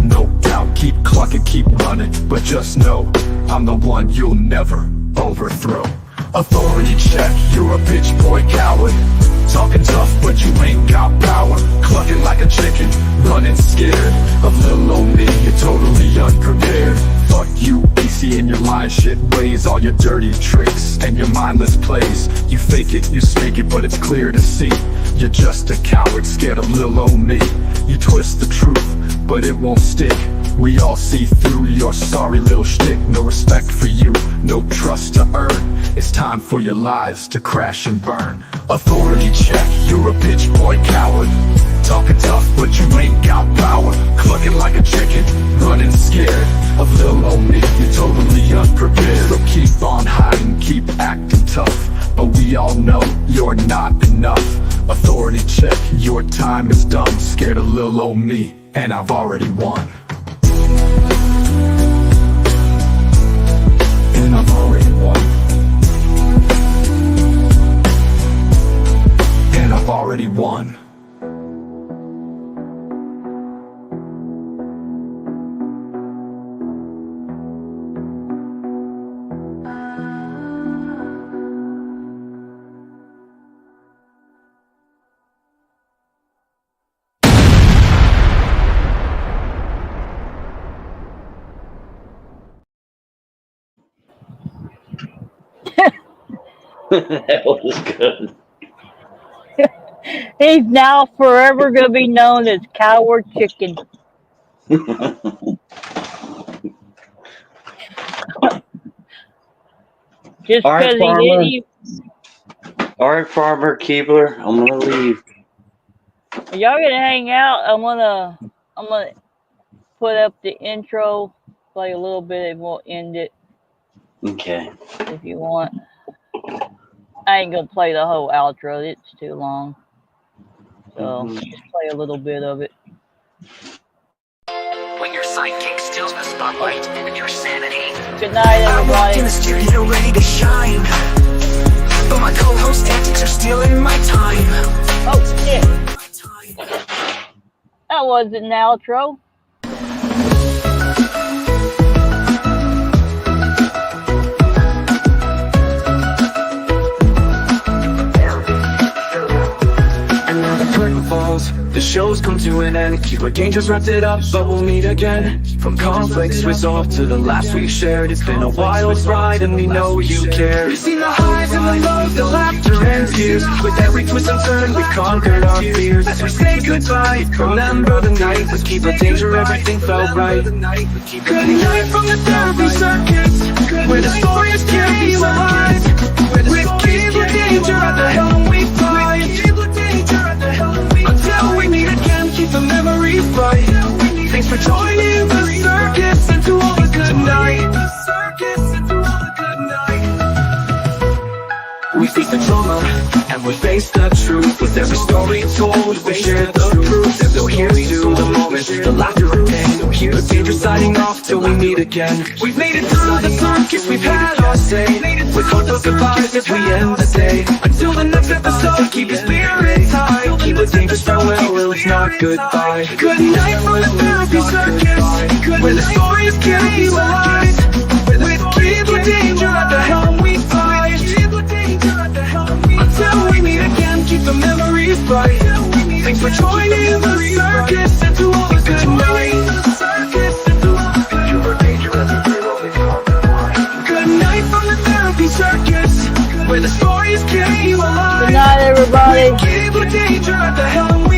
No doubt, keep clucking, keep running, but just know I'm the one you'll never overthrow. Authority check, you're a bitch boy coward. Talking tough, but you ain't got power. Clucking like a chicken, running scared of little old me. You're totally unprepared. Fuck you, AC, and your lying shit ways. All your dirty tricks and your mindless plays. You fake it, you snake it, but it's clear to see you're just a coward, scared of little old me. You twist the truth, but it won't stick. We all see through your sorry little shtick. No respect for you, no trust to earn. It's time for your lives to crash and burn. Authority check, you're a bitch boy coward. Talking tough, but you ain't got power. Clucking like a chicken, running scared of little old me. You're totally unprepared. So keep on hiding, keep acting tough, but we all know you're not enough. Authority check, your time is done. Scared of little old me, and I've already won. And I've already won. And I've already won. That was good. He's now forever going to be known as Coward Chicken. Just All right, because Farmer. he did you. All right, Farmer Keebler, I'm gonna leave. Y'all gonna hang out. I'm gonna put up the intro, play a little bit, and we'll end it Okay. if you want. I ain't gonna play the whole outro, it's too long. So just play a little bit of it. When your sidekick steals the spotlight and your sanity. Good night, I walked in everybody. the studio ready to shine, but my co-host antics are stealing my time. Oh shit. That wasn't an outro. And now the curtain falls, the show's come to an end. Keep our dangers wrapped it up, but we'll meet again. From conflicts resolved to the laughs we shared, it's been a wild ride and we know you care. You've seen the highs and the lows, the laughter and tears. With every twist and turn, we've conquered our fears. As we say goodbye, remember the night. Let's keep our danger, everything felt right. Good night from the therapy circus, where the stories carry you alive. With keep the danger at the helm we fly. Until we meet again, keep the memories bright. Thanks for joining the circus, and to all a good night. We face the trauma, and we face the truth. With every story told, we share the proof. And so here's to the moment, the laughter and pain. The danger siding off till we meet again. We've made it through the circus, we've had our say. With heartfelt goodbyes as we end the day. Until the next episode, keep your spirits high. Keep the dangerous farewell, it's not goodbye. Good night from the therapy circus, where the stories carry you alive. With keep the danger at the helm we fly. Until we meet again, keep the memories bright. Thanks for joining the circus, and to all a good night. Good night from the therapy circus, where the stories carry you alive. Good night, everybody. Keep the danger at the helm we